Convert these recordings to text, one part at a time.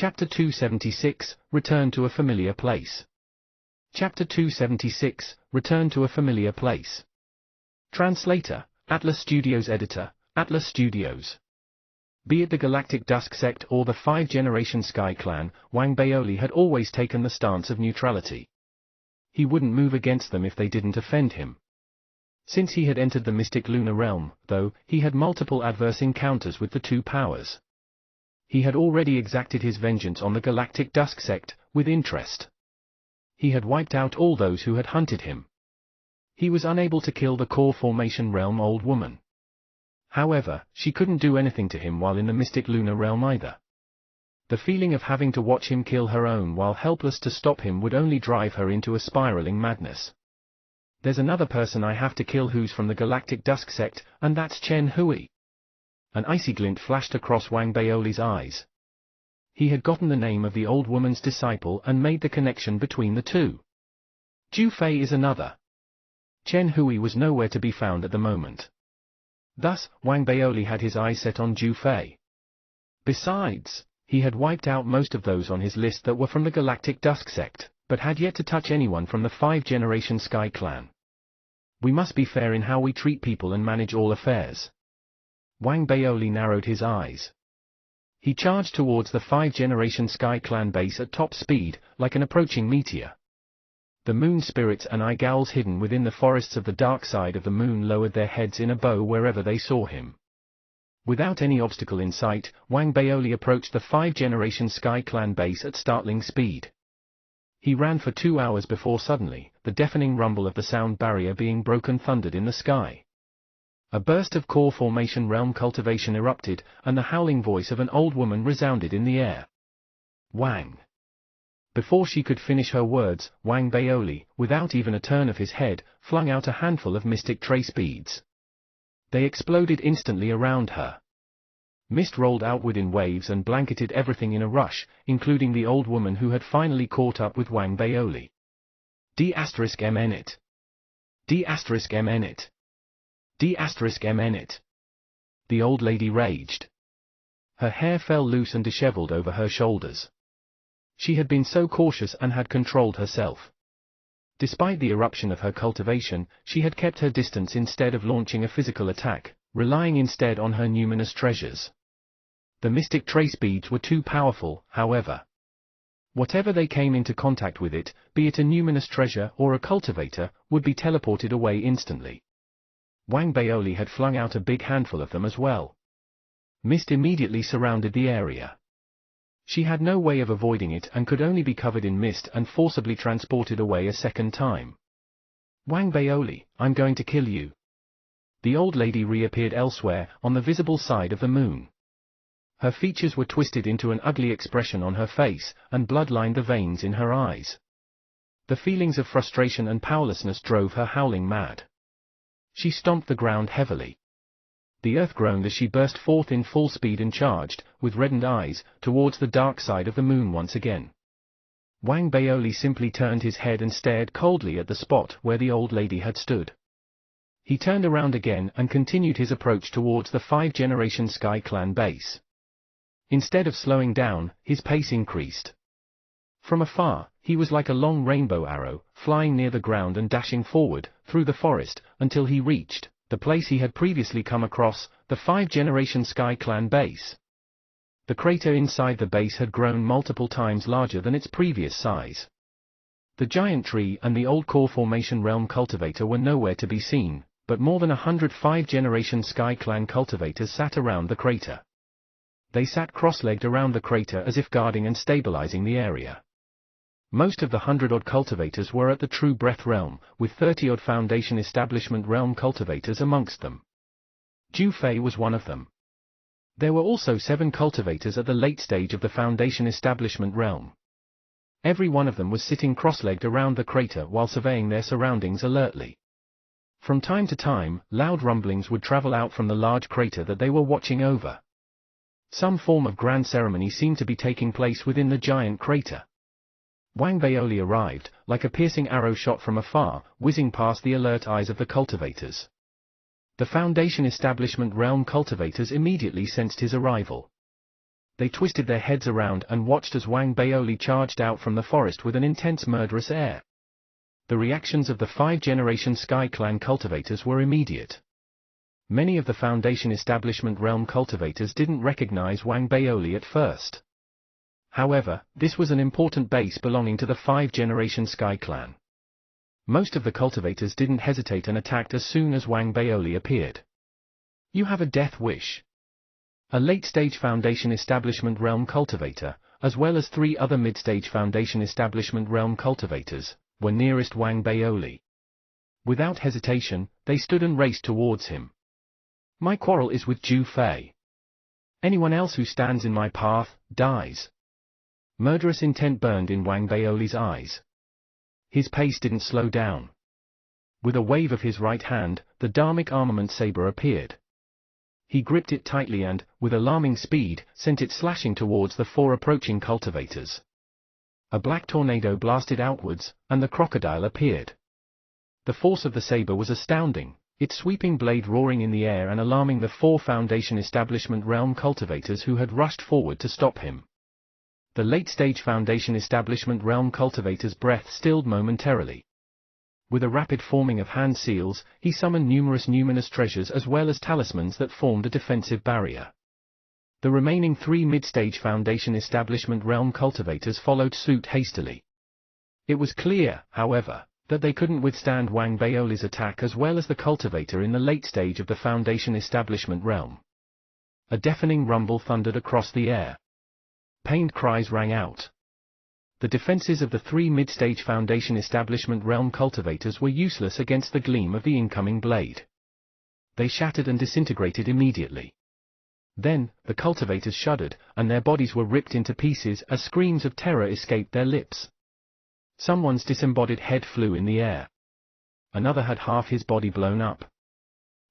Chapter 276, Return to a Familiar Place. Chapter 276, Return to a Familiar Place. Translator, Atlas Studios. Editor, Atlas Studios. Be it the Galactic Dusk Sect or the Five-Generation Sky Clan, Wang Baoli had always taken the stance of neutrality. He wouldn't move against them if they didn't offend him. Since he had entered the mystic lunar realm, though, he had multiple adverse encounters with the two powers. He had already exacted his vengeance on the Galactic Dusk Sect, with interest. He had wiped out all those who had hunted him. He was unable to kill the core formation realm old woman. However, she couldn't do anything to him while in the mystic lunar realm either. The feeling of having to watch him kill her own while helpless to stop him would only drive her into a spiraling madness. There's another person I have to kill who's from the Galactic Dusk Sect, and that's Chen Hui. An icy glint flashed across Wang Baoli's eyes. He had gotten the name of the old woman's disciple and made the connection between the two. Zhu Fei is another. Chen Hui was nowhere to be found at the moment. Thus, Wang Baoli had his eyes set on Zhu Fei. Besides, he had wiped out most of those on his list that were from the Galactic Dusk Sect, but had yet to touch anyone from the Five-Generation Sky Clan. We must be fair in how we treat people and manage all affairs. Wang Baoli narrowed his eyes. He charged towards the Five-Generation Sky Clan base at top speed, like an approaching meteor. The moon spirits and eye gowls hidden within the forests of the dark side of the moon lowered their heads in a bow wherever they saw him. Without any obstacle in sight, Wang Baoli approached the Five-Generation Sky Clan base at startling speed. He ran for 2 hours before suddenly, the deafening rumble of the sound barrier being broken thundered in the sky. A burst of core formation realm cultivation erupted, and the howling voice of an old woman resounded in the air. Wang! Before she could finish her words, Wang Baoli, without even a turn of his head, flung out a handful of mystic trace beads. They exploded instantly around her. Mist rolled outward in waves and blanketed everything in a rush, including the old woman who had finally caught up with Wang Baoli. D***mn it. D***mn it. D***mn it. The old lady raged. Her hair fell loose and disheveled over her shoulders. She had been so cautious and had controlled herself. Despite the eruption of her cultivation, she had kept her distance instead of launching a physical attack, relying instead on her numinous treasures. The mystic trace beads were too powerful, however. Whatever they came into contact with it, be it a numinous treasure or a cultivator, would be teleported away instantly. Wang Baoli had flung out a big handful of them as well. Mist immediately surrounded the area. She had no way of avoiding it and could only be covered in mist and forcibly transported away a second time. Wang Baoli, I'm going to kill you. The old lady reappeared elsewhere, on the visible side of the moon. Her features were twisted into an ugly expression on her face, and blood lined the veins in her eyes. The feelings of frustration and powerlessness drove her howling mad. She stomped the ground heavily. The earth groaned as she burst forth in full speed and charged, with reddened eyes, towards the dark side of the moon once again. Wang Baoli simply turned his head and stared coldly at the spot where the old lady had stood. He turned around again and continued his approach towards the Five-Generation Sky Clan base. Instead of slowing down, his pace increased. From afar, he was like a long rainbow arrow, flying near the ground and dashing forward, through the forest, until he reached the place he had previously come across, the Five-Generation Sky Clan base. The crater inside the base had grown multiple times larger than its previous size. The giant tree and the old core formation realm cultivator were nowhere to be seen, but more than 100 Five-Generation Sky Clan cultivators sat around the crater. They sat cross-legged around the crater as if guarding and stabilizing the area. Most of the 100-odd cultivators were at the True Breath realm, with 30-odd Foundation Establishment realm cultivators amongst them. Zhu Fei was one of them. There were also 7 cultivators at the late stage of the Foundation Establishment realm. Every one of them was sitting cross-legged around the crater while surveying their surroundings alertly. From time to time, loud rumblings would travel out from the large crater that they were watching over. Some form of grand ceremony seemed to be taking place within the giant crater. Wang Baoli arrived, like a piercing arrow shot from afar, whizzing past the alert eyes of the cultivators. The Foundation Establishment realm cultivators immediately sensed his arrival. They twisted their heads around and watched as Wang Baoli charged out from the forest with an intense murderous air. The reactions of the 5th-generation Sky Clan cultivators were immediate. Many of the Foundation Establishment Realm cultivators didn't recognize Wang Baoli at first. However, this was an important base belonging to the 5th-generation Sky Clan. Most of the cultivators didn't hesitate and attacked as soon as Wang Baoli appeared. You have a death wish. A late-stage Foundation Establishment Realm cultivator, as well as 3 other mid-stage Foundation Establishment Realm cultivators, were nearest Wang Baoli. Without hesitation, they stood and raced towards him. My quarrel is with Zhu Fei. Anyone else who stands in my path, dies. Murderous intent burned in Wang Baoli's eyes. His pace didn't slow down. With a wave of his right hand, the Dharmic armament saber appeared. He gripped it tightly and, with alarming speed, sent it slashing towards the 4 approaching cultivators. A black tornado blasted outwards, and the crocodile appeared. The force of the saber was astounding, its sweeping blade roaring in the air and alarming the 4 Foundation Establishment Realm cultivators who had rushed forward to stop him. The late-stage Foundation Establishment Realm cultivator's breath stilled momentarily. With a rapid forming of hand seals, he summoned numerous numinous treasures as well as talismans that formed a defensive barrier. The remaining 3 mid-stage Foundation Establishment Realm cultivators followed suit hastily. It was clear, however, that they couldn't withstand Wang Baoli's attack as well as the cultivator in the late stage of the Foundation Establishment Realm. A deafening rumble thundered across the air. Pained cries rang out. The defenses of the 3 mid-stage Foundation Establishment Realm cultivators were useless against the gleam of the incoming blade. They shattered and disintegrated immediately. Then, the cultivators shuddered, and their bodies were ripped into pieces as screams of terror escaped their lips. Someone's disembodied head flew in the air. Another had half his body blown up.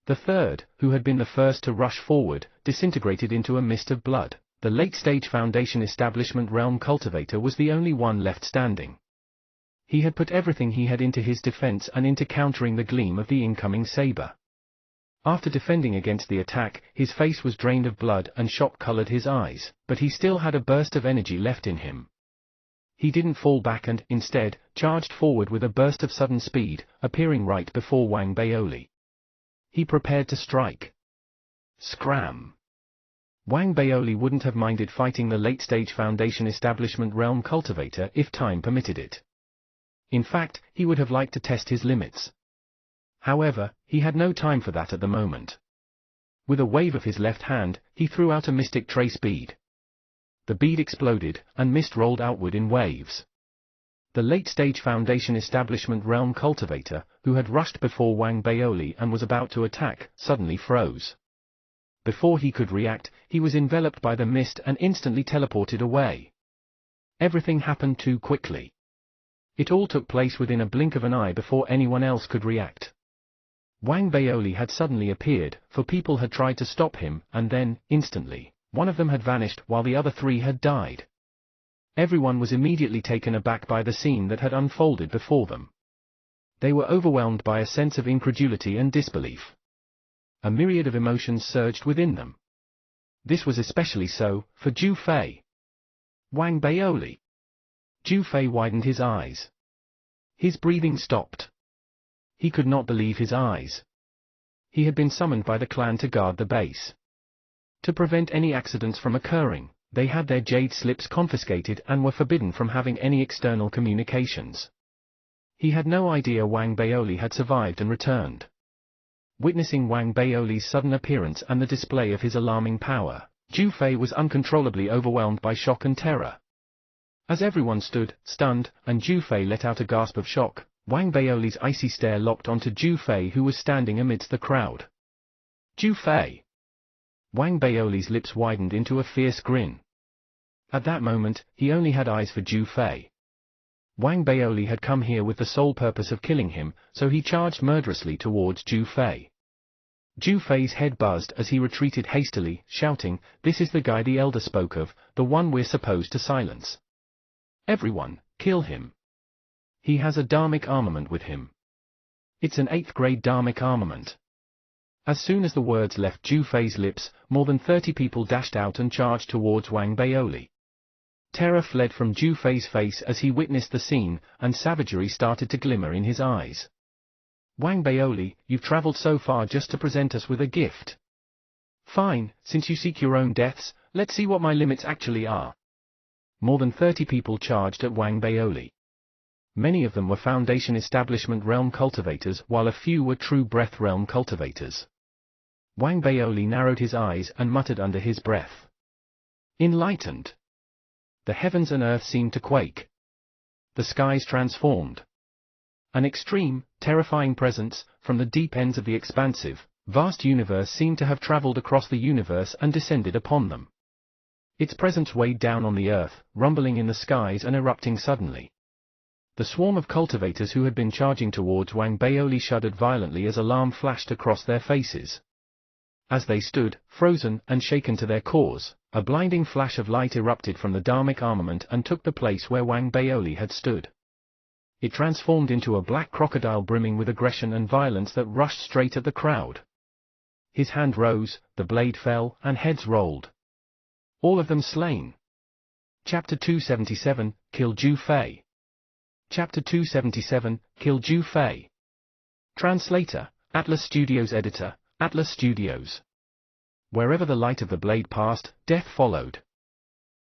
The third, who had been the first to rush forward, disintegrated into a mist of blood. The late-stage Foundation Establishment Realm cultivator was the only one left standing. He had put everything he had into his defense and into countering the gleam of the incoming saber. After defending against the attack, his face was drained of blood and shock colored his eyes, but he still had a burst of energy left in him. He didn't fall back and, instead, charged forward with a burst of sudden speed, appearing right before Wang Baoli. He prepared to strike. Scram! Wang Baoli wouldn't have minded fighting the late-stage Foundation Establishment Realm cultivator if time permitted it. In fact, he would have liked to test his limits. However, he had no time for that at the moment. With a wave of his left hand, he threw out a mystic trace bead. The bead exploded, and mist rolled outward in waves. The late-stage Foundation Establishment Realm cultivator, who had rushed before Wang Baoli and was about to attack, suddenly froze. Before he could react, he was enveloped by the mist and instantly teleported away. Everything happened too quickly. It all took place within a blink of an eye before anyone else could react. Wang Baoli had suddenly appeared, for people had tried to stop him, and then, instantly, one of them had vanished while the other 3 had died. Everyone was immediately taken aback by the scene that had unfolded before them. They were overwhelmed by a sense of incredulity and disbelief. A myriad of emotions surged within them. This was especially so for Zhu Fei. Wang Baoli. Zhu Fei widened his eyes. His breathing stopped. He could not believe his eyes. He had been summoned by the clan to guard the base. To prevent any accidents from occurring, they had their jade slips confiscated and were forbidden from having any external communications. He had no idea Wang Baoli had survived and returned. Witnessing Wang Baoli's sudden appearance and the display of his alarming power, Zhu Fei was uncontrollably overwhelmed by shock and terror. As everyone stood, stunned, and Zhu Fei let out a gasp of shock, Wang Baoli's icy stare locked onto Zhu Fei, who was standing amidst the crowd. Zhu Fei! Wang Baoli's lips widened into a fierce grin. At that moment, he only had eyes for Zhu Fei. Wang Baoli had come here with the sole purpose of killing him, so he charged murderously towards Zhu Fei. Zhu Fei's head buzzed as he retreated hastily, shouting, "This is the guy the elder spoke of, the one we're supposed to silence. Everyone, kill him. He has a Dharmic armament with him. It's an 8th grade Dharmic armament." As soon as the words left Ju Fei's lips, more than 30 people dashed out and charged towards Wang Baoli. Terror fled from Ju Fei's face as he witnessed the scene, and savagery started to glimmer in his eyes. Wang Baoli, you've traveled so far just to present us with a gift. Fine, since you seek your own deaths, let's see what my limits actually are. More than 30 people charged at Wang Baoli. Many of them were Foundation Establishment Realm cultivators, while a few were True Breath Realm cultivators. Wang Baoli narrowed his eyes and muttered under his breath. Enlightened. The heavens and earth seemed to quake. The skies transformed. An extreme, terrifying presence, from the deep ends of the expansive, vast universe seemed to have traveled across the universe and descended upon them. Its presence weighed down on the earth, rumbling in the skies and erupting suddenly. The swarm of cultivators who had been charging towards Wang Baoli shuddered violently as alarm flashed across their faces. As they stood, frozen and shaken to their cores, a blinding flash of light erupted from the Dharmic armament and took the place where Wang Baoli had stood. It transformed into a black crocodile brimming with aggression and violence that rushed straight at the crowd. His hand rose, the blade fell, and heads rolled. All of them slain. Chapter 277, Kill Ju Fei. Chapter 277, Kill Ju Fei. Translator, Atlas Studios. Editor, Atlas Studios. Wherever the light of the blade passed, death followed.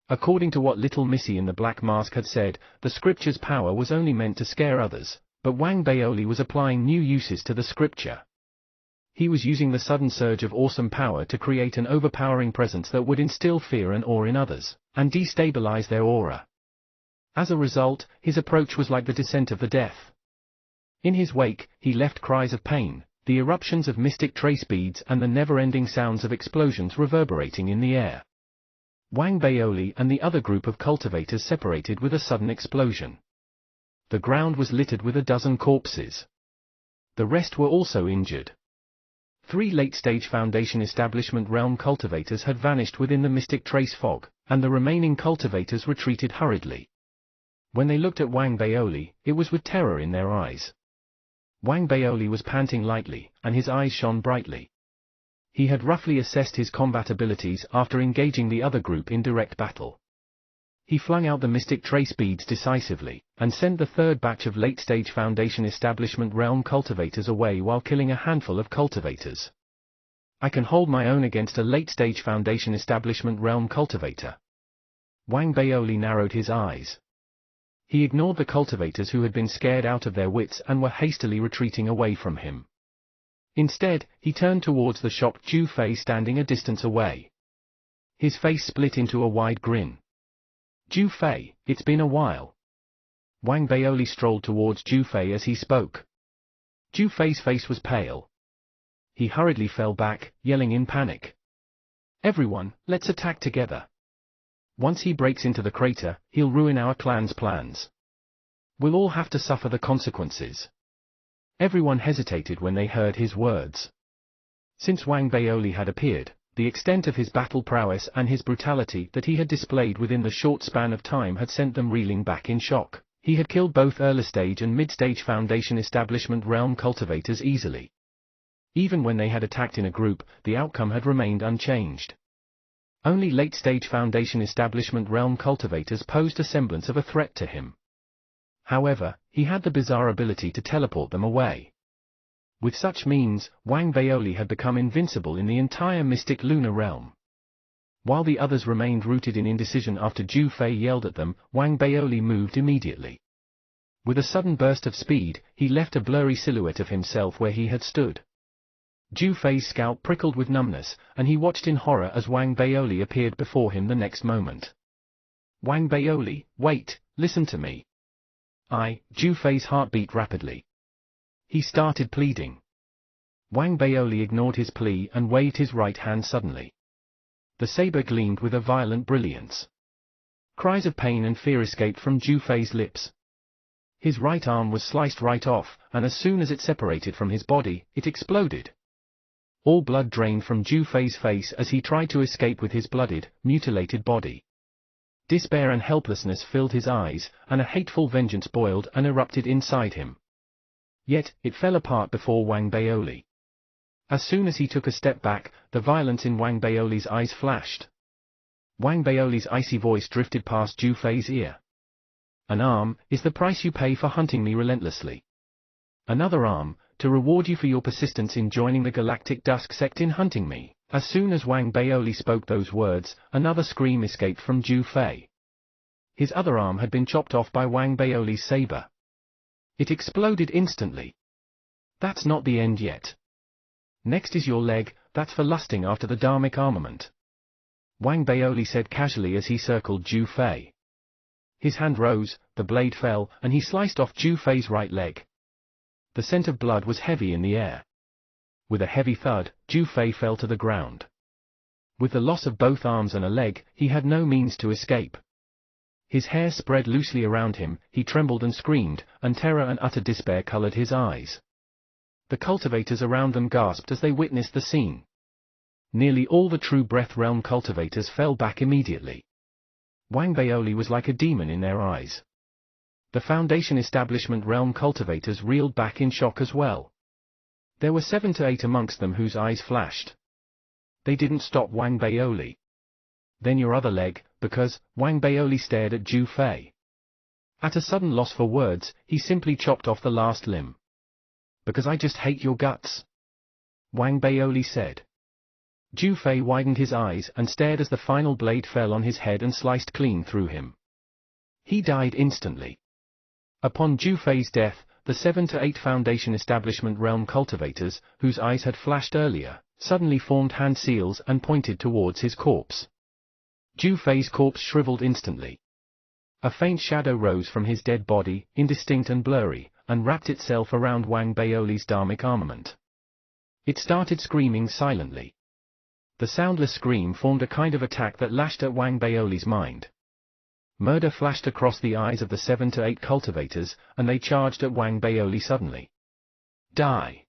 According to what Little Missy in the Black Mask had said, the scripture's power was only meant to scare others, but Wang Baoli was applying new uses to the scripture. He was using the sudden surge of awesome power to create an overpowering presence that would instill fear and awe in others, and destabilize their aura. As a result, his approach was like the descent of the death. In his wake, he left cries of pain, the eruptions of mystic trace beads and the never-ending sounds of explosions reverberating in the air. Wang Baoli and the other group of cultivators separated with a sudden explosion. The ground was littered with a dozen corpses. The rest were also injured. 3 late-stage Foundation Establishment Realm cultivators had vanished within the mystic trace fog, and the remaining cultivators retreated hurriedly. When they looked at Wang Baoli, it was with terror in their eyes. Wang Baoli was panting lightly, and his eyes shone brightly. He had roughly assessed his combat abilities after engaging the other group in direct battle. He flung out the mystic trace beads decisively, and sent the third batch of late-stage Foundation Establishment Realm cultivators away while killing a handful of cultivators. I can hold my own against a late-stage Foundation Establishment Realm cultivator. Wang Baoli narrowed his eyes. He ignored the cultivators who had been scared out of their wits and were hastily retreating away from him. Instead, he turned towards the shocked Ju Fei standing a distance away. His face split into a wide grin. Ju Fei, it's been a while. Wang Baoli strolled towards Ju Fei as he spoke. Ju Fei's face was pale. He hurriedly fell back, yelling in panic. Everyone, let's attack together. Once he breaks into the crater, he'll ruin our clan's plans. We'll all have to suffer the consequences. Everyone hesitated when they heard his words. Since Wang Baoli had appeared, the extent of his battle prowess and his brutality that he had displayed within the short span of time had sent them reeling back in shock. He had killed both early-stage and mid-stage Foundation Establishment Realm cultivators easily. Even when they had attacked in a group, the outcome had remained unchanged. Only late-stage Foundation Establishment Realm cultivators posed a semblance of a threat to him. However, he had the bizarre ability to teleport them away. With such means, Wang Baoli had become invincible in the entire mystic lunar realm. While the others remained rooted in indecision after Ju Fei yelled at them, Wang Baoli moved immediately. With a sudden burst of speed, he left a blurry silhouette of himself where he had stood. Ju Fei's scalp prickled with numbness, and he watched in horror as Wang Baoli appeared before him the next moment. Wang Baoli, wait, listen to me. Ju Fei's heart beat rapidly. He started pleading. Wang Baoli ignored his plea and waved his right hand suddenly. The saber gleamed with a violent brilliance. Cries of pain and fear escaped from Ju Fei's lips. His right arm was sliced right off, and as soon as it separated from his body, it exploded. All blood drained from Ju Fei's face as he tried to escape with his blooded, mutilated body. Despair and helplessness filled his eyes, and a hateful vengeance boiled and erupted inside him. Yet, it fell apart before Wang Baoli. As soon as he took a step back, the violence in Wang Baoli's eyes flashed. Wang Baoli's icy voice drifted past Zhu Fei's ear. An arm is the price you pay for hunting me relentlessly. Another arm, to reward you for your persistence in joining the Galactic Dusk sect in hunting me. As soon as Wang Baoli spoke those words, another scream escaped from Zhu Fei. His other arm had been chopped off by Wang Baoli's saber. It exploded instantly. That's not the end yet. Next is your leg, that's for lusting after the Dharmic armament. Wang Baoli said casually as he circled Zhu Fei. His hand rose, the blade fell, and he sliced off Zhu Fei's right leg. The scent of blood was heavy in the air. With a heavy thud, Zhu Fei fell to the ground. With the loss of both arms and a leg, he had no means to escape. His hair spread loosely around him, he trembled and screamed, and terror and utter despair colored his eyes. The cultivators around them gasped as they witnessed the scene. Nearly all the True Breath Realm cultivators fell back immediately. Wang Baoli was like a demon in their eyes. The Foundation Establishment Realm cultivators reeled back in shock as well. There were 7 to 8 amongst them whose eyes flashed. They didn't stop Wang Baoli. Then your other leg, because Wang Baoli stared at Zhu Fei. At a sudden loss for words, he simply chopped off the last limb. Because I just hate your guts, Wang Baoli said. Zhu Fei widened his eyes and stared as the final blade fell on his head and sliced clean through him. He died instantly. Upon Zhu Fei's death, the 7 to 8 Foundation Establishment Realm cultivators, whose eyes had flashed earlier, suddenly formed hand seals and pointed towards his corpse. Zhu Fei's corpse shriveled instantly. A faint shadow rose from his dead body, indistinct and blurry, and wrapped itself around Wang Baoli's Dharmic armament. It started screaming silently. The soundless scream formed a kind of attack that lashed at Wang Baoli's mind. Murder flashed across the eyes of the 7 to 8 cultivators, and they charged at Wang Baoli suddenly. Die!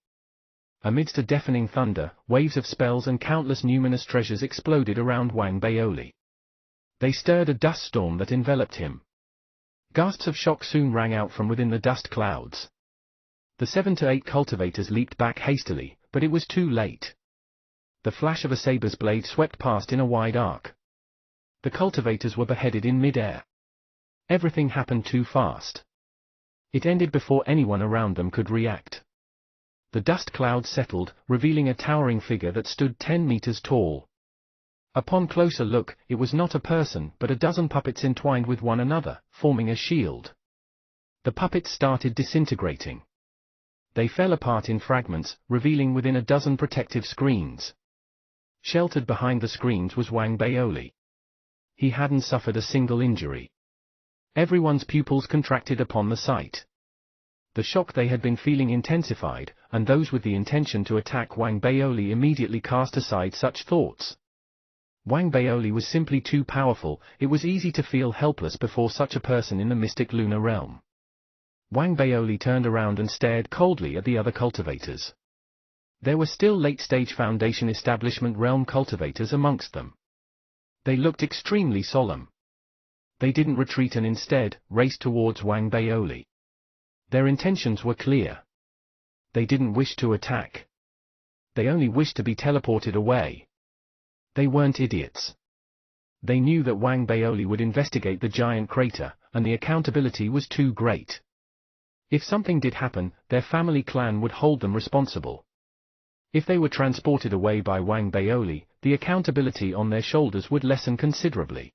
Amidst a deafening thunder, waves of spells and countless numinous treasures exploded around Wang Baoli. They stirred a dust storm that enveloped him. Gasps of shock soon rang out from within the dust clouds. The 7 to 8 cultivators leaped back hastily, but it was too late. The flash of a saber's blade swept past in a wide arc. The cultivators were beheaded in mid-air. Everything happened too fast. It ended before anyone around them could react. The dust clouds settled, revealing a towering figure that stood 10 meters tall. Upon closer look, it was not a person but a dozen puppets entwined with one another, forming a shield. The puppets started disintegrating. They fell apart in fragments, revealing within a dozen protective screens. Sheltered behind the screens was Wang Baoli. He hadn't suffered a single injury. Everyone's pupils contracted upon the sight. The shock they had been feeling intensified, and those with the intention to attack Wang Baoli immediately cast aside such thoughts. Wang Baoli was simply too powerful, it was easy to feel helpless before such a person in the mystic lunar realm. Wang Baoli turned around and stared coldly at the other cultivators. There were still late-stage Foundation Establishment Realm cultivators amongst them. They looked extremely solemn. They didn't retreat and instead, raced towards Wang Baoli. Their intentions were clear. They didn't wish to attack. They only wished to be teleported away. They weren't idiots. They knew that Wang Baoli would investigate the giant crater, and the accountability was too great. If something did happen, their family clan would hold them responsible. If they were transported away by Wang Baoli, the accountability on their shoulders would lessen considerably.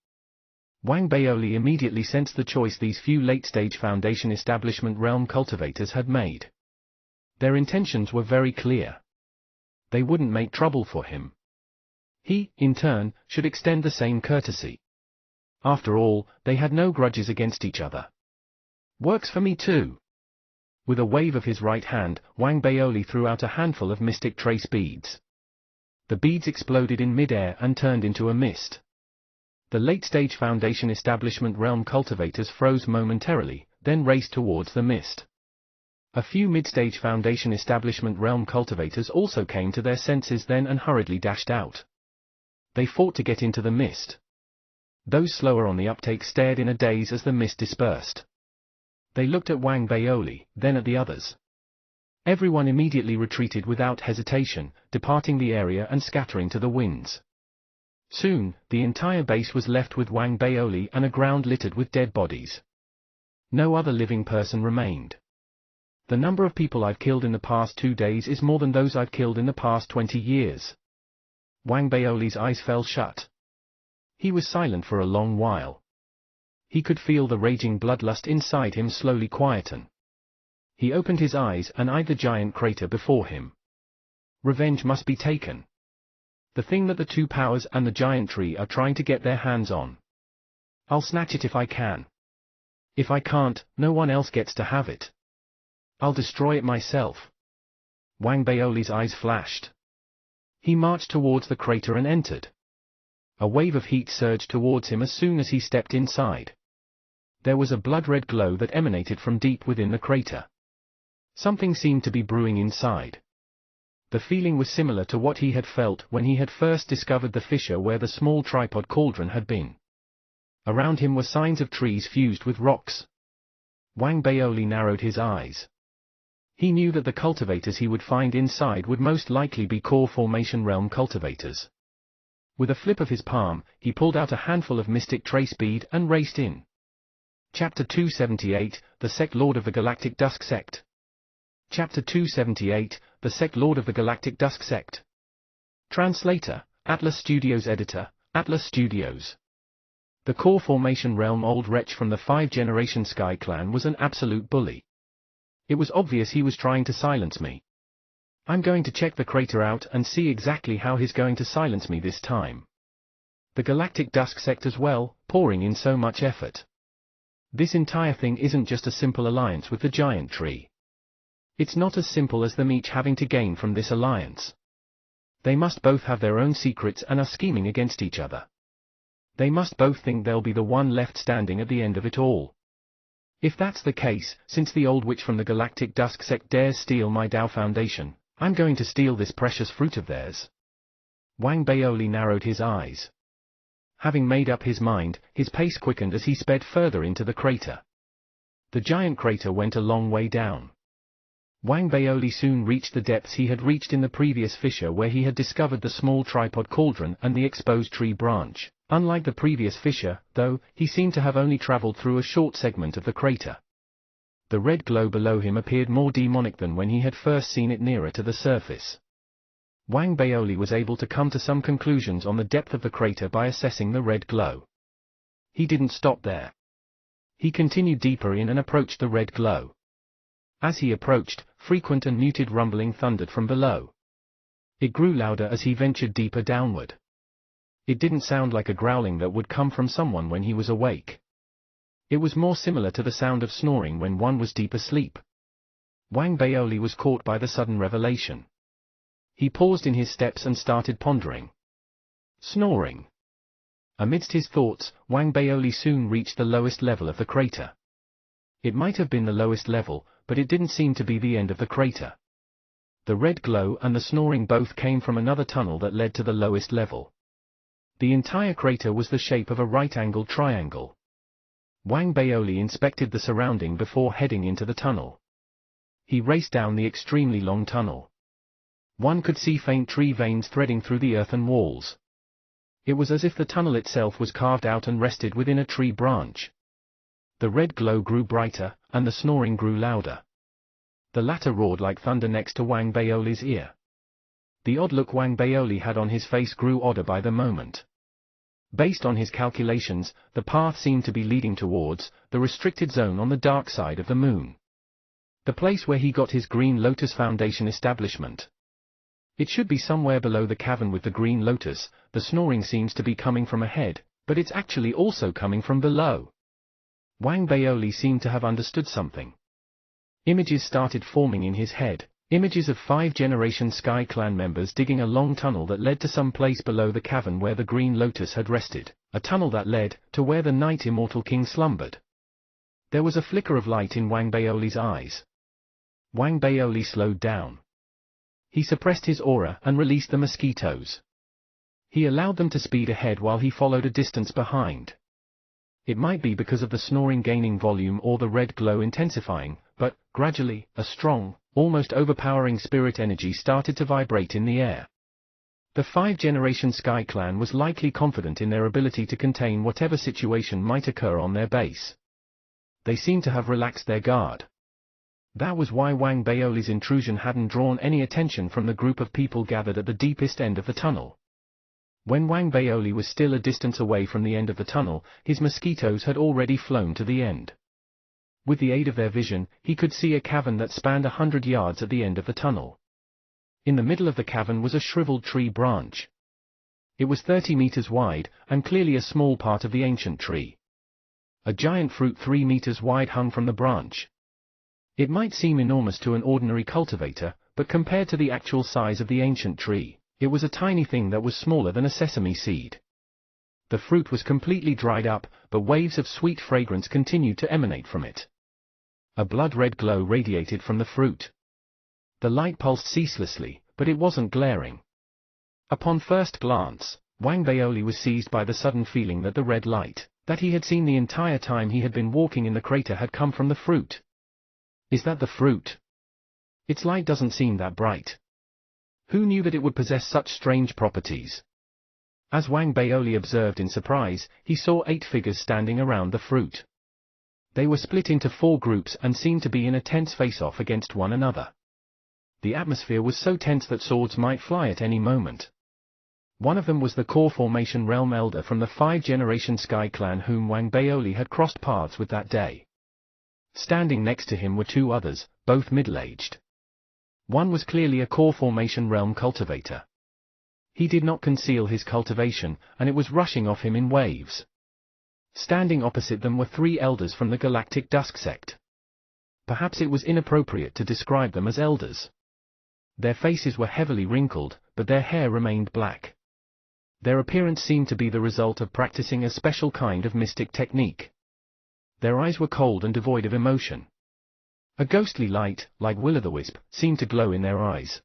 Wang Baoli immediately sensed the choice these few late-stage Foundation Establishment Realm cultivators had made. Their intentions were very clear. They wouldn't make trouble for him. He, in turn, should extend the same courtesy. After all, they had no grudges against each other. Works for me too. With a wave of his right hand, Wang Baoli threw out a handful of mystic trace beads. The beads exploded in mid-air and turned into a mist. The late-stage Foundation Establishment Realm cultivators froze momentarily, then raced towards the mist. A few mid-stage Foundation Establishment Realm cultivators also came to their senses then and hurriedly dashed out. They fought to get into the mist. Those slower on the uptake stared in a daze as the mist dispersed. They looked at Wang Baoli, then at the others. Everyone immediately retreated without hesitation, departing the area and scattering to the winds. Soon, the entire base was left with Wang Baoli and a ground littered with dead bodies. No other living person remained. The number of people I've killed in the past 2 days is more than those I've killed in the past 20 years. Wang Baoli's eyes fell shut. He was silent for a long while. He could feel the raging bloodlust inside him slowly quieten. He opened his eyes and eyed the giant crater before him. Revenge must be taken. The thing that the two powers and the giant tree are trying to get their hands on. I'll snatch it if I can. If I can't, no one else gets to have it. I'll destroy it myself. Wang Baoli's eyes flashed. He marched towards the crater and entered. A wave of heat surged towards him as soon as he stepped inside. There was a blood-red glow that emanated from deep within the crater. Something seemed to be brewing inside. The feeling was similar to what he had felt when he had first discovered the fissure where the small tripod cauldron had been. Around him were signs of trees fused with rocks. Wang Baoli narrowed his eyes. He knew that the cultivators he would find inside would most likely be core formation realm cultivators. With a flip of his palm, he pulled out a handful of mystic trace bead and raced in. Chapter 278, The Sect Lord of the Galactic Dusk Sect. Chapter 278, The Sect Lord of the Galactic Dusk Sect. Translator, Atlas Studios. Editor, Atlas Studios. The core formation realm old wretch from the 5th-generation Sky Clan was an absolute bully. It was obvious he was trying to silence me. I'm going to check the crater out and see exactly how he's going to silence me this time. The Galactic Dusk Sect as well, pouring in so much effort. This entire thing isn't just a simple alliance with the giant tree. It's not as simple as them each having to gain from this alliance. They must both have their own secrets and are scheming against each other. They must both think they'll be the one left standing at the end of it all. If that's the case, since the old witch from the Galactic Dusk Sect dares steal my Tao Foundation, I'm going to steal this precious fruit of theirs. Wang Baoli narrowed his eyes. Having made up his mind, his pace quickened as he sped further into the crater. The giant crater went a long way down. Wang Baoli soon reached the depths he had reached in the previous fissure where he had discovered the small tripod cauldron and the exposed tree branch. Unlike the previous fissure, though, he seemed to have only traveled through a short segment of the crater. The red glow below him appeared more demonic than when he had first seen it nearer to the surface. Wang Baoli was able to come to some conclusions on the depth of the crater by assessing the red glow. He didn't stop there. He continued deeper in and approached the red glow. As he approached, frequent and muted rumbling thundered from below. It grew louder as he ventured deeper downward. It didn't sound like a growling that would come from someone when he was awake. It was more similar to the sound of snoring when one was deep asleep. Wang Baoli was caught by the sudden revelation. He paused in his steps and started pondering. Snoring. Amidst his thoughts, Wang Baoli soon reached the lowest level of the crater. It might have been the lowest level, but it didn't seem to be the end of the crater. The red glow and the snoring both came from another tunnel that led to the lowest level. The entire crater was the shape of a right-angled triangle. Wang Baoli inspected the surrounding before heading into the tunnel. He raced down the extremely long tunnel. One could see faint tree veins threading through the earthen walls. It was as if the tunnel itself was carved out and rested within a tree branch. The red glow grew brighter, and the snoring grew louder. The latter roared like thunder next to Wang Baoli's ear. The odd look Wang Baoli had on his face grew odder by the moment. Based on his calculations, the path seemed to be leading towards the restricted zone on the dark side of the moon. The place where he got his Green Lotus Foundation establishment. It should be somewhere below the cavern with the Green Lotus. The snoring seems to be coming from ahead, but it's actually also coming from below. Wang Baoli seemed to have understood something. Images started forming in his head. Images of 5th-generation Sky Clan members digging a long tunnel that led to some place below the cavern where the Green Lotus had rested, a tunnel that led to where the Night Immortal King slumbered. There was a flicker of light in Wang Baoli's eyes. Wang Baoli slowed down. He suppressed his aura and released the mosquitoes. He allowed them to speed ahead while he followed a distance behind. It might be because of the snoring gaining volume or the red glow intensifying, but, gradually, a strong, Almost overpowering spirit energy started to vibrate in the air. The 5-generation Sky Clan was likely confident in their ability to contain whatever situation might occur on their base. They seemed to have relaxed their guard. That was why Wang Baoli's intrusion hadn't drawn any attention from the group of people gathered at the deepest end of the tunnel. When Wang Baoli was still a distance away from the end of the tunnel, his mosquitoes had already flown to the end. With the aid of their vision, he could see a cavern that spanned 100 yards at the end of the tunnel. In the middle of the cavern was a shriveled tree branch. It was 30 meters wide, and clearly a small part of the ancient tree. A giant fruit 3 meters wide hung from the branch. It might seem enormous to an ordinary cultivator, but compared to the actual size of the ancient tree, it was a tiny thing that was smaller than a sesame seed. The fruit was completely dried up, but waves of sweet fragrance continued to emanate from it. A blood-red glow radiated from the fruit. The light pulsed ceaselessly, but it wasn't glaring. Upon first glance, Wang Baoli was seized by the sudden feeling that the red light that he had seen the entire time he had been walking in the crater had come from the fruit. Is that the fruit? Its light doesn't seem that bright. Who knew that it would possess such strange properties? As Wang Baoli observed in surprise, he saw 8 figures standing around the fruit. They were split into 4 groups and seemed to be in a tense face-off against one another. The atmosphere was so tense that swords might fly at any moment. One of them was the core formation realm elder from the 5-generation Sky Clan whom Wang Baoli had crossed paths with that day. Standing next to him were 2 others, both middle-aged. One was clearly a core formation realm cultivator. He did not conceal his cultivation, and it was rushing off him in waves. Standing opposite them were 3 elders from the Galactic Dusk sect. Perhaps it was inappropriate to describe them as elders. Their faces were heavily wrinkled, but their hair remained black. Their appearance seemed to be the result of practicing a special kind of mystic technique. Their eyes were cold and devoid of emotion. A ghostly light, like will-o'-the-wisp, seemed to glow in their eyes.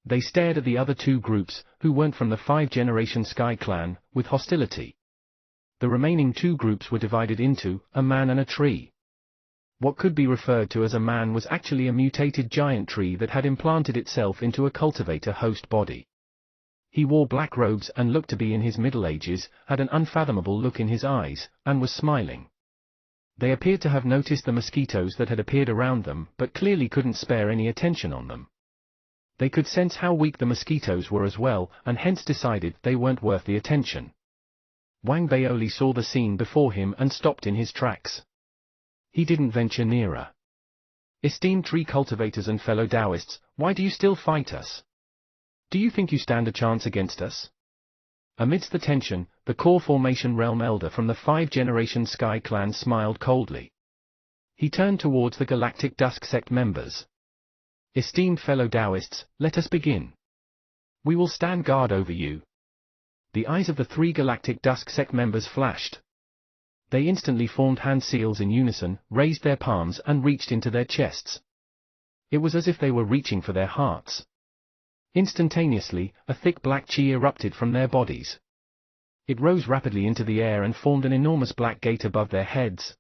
They stared at the other 2 groups, who weren't from the 5-generation Sky Clan, with hostility. The remaining 2 groups were divided into a man and a tree. What could be referred to as a man was actually a mutated giant tree that had implanted itself into a cultivator host body. He wore black robes and looked to be in his middle ages, had an unfathomable look in his eyes, and was smiling. They appeared to have noticed the mosquitoes that had appeared around them, but clearly couldn't spare any attention on them. They could sense how weak the mosquitoes were as well, and hence decided they weren't worth the attention. Wang Baoli saw the scene before him and stopped in his tracks. He didn't venture nearer. Esteemed tree cultivators and fellow Taoists, why do you still fight us? Do you think you stand a chance against us? Amidst the tension, the core formation realm elder from the 5-generation Sky Clan smiled coldly. He turned towards the Galactic Dusk sect members. Esteemed fellow Taoists, let us begin. We will stand guard over you. The eyes of the 3 Galactic Dusk sect members flashed. They instantly formed hand seals in unison, raised their palms and reached into their chests. It was as if they were reaching for their hearts. Instantaneously, a thick black chi erupted from their bodies. It rose rapidly into the air and formed an enormous black gate above their heads.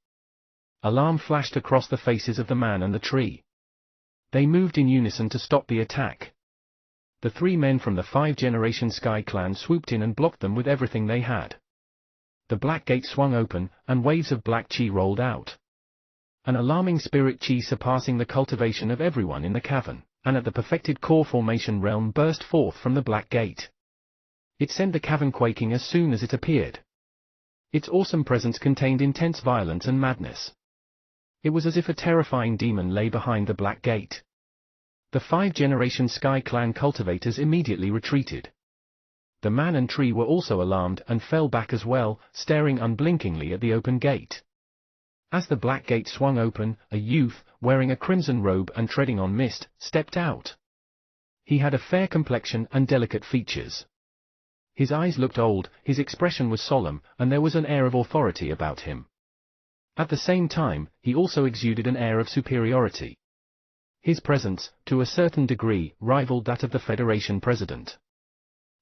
Alarm flashed across the faces of the man and the tree. They moved in unison to stop the attack. The 3 men from the 5-generation Sky Clan swooped in and blocked them with everything they had. The black gate swung open, and waves of black chi rolled out. An alarming spirit chi surpassing the cultivation of everyone in the cavern, and at the perfected core formation realm burst forth from the black gate. It sent the cavern quaking as soon as it appeared. Its awesome presence contained intense violence and madness. It was as if a terrifying demon lay behind the black gate. The 5-generation Sky Clan cultivators immediately retreated. The man and tree were also alarmed and fell back as well, staring unblinkingly at the open gate. As the black gate swung open, a youth, wearing a crimson robe and treading on mist, stepped out. He had a fair complexion and delicate features. His eyes looked old, his expression was solemn, and there was an air of authority about him. At the same time, he also exuded an air of superiority. His presence, to a certain degree, rivaled that of the Federation president.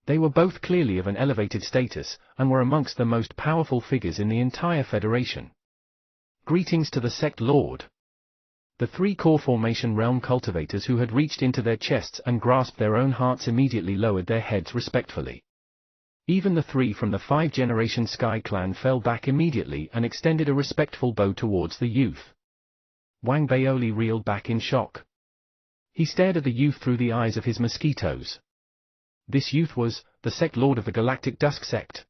They were both clearly of an elevated status, and were amongst the most powerful figures in the entire Federation. Greetings to the sect lord. The 3 core formation realm cultivators who had reached into their chests and grasped their own hearts immediately lowered their heads respectfully. Even the 3 from the 5 generation Sky clan fell back immediately and extended a respectful bow towards the youth. Wang Baoli reeled back in shock. He stared at the youth through the eyes of his mosquitoes. This youth was the sect lord of the Galactic Dusk Sect.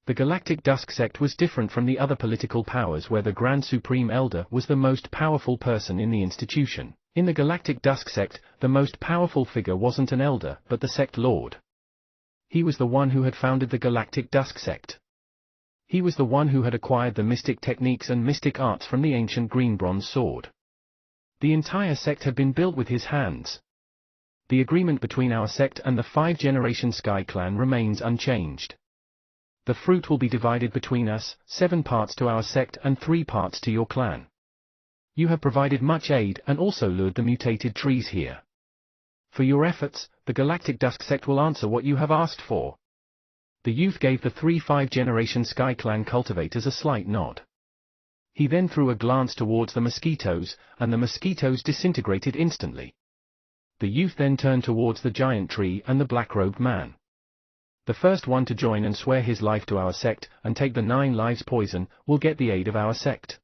The Galactic Dusk Sect was different from the other political powers where the Grand Supreme Elder was the most powerful person in the institution. In the Galactic Dusk Sect, the most powerful figure wasn't an elder but the sect lord. He was the one who had founded the Galactic Dusk Sect. He was the one who had acquired the mystic techniques and mystic arts from the ancient green bronze sword. The entire sect had been built with his hands. The agreement between our sect and the 5 generation Sky clan remains unchanged. The fruit will be divided between us, 7 parts to our sect and 3 parts to your clan. You have provided much aid and also lured the mutated trees here. For your efforts, the Galactic Dusk Sect will answer what you have asked for. The youth gave the 3 5 generation Sky clan cultivators a slight nod. He then threw a glance towards the mosquitoes, and the mosquitoes disintegrated instantly. The youth then turned towards the giant tree and the black-robed man. The first one to join and swear his life to our sect and take the 9 lives poison will get the aid of our sect.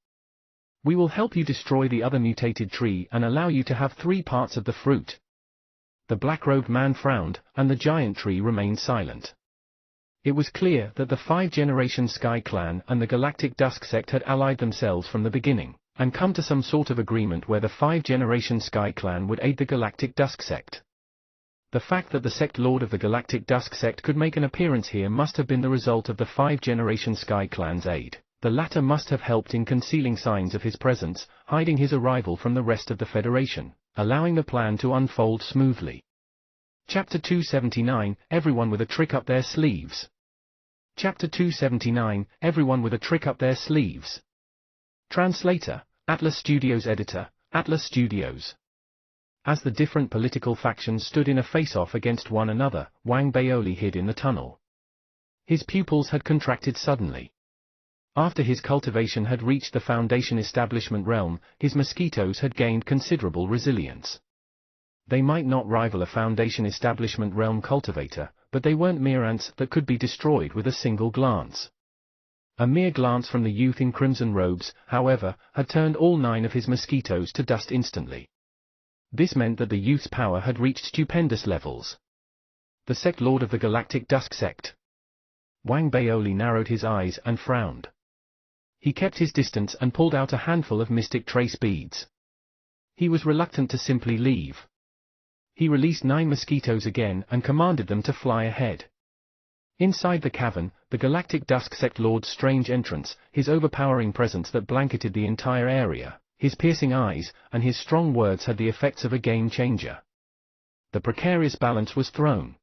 We will help you destroy the other mutated tree and allow you to have 3 parts of the fruit. The black-robed man frowned, and the giant tree remained silent. It was clear that the 5 generation Sky clan and the Galactic Dusk Sect had allied themselves from the beginning, and come to some sort of agreement where the 5 generation Sky clan would aid the Galactic Dusk Sect. The fact that the sect lord of the Galactic Dusk Sect could make an appearance here must have been the result of the 5 generation Sky clan's aid. The latter must have helped in concealing signs of his presence, hiding his arrival from the rest of the Federation, allowing the plan to unfold smoothly. Chapter 279, Everyone with a Trick Up Their Sleeves. Chapter 279, Everyone with a Trick Up Their Sleeves. Translator, Atlas Studios. Editor, Atlas Studios. As the different political factions stood in a face-off against one another, Wang Baoli hid in the tunnel. His pupils had contracted suddenly. After his cultivation had reached the Foundation establishment realm, his mosquitoes had gained considerable resilience. They might not rival a Foundation establishment realm cultivator, but they weren't mere ants that could be destroyed with a single glance. A mere glance from the youth in crimson robes, however, had turned all 9 of his mosquitoes to dust instantly. This meant that the youth's power had reached stupendous levels. The sect lord of the Galactic Dusk Sect. Wang Baoli narrowed his eyes and frowned. He kept his distance and pulled out a handful of mystic trace beads. He was reluctant to simply leave. He released 9 mosquitoes again and commanded them to fly ahead. Inside the cavern, the Galactic Dusk Sect Lord's strange entrance, his overpowering presence that blanketed the entire area, his piercing eyes, and his strong words had the effects of a game-changer. The precarious balance was thrown.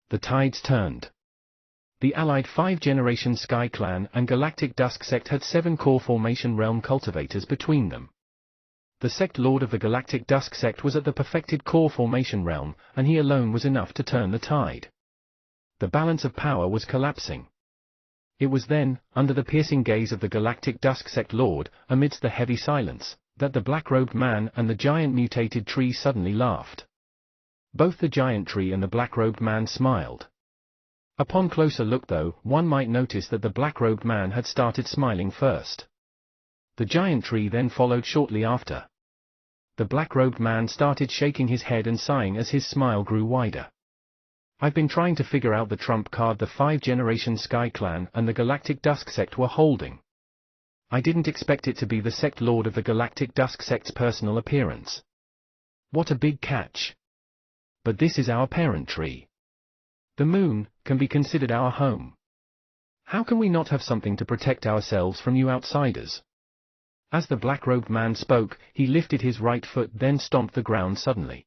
The tides turned. The allied 5 generation Sky clan and Galactic Dusk Sect had 7 core formation realm cultivators between them. The sect lord of the Galactic Dusk Sect was at the perfected core formation realm, and he alone was enough to turn the tide. The balance of power was collapsing. It was then, under the piercing gaze of the Galactic Dusk Sect Lord, amidst the heavy silence, that the black-robed man and the giant mutated tree suddenly laughed. Both the giant tree and the black-robed man smiled. Upon closer look though, one might notice that the black-robed man had started smiling first. The giant tree then followed shortly after. The black-robed man started shaking his head and sighing as his smile grew wider. I've been trying to figure out the trump card the 5 generation Sky clan and the Galactic Dusk Sect were holding. I didn't expect it to be the sect lord of the Galactic Dusk Sect's personal appearance. What a big catch. But this is our parent tree. The moon can be considered our home. How can we not have something to protect ourselves from you outsiders? As the black-robed man spoke, he lifted his right foot then stomped the ground suddenly.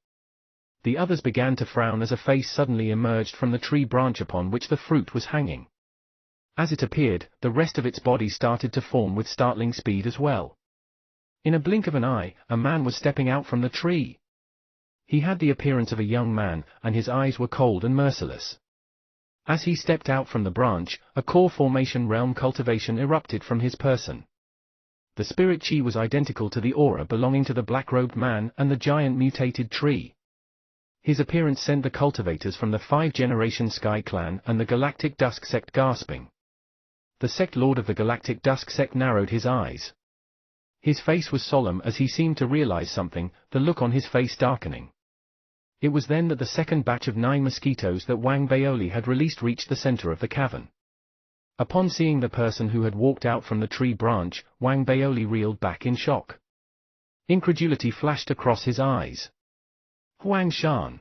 The others began to frown as a face suddenly emerged from the tree branch upon which the fruit was hanging. As it appeared, the rest of its body started to form with startling speed as well. In a blink of an eye, a man was stepping out from the tree. He had the appearance of a young man, and his eyes were cold and merciless. As he stepped out from the branch, a core formation realm cultivation erupted from his person. The spirit chi was identical to the aura belonging to the black-robed man and the giant mutated tree. His appearance sent the cultivators from the 5-generation Sky Clan and the Galactic Dusk Sect gasping. The sect lord of the Galactic Dusk Sect narrowed his eyes. His face was solemn as he seemed to realize something, the look on his face darkening. It was then that the second batch of 9 mosquitoes that Wang Baoli had released reached the center of the cavern. Upon seeing the person who had walked out from the tree branch, Wang Baoli reeled back in shock. Incredulity flashed across his eyes. Huang Shan.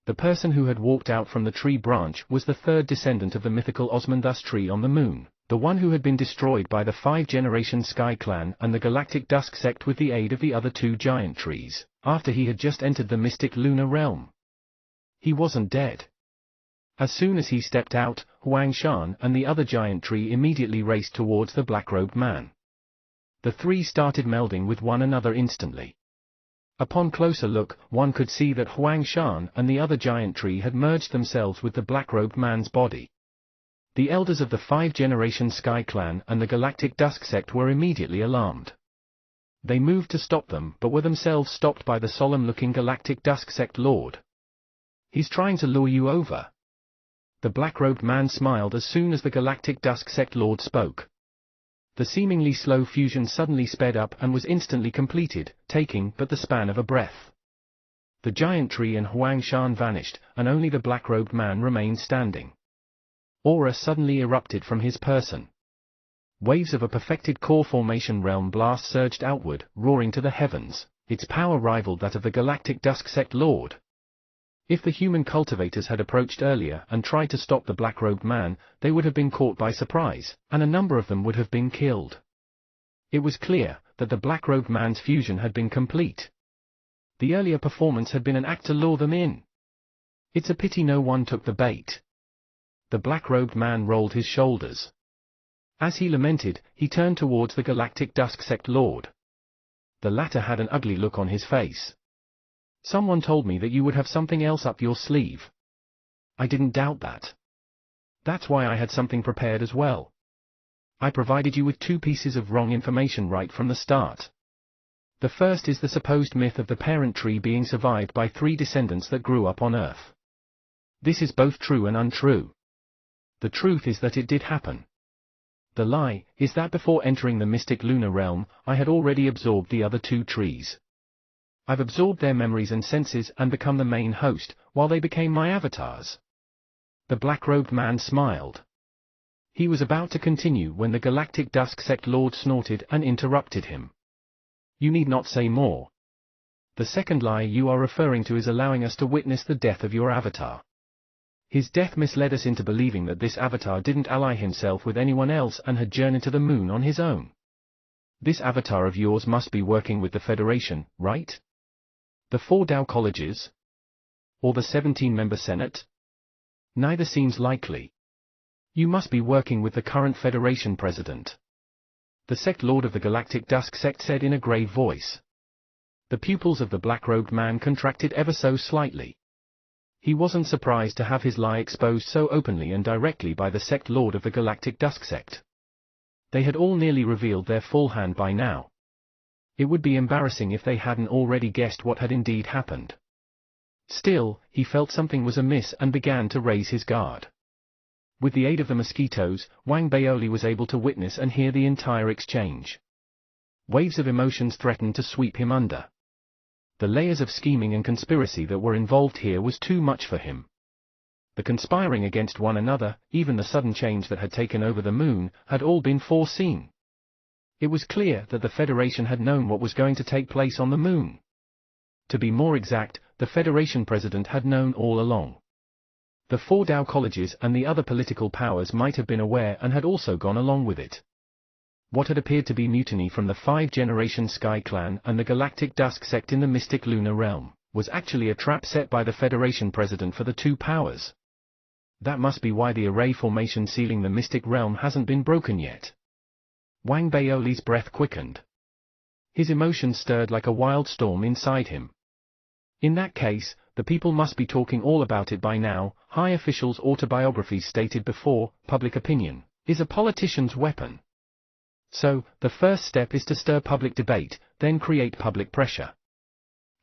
The person who had walked out from the tree branch was the third descendant of the mythical Osmandus tree on the moon, the one who had been destroyed by the 5-generation Sky Clan and the Galactic Dusk Sect with the aid of the other 2 giant trees, after he had just entered the mystic lunar realm. He wasn't dead. As soon as he stepped out, Huang Shan and the other giant tree immediately raced towards the black-robed man. The 3 started melding with one another instantly. Upon closer look, one could see that Huang Shan and the other giant tree had merged themselves with the black-robed man's body. The elders of the 5-generation Sky Clan and the Galactic Dusk Sect were immediately alarmed. They moved to stop them but were themselves stopped by the solemn-looking Galactic Dusk Sect Lord. "He's trying to lure you over." The black-robed man smiled as soon as the Galactic Dusk Sect Lord spoke. The seemingly slow fusion suddenly sped up and was instantly completed, taking but the span of a breath. The giant tree and Huang Shan vanished, and only the black-robed man remained standing. Aura suddenly erupted from his person. Waves of a perfected core formation realm blast surged outward, roaring to the heavens. Its power rivaled that of the Galactic Dusk Sect Lord. If the human cultivators had approached earlier and tried to stop the black-robed man, they would have been caught by surprise, and a number of them would have been killed. It was clear that the black-robed man's fusion had been complete. The earlier performance had been an act to lure them in. It's a pity no one took the bait. The black-robed man rolled his shoulders. As he lamented, he turned towards the Galactic Dusk Sect Lord. The latter had an ugly look on his face. "Someone told me that you would have something else up your sleeve. I didn't doubt that. That's why I had something prepared as well. I provided you with 2 pieces of wrong information right from the start. The first is the supposed myth of the parent tree being survived by 3 descendants that grew up on Earth. This is both true and untrue. The truth is that it did happen. The lie is that before entering the mystic lunar realm, I had already absorbed the other 2 trees. I've absorbed their memories and senses and become the main host, while they became my avatars." The black-robed man smiled. He was about to continue when the Galactic Dusk Sect Lord snorted and interrupted him. "You need not say more. The second lie you are referring to is allowing us to witness the death of your avatar. His death misled us into believing that this avatar didn't ally himself with anyone else and had journeyed to the moon on his own. This avatar of yours must be working with the Federation, right? The 4 Dao colleges? Or the 17-member Senate? Neither seems likely. You must be working with the current Federation president." The sect lord of the Galactic Dusk Sect said in a grave voice. The pupils of the black-robed man contracted ever so slightly. He wasn't surprised to have his lie exposed so openly and directly by the sect lord of the Galactic Dusk Sect. They had all nearly revealed their full hand by now. It would be embarrassing if they hadn't already guessed what had indeed happened. Still, he felt something was amiss and began to raise his guard. With the aid of the mosquitoes, Wang Baoli was able to witness and hear the entire exchange. Waves of emotions threatened to sweep him under. The layers of scheming and conspiracy that were involved here was too much for him. The conspiring against one another, even the sudden change that had taken over the moon, had all been foreseen. It was clear that the Federation had known what was going to take place on the moon. To be more exact, the Federation president had known all along. The 4 Dao colleges and the other political powers might have been aware and had also gone along with it. What had appeared to be mutiny from the 5-generation Sky Clan and the Galactic Dusk Sect in the mystic lunar realm, was actually a trap set by the Federation president for the 2 powers. That must be why the array formation sealing the mystic realm hasn't been broken yet. Wang Baoli's breath quickened. His emotions stirred like a wild storm inside him. In that case, the people must be talking all about it by now. High officials' autobiographies stated before, public opinion is a politician's weapon. So, the first step is to stir public debate, then create public pressure.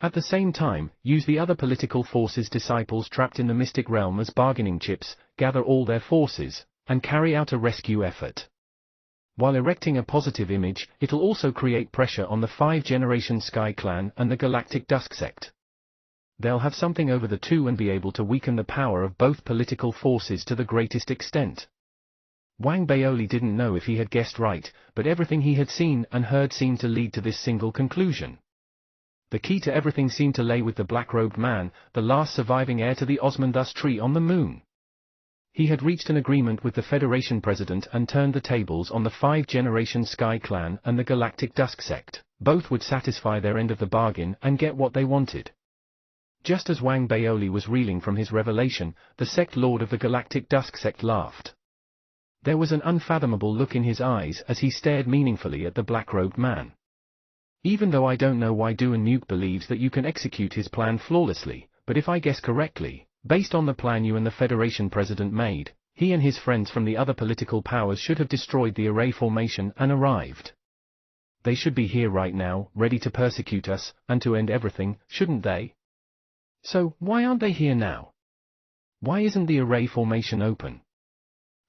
At the same time, use the other political forces' disciples trapped in the mystic realm as bargaining chips, gather all their forces, and carry out a rescue effort. While erecting a positive image, it'll also create pressure on the 5-generation Sky Clan and the Galactic Dusk Sect. They'll have something over the two and be able to weaken the power of both political forces to the greatest extent. Wang Baoli didn't know if he had guessed right, but everything he had seen and heard seemed to lead to this single conclusion. The key to everything seemed to lay with the black-robed man, the last surviving heir to the Osmandus tree on the moon. He had reached an agreement with the Federation president and turned the tables on the 5-generation Sky Clan and the Galactic Dusk Sect. Both would satisfy their end of the bargain and get what they wanted. Just as Wang Baoli was reeling from his revelation, the sect lord of the Galactic Dusk Sect laughed. There was an unfathomable look in his eyes as he stared meaningfully at the black-robed man. Even though I don't know why Duan Nuke believes that you can execute his plan flawlessly, but if I guess correctly, based on the plan you and the Federation president made, he and his friends from the other political powers should have destroyed the array formation and arrived. They should be here right now, ready to persecute us, and to end everything, shouldn't they? So, why aren't they here now? Why isn't the array formation open?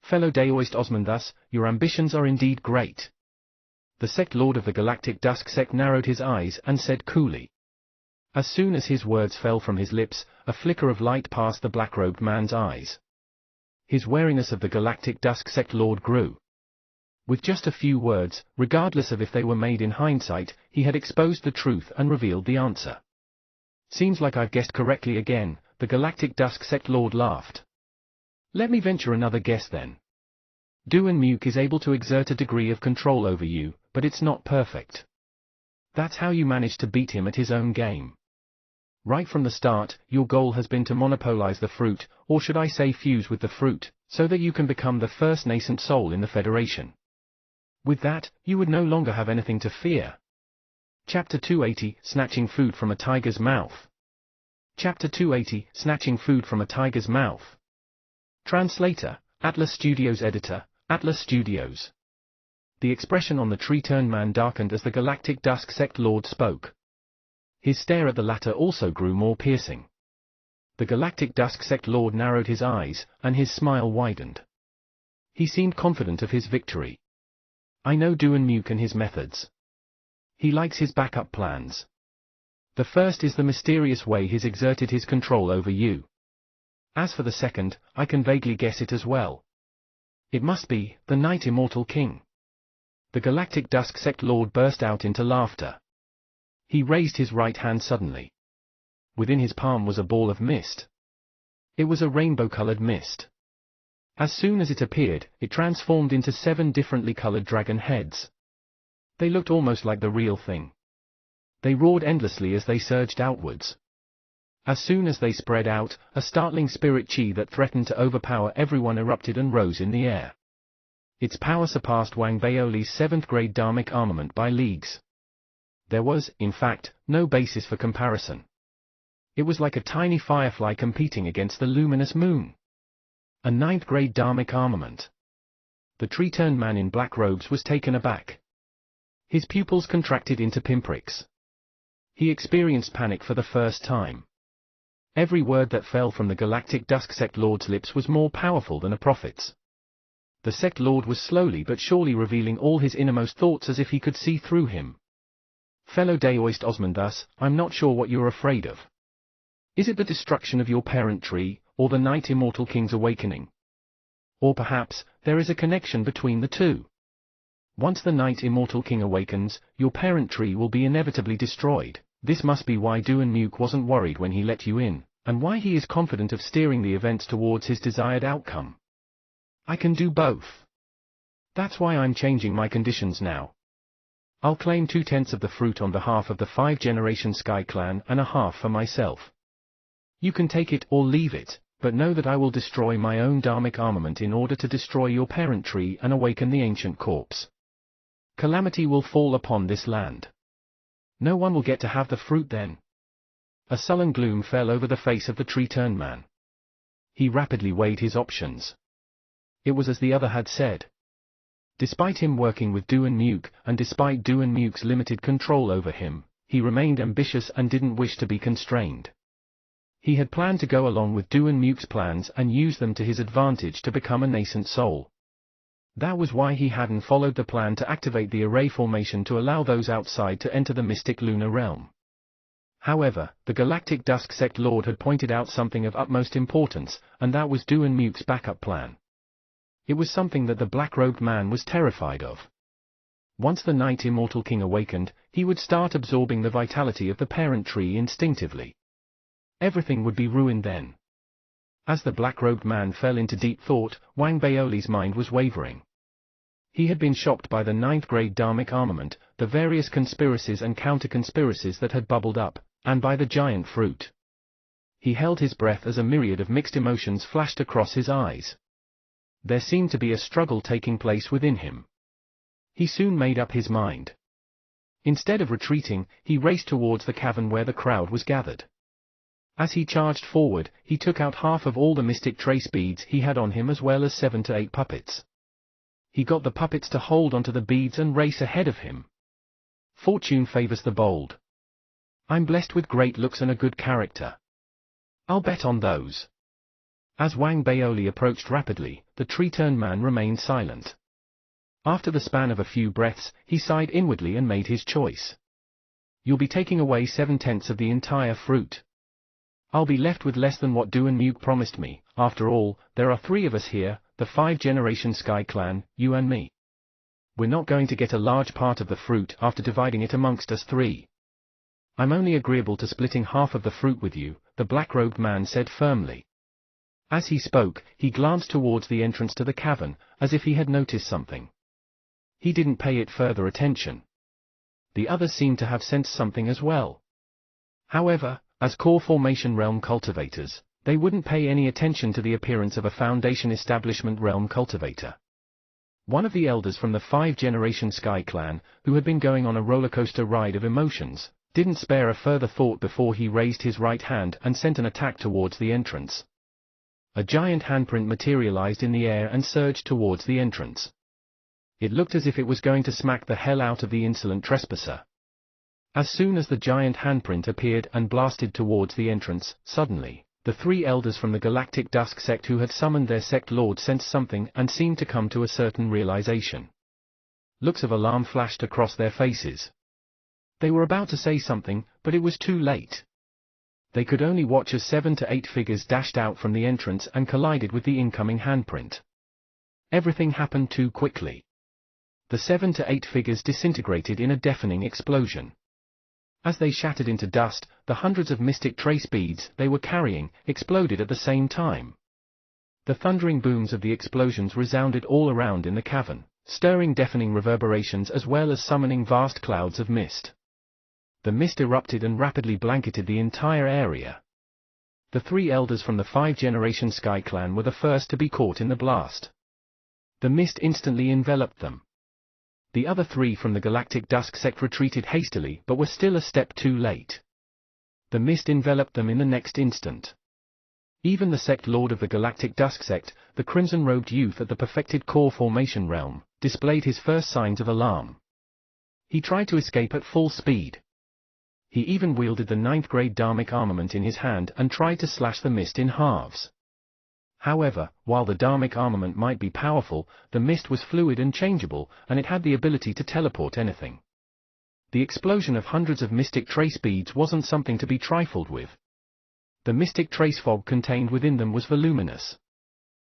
Fellow Daoist Osmandus, your ambitions are indeed great. The sect lord of the Galactic Dusk Sect narrowed his eyes and said coolly. As soon as his words fell from his lips, a flicker of light passed the black-robed man's eyes. His wariness of the Galactic Dusk Sect lord grew. With just a few words, regardless of if they were made in hindsight, he had exposed the truth and revealed the answer. Seems like I've guessed correctly again, the Galactic Dusk Sect lord laughed. Let me venture another guess then. Duan Nuke is able to exert a degree of control over you, but it's not perfect. That's how you managed to beat him at his own game. Right from the start, your goal has been to monopolize the fruit, or should I say fuse with the fruit, so that you can become the first nascent soul in the Federation. With that, you would no longer have anything to fear. Chapter 280, Snatching Food from a Tiger's Mouth. Chapter 280, Snatching Food from a Tiger's Mouth. Translator, Atlas Studios Editor, Atlas Studios. The expression on the tree-turned man darkened as the Galactic Dusk Sect Lord spoke. His stare at the latter also grew more piercing. The Galactic Dusk Sect Lord narrowed his eyes, and his smile widened. He seemed confident of his victory. I know Duan Nuke and his methods. He likes his backup plans. The first is the mysterious way he's exerted his control over you. As for the second, I can vaguely guess it as well. It must be the Night Immortal King. The Galactic Dusk Sect Lord burst out into laughter. He raised his right hand suddenly. Within his palm was a ball of mist. It was a rainbow-colored mist. As soon as it appeared, it transformed into 7 differently colored dragon heads. They looked almost like the real thing. They roared endlessly as they surged outwards. As soon as they spread out, a startling spirit chi that threatened to overpower everyone erupted and rose in the air. Its power surpassed Wang Baoli's 7th-grade Dharmic armament by leagues. There was, in fact, no basis for comparison. It was like a tiny firefly competing against the luminous moon. A 9th-grade Dharmic armament. The tree-turned man in black robes was taken aback. His pupils contracted into pinpricks. He experienced panic for the first time. Every word that fell from the Galactic Dusk Sect Lord's lips was more powerful than a prophet's. The Sect Lord was slowly but surely revealing all his innermost thoughts as if he could see through him. Fellow Daoist Osmandus, I'm not sure what you're afraid of. Is it the destruction of your parent tree, or the Night Immortal King's awakening? Or perhaps, there is a connection between the two. Once the Night Immortal King awakens, your parent tree will be inevitably destroyed. This must be why Duan Nuke wasn't worried when he let you in, and why he is confident of steering the events towards his desired outcome. I can do both. That's why I'm changing my conditions now. I'll claim 2/10 of the fruit on behalf of the 5-generation Sky Clan and a half for myself. You can take it or leave it, but know that I will destroy my own Dharmic armament in order to destroy your parent tree and awaken the ancient corpse. Calamity will fall upon this land. No one will get to have the fruit then. A sullen gloom fell over the face of the tree-turned man. He rapidly weighed his options. It was as the other had said. Despite him working with Duan Muke, and despite Duan Muke's limited control over him, he remained ambitious and didn't wish to be constrained. He had planned to go along with Duan Muke's plans and use them to his advantage to become a nascent soul. That was why he hadn't followed the plan to activate the array formation to allow those outside to enter the mystic lunar realm. However, the Galactic Dusk Sect Lord had pointed out something of utmost importance, and that was Duan Muke's backup plan. It was something that the black-robed man was terrified of. Once the Night Immortal King awakened, he would start absorbing the vitality of the parent tree instinctively. Everything would be ruined then. As the black-robed man fell into deep thought, Wang Baoli's mind was wavering. He had been shocked by the 9th-grade Dharmic armament, the various conspiracies and counter-conspiracies that had bubbled up, and by the giant fruit. He held his breath as a myriad of mixed emotions flashed across his eyes. There seemed to be a struggle taking place within him. He soon made up his mind. Instead of retreating, he raced towards the cavern where the crowd was gathered. As he charged forward, he took out half of all the mystic trace beads he had on him as well as 7 to 8 puppets. He got the puppets to hold onto the beads and race ahead of him. Fortune favors the bold. I'm blessed with great looks and a good character. I'll bet on those. As Wang Baoli approached rapidly, the tree-turned man remained silent. After the span of a few breaths, he sighed inwardly and made his choice. You'll be taking away 7/10 of the entire fruit. I'll be left with less than what Duan Muke promised me. After all, there are 3 of us here, the 5-generation Sky Clan, you and me. We're not going to get a large part of the fruit after dividing it amongst us 3. I'm only agreeable to splitting half of the fruit with you, the black-robed man said firmly. As he spoke, he glanced towards the entrance to the cavern, as if he had noticed something. He didn't pay it further attention. The others seemed to have sensed something as well. However, as core formation realm cultivators, they wouldn't pay any attention to the appearance of a Foundation Establishment realm cultivator. One of the elders from the 5-generation Sky Clan, who had been going on a rollercoaster ride of emotions, didn't spare a further thought before he raised his right hand and sent an attack towards the entrance. A giant handprint materialized in the air and surged towards the entrance. It looked as if it was going to smack the hell out of the insolent trespasser. As soon as the giant handprint appeared and blasted towards the entrance, suddenly, the 3 elders from the Galactic Dusk Sect who had summoned their sect lord sensed something and seemed to come to a certain realization. Looks of alarm flashed across their faces. They were about to say something, but it was too late. They could only watch as 7 to 8 figures dashed out from the entrance and collided with the incoming handprint. Everything happened too quickly. The 7 to 8 figures disintegrated in a deafening explosion. As they shattered into dust, the hundreds of mystic trace beads they were carrying exploded at the same time. The thundering booms of the explosions resounded all around in the cavern, stirring deafening reverberations as well as summoning vast clouds of mist. The mist erupted and rapidly blanketed the entire area. The 3 elders from the 5-generation Sky Clan were the first to be caught in the blast. The mist instantly enveloped them. The other 3 from the Galactic Dusk Sect retreated hastily but were still a step too late. The mist enveloped them in the next instant. Even the sect lord of the Galactic Dusk Sect, the crimson-robed youth at the perfected core formation realm, displayed his first signs of alarm. He tried to escape at full speed. He even wielded the 9th-grade Dharmic armament in his hand and tried to slash the mist in halves. However, while the Dharmic armament might be powerful, the mist was fluid and changeable, and it had the ability to teleport anything. The explosion of hundreds of mystic trace beads wasn't something to be trifled with. The mystic trace fog contained within them was voluminous.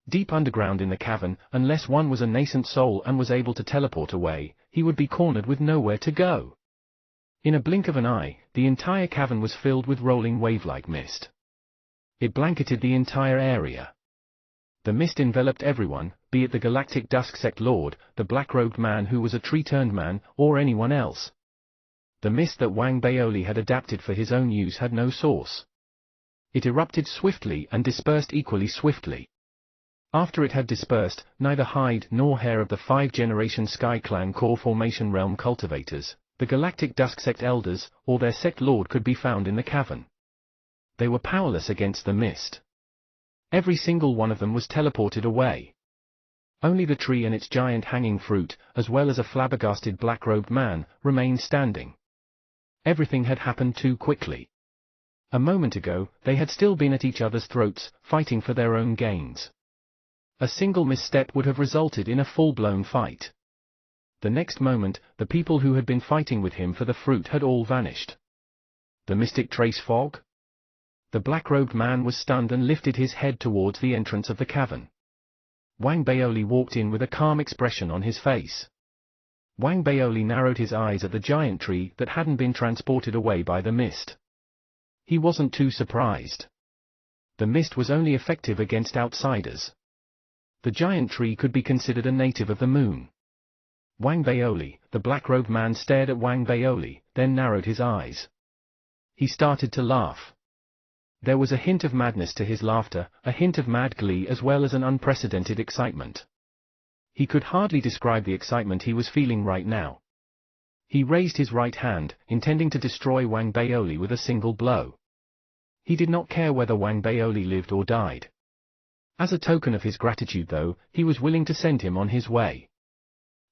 Deep underground in the cavern, unless one was a nascent soul and was able to teleport away, he would be cornered with nowhere to go. In a blink of an eye, the entire cavern was filled with rolling wave-like mist. It blanketed the entire area. The mist enveloped everyone, be it the Galactic Dusk Sect Lord, the black-robed man who was a tree-turned man, or anyone else. The mist that Wang Baoli had adapted for his own use had no source. It erupted swiftly and dispersed equally swiftly. After it had dispersed, neither hide nor hair of the 5-generation Sky Clan core formation realm cultivators, the Galactic Dusk Sect elders, or their sect lord could be found in the cavern. They were powerless against the mist. Every single one of them was teleported away. Only the tree and its giant hanging fruit, as well as a flabbergasted black-robed man, remained standing. Everything had happened too quickly. A moment ago, they had still been at each other's throats, fighting for their own gains. A single misstep would have resulted in a full-blown fight. The next moment, the people who had been fighting with him for the fruit had all vanished. The mystic trace fog? The black-robed man was stunned and lifted his head towards the entrance of the cavern. Wang Baoli walked in with a calm expression on his face. Wang Baoli narrowed his eyes at the giant tree that hadn't been transported away by the mist. He wasn't too surprised. The mist was only effective against outsiders. The giant tree could be considered a native of the moon. Wang Baoli, the black-robed man, stared at Wang Baoli, then narrowed his eyes. He started to laugh. There was a hint of madness to his laughter, a hint of mad glee as well as an unprecedented excitement. He could hardly describe the excitement he was feeling right now. He raised his right hand, intending to destroy Wang Baoli with a single blow. He did not care whether Wang Baoli lived or died. As a token of his gratitude though, he was willing to send him on his way.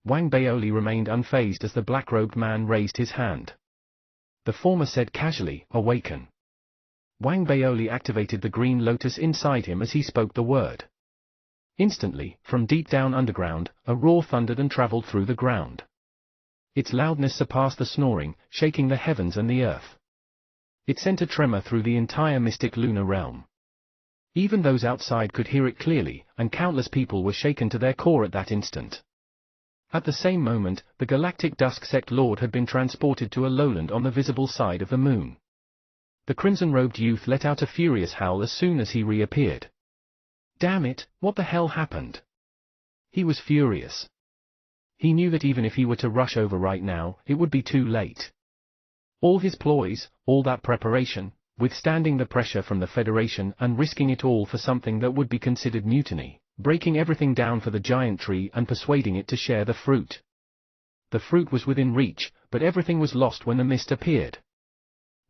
Wang Baoli remained unfazed as the black-robed man raised his hand. The former said casually, "Awaken." Wang Baoli activated the green lotus inside him as he spoke the word. Instantly, from deep down underground, a roar thundered and traveled through the ground. Its loudness surpassed the snoring, shaking the heavens and the earth. It sent a tremor through the entire mystic lunar realm. Even those outside could hear it clearly, and countless people were shaken to their core at that instant. At the same moment, the galactic dusk sect lord had been transported to a lowland on the visible side of the moon. The crimson-robed youth let out a furious howl as soon as he reappeared. Damn it, what the hell happened? He was furious. He knew that even if he were to rush over right now, it would be too late. All his ploys, all that preparation, withstanding the pressure from the Federation and risking it all for something that would be considered mutiny, breaking everything down for the giant tree and persuading it to share the fruit. The fruit was within reach, but everything was lost when the mist appeared.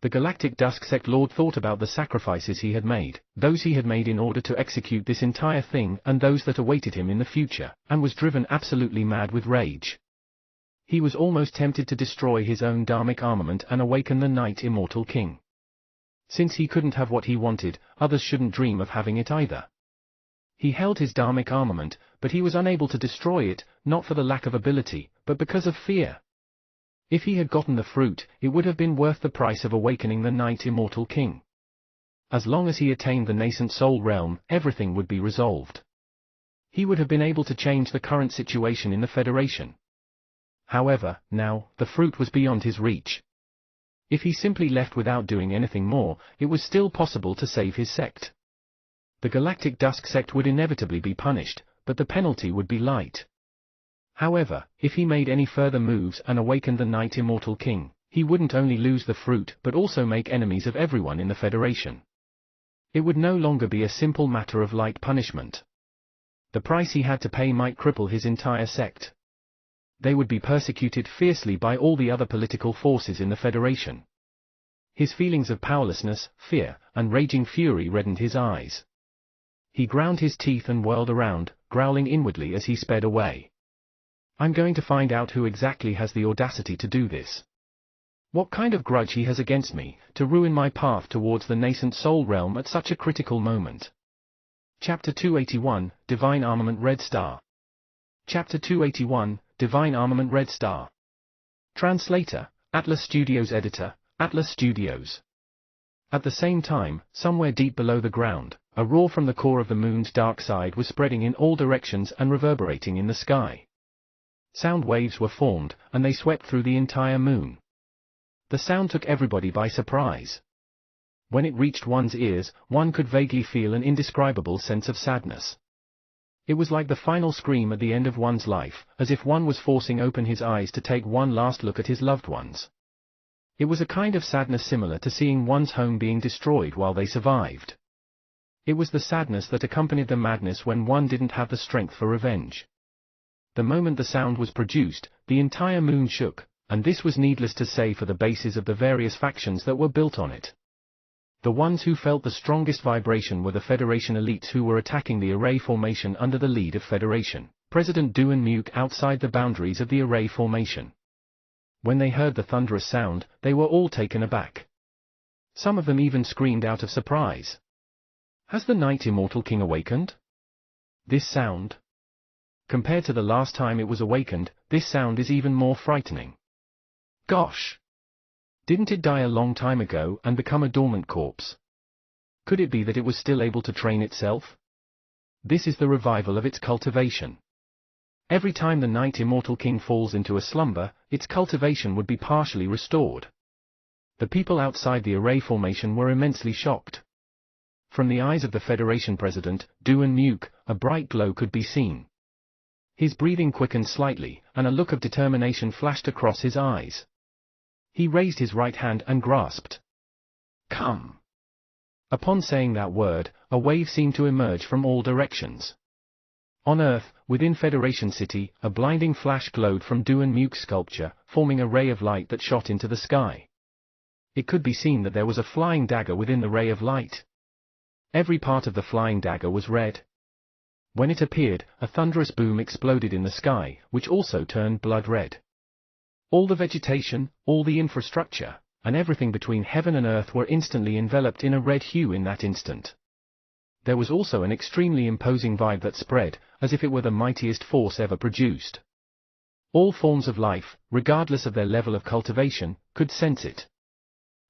The Galactic Dusk Sect Lord thought about the sacrifices he had made, those he had made in order to execute this entire thing and those that awaited him in the future, and was driven absolutely mad with rage. He was almost tempted to destroy his own dharmic armament and awaken the Night Immortal King. Since he couldn't have what he wanted, others shouldn't dream of having it either. He held his dharmic armament, but he was unable to destroy it, not for the lack of ability, but because of fear. If he had gotten the fruit, it would have been worth the price of awakening the Night Immortal King. As long as he attained the nascent soul realm, everything would be resolved. He would have been able to change the current situation in the Federation. However, now, the fruit was beyond his reach. If he simply left without doing anything more, it was still possible to save his sect. The Galactic Dusk Sect would inevitably be punished, but the penalty would be light. However, if he made any further moves and awakened the Night Immortal King, he wouldn't only lose the fruit but also make enemies of everyone in the Federation. It would no longer be a simple matter of light punishment. The price he had to pay might cripple his entire sect. They would be persecuted fiercely by all the other political forces in the Federation. His feelings of powerlessness, fear, and raging fury reddened his eyes. He ground his teeth and whirled around, growling inwardly as he sped away. I'm going to find out who exactly has the audacity to do this. What kind of grudge he has against me, to ruin my path towards the nascent soul realm at such a critical moment. Chapter 281, Divine Armament Red Star. Chapter 281, Divine Armament Red Star. Translator, Atlas Studios. Editor, Atlas Studios. At the same time, somewhere deep below the ground, a roar from the core of the moon's dark side was spreading in all directions and reverberating in the sky. Sound waves were formed, and they swept through the entire moon. The sound took everybody by surprise. When it reached one's ears, one could vaguely feel an indescribable sense of sadness. It was like the final scream at the end of one's life, as if one was forcing open his eyes to take one last look at his loved ones. It was a kind of sadness similar to seeing one's home being destroyed while they survived. It was the sadness that accompanied the madness when one didn't have the strength for revenge. The moment the sound was produced, the entire moon shook, and this was needless to say for the bases of the various factions that were built on it. The ones who felt the strongest vibration were the Federation elites who were attacking the array formation under the lead of Federation President Du and Muke outside the boundaries of the array formation. When they heard the thunderous sound, they were all taken aback. Some of them even screamed out of surprise. Has the Night Immortal King awakened? This sound? Compared to the last time it was awakened, this sound is even more frightening. Gosh! Didn't it die a long time ago and become a dormant corpse? Could it be that it was still able to train itself? This is the revival of its cultivation. Every time the Night Immortal King falls into a slumber, its cultivation would be partially restored. The people outside the array formation were immensely shocked. From the eyes of the Federation President, Du and Muke, a bright glow could be seen. His breathing quickened slightly, and a look of determination flashed across his eyes. He raised his right hand and grasped. Come! Upon saying that word, a wave seemed to emerge from all directions. On Earth, within Federation City, a blinding flash glowed from Du and Muke's sculpture, forming a ray of light that shot into the sky. It could be seen that there was a flying dagger within the ray of light. Every part of the flying dagger was red. When it appeared, a thunderous boom exploded in the sky, which also turned blood red. All the vegetation, all the infrastructure, and everything between heaven and earth were instantly enveloped in a red hue in that instant. There was also an extremely imposing vibe that spread, as if it were the mightiest force ever produced. All forms of life, regardless of their level of cultivation, could sense it.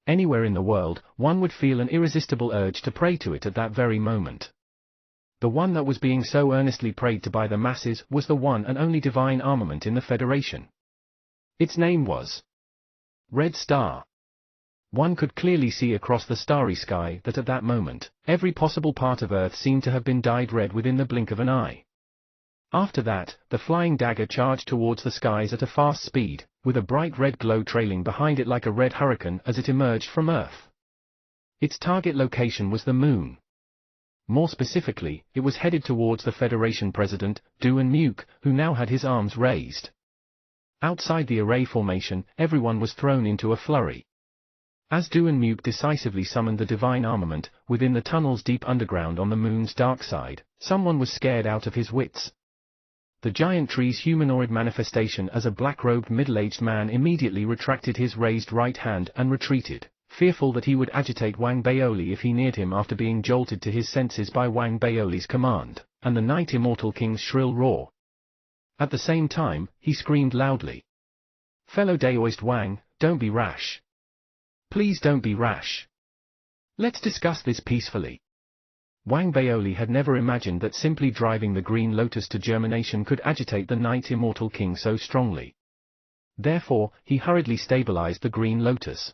Anywhere in the world, one would feel an irresistible urge to pray to it at that very moment. The one that was being so earnestly prayed to by the masses was the one and only divine armament in the Federation. Its name was Red Star. One could clearly see across the starry sky that at that moment, every possible part of Earth seemed to have been dyed red within the blink of an eye. After that, the flying dagger charged towards the skies at a fast speed, with a bright red glow trailing behind it like a red hurricane as it emerged from Earth. Its target location was the Moon. More specifically, it was headed towards the Federation President, Du and Muke, who now had his arms raised. Outside the array formation, everyone was thrown into a flurry. As Du and Muke decisively summoned the divine armament, within the tunnels deep underground on the Moon's dark side, someone was scared out of his wits. The giant tree's humanoid manifestation as a black-robed middle-aged man immediately retracted his raised right hand and retreated, fearful that he would agitate Wang Baoli if he neared him after being jolted to his senses by Wang Baoli's command, and the Night Immortal King's shrill roar. At the same time, he screamed loudly. Fellow Daoist Wang, don't be rash. Please don't be rash. Let's discuss this peacefully. Wang Baoli had never imagined that simply driving the Green Lotus to germination could agitate the Night Immortal King so strongly. Therefore, he hurriedly stabilized the Green Lotus.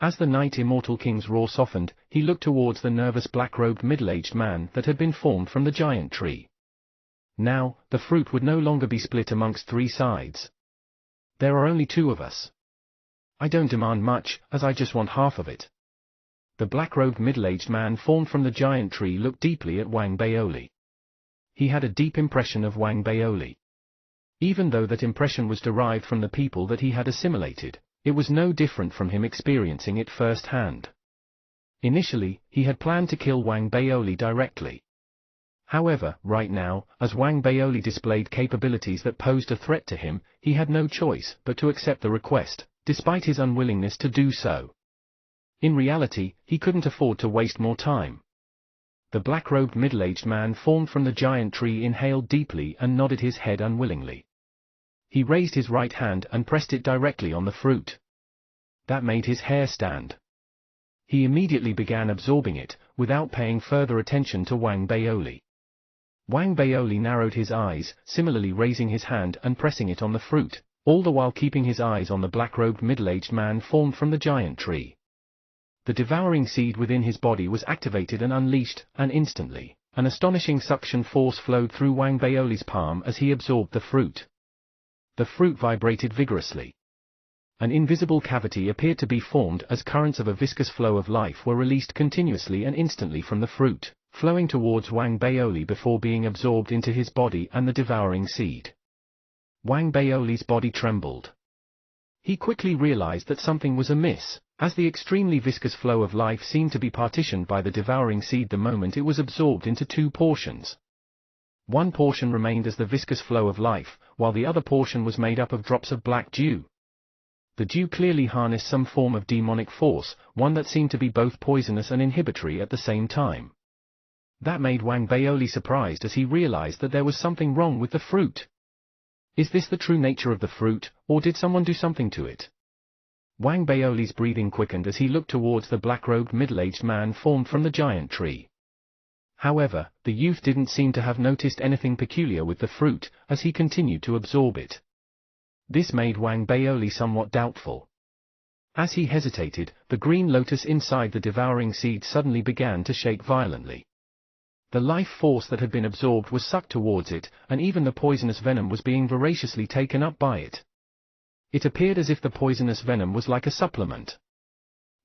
As the Night Immortal King's roar softened, he looked towards the nervous black-robed middle-aged man that had been formed from the giant tree. Now, the fruit would no longer be split amongst three sides. There are only two of us. I don't demand much, as I just want half of it. The black-robed middle-aged man formed from the giant tree looked deeply at Wang Baoli. He had a deep impression of Wang Baoli. Even though that impression was derived from the people that he had assimilated, it was no different from him experiencing it firsthand. Initially, he had planned to kill Wang Baoli directly. However, right now, as Wang Baoli displayed capabilities that posed a threat to him, he had no choice but to accept the request, despite his unwillingness to do so. In reality, he couldn't afford to waste more time. The black-robed middle-aged man formed from the giant tree inhaled deeply and nodded his head unwillingly. He raised his right hand and pressed it directly on the fruit. That made his hair stand. He immediately began absorbing it, without paying further attention to Wang Baoli. Wang Baoli narrowed his eyes, similarly raising his hand and pressing it on the fruit, all the while keeping his eyes on the black-robed middle-aged man formed from the giant tree. The devouring seed within his body was activated and unleashed, and instantly, an astonishing suction force flowed through Wang Baoli's palm as he absorbed the fruit. The fruit vibrated vigorously. An invisible cavity appeared to be formed as currents of a viscous flow of life were released continuously and instantly from the fruit, flowing towards Wang Baoli before being absorbed into his body and the devouring seed. Wang Baoli's body trembled. He quickly realized that something was amiss, as the extremely viscous flow of life seemed to be partitioned by the devouring seed the moment it was absorbed into two portions. One portion remained as the viscous flow of life, while the other portion was made up of drops of black dew. The dew clearly harnessed some form of demonic force, one that seemed to be both poisonous and inhibitory at the same time. That made Wang Baoli surprised as he realized that there was something wrong with the fruit. Is this the true nature of the fruit, or did someone do something to it? Wang Baoli's breathing quickened as he looked towards the black-robed middle-aged man formed from the giant tree. However, the youth didn't seem to have noticed anything peculiar with the fruit, as he continued to absorb it. This made Wang Baoli somewhat doubtful. As he hesitated, the green lotus inside the devouring seed suddenly began to shake violently. The life force that had been absorbed was sucked towards it, and even the poisonous venom was being voraciously taken up by it. It appeared as if the poisonous venom was like a supplement.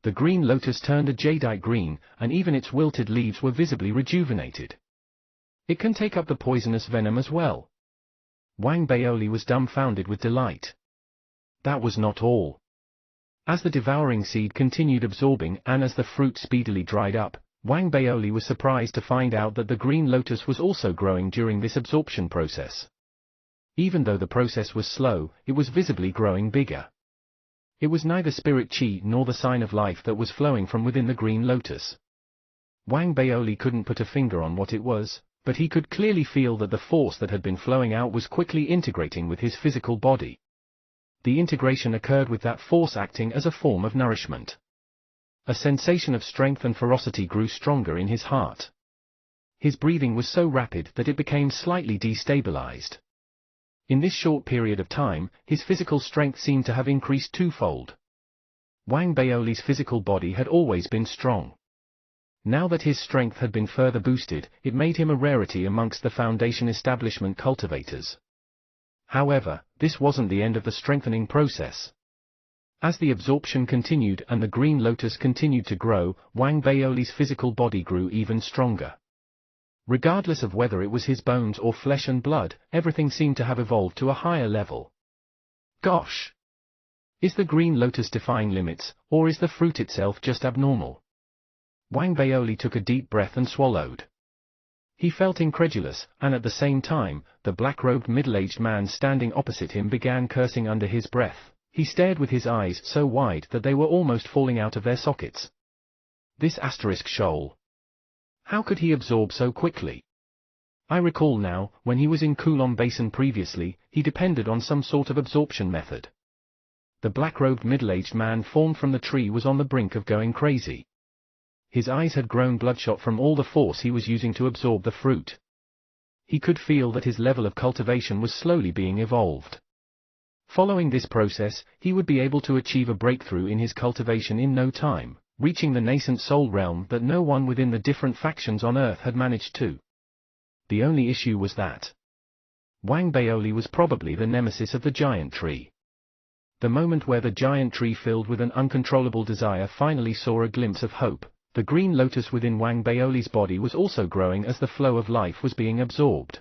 The green lotus turned a jadeite green, and even its wilted leaves were visibly rejuvenated. It can take up the poisonous venom as well. Wang Baoli was dumbfounded with delight. That was not all. As the devouring seed continued absorbing and as the fruit speedily dried up, Wang Baoli was surprised to find out that the green lotus was also growing during this absorption process. Even though the process was slow, it was visibly growing bigger. It was neither spirit chi nor the sign of life that was flowing from within the green lotus. Wang Baoli couldn't put a finger on what it was, but he could clearly feel that the force that had been flowing out was quickly integrating with his physical body. The integration occurred with that force acting as a form of nourishment. A sensation of strength and ferocity grew stronger in his heart. His breathing was so rapid that it became slightly destabilized. In this short period of time, his physical strength seemed to have increased twofold. Wang Baoli's physical body had always been strong. Now that his strength had been further boosted, it made him a rarity amongst the Foundation establishment cultivators. However, this wasn't the end of the strengthening process. As the absorption continued and the green lotus continued to grow, Wang Baoli's physical body grew even stronger. Regardless of whether it was his bones or flesh and blood, everything seemed to have evolved to a higher level. Gosh! Is the green lotus defying limits, or is the fruit itself just abnormal? Wang Baoli took a deep breath and swallowed. He felt incredulous, and at the same time, the black-robed middle-aged man standing opposite him began cursing under his breath. He stared with his eyes so wide that they were almost falling out of their sockets. This shoal. How could he absorb so quickly? I recall now, when he was in Kulon Basin previously, he depended on some sort of absorption method. The black-robed middle-aged man formed from the tree was on the brink of going crazy. His eyes had grown bloodshot from all the force he was using to absorb the fruit. He could feel that his level of cultivation was slowly being evolved. Following this process, he would be able to achieve a breakthrough in his cultivation in no time, reaching the nascent soul realm that no one within the different factions on Earth had managed to. The only issue was that Wang Baoli was probably the nemesis of the giant tree. The moment where the giant tree filled with an uncontrollable desire finally saw a glimpse of hope, the green lotus within Wang Baoli's body was also growing as the flow of life was being absorbed.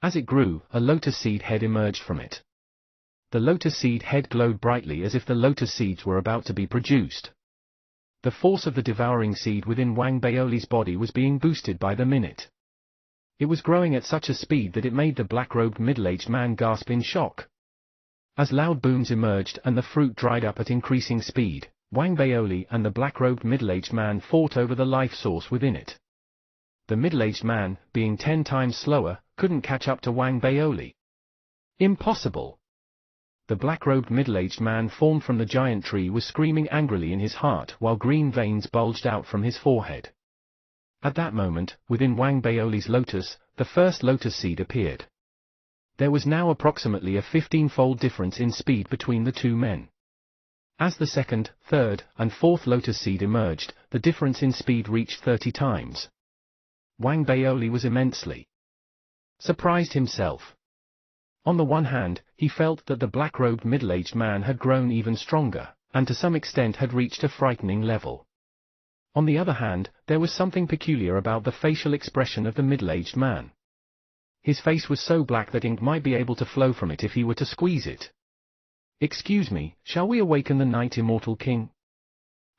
As it grew, a lotus seed head emerged from it. The lotus seed head glowed brightly as if the lotus seeds were about to be produced. The force of the devouring seed within Wang Baoli's body was being boosted by the minute. It was growing at such a speed that it made the black-robed middle-aged man gasp in shock. As loud booms emerged and the fruit dried up at increasing speed, Wang Baoli and the black-robed middle-aged man fought over the life source within it. The middle-aged man, being 10 times slower, couldn't catch up to Wang Baoli. Impossible! The black-robed middle-aged man formed from the giant tree was screaming angrily in his heart while green veins bulged out from his forehead. At that moment, within Wang Baoli's lotus, the first lotus seed appeared. There was now approximately a 15-fold difference in speed between the two men. As the second, third, and fourth lotus seed emerged, the difference in speed reached 30 times. Wang Baoli was immensely surprised himself. On the one hand, he felt that the black-robed middle-aged man had grown even stronger, and to some extent had reached a frightening level. On the other hand, there was something peculiar about the facial expression of the middle-aged man. His face was so black that ink might be able to flow from it if he were to squeeze it. "Excuse me, shall we awaken the Night Immortal King?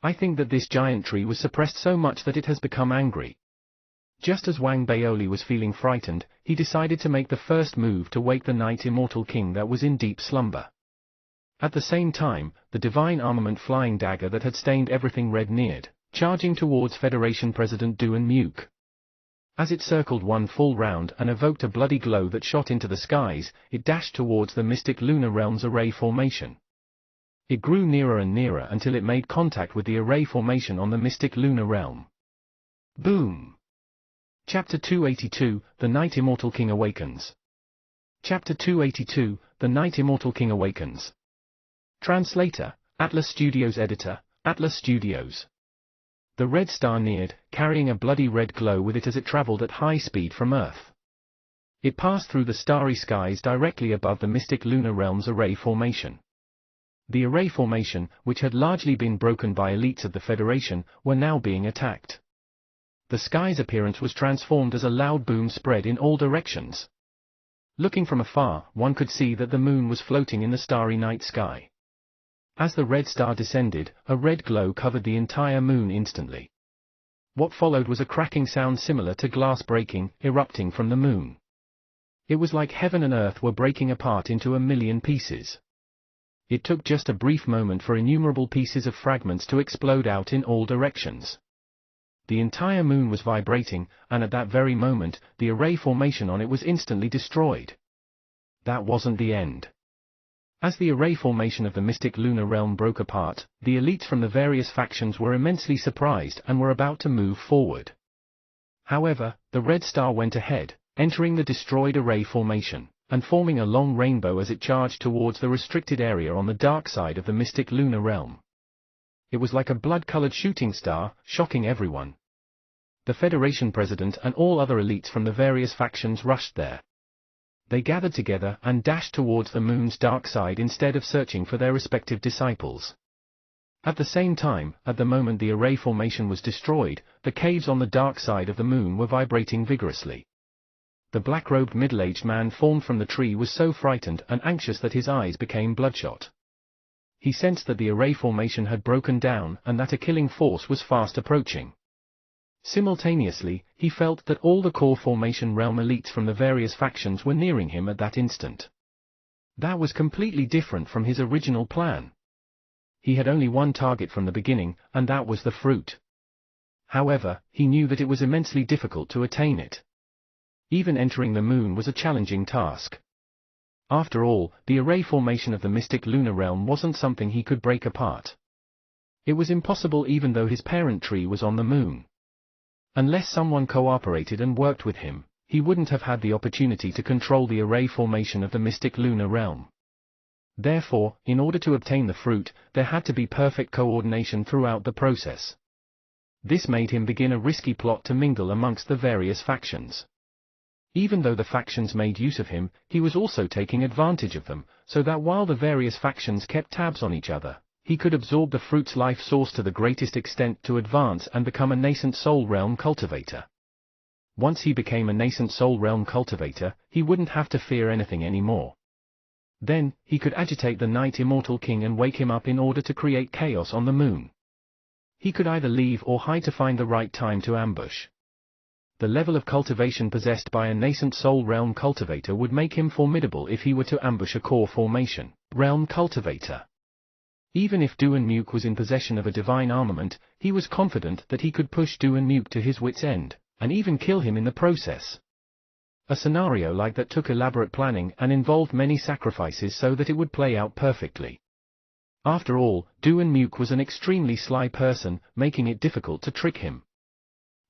I think that this giant tree was suppressed so much that it has become angry." Just as Wang Baoli was feeling frightened, he decided to make the first move to wake the Night Immortal King that was in deep slumber. At the same time, the divine armament flying dagger that had stained everything red neared, charging towards Federation President Duan Muk. As it circled one full round and evoked a bloody glow that shot into the skies, it dashed towards the mystic lunar realm's array formation. It grew nearer and nearer until it made contact with the array formation on the mystic lunar realm. Boom! Chapter 282, The Night Immortal King Awakens. Chapter 282, The Night Immortal King Awakens. Translator, Atlas Studios. Editor, Atlas Studios. The red star neared, carrying a bloody red glow with it as it traveled at high speed from Earth. It passed through the starry skies directly above the mystic lunar realm's array formation. The array formation, which had largely been broken by elites of the Federation, were now being attacked. The sky's appearance was transformed as a loud boom spread in all directions. Looking from afar, one could see that the moon was floating in the starry night sky. As the red star descended, a red glow covered the entire moon instantly. What followed was a cracking sound similar to glass breaking, erupting from the moon. It was like heaven and earth were breaking apart into a million pieces. It took just a brief moment for innumerable pieces of fragments to explode out in all directions. The entire moon was vibrating, and at that very moment, the array formation on it was instantly destroyed. That wasn't the end. As the array formation of the mystic lunar realm broke apart, the elites from the various factions were immensely surprised and were about to move forward. However, the red star went ahead, entering the destroyed array formation, and forming a long rainbow as it charged towards the restricted area on the dark side of the mystic lunar realm. It was like a blood-colored shooting star, shocking everyone. The Federation President and all other elites from the various factions rushed there. They gathered together and dashed towards the moon's dark side instead of searching for their respective disciples. At the same time, at the moment the array formation was destroyed, the caves on the dark side of the moon were vibrating vigorously. The black-robed middle-aged man formed from the tree was so frightened and anxious that his eyes became bloodshot. He sensed that the array formation had broken down and that a killing force was fast approaching. Simultaneously, he felt that all the core formation realm elites from the various factions were nearing him at that instant. That was completely different from his original plan. He had only one target from the beginning, and that was the fruit. However, he knew that it was immensely difficult to attain it. Even entering the moon was a challenging task. After all, the array formation of the mystic lunar realm wasn't something he could break apart. It was impossible even though his parent tree was on the moon. Unless someone cooperated and worked with him, he wouldn't have had the opportunity to control the array formation of the mystic lunar realm. Therefore, in order to obtain the fruit, there had to be perfect coordination throughout the process. This made him begin a risky plot to mingle amongst the various factions. Even though the factions made use of him, he was also taking advantage of them, so that while the various factions kept tabs on each other, he could absorb the fruit's life source to the greatest extent to advance and become a nascent soul realm cultivator. Once he became a nascent soul realm cultivator, he wouldn't have to fear anything anymore. Then, he could agitate the Night Immortal King and wake him up in order to create chaos on the moon. He could either leave or hide to find the right time to ambush. The level of cultivation possessed by a nascent soul realm cultivator would make him formidable if he were to ambush a core formation realm cultivator. Even if Duan Muk was in possession of a divine armament, he was confident that he could push Duan Muk to his wit's end, and even kill him in the process. A scenario like that took elaborate planning and involved many sacrifices so that it would play out perfectly. After all, Duan Muk was an extremely sly person, making it difficult to trick him.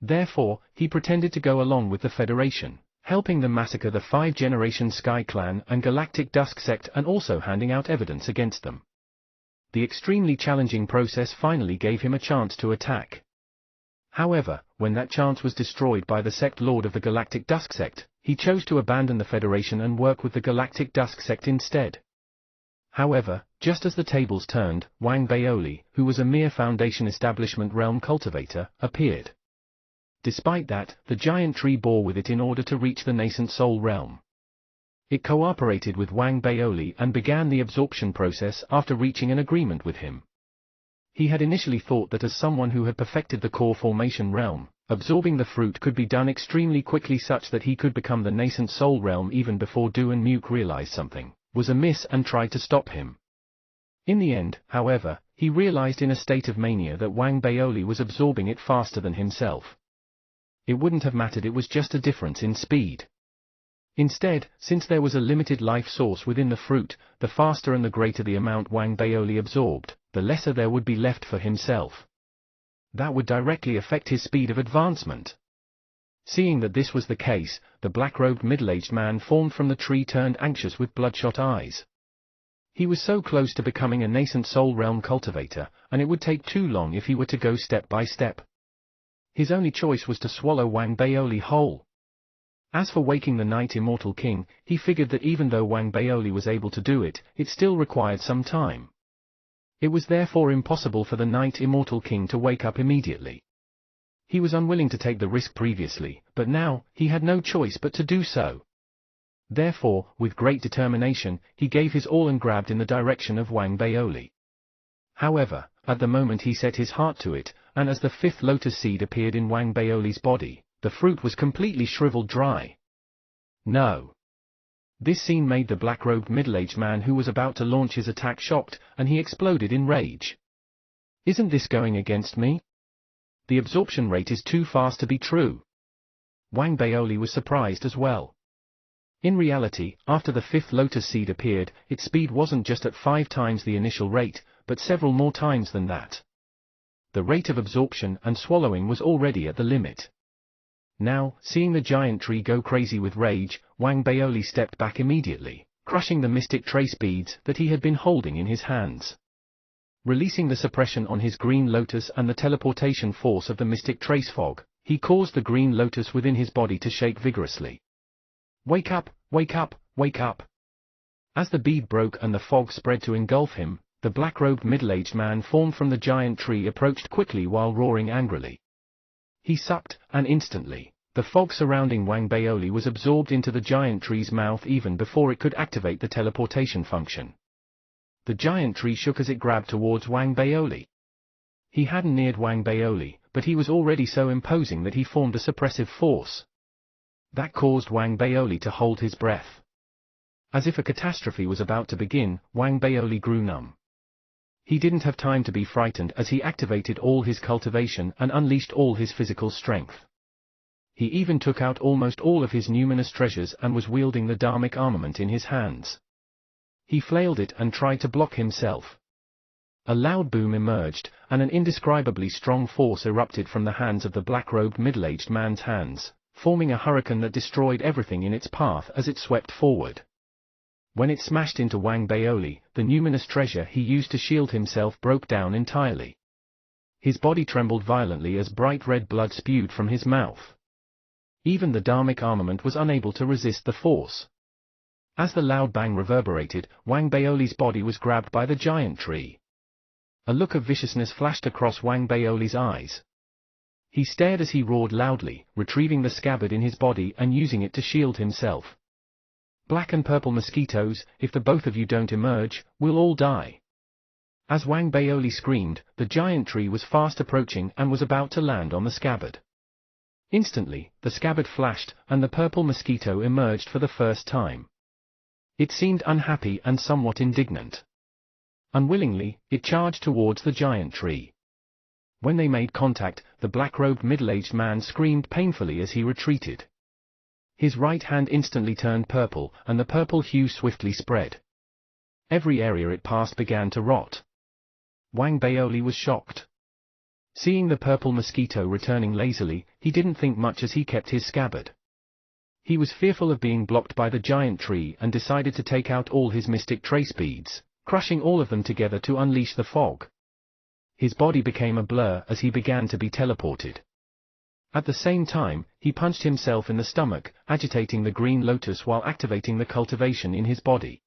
Therefore, he pretended to go along with the Federation, helping them massacre the 5-generation Sky Clan and Galactic Dusk Sect and also handing out evidence against them. The extremely challenging process finally gave him a chance to attack. However, when that chance was destroyed by the sect lord of the Galactic Dusk Sect, he chose to abandon the Federation and work with the Galactic Dusk Sect instead. However, just as the tables turned, Wang Baoli, who was a mere Foundation Establishment realm cultivator, appeared. Despite that, the giant tree bore with it in order to reach the nascent soul realm. It cooperated with Wang Baoli and began the absorption process after reaching an agreement with him. He had initially thought that as someone who had perfected the core formation realm, Absorbing the fruit could be done extremely quickly, such that he could become the nascent soul realm even before Du and Muke realized something was amiss and tried to stop him. In the end, however, he realized in a state of mania that Wang Baoli was absorbing it faster than himself. It wouldn't have mattered, it was just a difference in speed. Instead, since there was a limited life source within the fruit, the faster and the greater the amount Wang Baoli absorbed, the lesser there would be left for himself. That would directly affect his speed of advancement. Seeing that this was the case, the black-robed middle-aged man formed from the tree turned anxious with bloodshot eyes. He was so close to becoming a nascent soul realm cultivator, and it would take too long if he were to go step by step. His only choice was to swallow Wang Baoli whole. As for waking the Night Immortal King, he figured that even though Wang Baoli was able to do it, it still required some time. It was therefore impossible for the Night Immortal King to wake up immediately. He was unwilling to take the risk previously, but now, he had no choice but to do so. Therefore, with great determination, he gave his all and grabbed in the direction of Wang Baoli. However, at the moment he set his heart to it, and as the fifth lotus seed appeared in Wang Baoli's body, the fruit was completely shriveled dry. No. This scene made the black-robed middle-aged man who was about to launch his attack shocked, and he exploded in rage. Isn't this going against me? The absorption rate is too fast to be true. Wang Baoli was surprised as well. In reality, after the fifth lotus seed appeared, its speed wasn't just at 5 times the initial rate, but several more times than that. The rate of absorption and swallowing was already at the limit. Now, seeing the giant tree go crazy with rage, Wang Baoli stepped back immediately, crushing the mystic trace beads that he had been holding in his hands. Releasing the suppression on his green lotus and the teleportation force of the mystic trace fog, he caused the green lotus within his body to shake vigorously. Wake up, wake up, wake up! As the bead broke and the fog spread to engulf him, the black-robed middle-aged man formed from the giant tree approached quickly while roaring angrily. He sucked, and instantly, the fog surrounding Wang Baoli was absorbed into the giant tree's mouth even before it could activate the teleportation function. The giant tree shook as it grabbed towards Wang Baoli. He hadn't neared Wang Baoli, but he was already so imposing that he formed a suppressive force. That caused Wang Baoli to hold his breath. As if a catastrophe was about to begin, Wang Baoli grew numb. He didn't have time to be frightened as he activated all his cultivation and unleashed all his physical strength. He even took out almost all of his numinous treasures and was wielding the dharmic armament in his hands. He flailed it and tried to block himself. A loud boom emerged, and an indescribably strong force erupted from the hands of the black-robed middle-aged man's hands, forming a hurricane that destroyed everything in its path as it swept forward. When it smashed into Wang Baoli, the numinous treasure he used to shield himself broke down entirely. His body trembled violently as bright red blood spewed from his mouth. Even the dharmic armament was unable to resist the force. As the loud bang reverberated, Wang Baoli's body was grabbed by the giant tree. A look of viciousness flashed across Wang Baoli's eyes. He stared as he roared loudly, retrieving the scabbard in his body and using it to shield himself. Black and purple mosquitoes, if the both of you don't emerge, we'll all die. As Wang Baoli screamed, the giant tree was fast approaching and was about to land on the scabbard. Instantly, the scabbard flashed, and the purple mosquito emerged for the first time. It seemed unhappy and somewhat indignant. Unwillingly, it charged towards the giant tree. When they made contact, the black-robed middle-aged man screamed painfully as he retreated. His right hand instantly turned purple, and the purple hue swiftly spread. Every area it passed began to rot. Wang Baoli was shocked. Seeing the purple mosquito returning lazily, he didn't think much as he kept his scabbard. He was fearful of being blocked by the giant tree and decided to take out all his mystic trace beads, crushing all of them together to unleash the fog. His body became a blur as he began to be teleported. At the same time, he punched himself in the stomach, agitating the green lotus while activating the cultivation in his body.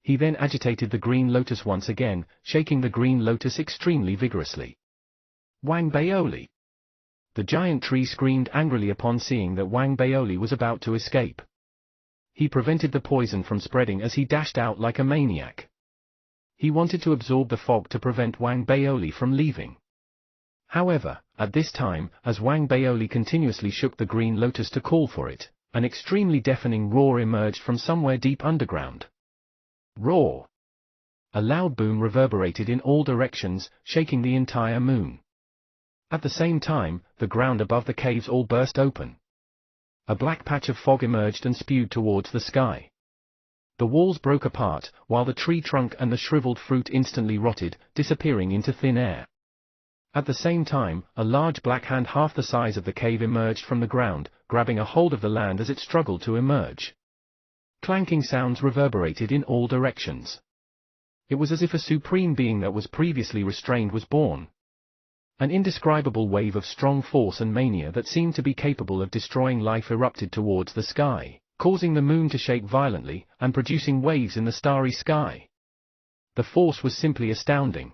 He then agitated the green lotus once again, shaking the green lotus extremely vigorously. Wang Baoli! The giant tree screamed angrily upon seeing that Wang Baoli was about to escape. He prevented the poison from spreading as he dashed out like a maniac. He wanted to absorb the fog to prevent Wang Baoli from leaving. However, at this time, as Wang Baoli continuously shook the green lotus to call for it, an extremely deafening roar emerged from somewhere deep underground. Roar! A loud boom reverberated in all directions, shaking the entire moon. At the same time, the ground above the caves all burst open. A black patch of fog emerged and spewed towards the sky. The walls broke apart, while the tree trunk and the shriveled fruit instantly rotted, disappearing into thin air. At the same time, a large black hand half the size of the cave emerged from the ground, grabbing a hold of the land as it struggled to emerge. Clanking sounds reverberated in all directions. It was as if a supreme being that was previously restrained was born. An indescribable wave of strong force and mania that seemed to be capable of destroying life erupted towards the sky, causing the moon to shake violently, and producing waves in the starry sky. The force was simply astounding.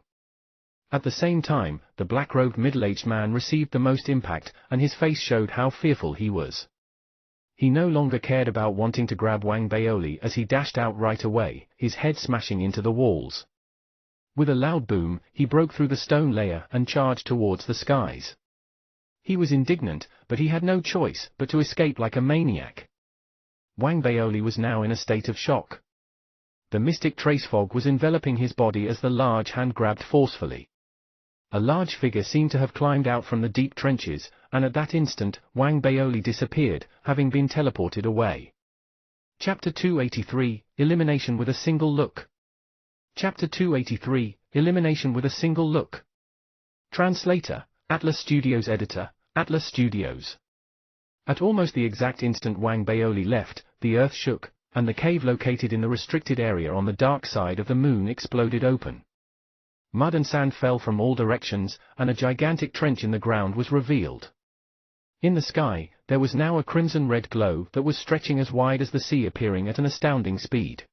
At the same time, the black-robed middle-aged man received the most impact, and his face showed how fearful he was. He no longer cared about wanting to grab Wang Baoli as he dashed out right away, his head smashing into the walls. With a loud boom, he broke through the stone layer and charged towards the skies. He was indignant, but he had no choice but to escape like a maniac. Wang Baoli was now in a state of shock. The mystic trace fog was enveloping his body as the large hand grabbed forcefully. A large figure seemed to have climbed out from the deep trenches, and at that instant, Wang Baoli disappeared, having been teleported away. Chapter 283, Elimination with a Single Look. Chapter 283, Elimination with a Single Look. Translator, Atlas Studios Editor, Atlas Studios. At almost the exact instant Wang Baoli left, the earth shook, and the cave located in the restricted area on the dark side of the moon exploded open. Mud and sand fell from all directions, and a gigantic trench in the ground was revealed. In the sky, there was now a crimson-red glow that was stretching as wide as the sea, appearing at an astounding speed.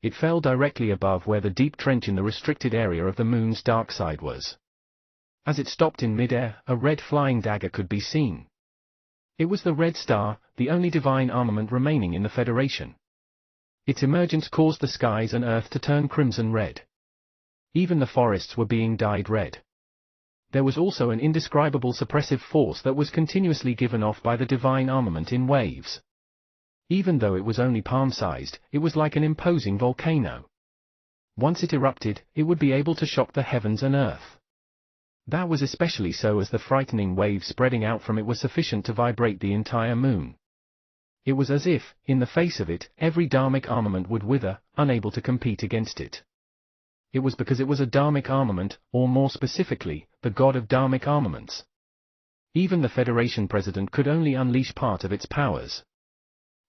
It fell directly above where the deep trench in the restricted area of the moon's dark side was. As it stopped in mid-air, a red flying dagger could be seen. It was the Red Star, the only divine armament remaining in the Federation. Its emergence caused the skies and earth to turn crimson red. Even the forests were being dyed red. There was also an indescribable suppressive force that was continuously given off by the divine armament in waves. Even though it was only palm-sized, it was like an imposing volcano. Once it erupted, it would be able to shock the heavens and earth. That was especially so as the frightening waves spreading out from it were sufficient to vibrate the entire moon. It was as if, in the face of it, every dharmic armament would wither, unable to compete against it. It was because it was a dharmic armament, or more specifically, the god of dharmic armaments. Even the Federation president could only unleash part of its powers.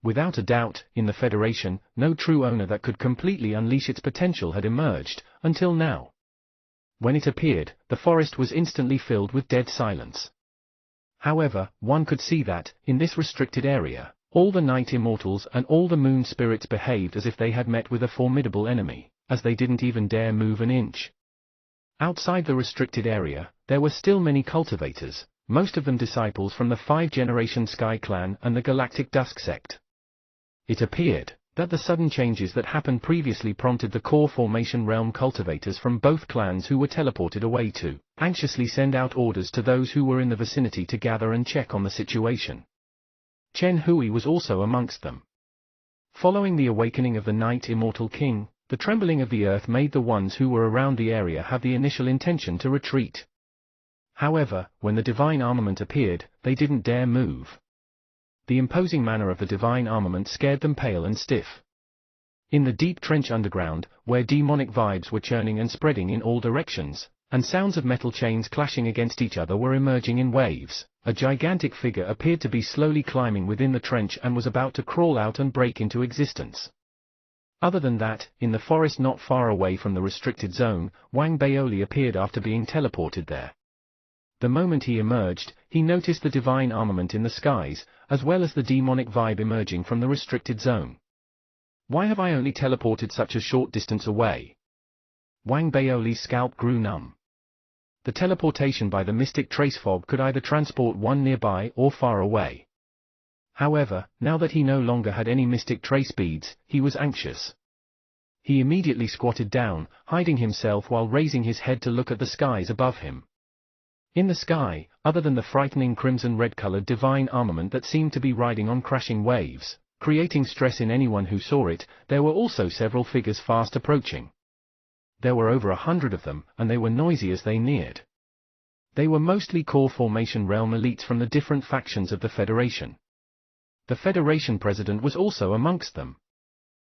Without a doubt, in the Federation, no true owner that could completely unleash its potential had emerged, until now. When it appeared, the forest was instantly filled with dead silence. However, one could see that, in this restricted area, all the night immortals and all the moon spirits behaved as if they had met with a formidable enemy, as they didn't even dare move an inch. Outside the restricted area, there were still many cultivators, most of them disciples from the 5-generation Sky Clan and the Galactic Dusk Sect. It appeared that the sudden changes that happened previously prompted the core formation realm cultivators from both clans who were teleported away to anxiously send out orders to those who were in the vicinity to gather and check on the situation. Chen Hui was also amongst them. Following the awakening of the Night Immortal King, the trembling of the earth made the ones who were around the area have the initial intention to retreat. However, when the divine armament appeared, they didn't dare move. The imposing manner of the divine armament scared them pale and stiff. In the deep trench underground, where demonic vibes were churning and spreading in all directions, and sounds of metal chains clashing against each other were emerging in waves, a gigantic figure appeared to be slowly climbing within the trench and was about to crawl out and break into existence. Other than that, in the forest not far away from the restricted zone, Wang Baoli appeared after being teleported there. The moment he emerged, he noticed the divine armament in the skies, as well as the demonic vibe emerging from the restricted zone. Why have I only teleported such a short distance away? Wang Baoli's scalp grew numb. The teleportation by the mystic trace fog could either transport one nearby or far away. However, now that he no longer had any mystic trace beads, he was anxious. He immediately squatted down, hiding himself while raising his head to look at the skies above him. In the sky, other than the frightening crimson-red-colored divine armament that seemed to be riding on crashing waves, creating stress in anyone who saw it, there were also several figures fast approaching. There were over 100 of them, and they were noisy as they neared. They were mostly core formation realm elites from the different factions of the Federation. The Federation president was also amongst them.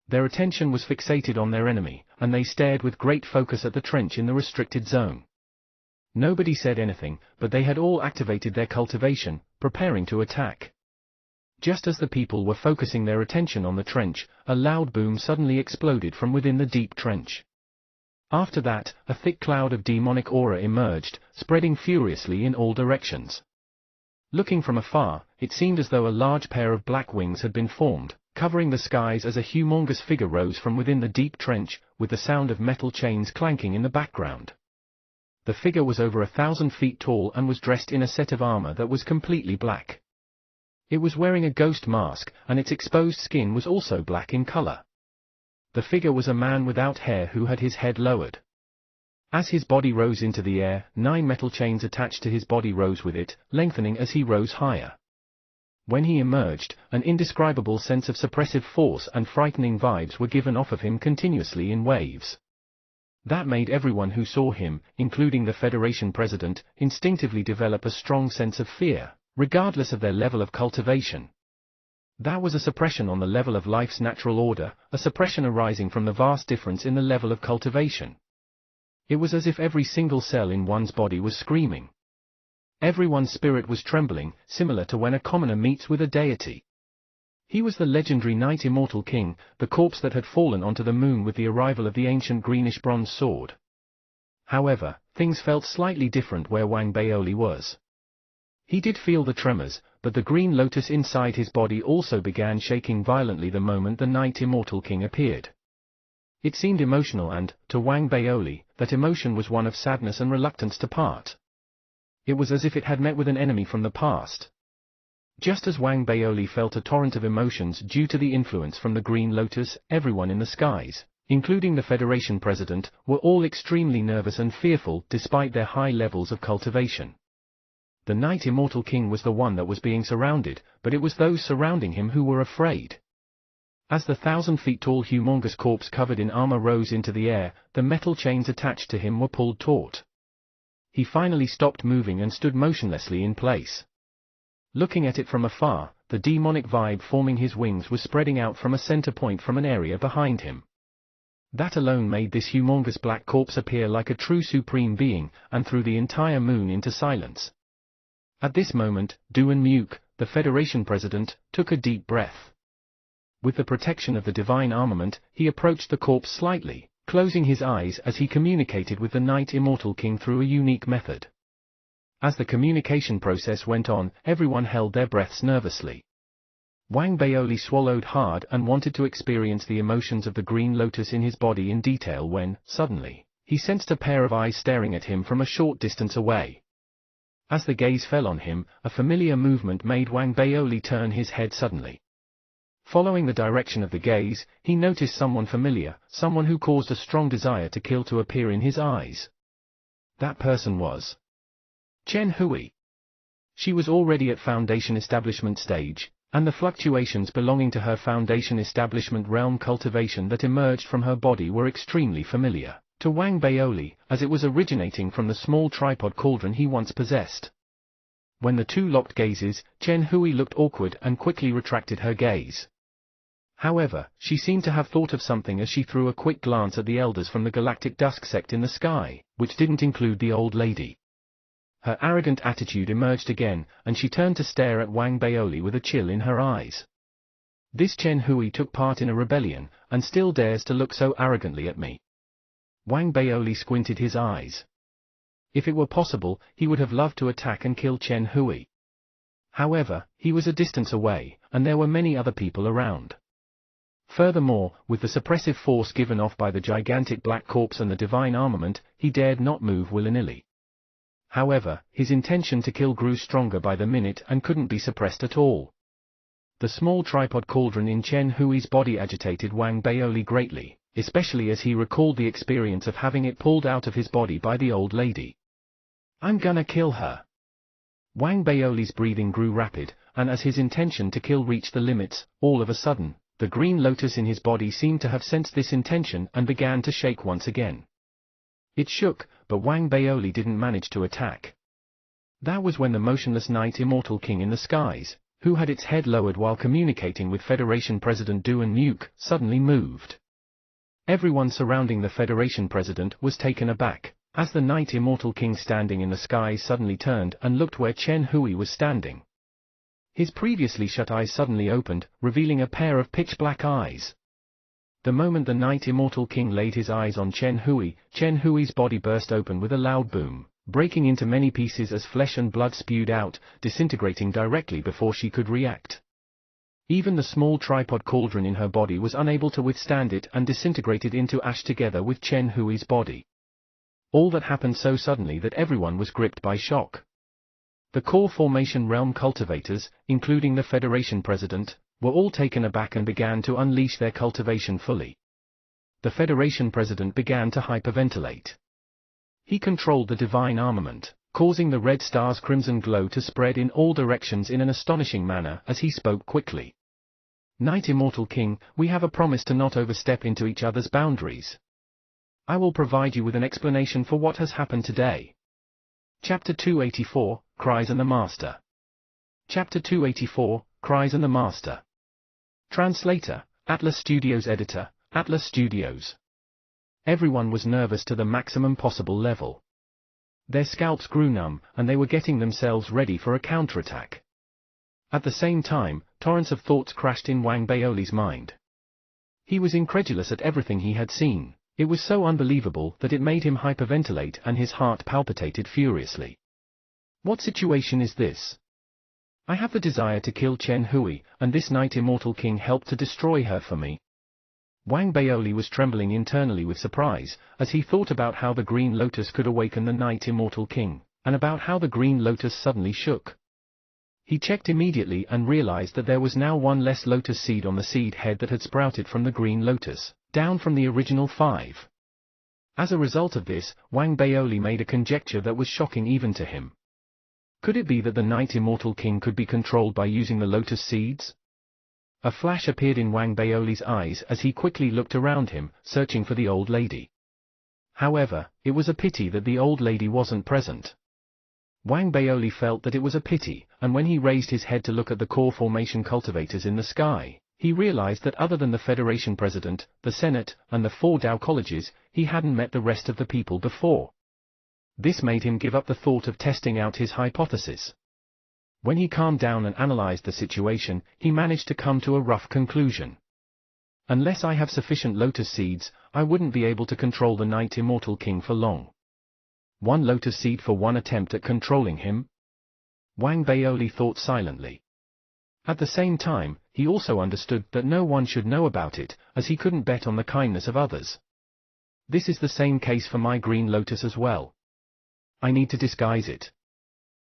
Their attention was fixated on their enemy, and they stared with great focus at the trench in the restricted zone. Nobody said anything, but they had all activated their cultivation, preparing to attack. Just as the people were focusing their attention on the trench, a loud boom suddenly exploded from within the deep trench. After that, a thick cloud of demonic aura emerged, spreading furiously in all directions. Looking from afar, it seemed as though a large pair of black wings had been formed, covering the skies as a humongous figure rose from within the deep trench, with the sound of metal chains clanking in the background. The figure was over 1,000 feet tall and was dressed in a set of armor that was completely black. It was wearing a ghost mask, and its exposed skin was also black in color. The figure was a man without hair who had his head lowered. As his body rose into the air, 9 metal chains attached to his body rose with it, lengthening as he rose higher. When he emerged, an indescribable sense of suppressive force and frightening vibes were given off of him continuously in waves. That made everyone who saw him, including the Federation president, instinctively develop a strong sense of fear, regardless of their level of cultivation. That was a suppression on the level of life's natural order, a suppression arising from the vast difference in the level of cultivation. It was as if every single cell in one's body was screaming. Everyone's spirit was trembling, similar to when a commoner meets with a deity. He was the legendary Knight Immortal King, the corpse that had fallen onto the moon with the arrival of the ancient greenish bronze sword. However, things felt slightly different where Wang Baoli was. He did feel the tremors, but the green lotus inside his body also began shaking violently the moment the Knight Immortal King appeared. It seemed emotional and, to Wang Baoli, that emotion was one of sadness and reluctance to part. It was as if it had met with an enemy from the past. Just as Wang Baoli felt a torrent of emotions due to the influence from the green lotus, everyone in the skies, including the Federation president, were all extremely nervous and fearful despite their high levels of cultivation. The Knight Immortal King was the one that was being surrounded, but it was those surrounding him who were afraid. As the 1,000 feet tall humongous corpse covered in armor rose into the air, the metal chains attached to him were pulled taut. He finally stopped moving and stood motionlessly in place. Looking at it from afar, the demonic vibe forming his wings was spreading out from a center point from an area behind him. That alone made this humongous black corpse appear like a true supreme being, and threw the entire moon into silence. At this moment, Duan Muke, the Federation president, took a deep breath. With the protection of the divine armament, he approached the corpse slightly, closing his eyes as he communicated with the Knight Immortal King through a unique method. As the communication process went on, everyone held their breaths nervously. Wang Baoli swallowed hard and wanted to experience the emotions of the green lotus in his body in detail when, suddenly, he sensed a pair of eyes staring at him from a short distance away. As the gaze fell on him, a familiar movement made Wang Baoli turn his head suddenly. Following the direction of the gaze, he noticed someone familiar, someone who caused a strong desire to kill to appear in his eyes. That person was Chen Hui. She was already at Foundation establishment stage, and the fluctuations belonging to her Foundation establishment realm cultivation that emerged from her body were extremely familiar to Wang Baoli, as it was originating from the small tripod cauldron he once possessed. When the two locked gazes, Chen Hui looked awkward and quickly retracted her gaze. However, she seemed to have thought of something as she threw a quick glance at the elders from the galactic dusk sect in the sky, which didn't include the old lady. Her arrogant attitude emerged again, and she turned to stare at Wang Baoli with a chill in her eyes. This Chen Hui took part in a rebellion, and still dares to look so arrogantly at me. Wang Baoli squinted his eyes. If it were possible, he would have loved to attack and kill Chen Hui. However, he was a distance away, and there were many other people around. Furthermore, with the suppressive force given off by the gigantic black corpse and the divine armament, he dared not move willy-nilly. However, his intention to kill grew stronger by the minute and couldn't be suppressed at all. The small tripod cauldron in Chen Hui's body agitated Wang Baoli greatly, especially as he recalled the experience of having it pulled out of his body by the old lady. I'm gonna kill her. Wang Baoli's breathing grew rapid, and as his intention to kill reached the limits, all of a sudden, the green lotus in his body seemed to have sensed this intention and began to shake once again. It shook, but Wang Baoli didn't manage to attack. That was when the motionless Night Immortal King in the skies, who had its head lowered while communicating with Federation President Duan Nuke, suddenly moved. Everyone surrounding the Federation President was taken aback, as the Night Immortal King standing in the skies suddenly turned and looked where Chen Hui was standing. His previously shut eyes suddenly opened, revealing a pair of pitch-black eyes. The moment the Night Immortal King laid his eyes on Chen Hui's body burst open with a loud boom, breaking into many pieces as flesh and blood spewed out, disintegrating directly before she could react. Even the small tripod cauldron in her body was unable to withstand it and disintegrated into ash together with Chen Hui's body. All that happened so suddenly that everyone was gripped by shock. The core formation realm cultivators, including the Federation President, were all taken aback and began to unleash their cultivation fully. The Federation President began to hyperventilate. He controlled the divine armament, causing the red star's crimson glow to spread in all directions in an astonishing manner as he spoke quickly. Night Immortal King, we have a promise to not overstep into each other's boundaries. I will provide you with an explanation for what has happened today. Chapter 284, Cries and the Master. Chapter 284, Cries and the Master. Translator, Atlas Studios. Editor, Atlas Studios. Everyone was nervous to the maximum possible level. Their scalps grew numb, and they were getting themselves ready for a counterattack. At the same time, torrents of thoughts crashed in Wang Baoli's mind. He was incredulous at everything he had seen. It was so unbelievable that it made him hyperventilate and his heart palpitated furiously. What situation is this? I have the desire to kill Chen Hui, and this Night Immortal King helped to destroy her for me. Wang Baoli was trembling internally with surprise, as he thought about how the Green Lotus could awaken the Night Immortal King, and about how the Green Lotus suddenly shook. He checked immediately and realized that there was now one less lotus seed on the seed head that had sprouted from the Green Lotus, down from the original 5. As a result of this, Wang Baoli made a conjecture that was shocking even to him. Could it be that the Night Immortal King could be controlled by using the lotus seeds? A flash appeared in Wang Baoli's eyes as he quickly looked around him, searching for the old lady. However, it was a pity that the old lady wasn't present. Wang Baoli felt that it was a pity, and when he raised his head to look at the core formation cultivators in the sky, he realized that other than the Federation President, the Senate, and the 4 Dao colleges, he hadn't met the rest of the people before. This made him give up the thought of testing out his hypothesis. When he calmed down and analyzed the situation, he managed to come to a rough conclusion. Unless I have sufficient lotus seeds, I wouldn't be able to control the Night Immortal King for long. 1 lotus seed for 1 attempt at controlling him? Wang Baoli thought silently. At the same time, he also understood that no one should know about it, as he couldn't bet on the kindness of others. This is the same case for my Green Lotus as well. I need to disguise it.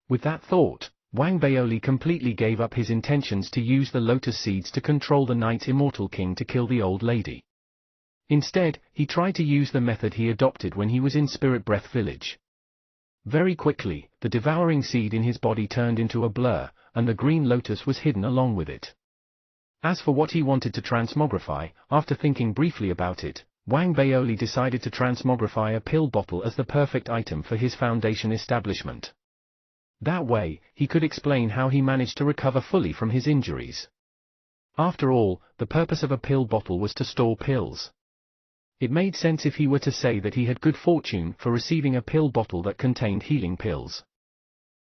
With that thought, Wang Baoli completely gave up his intentions to use the lotus seeds to control the Night Immortal King to kill the old lady. Instead, he tried to use the method he adopted when he was in Spirit Breath Village. Very quickly, the devouring seed in his body turned into a blur, and the Green Lotus was hidden along with it. As for what he wanted to transmogrify, after thinking briefly about it, Wang Baoli decided to transmogrify a pill bottle as the perfect item for his foundation establishment. That way, he could explain how he managed to recover fully from his injuries. After all, the purpose of a pill bottle was to store pills. It made sense if he were to say that he had good fortune for receiving a pill bottle that contained healing pills.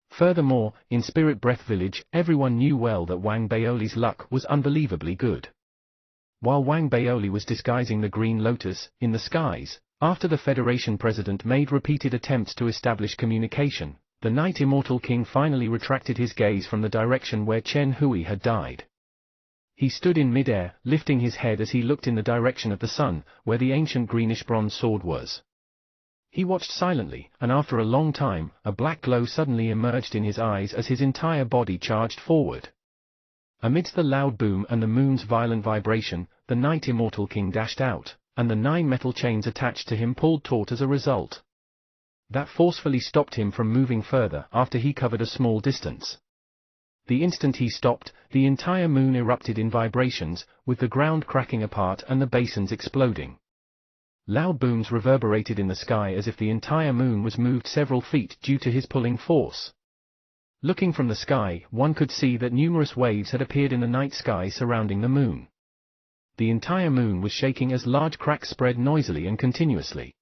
Furthermore, in Spirit Breath Village, everyone knew well that Wang Baoli's luck was unbelievably good. While Wang Baoli was disguising the Green Lotus in the skies, after the Federation President made repeated attempts to establish communication, the Night Immortal King finally retracted his gaze from the direction where Chen Hui had died. He stood in mid-air, lifting his head as he looked in the direction of the sun, where the ancient greenish bronze sword was. He watched silently, and after a long time, a black glow suddenly emerged in his eyes as his entire body charged forward. Amidst the loud boom and the moon's violent vibration, the Night Immortal King dashed out, and the 9 metal chains attached to him pulled taut as a result. that forcefully stopped him from moving further after he covered a small distance. The instant he stopped, the entire moon erupted in vibrations, with the ground cracking apart and the basins exploding. Loud booms reverberated in the sky as if the entire moon was moved several feet due to his pulling force. Looking from the sky, one could see that numerous waves had appeared in the night sky surrounding the moon. The entire moon was shaking as large cracks spread noisily and continuously.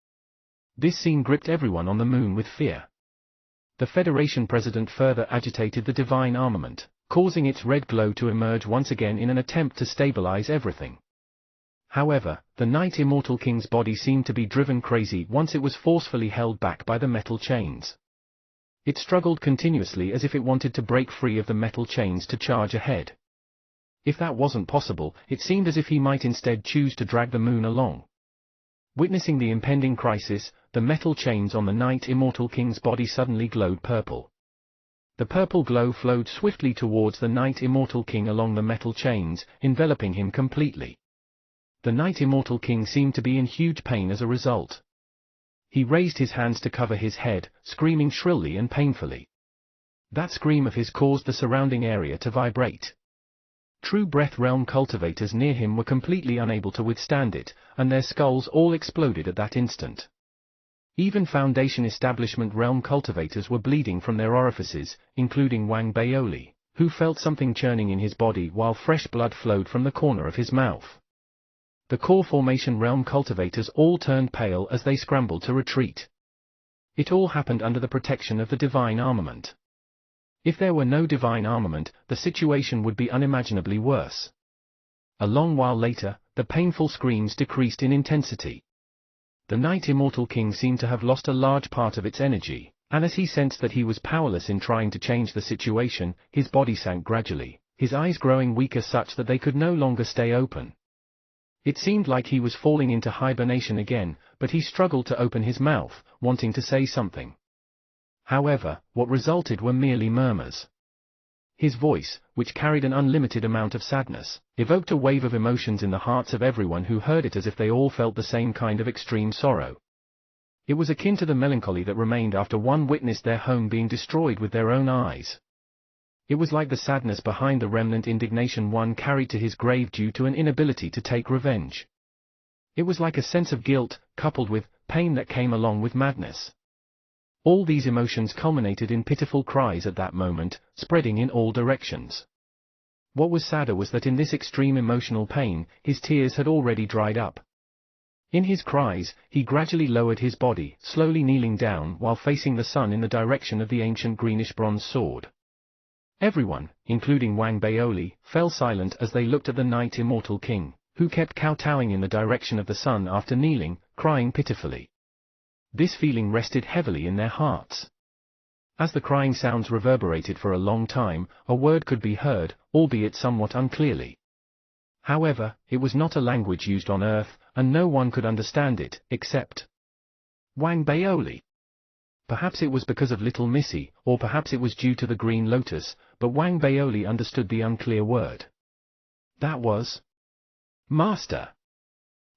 This scene gripped everyone on the moon with fear. The Federation president further agitated the divine armament, causing its red glow to emerge once again in an attempt to stabilize everything. However, the Night Immortal King's body seemed to be driven crazy once it was forcefully held back by the metal chains. It struggled continuously as if it wanted to break free of the metal chains to charge ahead. If that wasn't possible, it seemed as if he might instead choose to drag the moon along. Witnessing the impending crisis, the metal chains on the Night Immortal King's body suddenly glowed purple. The purple glow flowed swiftly towards the Night Immortal King along the metal chains, enveloping him completely. The Night Immortal King seemed to be in huge pain as a result. He raised his hands to cover his head, screaming shrilly and painfully. That scream of his caused the surrounding area to vibrate. True Breath Realm cultivators near him were completely unable to withstand it, and their skulls all exploded at that instant. Even Foundation Establishment Realm cultivators were bleeding from their orifices, including Wang Baoli, who felt something churning in his body while fresh blood flowed from the corner of his mouth. The Core Formation Realm cultivators all turned pale as they scrambled to retreat. It all happened under the protection of the divine armament. If there were no divine armament, the situation would be unimaginably worse. A long while later, the painful screams decreased in intensity. The Night Immortal King seemed to have lost a large part of its energy, and as he sensed that he was powerless in trying to change the situation, his body sank gradually, his eyes growing weaker such that they could no longer stay open. It seemed like he was falling into hibernation again, but he struggled to open his mouth, wanting to say something. However, what resulted were merely murmurs. His voice, which carried an unlimited amount of sadness, evoked a wave of emotions in the hearts of everyone who heard it as if they all felt the same kind of extreme sorrow. It was akin to the melancholy that remained after one witnessed their home being destroyed with their own eyes. It was like the sadness behind the remnant indignation one carried to his grave due to an inability to take revenge. It was like a sense of guilt, coupled with pain that came along with madness. All these emotions culminated in pitiful cries at that moment, spreading in all directions. What was sadder was that in this extreme emotional pain, his tears had already dried up. In his cries, he gradually lowered his body, slowly kneeling down while facing the sun in the direction of the ancient greenish-bronze sword. Everyone, including Wang Baoli, fell silent as they looked at the Night Immortal King, who kept kowtowing in the direction of the sun after kneeling, crying pitifully. This feeling rested heavily in their hearts. As the crying sounds reverberated for a long time, a word could be heard, albeit somewhat unclearly. However, it was not a language used on Earth, and no one could understand it, except Wang Baoli. Perhaps it was because of Little Missy, or perhaps it was due to the Green Lotus, but Wang Baoli understood the unclear word. That was Master.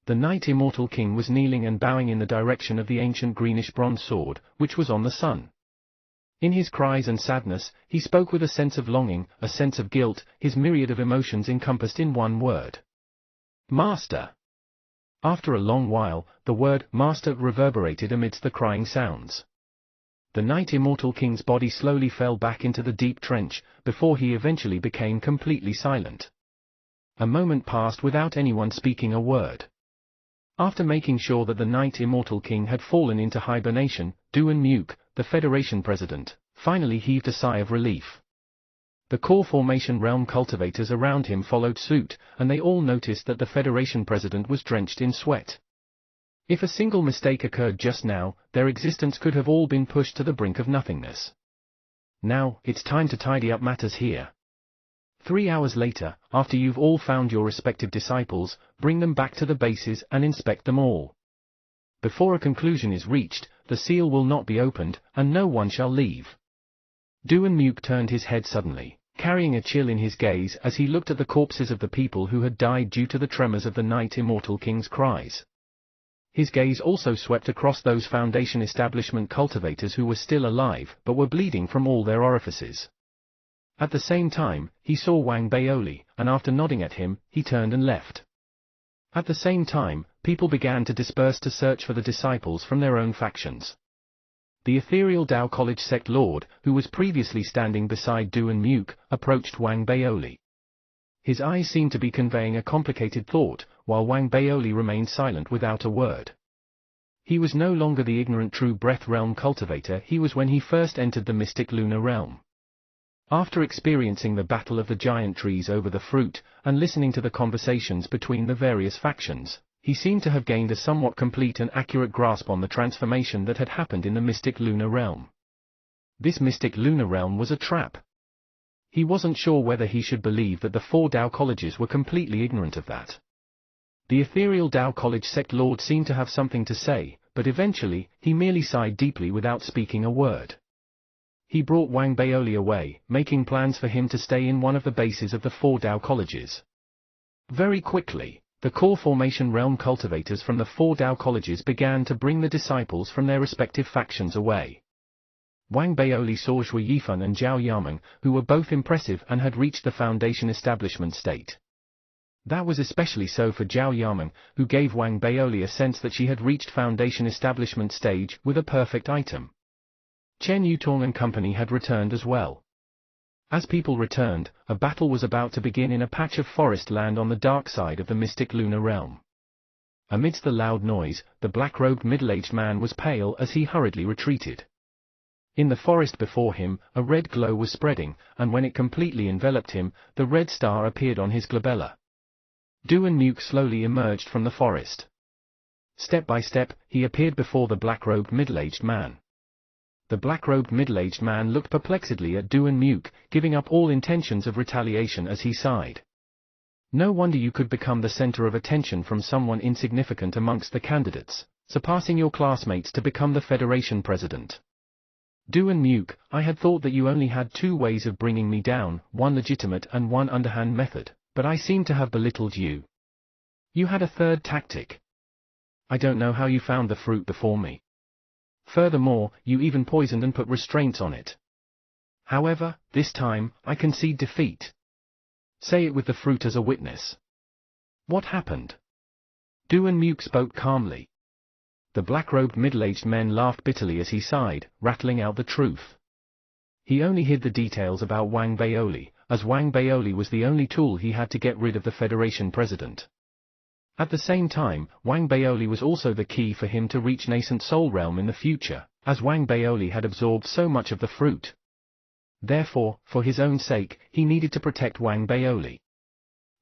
The Night Immortal King was kneeling and bowing in the direction of the ancient greenish-bronze sword, which was on the sun. In his cries and sadness, he spoke with a sense of longing, a sense of guilt, his myriad of emotions encompassed in one word. Master. After a long while, the word Master reverberated amidst the crying sounds. The Night Immortal King's body slowly fell back into the deep trench, before he eventually became completely silent. A moment passed without anyone speaking a word. After making sure that the Night Immortal King had fallen into hibernation, Duan Muke, the Federation president, finally heaved a sigh of relief. The Core Formation Realm cultivators around him followed suit, and they all noticed that the Federation president was drenched in sweat. If a single mistake occurred just now, their existence could have all been pushed to the brink of nothingness. Now, it's time to tidy up matters here. 3 hours later, after you've all found your respective disciples, bring them back to the bases and inspect them all. Before a conclusion is reached, the seal will not be opened, and no one shall leave. Duan Muke turned his head suddenly, carrying a chill in his gaze as he looked at the corpses of the people who had died due to the tremors of the Night Immortal King's cries. His gaze also swept across those Foundation establishment cultivators who were still alive but were bleeding from all their orifices. At the same time, he saw Wang Baoli, and after nodding at him, he turned and left. At the same time, people began to disperse to search for the disciples from their own factions. The ethereal Tao College sect lord, who was previously standing beside Du and Muke, approached Wang Baoli. His eyes seemed to be conveying a complicated thought, while Wang Baoli remained silent without a word. He was no longer the ignorant true breath realm cultivator he was when he first entered the mystic lunar realm. After experiencing the battle of the giant trees over the fruit, and listening to the conversations between the various factions, he seemed to have gained a somewhat complete and accurate grasp on the transformation that had happened in the mystic lunar realm. This mystic lunar realm was a trap. He wasn't sure whether he should believe that the 4 Tao colleges were completely ignorant of that. The ethereal Tao College sect lord seemed to have something to say, but eventually, he merely sighed deeply without speaking a word. He brought Wang Baoli away, making plans for him to stay in one of the bases of the 4 Tao colleges. Very quickly, the core formation realm cultivators from the 4 Tao colleges began to bring the disciples from their respective factions away. Wang Baoli saw Zhui Yifan and Zhao Yameng, who were both impressive and had reached the Foundation establishment state. That was especially so for Zhao Yameng, who gave Wang Baoli a sense that she had reached Foundation establishment stage with a perfect item. Chen Yutong and company had returned as well. As people returned, a battle was about to begin in a patch of forest land on the dark side of the mystic lunar realm. Amidst the loud noise, the black-robed middle-aged man was pale as he hurriedly retreated. In the forest before him, a red glow was spreading, and when it completely enveloped him, the red star appeared on his glabella. Du and Muke slowly emerged from the forest. Step by step, he appeared before the black-robed middle-aged man. The black-robed middle-aged man looked perplexedly at Du and Muke, giving up all intentions of retaliation as he sighed. No wonder you could become the center of attention from someone insignificant amongst the candidates, surpassing your classmates to become the Federation president. Du and Muke, I had thought that you only had 2 ways of bringing me down, one legitimate and one underhand method, but I seem to have belittled you. You had a 3rd tactic. I don't know how you found the fruit before me. Furthermore, you even poisoned and put restraints on it. However, this time, I concede defeat. Say it with the fruit as a witness. What happened? Du and Muke spoke calmly. The black-robed middle-aged man laughed bitterly as he sighed, rattling out the truth. He only hid the details about Wang Baoli, as Wang Baoli was the only tool he had to get rid of the Federation president. At the same time, Wang Baoli was also the key for him to reach nascent soul realm in the future, as Wang Baoli had absorbed so much of the fruit. Therefore, for his own sake, he needed to protect Wang Baoli.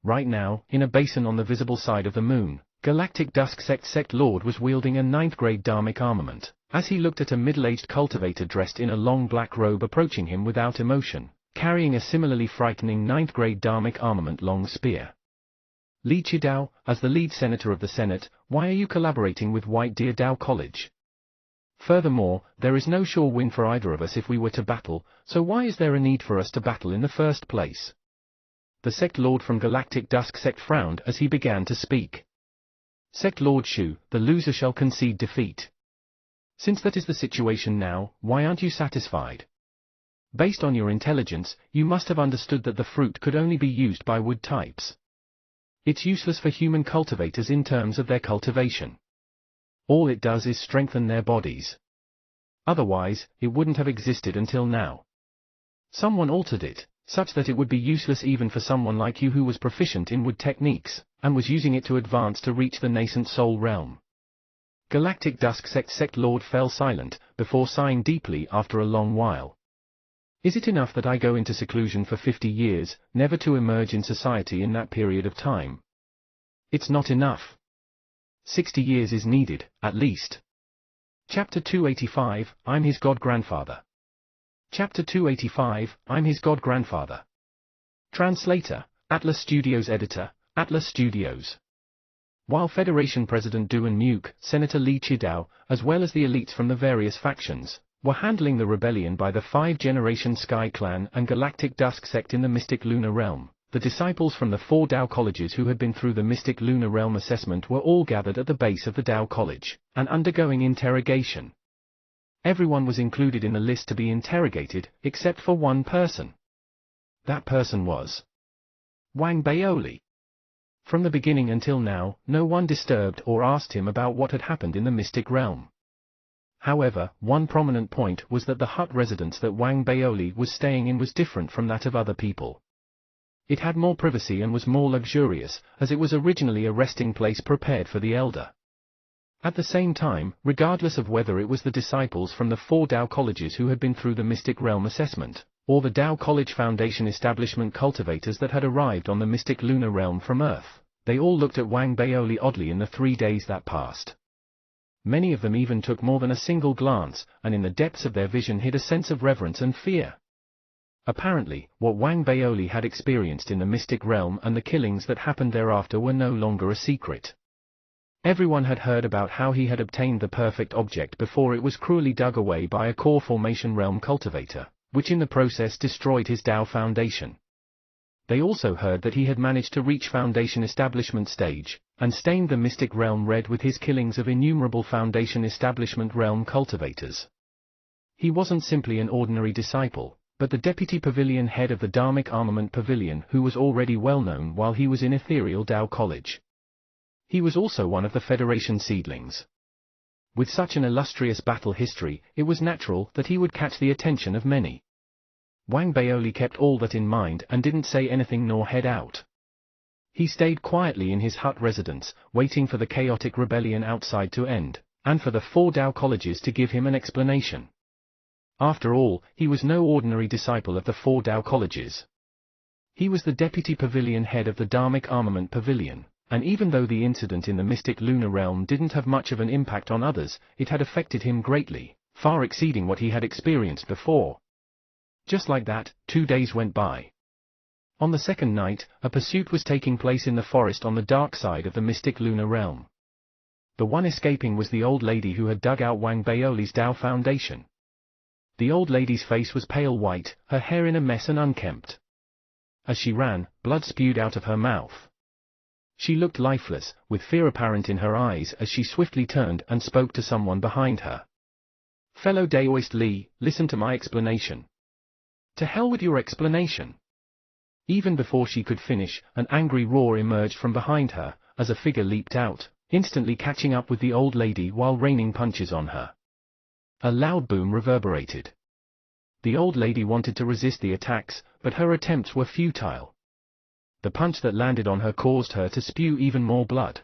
Right now, in a basin on the visible side of the moon, Galactic Dusk Sect Lord was wielding a 9th-grade Dharmic armament, as he looked at a middle-aged cultivator dressed in a long black robe approaching him without emotion, carrying a similarly frightening 9th-grade Dharmic armament long spear. Li Chidao, as the lead senator of the Senate, why are you collaborating with White Deer Tao College? Furthermore, there is no sure win for either of us if we were to battle, so why is there a need for us to battle in the first place? The sect lord from Galactic Dusk Sect frowned as he began to speak. Sect Lord Shu, the loser shall concede defeat. Since that is the situation now, why aren't you satisfied? Based on your intelligence, you must have understood that the fruit could only be used by wood types. It's useless for human cultivators in terms of their cultivation. All it does is strengthen their bodies. Otherwise, it wouldn't have existed until now. Someone altered it, such that it would be useless even for someone like you who was proficient in wood techniques, and was using it to advance to reach the nascent soul realm. Galactic Dusk Sect Lord fell silent, before sighing deeply after a long while. Is it enough that I go into seclusion for 50 years, never to emerge in society in that period of time? It's not enough. 60 years is needed, at least. Chapter 285, I'm his god-grandfather. Chapter 285, I'm his god-grandfather. Translator, Atlas Studios Editor, Atlas Studios. While Federation President Du and Muke, Senator Li Chidao, as well as the elites from the various factions, were handling the rebellion by the 5-generation Sky Clan and Galactic Dusk Sect in the mystic lunar realm, the disciples from the 4 Tao colleges who had been through the mystic lunar realm assessment were all gathered at the base of the Tao college, and undergoing interrogation. Everyone was included in the list to be interrogated, except for one person. That person was Wang Baoli. From the beginning until now, no one disturbed or asked him about what had happened in the mystic realm. However, one prominent point was that the hut residence that Wang Baoli was staying in was different from that of other people. It had more privacy and was more luxurious, as it was originally a resting place prepared for the elder. At the same time, regardless of whether it was the disciples from the 4 Tao colleges who had been through the mystic realm assessment, or the Tao College Foundation establishment cultivators that had arrived on the mystic lunar realm from Earth, they all looked at Wang Baoli oddly in the 3 days that passed. Many of them even took more than a single glance, and in the depths of their vision hid a sense of reverence and fear. Apparently, what Wang Baoli had experienced in the mystic realm and the killings that happened thereafter were no longer a secret. Everyone had heard about how he had obtained the perfect object before it was cruelly dug away by a core formation realm cultivator, which in the process destroyed his Tao foundation. They also heard that he had managed to reach foundation establishment stage, and stained the mystic realm red with his killings of innumerable foundation establishment realm cultivators. He wasn't simply an ordinary disciple, but the deputy pavilion head of the Dharmic Armament Pavilion who was already well known while he was in Ethereal Tao College. He was also one of the Federation seedlings. With such an illustrious battle history, it was natural that he would catch the attention of many. Wang Baoli kept all that in mind and didn't say anything nor head out. He stayed quietly in his hut residence, waiting for the chaotic rebellion outside to end, and for the 4 Tao colleges to give him an explanation. After all, he was no ordinary disciple of the 4 Tao colleges. He was the deputy pavilion head of the Dharmic Armament Pavilion, and even though the incident in the mystic lunar realm didn't have much of an impact on others, it had affected him greatly, far exceeding what he had experienced before. Just like that, 2 days went by. On the second night, a pursuit was taking place in the forest on the dark side of the mystic lunar realm. The one escaping was the old lady who had dug out Wang Baoli's Tao foundation. The old lady's face was pale white, her hair in a mess and unkempt. As she ran, blood spewed out of her mouth. She looked lifeless, with fear apparent in her eyes as she swiftly turned and spoke to someone behind her. "Fellow Daoist Li, listen to my explanation." "To hell with your explanation." Even before she could finish, an angry roar emerged from behind her, as a figure leaped out, instantly catching up with the old lady while raining punches on her. A loud boom reverberated. The old lady wanted to resist the attacks, but her attempts were futile. The punch that landed on her caused her to spew even more blood.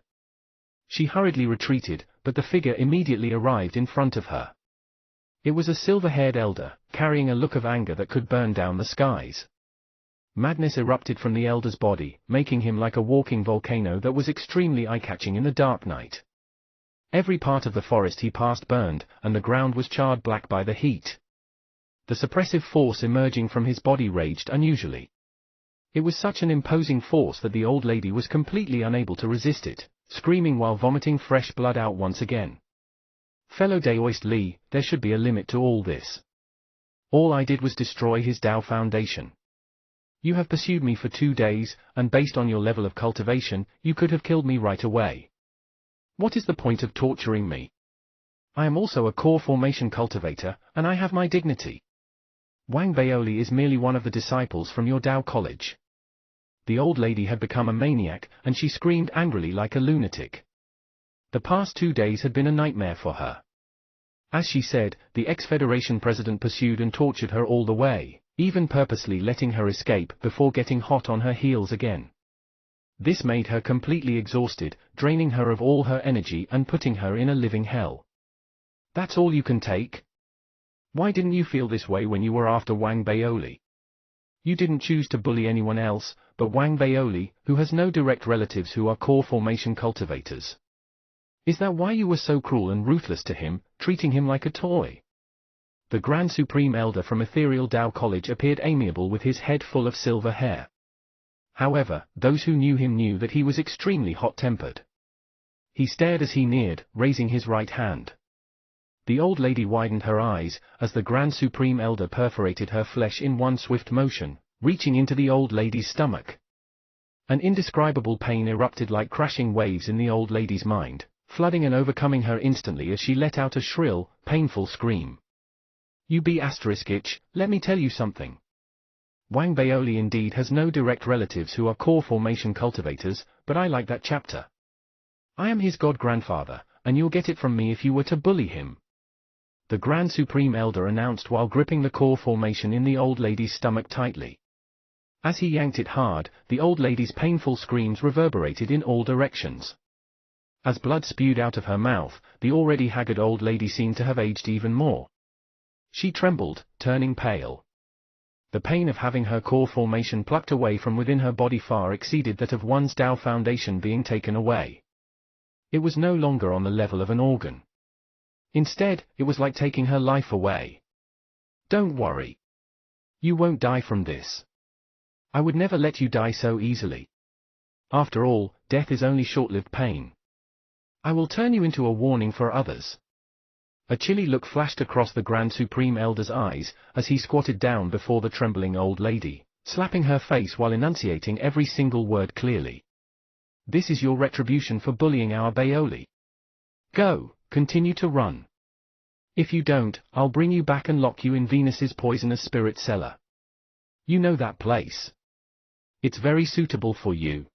She hurriedly retreated, but the figure immediately arrived in front of her. It was a silver-haired elder, carrying a look of anger that could burn down the skies. Madness erupted from the elder's body, making him like a walking volcano that was extremely eye-catching in the dark night. Every part of the forest he passed burned, and the ground was charred black by the heat. The suppressive force emerging from his body raged unusually. It was such an imposing force that the old lady was completely unable to resist it, screaming while vomiting fresh blood out once again. "Fellow Daoist Li, there should be a limit to all this. All I did was destroy his Tao foundation. You have pursued me for 2 days, and based on your level of cultivation, you could have killed me right away. What is the point of torturing me? I am also a core formation cultivator, and I have my dignity. Wang Baoli is merely one of the disciples from your Tao college." The old lady had become a maniac, and she screamed angrily like a lunatic. The past 2 days had been a nightmare for her. As she said, the ex-Federation president pursued and tortured her all the way, even purposely letting her escape before getting hot on her heels again. This made her completely exhausted, draining her of all her energy and putting her in a living hell. "That's all you can take? Why didn't you feel this way when you were after Wang Baoli? You didn't choose to bully anyone else, but Wang Baoli, who has no direct relatives who are core formation cultivators. Is that why you were so cruel and ruthless to him, treating him like a toy?" The Grand Supreme Elder from Ethereal Tao College appeared amiable with his head full of silver hair. However, those who knew him knew that he was extremely hot-tempered. He stared as he neared, raising his right hand. The old lady widened her eyes, as the Grand Supreme Elder perforated her flesh in one swift motion, reaching into the old lady's stomach. An indescribable pain erupted like crashing waves in the old lady's mind, flooding and overcoming her instantly as she let out a shrill, painful scream. You be *ich, let me tell you something. Wang Baoli indeed has no direct relatives who are core formation cultivators, but I like that chapter. I am his god-grandfather, and you'll get it from me if you were to bully him. The Grand Supreme Elder announced while gripping the core formation in the old lady's stomach tightly. As he yanked it hard, the old lady's painful screams reverberated in all directions. As blood spewed out of her mouth, the already haggard old lady seemed to have aged even more. She trembled, turning pale. The pain of having her core formation plucked away from within her body far exceeded that of one's Tao foundation being taken away. It was no longer on the level of an organ. Instead, it was like taking her life away. Don't worry. You won't die from this. I would never let you die so easily. After all, death is only short-lived pain. I will turn you into a warning for others. A chilly look flashed across the Grand Supreme Elder's eyes, as he squatted down before the trembling old lady, slapping her face while enunciating every single word clearly. This is your retribution for bullying our Baoli. Go, continue to run. If you don't, I'll bring you back and lock you in Venus's poisonous spirit cellar. You know that place. It's very suitable for you.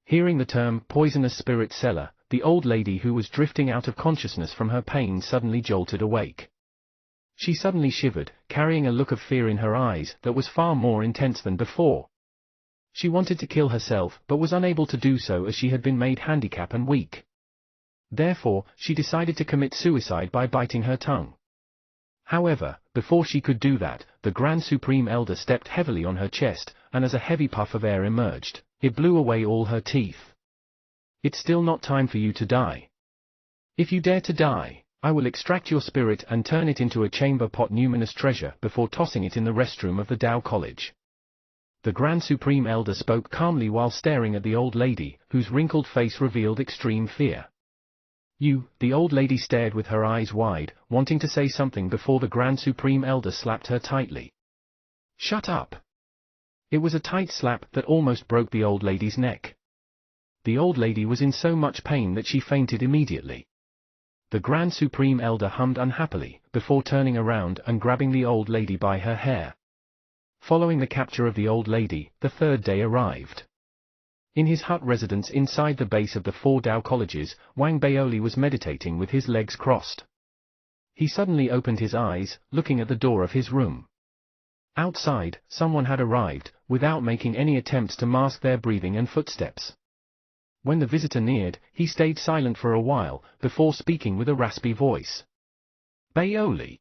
Hearing the term poisonous spirit cellar, the old lady who was drifting out of consciousness from her pain suddenly jolted awake. She suddenly shivered, carrying a look of fear in her eyes that was far more intense than before. She wanted to kill herself but was unable to do so as she had been made handicapped and weak. Therefore, she decided to commit suicide by biting her tongue. However, before she could do that, the Grand Supreme Elder stepped heavily on her chest, and as a heavy puff of air emerged, it blew away all her teeth. It's still not time for you to die. If you dare to die, I will extract your spirit and turn it into a chamber pot numinous treasure before tossing it in the restroom of the Tao College. The Grand Supreme Elder spoke calmly while staring at the old lady, whose wrinkled face revealed extreme fear. The old lady stared with her eyes wide, wanting to say something before the Grand Supreme Elder slapped her tightly. Shut up! It was a tight slap that almost broke the old lady's neck. The old lady was in so much pain that she fainted immediately. The Grand Supreme Elder hummed unhappily, before turning around and grabbing the old lady by her hair. Following the capture of the old lady, the third day arrived. In his hut residence inside the base of the 4 Tao colleges, Wang Baoli was meditating with his legs crossed. He suddenly opened his eyes, looking at the door of his room. Outside, someone had arrived, without making any attempts to mask their breathing and footsteps. When the visitor neared, he stayed silent for a while, before speaking with a raspy voice. Baoli.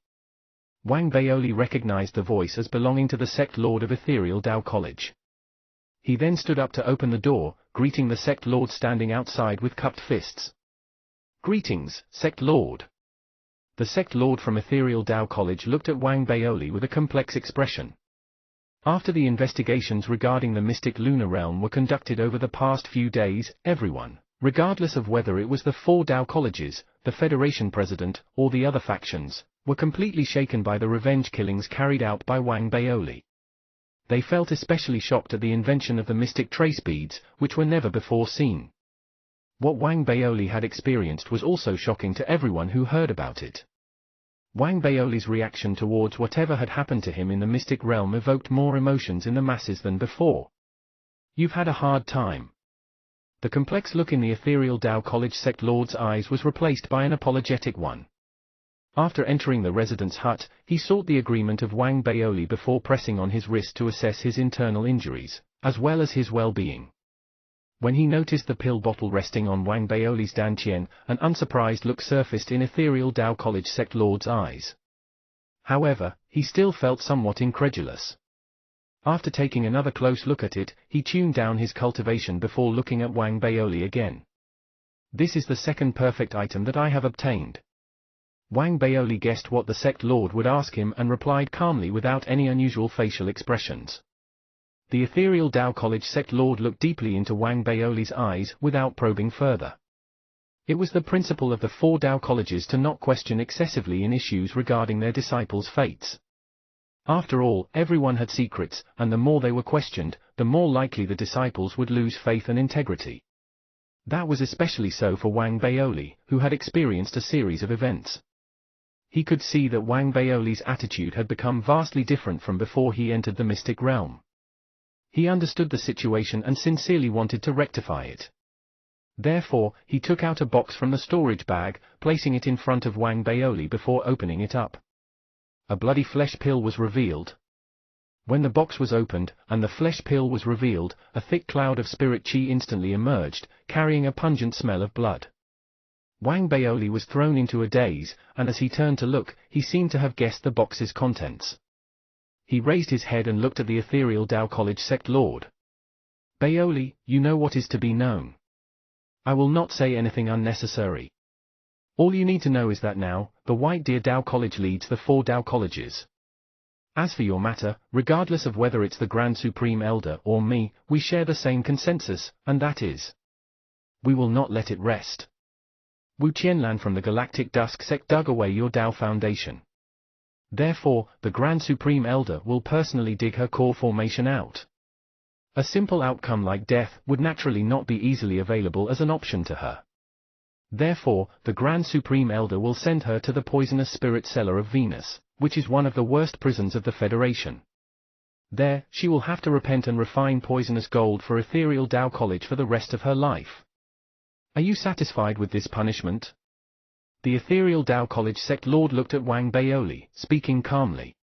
Wang Baoli recognized the voice as belonging to the sect lord of Ethereal Tao College. He then stood up to open the door, greeting the sect lord standing outside with cupped fists. Greetings, sect lord. The sect lord from Ethereal Tao College looked at Wang Baoli with a complex expression. After the investigations regarding the mystic lunar realm were conducted over the past few days, everyone, regardless of whether it was the 4 Tao colleges, the Federation President, or the other factions, were completely shaken by the revenge killings carried out by Wang Baoli. They felt especially shocked at the invention of the mystic trace beads, which were never before seen. What Wang Baoli had experienced was also shocking to everyone who heard about it. Wang Baoli's reaction towards whatever had happened to him in the mystic realm evoked more emotions in the masses than before. You've had a hard time. The complex look in the Ethereal Tao College sect lord's eyes was replaced by an apologetic one. After entering the resident's hut, he sought the agreement of Wang Baoli before pressing on his wrist to assess his internal injuries, as well as his well-being. When he noticed the pill bottle resting on Wang Baoli's dantian, an unsurprised look surfaced in Ethereal Tao College sect lord's eyes. However, he still felt somewhat incredulous. After taking another close look at it, he tuned down his cultivation before looking at Wang Baoli again. This is the second perfect item that I have obtained. Wang Baoli guessed what the sect lord would ask him and replied calmly without any unusual facial expressions. The Ethereal Tao College sect lord looked deeply into Wang Baoli's eyes without probing further. It was the principle of the 4 Tao colleges to not question excessively in issues regarding their disciples' fates. After all, everyone had secrets, and the more they were questioned, the more likely the disciples would lose faith and integrity. That was especially so for Wang Baoli, who had experienced a series of events. He could see that Wang Baoli's attitude had become vastly different from before he entered the mystic realm. He understood the situation and sincerely wanted to rectify it. Therefore, he took out a box from the storage bag, placing it in front of Wang Baoli before opening it up. A bloody flesh pill was revealed. When the box was opened, and the flesh pill was revealed, a thick cloud of spirit chi instantly emerged, carrying a pungent smell of blood. Wang Baoli was thrown into a daze, and as he turned to look, he seemed to have guessed the box's contents. He raised his head and looked at the ethereal Tao College sect lord. Baoli, you know what is to be known. I will not say anything unnecessary. All you need to know is that now, the White Deer Tao College leads the 4 Tao colleges. As for your matter, regardless of whether it's the Grand Supreme Elder or me, we share the same consensus, and that is, we will not let it rest. Wu Qianlan from the Galactic Dusk sect dug away your Tao foundation. Therefore, the Grand Supreme Elder will personally dig her core formation out. A simple outcome like death would naturally not be easily available as an option to her. Therefore, the Grand Supreme Elder will send her to the poisonous spirit cellar of Venus, which is one of the worst prisons of the Federation. There, she will have to repent and refine poisonous gold for ethereal Tao College for the rest of her life. Are you satisfied with this punishment? The ethereal Tao College sect lord looked at Wang Baoli, speaking calmly.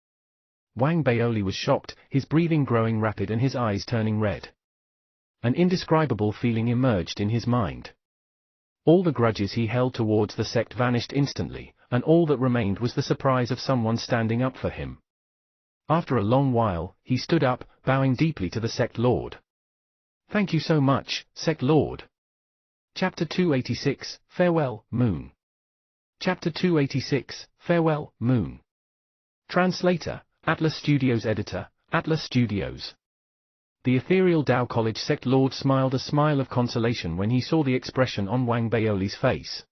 Wang Baoli was shocked, his breathing growing rapid and his eyes turning red. An indescribable feeling emerged in his mind. All the grudges he held towards the sect vanished instantly, and all that remained was the surprise of someone standing up for him. After a long while, he stood up, bowing deeply to the sect lord. Thank you so much, sect lord. Chapter 286, Farewell, Moon. Chapter 286, Farewell, Moon. Translator, Atlas Studios Editor, Atlas Studios. The ethereal Tao College sect lord smiled a smile of consolation when he saw the expression on Wang Baoli's face.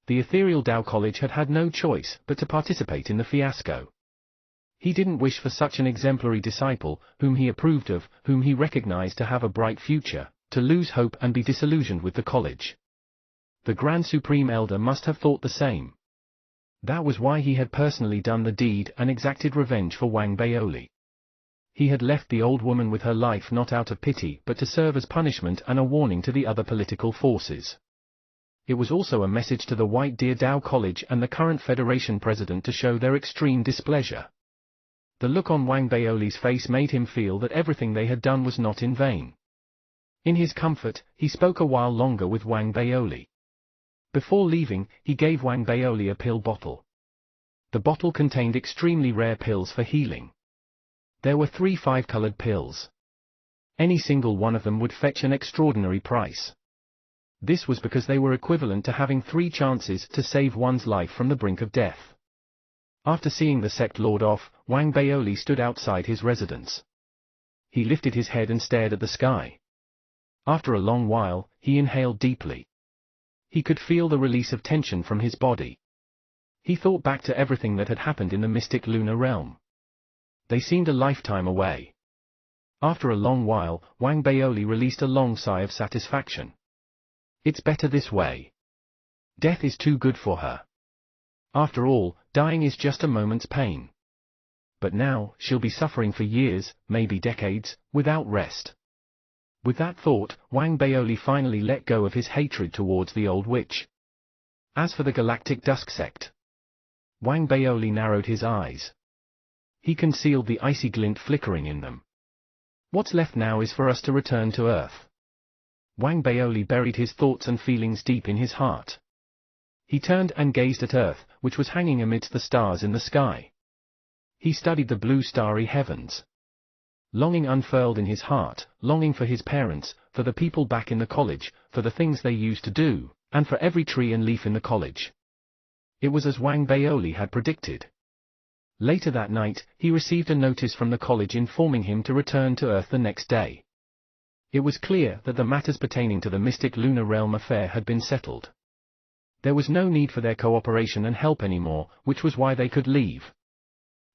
The ethereal Tao College had had no choice but to participate in the fiasco. He didn't wish for such an exemplary disciple, whom he approved of, whom he recognized to have a bright future, to lose hope and be disillusioned with the college. The Grand Supreme Elder must have thought the same. That was why he had personally done the deed and exacted revenge for Wang Baoli. He had left the old woman with her life not out of pity but to serve as punishment and a warning to the other political forces. It was also a message to the White Deer Tao College and the current Federation president to show their extreme displeasure. The look on Wang Baoli's face made him feel that everything they had done was not in vain. In his comfort, he spoke a while longer with Wang Baoli. Before leaving, he gave Wang Baoli a pill bottle. The bottle contained extremely rare pills for healing. There were 3 5-colored pills. Any single one of them would fetch an extraordinary price. This was because they were equivalent to having 3 chances to save one's life from the brink of death. After seeing the sect lord off, Wang Baoli stood outside his residence. He lifted his head and stared at the sky. After a long while, he inhaled deeply. He could feel the release of tension from his body. He thought back to everything that had happened in the mystic lunar realm. They seemed a lifetime away. After a long while, Wang Baoli released a long sigh of satisfaction. It's better this way. Death is too good for her. After all, dying is just a moment's pain. But now, she'll be suffering for years, maybe decades, without rest. With that thought, Wang Baoli finally let go of his hatred towards the old witch. As for the Galactic Dusk sect, Wang Baoli narrowed his eyes. He concealed the icy glint flickering in them. What's left now is for us to return to Earth. Wang Baoli buried his thoughts and feelings deep in his heart. He turned and gazed at Earth, which was hanging amidst the stars in the sky. He studied the blue starry heavens. Longing unfurled in his heart, longing for his parents, for the people back in the college, for the things they used to do, and for every tree and leaf in the college. It was as Wang Baoli had predicted. Later that night, he received a notice from the college informing him to return to Earth the next day. It was clear that the matters pertaining to the mystic lunar realm affair had been settled. There was no need for their cooperation and help anymore, which was why they could leave.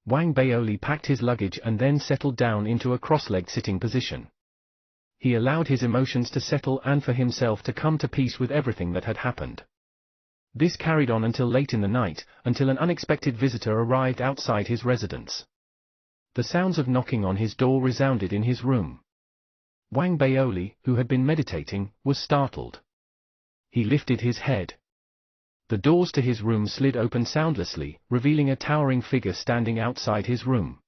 Wang Baoli packed his luggage and then settled down into a cross-legged sitting position. He allowed his emotions to settle and for himself to come to peace with everything that had happened. This carried on until late in the night, until an unexpected visitor arrived outside his residence. The sounds of knocking on his door resounded in his room. Wang Baoli, who had been meditating, was startled. He lifted his head. The doors to his room slid open soundlessly, revealing a towering figure standing outside his room.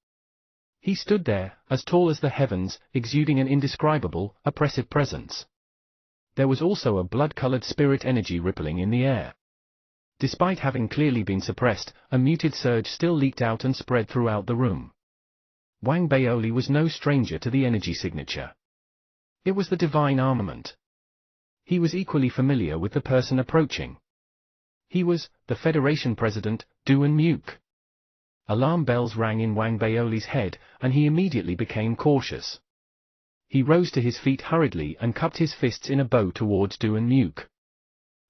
He stood there, as tall as the heavens, exuding an indescribable, oppressive presence. There was also a blood-colored spirit energy rippling in the air. Despite having clearly been suppressed, a muted surge still leaked out and spread throughout the room. Wang Baoli was no stranger to the energy signature. It was the divine armament. He was equally familiar with the person approaching. He was the Federation President, Duan Muk. Alarm bells rang in Wang Baoli's head, and he immediately became cautious. He rose to his feet hurriedly and cupped his fists in a bow towards Duan Muk.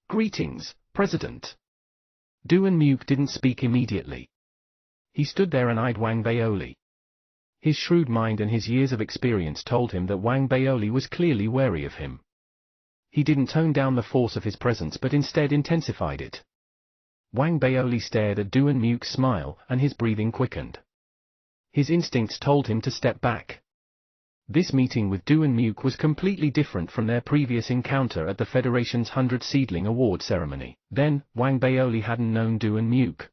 "Greetings, President." Duan Muk didn't speak immediately. He stood there and eyed Wang Baoli. His shrewd mind and his years of experience told him that Wang Baoli was clearly wary of him. He didn't tone down the force of his presence but instead intensified it. Wang Baoli stared at Duan Muk's smile, and his breathing quickened. His instincts told him to step back. This meeting with Duan Muk was completely different from their previous encounter at the Federation's 100 Seedling Award ceremony. Then, Wang Baoli hadn't known Duan Muk.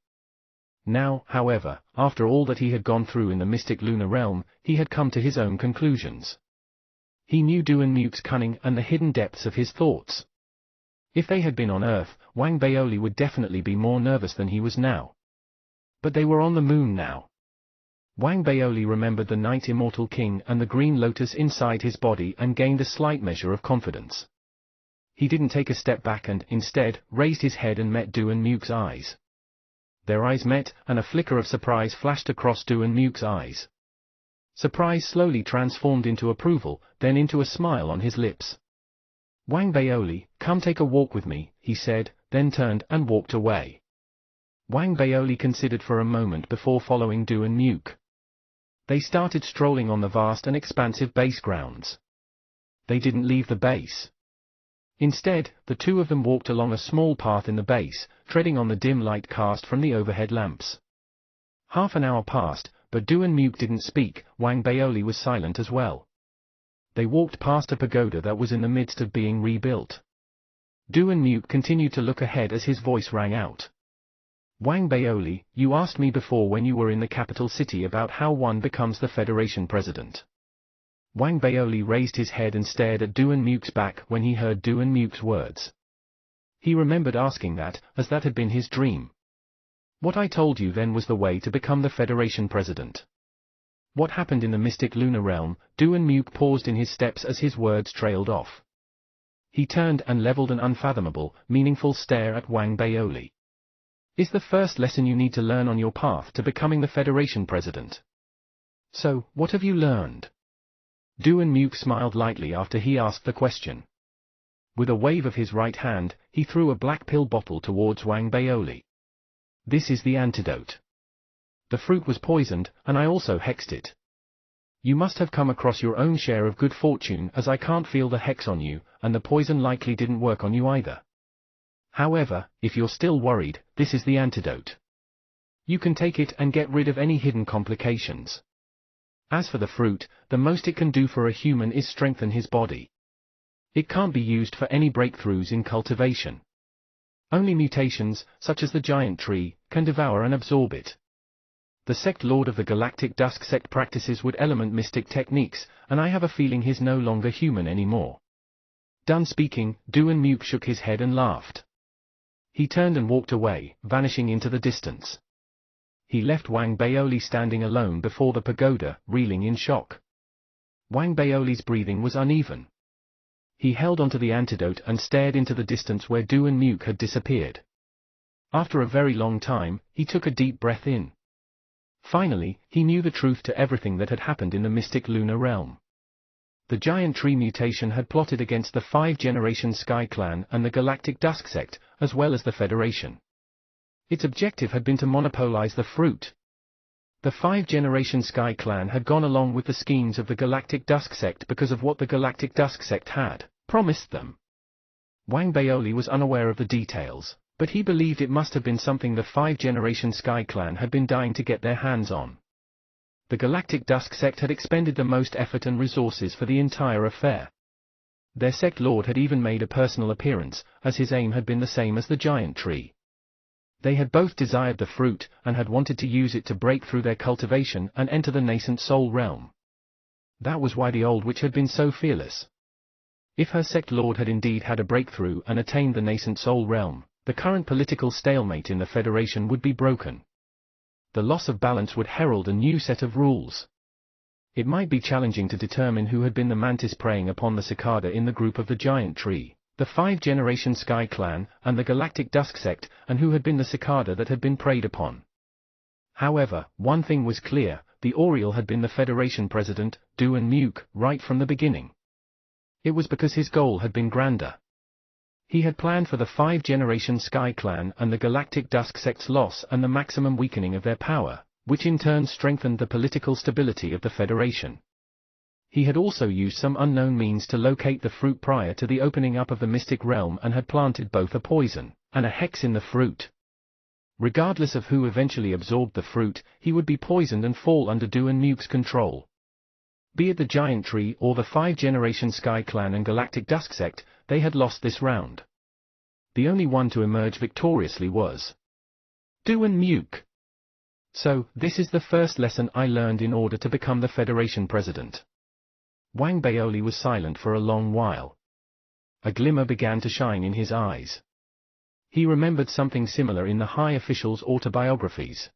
Now, however, after all that he had gone through in the mystic lunar realm, he had come to his own conclusions. He knew Duan Muk's cunning and the hidden depths of his thoughts. If they had been on Earth, Wang Baoli would definitely be more nervous than he was now. But they were on the moon now. Wang Baoli remembered the Night Immortal King and the Green Lotus inside his body and gained a slight measure of confidence. He didn't take a step back and, instead, raised his head and met Duan Muk's eyes. Their eyes met, and a flicker of surprise flashed across Duan Muk's eyes. Surprise slowly transformed into approval, then into a smile on his lips. "Wang Baoli, come take a walk with me," he said, then turned and walked away. Wang Baoli considered for a moment before following Duan Muk. They started strolling on the vast and expansive base grounds. They didn't leave the base. Instead, the two of them walked along a small path in the base, treading on the dim light cast from the overhead lamps. Half an hour passed, but Duan Muk didn't speak. Wang Baoli was silent as well. They walked past a pagoda that was in the midst of being rebuilt. Duan Muk continued to look ahead as his voice rang out. "Wang Baoli, you asked me before when you were in the capital city about how one becomes the Federation President." Wang Baoli raised his head and stared at Duan Muk's back when he heard Duan Muk's words. He remembered asking that, as that had been his dream. "What I told you then was the way to become the Federation President." What happened in the mystic lunar realm? Duan Muk paused in his steps as his words trailed off. He turned and leveled an unfathomable, meaningful stare at Wang Baoli. "Is the first lesson you need to learn on your path to becoming the Federation President. So, what have you learned?" Duan Muk smiled lightly after he asked the question. With a wave of his right hand, he threw a black pill bottle towards Wang Baoli. "This is the antidote. The fruit was poisoned, and I also hexed it. You must have come across your own share of good fortune, as I can't feel the hex on you, and the poison likely didn't work on you either. However, if you're still worried, this is the antidote. You can take it and get rid of any hidden complications. As for the fruit, the most it can do for a human is strengthen his body. It can't be used for any breakthroughs in cultivation. Only mutations, such as the giant tree, can devour and absorb it. The sect lord of the Galactic Dusk sect practices wood element mystic techniques, and I have a feeling he's no longer human anymore." Done speaking, Duan Muk shook his head and laughed. He turned and walked away, vanishing into the distance. He left Wang Baoli standing alone before the pagoda, reeling in shock. Wang Baoli's breathing was uneven. He held onto the antidote and stared into the distance where Duan Muk had disappeared. After a very long time, he took a deep breath in. Finally, he knew the truth to everything that had happened in the mystic lunar realm. The giant tree mutation had plotted against the 5-generation Sky Clan and the Galactic Dusk sect, as well as the Federation. Its objective had been to monopolize the fruit. The five-generation Sky Clan had gone along with the schemes of the Galactic Dusk Sect because of what the Galactic Dusk Sect had promised them. Wang Baoli was unaware of the details, but he believed it must have been something the five-generation Sky Clan had been dying to get their hands on. The Galactic Dusk Sect had expended the most effort and resources for the entire affair. Their sect lord had even made a personal appearance, as his aim had been the same as the giant tree. They had both desired the fruit, and had wanted to use it to break through their cultivation and enter the nascent soul realm. That was why the old witch had been so fearless. If her sect lord had indeed had a breakthrough and attained the nascent soul realm, the current political stalemate in the Federation would be broken. The loss of balance would herald a new set of rules. It might be challenging to determine who had been the mantis preying upon the cicada in the group of the giant tree, the five-generation Sky Clan, and the Galactic Dusk Sect, and who had been the cicada that had been preyed upon. However, one thing was clear: the Oriole had been the Federation president, Duan Muke, right from the beginning. It was because his goal had been grander. He had planned for the five-generation Sky Clan and the Galactic Dusk Sect's loss and the maximum weakening of their power, which in turn strengthened the political stability of the Federation. He had also used some unknown means to locate the fruit prior to the opening up of the mystic realm and had planted both a poison and a hex in the fruit. Regardless of who eventually absorbed the fruit, he would be poisoned and fall under Duan Muke's control. Be it the giant tree or the five-generation Sky Clan and Galactic Dusk Sect, they had lost this round. The only one to emerge victoriously was Duan Muke. So, this is the first lesson I learned in order to become the Federation president. Wang Baoli was silent for a long while. A glimmer began to shine in his eyes. He remembered something similar in the high officials' autobiographies.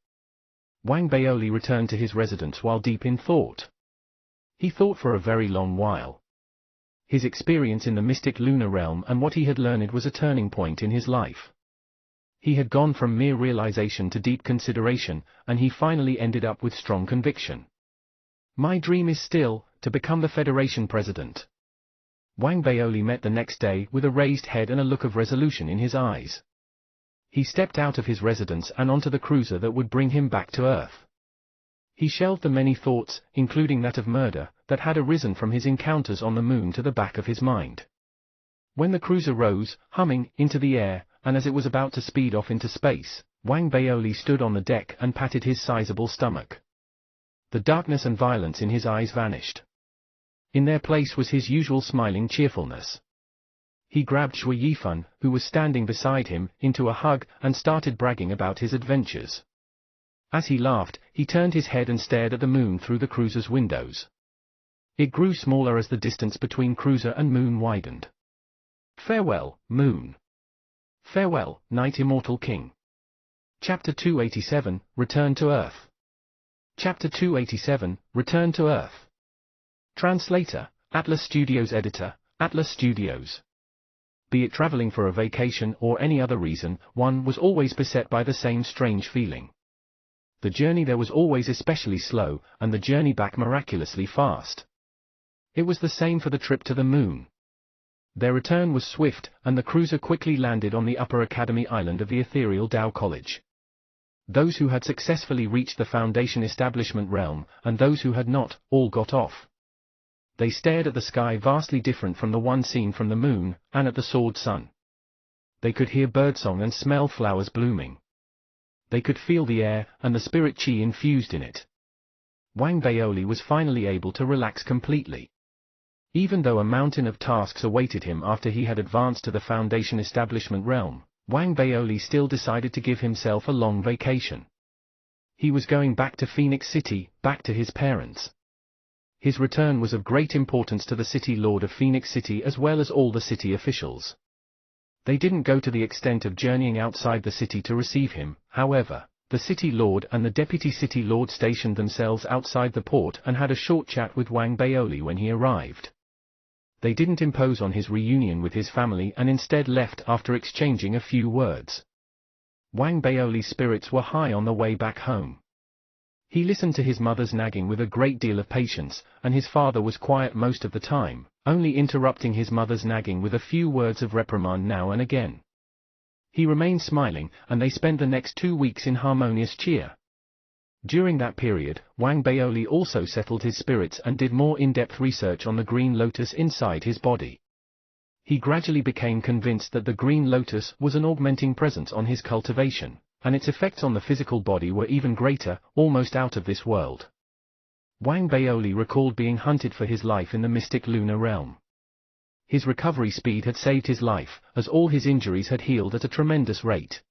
Wang Baoli returned to his residence while deep in thought. He thought for a very long while. His experience in the mystic lunar realm and what he had learned was a turning point in his life. He had gone from mere realization to deep consideration, and he finally ended up with strong conviction. My dream is still to become the Federation president. Wang Baoli met the next day with a raised head and a look of resolution in his eyes. He stepped out of his residence and onto the cruiser that would bring him back to Earth. He shelved the many thoughts, including that of murder, that had arisen from his encounters on the moon to the back of his mind. When the cruiser rose, humming, into the air, and as it was about to speed off into space, Wang Baoli stood on the deck and patted his sizable stomach. The darkness and violence in his eyes vanished. In their place was his usual smiling cheerfulness. He grabbed Shui Yifan, who was standing beside him, into a hug, and started bragging about his adventures. As he laughed, he turned his head and stared at the moon through the cruiser's windows. It grew smaller as the distance between cruiser and moon widened. Farewell, moon. Farewell, Night Immortal King. Chapter 287, Return to Earth. Chapter 287, Return to Earth. Translator, Atlas Studios. Editor, Atlas Studios. Be it traveling for a vacation or any other reason, one was always beset by the same strange feeling. The journey there was always especially slow, and the journey back miraculously fast. It was the same for the trip to the moon. Their return was swift, and the cruiser quickly landed on the Upper Academy Island of the ethereal Tao College. Those who had successfully reached the Foundation establishment realm, and those who had not, all got off. They stared at the sky vastly different from the one seen from the moon, and at the sword sun. They could hear birdsong and smell flowers blooming. They could feel the air, and the spirit chi infused in it. Wang Baoli was finally able to relax completely. Even though a mountain of tasks awaited him after he had advanced to the Foundation establishment realm, Wang Baoli still decided to give himself a long vacation. He was going back to Phoenix City, back to his parents. His return was of great importance to the city lord of Phoenix City as well as all the city officials. They didn't go to the extent of journeying outside the city to receive him, however. The city lord and the deputy city lord stationed themselves outside the port and had a short chat with Wang Baoli when he arrived. They didn't impose on his reunion with his family and instead left after exchanging a few words. Wang Baoli's spirits were high on the way back home. He listened to his mother's nagging with a great deal of patience, and his father was quiet most of the time, only interrupting his mother's nagging with a few words of reprimand now and again. He remained smiling, and they spent the next 2 weeks in harmonious cheer. During that period, Wang Baoli also settled his spirits and did more in-depth research on the green lotus inside his body. He gradually became convinced that the green lotus was an augmenting presence on his cultivation, and its effects on the physical body were even greater, almost out of this world. Wang Baoli recalled being hunted for his life in the mystic lunar realm. His recovery speed had saved his life, as all his injuries had healed at a tremendous rate.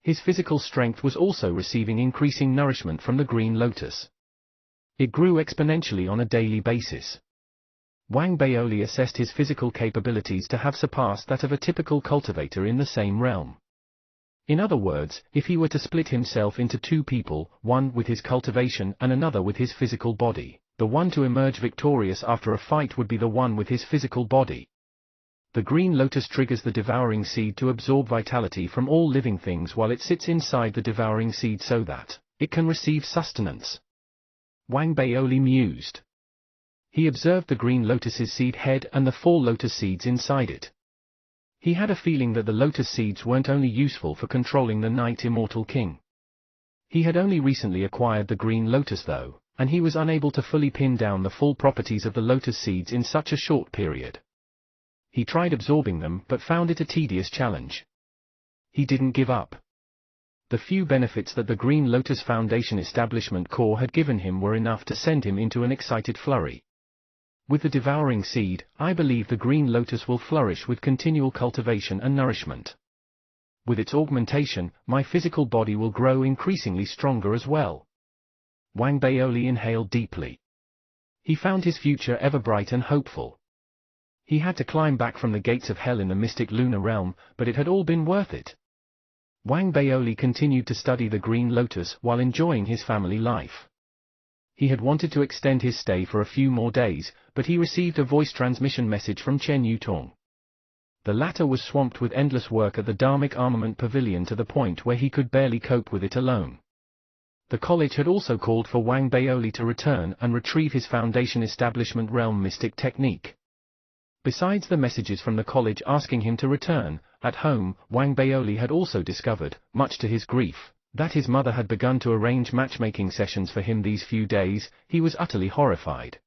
His physical strength was also receiving increasing nourishment from the green lotus. It grew exponentially on a daily basis. Wang Baoli assessed his physical capabilities to have surpassed that of a typical cultivator in the same realm. In other words, if he were to split himself into two people, one with his cultivation and another with his physical body, the one to emerge victorious after a fight would be the one with his physical body. The green lotus triggers the devouring seed to absorb vitality from all living things while it sits inside the devouring seed so that it can receive sustenance. Wang Baoli mused. He observed the green lotus's seed head and the 4 lotus seeds inside it. He had a feeling that the lotus seeds weren't only useful for controlling the Night Immortal King. He had only recently acquired the green lotus though, and he was unable to fully pin down the full properties of the lotus seeds in such a short period. He tried absorbing them but found it a tedious challenge. He didn't give up. The few benefits that the Green Lotus Foundation Establishment Corps had given him were enough to send him into an excited flurry. With the devouring seed, I believe the green lotus will flourish with continual cultivation and nourishment. With its augmentation, my physical body will grow increasingly stronger as well. Wang Baoli inhaled deeply. He found his future ever bright and hopeful. He had to climb back from the gates of hell in the mystic lunar realm, but it had all been worth it. Wang Baoli continued to study the green lotus while enjoying his family life. He had wanted to extend his stay for a few more days, but he received a voice transmission message from Chen Yutong. The latter was swamped with endless work at the Dharmic Armament Pavilion to the point where he could barely cope with it alone. The college had also called for Wang Baoli to return and retrieve his Foundation Establishment Realm mystic technique. Besides the messages from the college asking him to return, at home, Wang Baoli had also discovered, much to his grief, that his mother had begun to arrange matchmaking sessions for him these few days. He was utterly horrified.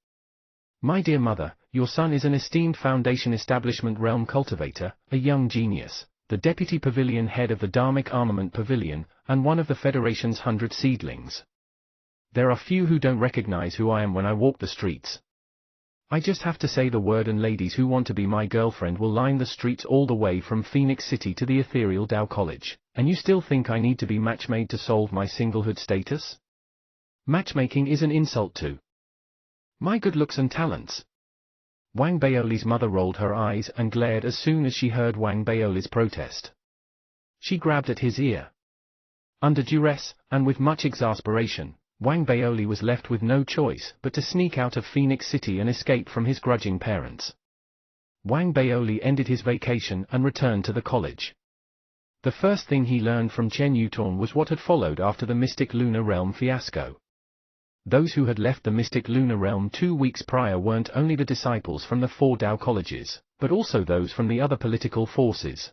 "My dear mother, your son is an esteemed Foundation Establishment Realm cultivator, a young genius, the deputy pavilion head of the Dharmic Armament Pavilion, and one of the Federation's 100 seedlings. There are few who don't recognize who I am when I walk the streets. I just have to say the word and ladies who want to be my girlfriend will line the streets all the way from Phoenix City to the ethereal Tao College, and you still think I need to be matchmade to solve my singlehood status? Matchmaking is an insult to my good looks and talents." Wang Baoli's mother rolled her eyes and glared as soon as she heard Wang Baoli's protest. She grabbed at his ear. Under duress, and with much exasperation, Wang Baoli was left with no choice but to sneak out of Phoenix City and escape from his grudging parents. Wang Baoli ended his vacation and returned to the college. The first thing he learned from Chen Yutong was what had followed after the Mystic Lunar Realm fiasco. Those who had left the Mystic Lunar Realm 2 weeks prior weren't only the disciples from the 4 Tao colleges, but also those from the other political forces.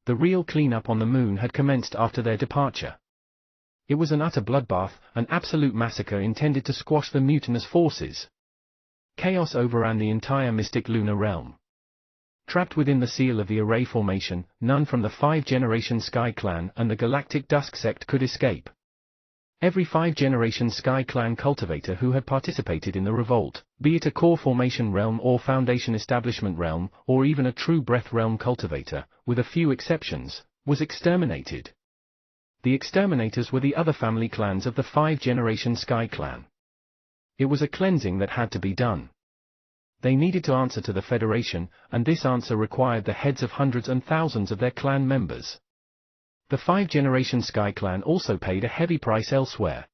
The real cleanup on the moon had commenced after their departure. It was an utter bloodbath, an absolute massacre intended to squash the mutinous forces. Chaos overran the entire Mystic Lunar Realm. Trapped within the seal of the Array Formation, none from the 5-generation Sky Clan and the Galactic Dusk Sect could escape. Every 5-generation Sky Clan cultivator who had participated in the revolt, be it a core formation realm or Foundation Establishment realm, or even a true breath realm cultivator, with a few exceptions, was exterminated. The exterminators were the other family clans of the 5-generation Sky Clan. It was a cleansing that had to be done. They needed to answer to the Federation, and this answer required the heads of hundreds and thousands of their clan members. The 5-generation Sky Clan also paid a heavy price elsewhere.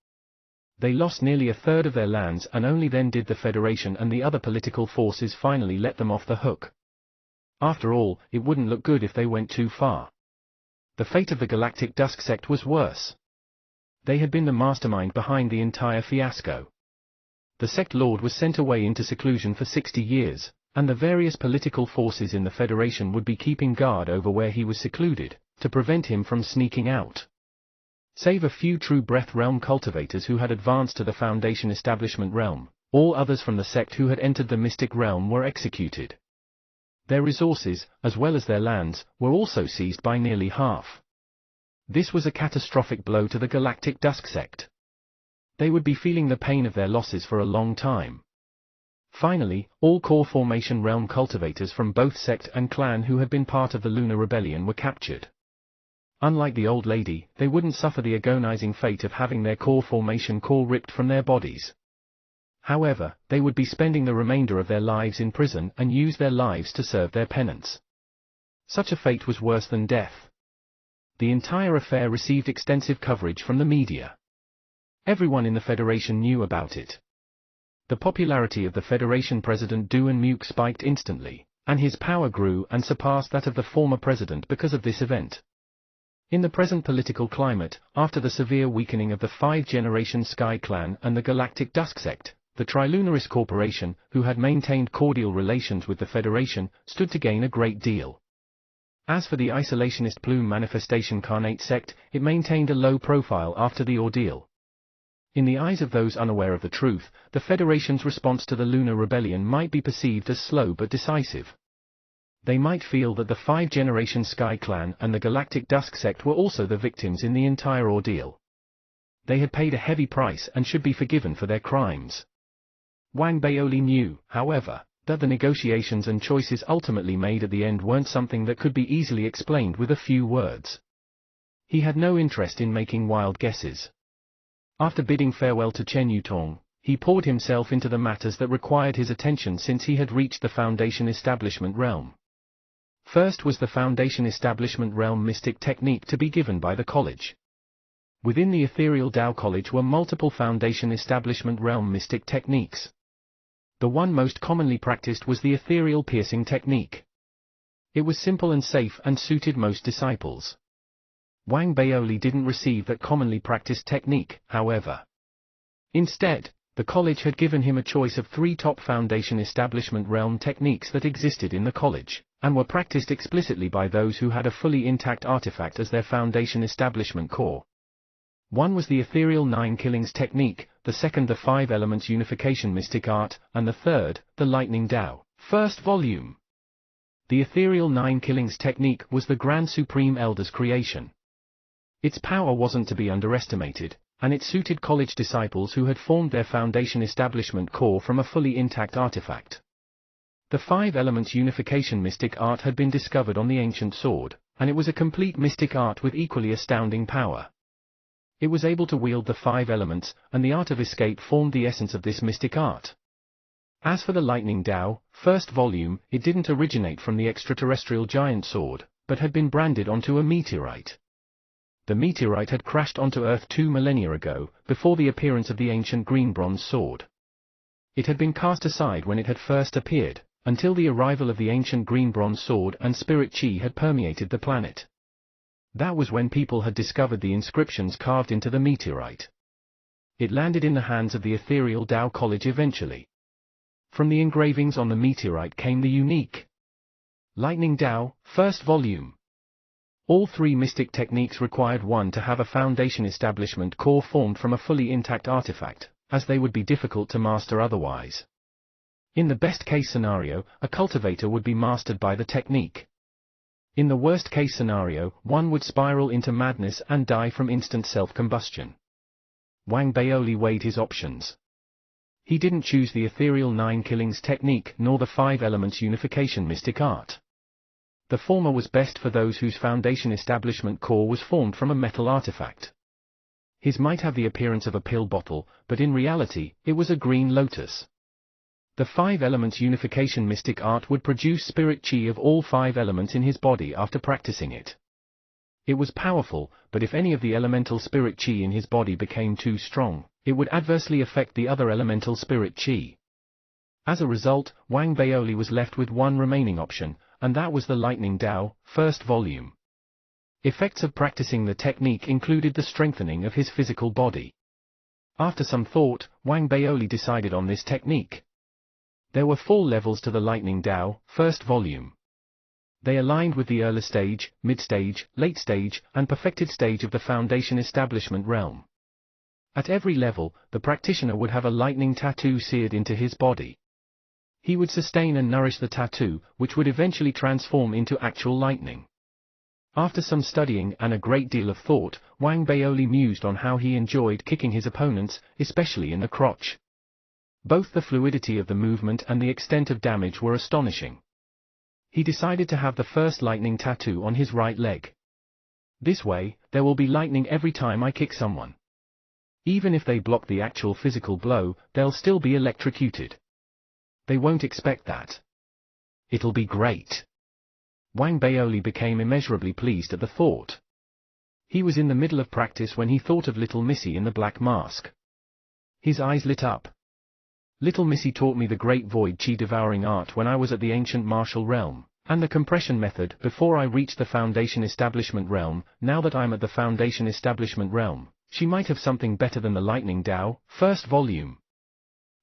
They lost nearly a third of their lands, and only then did the Federation and the other political forces finally let them off the hook. After all, it wouldn't look good if they went too far. The fate of the Galactic Dusk Sect was worse. They had been the mastermind behind the entire fiasco. The sect lord was sent away into seclusion for 60 years, and the various political forces in the Federation would be keeping guard over where he was secluded, to prevent him from sneaking out. Save a few true breath realm cultivators who had advanced to the Foundation Establishment realm, all others from the sect who had entered the mystic realm were executed. Their resources, as well as their lands, were also seized by nearly half. This was a catastrophic blow to the Galactic Dusk sect. They would be feeling the pain of their losses for a long time. Finally, all core formation realm cultivators from both sect and clan who had been part of the Lunar Rebellion were captured. Unlike the old lady, they wouldn't suffer the agonizing fate of having their core formation core ripped from their bodies. However, they would be spending the remainder of their lives in prison and use their lives to serve their penance. Such a fate was worse than death. The entire affair received extensive coverage from the media. Everyone in the Federation knew about it. The popularity of the Federation President Duan Muke spiked instantly, and his power grew and surpassed that of the former president because of this event. In the present political climate, after the severe weakening of the five-generation Sky Clan and the Galactic Dusk sect, the Trilunarist Corporation, who had maintained cordial relations with the Federation, stood to gain a great deal. As for the isolationist Plume Manifestation Carnate sect, it maintained a low profile after the ordeal. In the eyes of those unaware of the truth, the Federation's response to the Lunar Rebellion might be perceived as slow but decisive. They might feel that the five-generation Sky Clan and the Galactic Dusk sect were also the victims in the entire ordeal. They had paid a heavy price and should be forgiven for their crimes. Wang Baoli knew, however, that the negotiations and choices ultimately made at the end weren't something that could be easily explained with a few words. He had no interest in making wild guesses. After bidding farewell to Chen Yutong, he poured himself into the matters that required his attention since he had reached the Foundation Establishment realm. First was the Foundation Establishment realm mystic technique to be given by the college. Within the Ethereal Tao College were multiple Foundation Establishment realm mystic techniques. The one most commonly practiced was the Ethereal Piercing technique. It was simple and safe and suited most disciples. Wang Baoli didn't receive that commonly practiced technique, however. Instead, the college had given him a choice of 3 top Foundation Establishment realm techniques that existed in the college, and were practiced explicitly by those who had a fully intact artifact as their Foundation Establishment core. One was the Ethereal 9 Killings technique, the second the 5 Elements Unification mystic art, and the third, the Lightning Tao, first volume. The Ethereal 9 Killings technique was the Grand Supreme Elder's creation. Its power wasn't to be underestimated, and it suited college disciples who had formed their Foundation Establishment core from a fully intact artifact. The 5 Elements Unification mystic art had been discovered on the ancient sword, and it was a complete mystic art with equally astounding power. It was able to wield the 5 elements, and the art of escape formed the essence of this mystic art. As for the Lightning Tao, first volume, it didn't originate from the extraterrestrial giant sword, but had been branded onto a meteorite. The meteorite had crashed onto Earth 2 millennia ago, before the appearance of the ancient green bronze sword. It had been cast aside when it had first appeared, until the arrival of the ancient green bronze sword and spirit chi had permeated the planet. That was when people had discovered the inscriptions carved into the meteorite. It landed in the hands of the Ethereal Tao College eventually. From the engravings on the meteorite came the unique Lightning Tao, first volume. All 3 mystic techniques required one to have a Foundation Establishment core formed from a fully intact artifact, as they would be difficult to master otherwise. In the best-case scenario, a cultivator would be mastered by the technique. In the worst-case scenario, one would spiral into madness and die from instant self-combustion. Wang Baoli weighed his options. He didn't choose the Ethereal 9 Killings technique nor the 5 Elements Unification mystic art. The former was best for those whose Foundation Establishment core was formed from a metal artifact. His might have the appearance of a pill bottle, but in reality, it was a green lotus. The 5 Elements Unification mystic art would produce spirit chi of all 5 elements in his body after practicing it. It was powerful, but if any of the elemental spirit chi in his body became too strong, it would adversely affect the other elemental spirit chi. As a result, Wang Baoli was left with one remaining option, and that was the Lightning Tao, first volume. Effects of practicing the technique included the strengthening of his physical body. After some thought, Wang Baoli decided on this technique. There were 4 levels to the Lightning Tao, first volume. They aligned with the early stage, mid-stage, late stage, and perfected stage of the foundation establishment realm. At every level, the practitioner would have a lightning tattoo seared into his body. He would sustain and nourish the tattoo, which would eventually transform into actual lightning. After some studying and a great deal of thought, Wang Baoli mused on how he enjoyed kicking his opponents, especially in the crotch. Both the fluidity of the movement and the extent of damage were astonishing. He decided to have the first lightning tattoo on his right leg. This way, there will be lightning every time I kick someone. Even if they block the actual physical blow, they'll still be electrocuted. They won't expect that. It'll be great. Wang Baoli became immeasurably pleased at the thought. He was in the middle of practice when he thought of Little Missy in the black mask. His eyes lit up. Little Missy taught me the great void chi devouring art when I was at the ancient martial realm, and the compression method before I reached the foundation establishment realm. Now that I'm at the foundation establishment realm, she might have something better than the lightning Dao, first volume.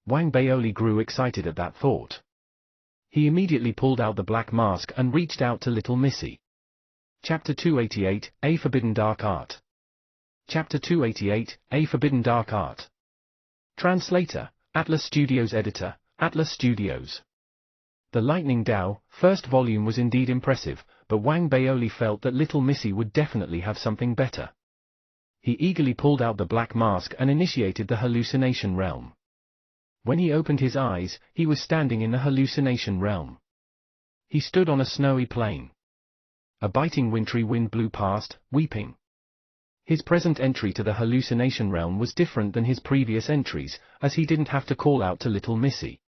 Wang Baoli grew excited at that thought. He immediately pulled out the black mask and reached out to Little Missy. Chapter 288, A Forbidden Dark Art. Chapter 288, A Forbidden Dark Art. Translator, Atlas Studios. Editor, Atlas Studios. The Lightning Dao, first volume was indeed impressive, but Wang Baoli felt that Little Missy would definitely have something better. He eagerly pulled out the black mask and initiated the hallucination realm. When he opened his eyes, he was standing in the hallucination realm. He stood on a snowy plain. A biting wintry wind blew past, weeping. His present entry to the hallucination realm was different than his previous entries, as he didn't have to call out to Little Missy.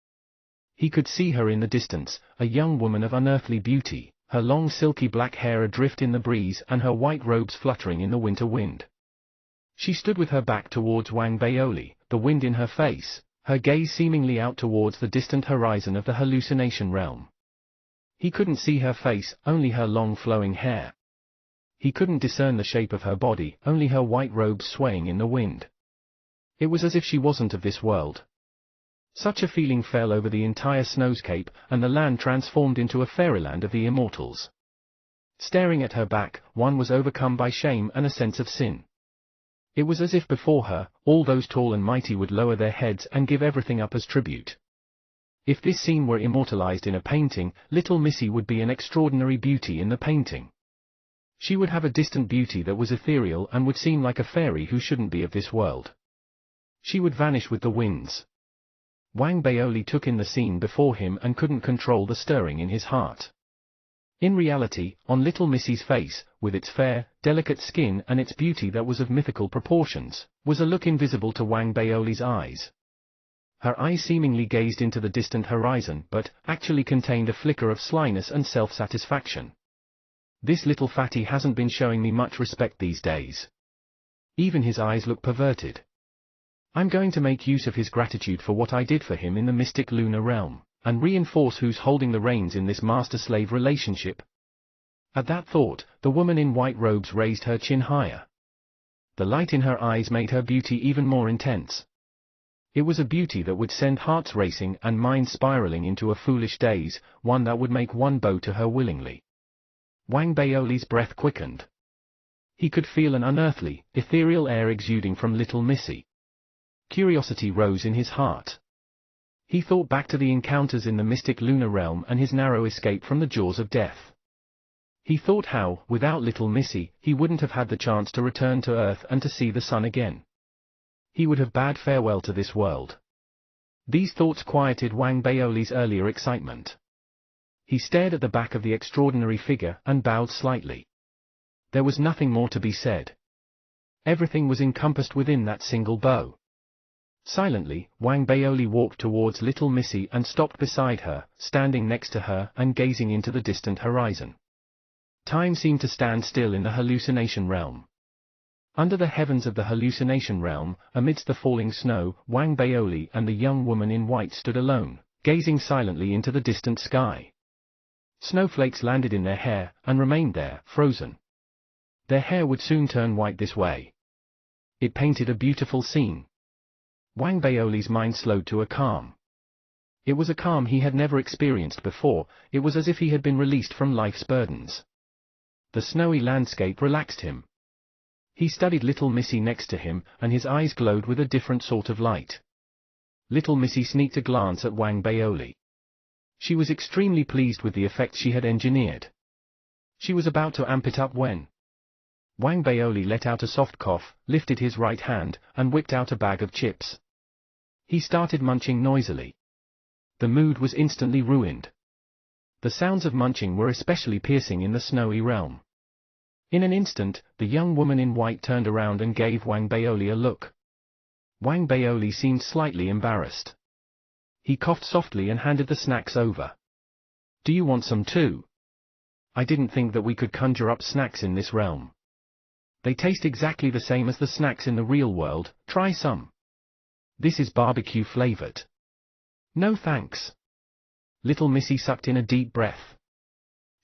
He could see her in the distance, a young woman of unearthly beauty, her long silky black hair adrift in the breeze and her white robes fluttering in the winter wind. She stood with her back towards Wang Baoli, the wind in her face, her gaze seemingly out towards the distant horizon of the hallucination realm. He couldn't see her face, only her long flowing hair. He couldn't discern the shape of her body, only her white robes swaying in the wind. It was as if she wasn't of this world. Such a feeling fell over the entire snowscape, and the land transformed into a fairyland of the immortals. Staring at her back, one was overcome by shame and a sense of sin. It was as if before her, all those tall and mighty would lower their heads and give everything up as tribute. If this scene were immortalized in a painting, Little Missy would be an extraordinary beauty in the painting. She would have a distant beauty that was ethereal and would seem like a fairy who shouldn't be of this world. She would vanish with the winds. Wang Baoli took in the scene before him and couldn't control the stirring in his heart. In reality, on Little Missy's face, with its fair, delicate skin and its beauty that was of mythical proportions, was a look invisible to Wang Baoli's eyes. Her eyes seemingly gazed into the distant horizon but actually contained a flicker of slyness and self-satisfaction. This little fatty hasn't been showing me much respect these days. Even his eyes look perverted. I'm going to make use of his gratitude for what I did for him in the mystic lunar realm, and reinforce who's holding the reins in this master-slave relationship. At that thought, the woman in white robes raised her chin higher. The light in her eyes made her beauty even more intense. It was a beauty that would send hearts racing and minds spiraling into a foolish daze, one that would make one bow to her willingly. Wang Baoli's breath quickened. He could feel an unearthly, ethereal air exuding from Little Missy. Curiosity rose in his heart. He thought back to the encounters in the mystic lunar realm and his narrow escape from the jaws of death. He thought how, without Little Missy, he wouldn't have had the chance to return to Earth and to see the sun again. He would have bade farewell to this world. These thoughts quieted Wang Baoli's earlier excitement. He stared at the back of the extraordinary figure and bowed slightly. There was nothing more to be said. Everything was encompassed within that single bow. Silently, Wang Baoli walked towards Little Missy and stopped beside her, standing next to her and gazing into the distant horizon. Time seemed to stand still in the hallucination realm. Under the heavens of the hallucination realm, amidst the falling snow, Wang Baoli and the young woman in white stood alone, gazing silently into the distant sky. Snowflakes landed in their hair, and remained there, frozen. Their hair would soon turn white this way. It painted a beautiful scene. Wang Baoli's mind slowed to a calm. It was a calm he had never experienced before. It was as if he had been released from life's burdens. The snowy landscape relaxed him. He studied little Missy next to him, and his eyes glowed with a different sort of light. Little Missy sneaked a glance at Wang Baoli. She was extremely pleased with the effect she had engineered. She was about to amp it up when Wang Baoli let out a soft cough, lifted his right hand, and whipped out a bag of chips. He started munching noisily. The mood was instantly ruined. The sounds of munching were especially piercing in the snowy realm. In an instant, the young woman in white turned around and gave Wang Baoli a look. Wang Baoli seemed slightly embarrassed. He coughed softly and handed the snacks over. "Do you want some too? I didn't think that we could conjure up snacks in this realm. They taste exactly the same as the snacks in the real world. Try some. This is barbecue flavored." "No thanks." Little Missy sucked in a deep breath.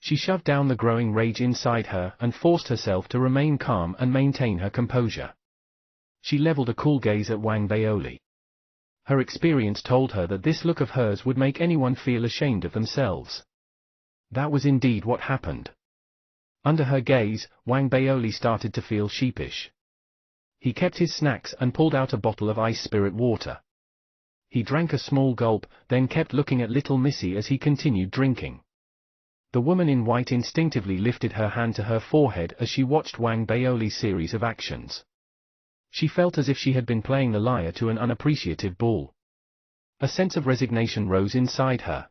She shoved down the growing rage inside her and forced herself to remain calm and maintain her composure. She leveled a cool gaze at Wang Baoli. Her experience told her that this look of hers would make anyone feel ashamed of themselves. That was indeed what happened. Under her gaze, Wang Baoli started to feel sheepish. He kept his snacks and pulled out a bottle of ice spirit water. He drank a small gulp, then kept looking at little Missy as he continued drinking. The woman in white instinctively lifted her hand to her forehead as she watched Wang Baoli's series of actions. She felt as if she had been playing the lyre to an unappreciative bull. A sense of resignation rose inside her.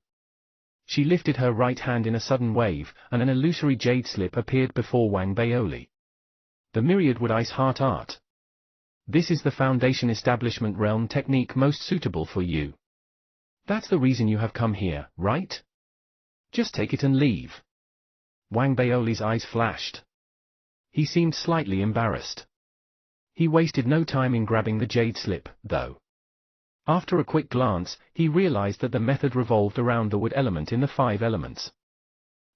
She lifted her right hand in a sudden wave, and an illusory jade slip appeared before Wang Baoli. The myriad wood ice heart art. This is the foundation establishment realm technique most suitable for you. That's the reason you have come here, right? Just take it and leave. Wang Baoli's eyes flashed. He seemed slightly embarrassed. He wasted no time in grabbing the jade slip, though. After a quick glance, he realized that the method revolved around the wood element in the 5 elements.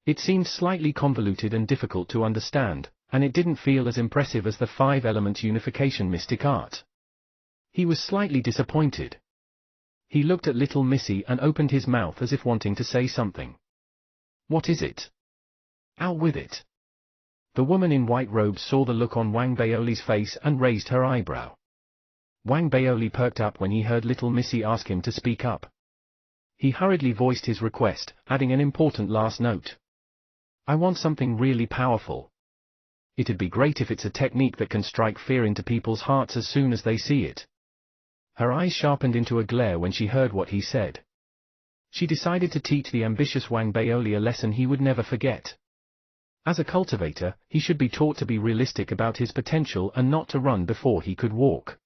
It seemed slightly convoluted and difficult to understand, and it didn't feel as impressive as the 5-element unification mystic art. He was slightly disappointed. He looked at little Missy and opened his mouth as if wanting to say something. "What is it? Out with it." The woman in white robes saw the look on Wang Baoli's face and raised her eyebrow. Wang Baoli perked up when he heard little Missy ask him to speak up. He hurriedly voiced his request, adding an important last note. "I want something really powerful. It'd be great if it's a technique that can strike fear into people's hearts as soon as they see it." Her eyes sharpened into a glare when she heard what he said. She decided to teach the ambitious Wang Baoli a lesson he would never forget. As a cultivator, he should be taught to be realistic about his potential and not to run before he could walk.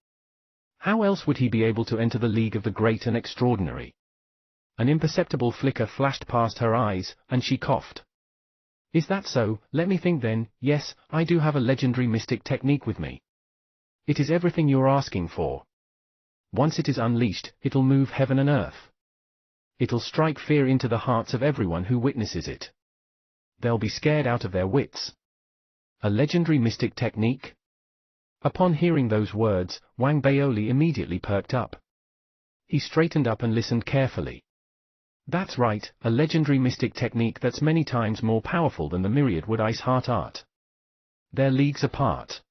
How else would he be able to enter the league of the great and extraordinary? An imperceptible flicker flashed past her eyes, and she coughed. "Is that so? Let me think then. Yes, I do have a legendary mystic technique with me. It is everything you're asking for. Once it is unleashed, it'll move heaven and earth. It'll strike fear into the hearts of everyone who witnesses it. They'll be scared out of their wits." A legendary mystic technique? Upon hearing those words, Wang Baoli immediately perked up. He straightened up and listened carefully. That's right, a legendary mystic technique that's many times more powerful than the myriad wood ice heart art. They're leagues apart.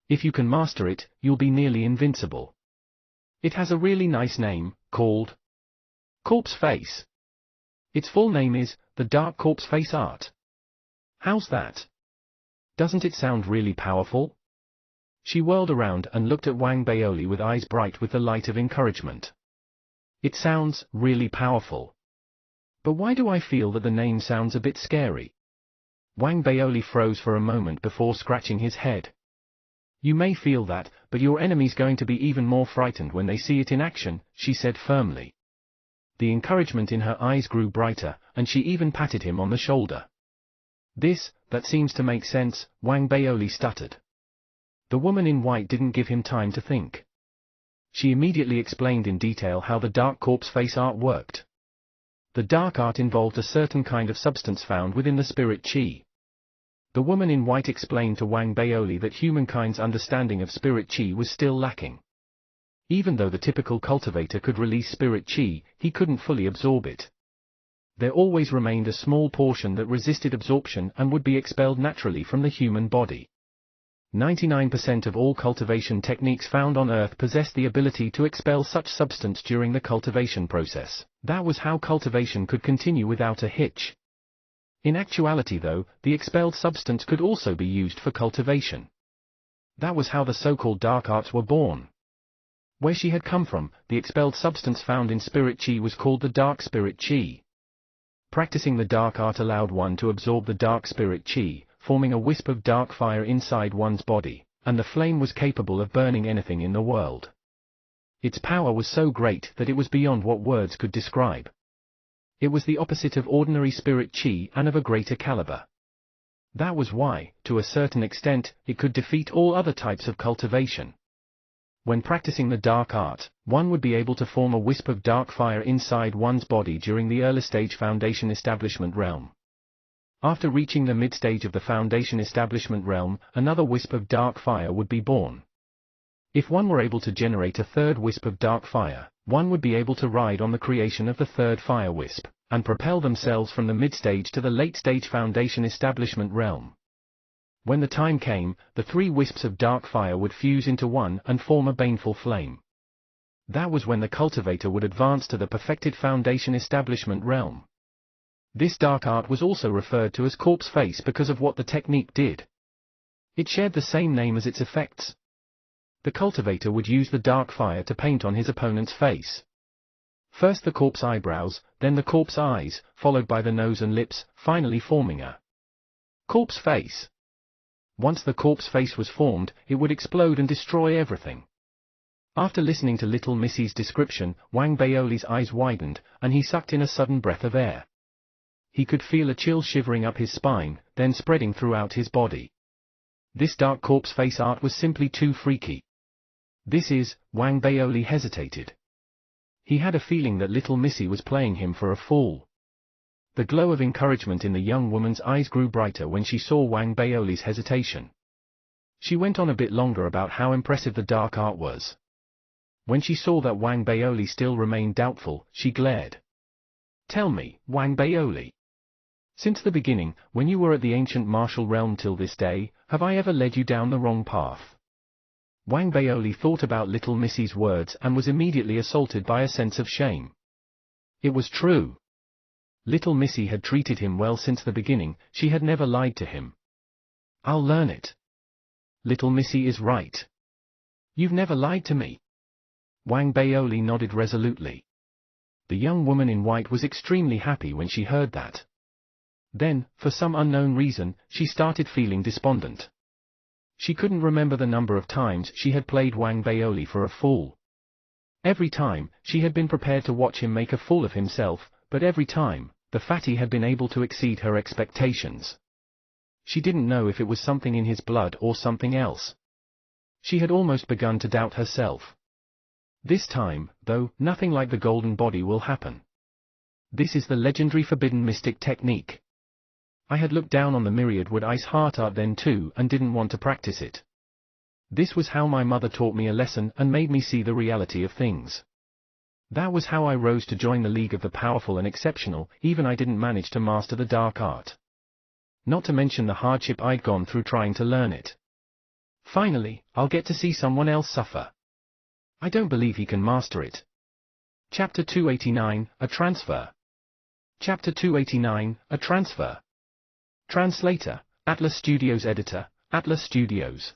If you can master it, you'll be nearly invincible. It has a really nice name, called Corpse Face. Its full name is the Dark Corpse Face Art. How's that? Doesn't it sound really powerful? She whirled around and looked at Wang Baoli with eyes bright with the light of encouragement. It sounds really powerful. But why do I feel that the name sounds a bit scary? Wang Baoli froze for a moment before scratching his head. You may feel that, but your enemy's going to be even more frightened when they see it in action, she said firmly. The encouragement in her eyes grew brighter, and she even patted him on the shoulder. That seems to make sense, Wang Baoli stuttered. The woman in white didn't give him time to think. She immediately explained in detail how the dark corpse face art worked. The dark art involved a certain kind of substance found within the spirit chi. The woman in white explained to Wang Baoli that humankind's understanding of spirit chi was still lacking. Even though the typical cultivator could release spirit chi, he couldn't fully absorb it. There always remained a small portion that resisted absorption and would be expelled naturally from the human body. 99% of all cultivation techniques found on Earth possess the ability to expel such substance during the cultivation process. That was how cultivation could continue without a hitch. In actuality though, the expelled substance could also be used for cultivation. That was how the so-called dark arts were born. Where she had come from, the expelled substance found in spirit chi was called the dark spirit chi. Practicing the dark art allowed one to absorb the dark spirit chi, forming a wisp of dark fire inside one's body, and the flame was capable of burning anything in the world. Its power was so great that it was beyond what words could describe. It was the opposite of ordinary spirit chi and of a greater caliber. That was why, to a certain extent, it could defeat all other types of cultivation. When practicing the dark art, one would be able to form a wisp of dark fire inside one's body during the early stage foundation establishment realm. After reaching the mid-stage of the foundation establishment realm, another wisp of dark fire would be born. If one were able to generate a third wisp of dark fire, one would be able to ride on the creation of the third fire wisp, and propel themselves from the mid-stage to the late-stage foundation establishment realm. When the time came, the three wisps of dark fire would fuse into one and form a baneful flame. That was when the cultivator would advance to the perfected foundation establishment realm. This dark art was also referred to as corpse face because of what the technique did. It shared the same name as its effects. The cultivator would use the dark fire to paint on his opponent's face. First the corpse eyebrows, then the corpse eyes, followed by the nose and lips, finally forming a corpse face. Once the corpse face was formed, it would explode and destroy everything. After listening to Little Missy's description, Wang Baoli's eyes widened, and he sucked in a sudden breath of air. He could feel a chill shivering up his spine, then spreading throughout his body. This dark corpse face art was simply too freaky. This is, Wang Baoli hesitated. He had a feeling that Little Missy was playing him for a fool. The glow of encouragement in the young woman's eyes grew brighter when she saw Wang Baoli's hesitation. She went on a bit longer about how impressive the dark art was. When she saw that Wang Baoli still remained doubtful, she glared. "Tell me, Wang Baoli. Since the beginning, when you were at the ancient martial realm till this day, have I ever led you down the wrong path?" Wang Baoli thought about Little Missy's words and was immediately assaulted by a sense of shame. It was true. Little Missy had treated him well since the beginning, she had never lied to him. "I'll learn it. Little Missy is right. You've never lied to me." Wang Baoli nodded resolutely. The young woman in white was extremely happy when she heard that. Then, for some unknown reason, she started feeling despondent. She couldn't remember the number of times she had played Wang Baoli for a fool. Every time, she had been prepared to watch him make a fool of himself, but every time, the fatty had been able to exceed her expectations. She didn't know if it was something in his blood or something else. She had almost begun to doubt herself. This time, though, nothing like the golden body will happen. This is the legendary forbidden mystic technique. I had looked down on the myriad wood ice heart art then too and didn't want to practice it. This was how my mother taught me a lesson and made me see the reality of things. That was how I rose to join the League of the Powerful and Exceptional, even I didn't manage to master the dark art. Not to mention the hardship I'd gone through trying to learn it. Finally, I'll get to see someone else suffer. I don't believe he can master it. Chapter 289, A Transfer. Chapter 289, A Transfer. Translator, Atlas Studios. Editor, Atlas Studios.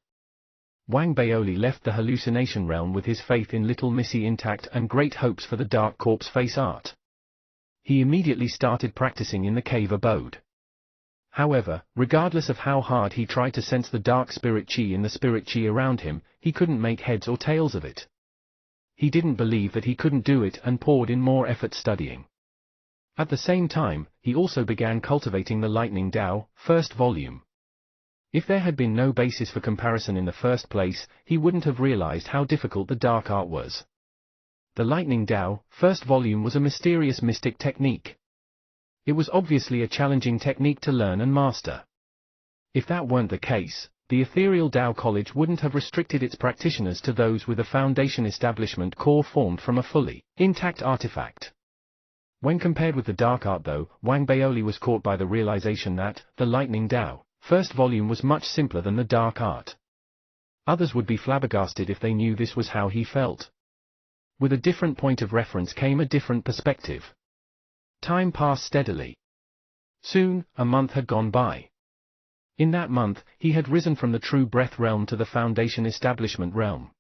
Wang Baoli left the hallucination realm with his faith in Little Missy intact and great hopes for the dark corpse face art. He immediately started practicing in the cave abode. However, regardless of how hard he tried to sense the dark spirit chi in the spirit chi around him, he couldn't make heads or tails of it. He didn't believe that he couldn't do it and poured in more effort studying. At the same time, he also began cultivating the Lightning Tao, first volume. If there had been no basis for comparison in the first place, he wouldn't have realized how difficult the dark art was. The Lightning Tao, first volume was a mysterious mystic technique. It was obviously a challenging technique to learn and master. If that weren't the case, The ethereal Tao College wouldn't have restricted its practitioners to those with a Foundation establishment core formed from a fully intact artifact. When compared with the dark art though, Wang Baoli was caught by the realization that the Lightning Tao first volume was much simpler than the dark art. Others would be flabbergasted if they knew this was how he felt. With a different point of reference came a different perspective. Time passed steadily. Soon, a month had gone by. In that month, he had risen from the true breath realm to the Foundation establishment realm.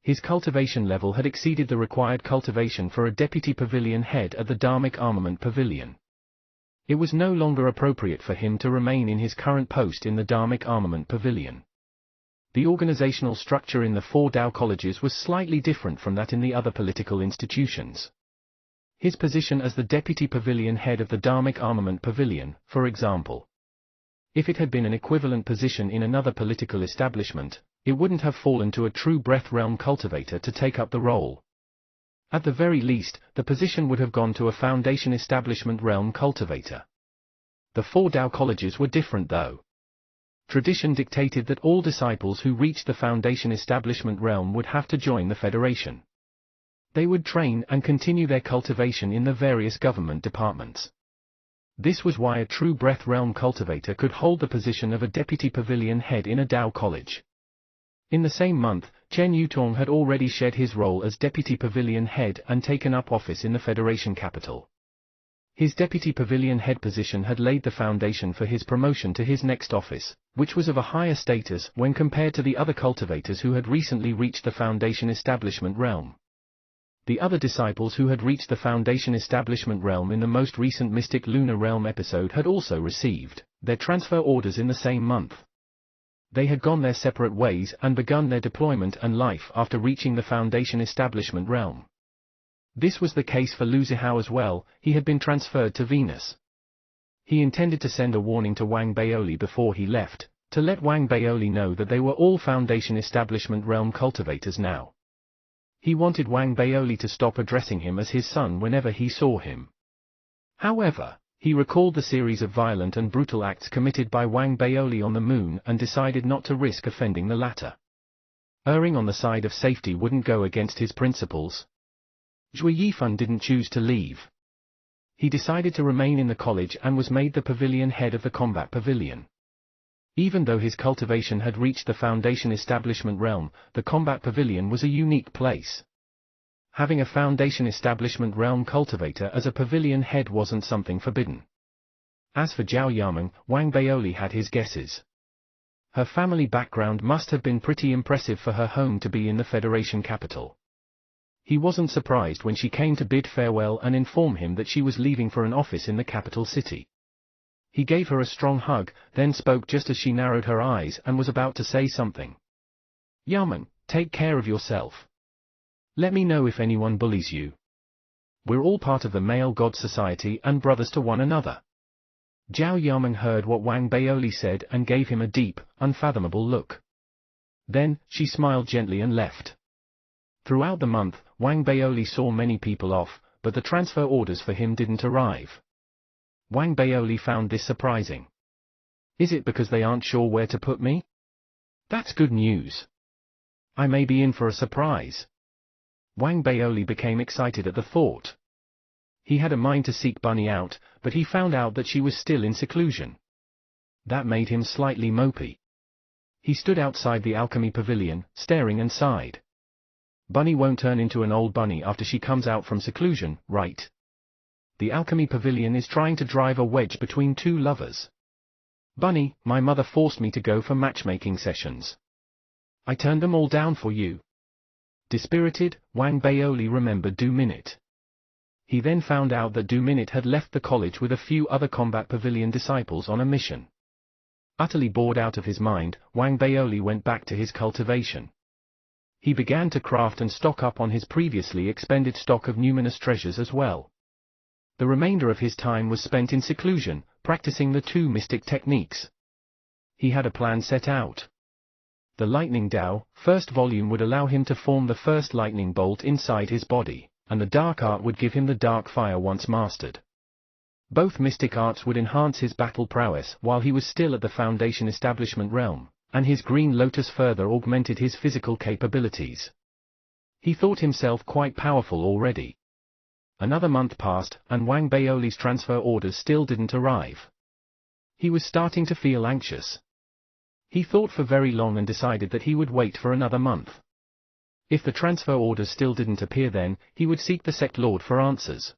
His cultivation level had exceeded the required cultivation for a deputy pavilion head at the Dharmic Armament Pavilion. It was no longer appropriate for him to remain in his current post in the Dharmic Armament Pavilion. The organizational structure in the 4 Tao colleges was slightly different from that in the other political institutions. His position as the deputy pavilion head of the Dharmic Armament Pavilion, for example. If it had been an equivalent position in another political establishment, it wouldn't have fallen to a true breath realm cultivator to take up the role. At the very least, the position would have gone to a Foundation establishment realm cultivator. The 4 Tao colleges were different though. Tradition dictated that all disciples who reached the Foundation establishment realm would have to join the Federation. They would train and continue their cultivation in the various government departments. This was why a true breath realm cultivator could hold the position of a deputy pavilion head in a Tao college. In the same month, Chen Yutong had already shed his role as deputy pavilion head and taken up office in the Federation capital. His deputy pavilion head position had laid the foundation for his promotion to his next office, which was of a higher status when compared to the other cultivators who had recently reached the Foundation establishment realm. The other disciples who had reached the Foundation establishment realm in the most recent Mystic Lunar Realm episode had also received their transfer orders in the same month. They had gone their separate ways and begun their deployment and life after reaching the Foundation establishment realm. This was the case for Lu Zihao as well. He had been transferred to Venus. He intended to send a warning to Wang Baoli before he left, to let Wang Baoli know that they were all Foundation establishment realm cultivators now. He wanted Wang Baoli to stop addressing him as his son whenever he saw him. However, he recalled the series of violent and brutal acts committed by Wang Baoli on the moon and decided not to risk offending the latter. Erring on the side of safety wouldn't go against his principles. Zhui Yifan didn't choose to leave. He decided to remain in the college and was made the pavilion head of the combat pavilion. Even though his cultivation had reached the Foundation establishment realm, the combat pavilion was a unique place. Having a Foundation establishment realm cultivator as a pavilion head wasn't something forbidden. As for Zhao Yameng, Wang Baoli had his guesses. Her family background must have been pretty impressive for her home to be in the Federation capital. He wasn't surprised when she came to bid farewell and inform him that she was leaving for an office in the capital city. He gave her a strong hug, then spoke just as she narrowed her eyes and was about to say something. Yameng, take care of yourself. Let me know if anyone bullies you. We're all part of the Male God Society and brothers to one another. Zhao Yameng heard what Wang Baoli said and gave him a deep, unfathomable look. Then, she smiled gently and left. Throughout the month, Wang Baoli saw many people off, but the transfer orders for him didn't arrive. Wang Baoli found this surprising. Is it because they aren't sure where to put me? That's good news. I may be in for a surprise. Wang Baoli became excited at the thought. He had a mind to seek Bunny out, but he found out that she was still in seclusion. That made him slightly mopey. He stood outside the alchemy pavilion, staring and sighed. Bunny won't turn into an old bunny after she comes out from seclusion, right? The alchemy pavilion is trying to drive a wedge between two lovers. Bunny, my mother forced me to go for matchmaking sessions. I turned them all down for you. Dispirited, Wang Baoli remembered Du Minute. He then found out that Du Minute had left the college with a few other combat pavilion disciples on a mission. Utterly bored out of his mind, Wang Baoli went back to his cultivation. He began to craft and stock up on his previously expended stock of numinous treasures as well. The remainder of his time was spent in seclusion, practicing the 2 mystic techniques. He had a plan set out. The Lightning Tao, first volume would allow him to form the first lightning bolt inside his body, and the Dark Art would give him the Dark Fire once mastered. Both mystic arts would enhance his battle prowess while he was still at the Foundation establishment realm, and his green lotus further augmented his physical capabilities. He thought himself quite powerful already. Another month passed, and Wang Baoli's transfer orders still didn't arrive. He was starting to feel anxious. He thought for very long and decided that he would wait for another month. If the transfer orders still didn't appear, then he would seek the sect lord for answers.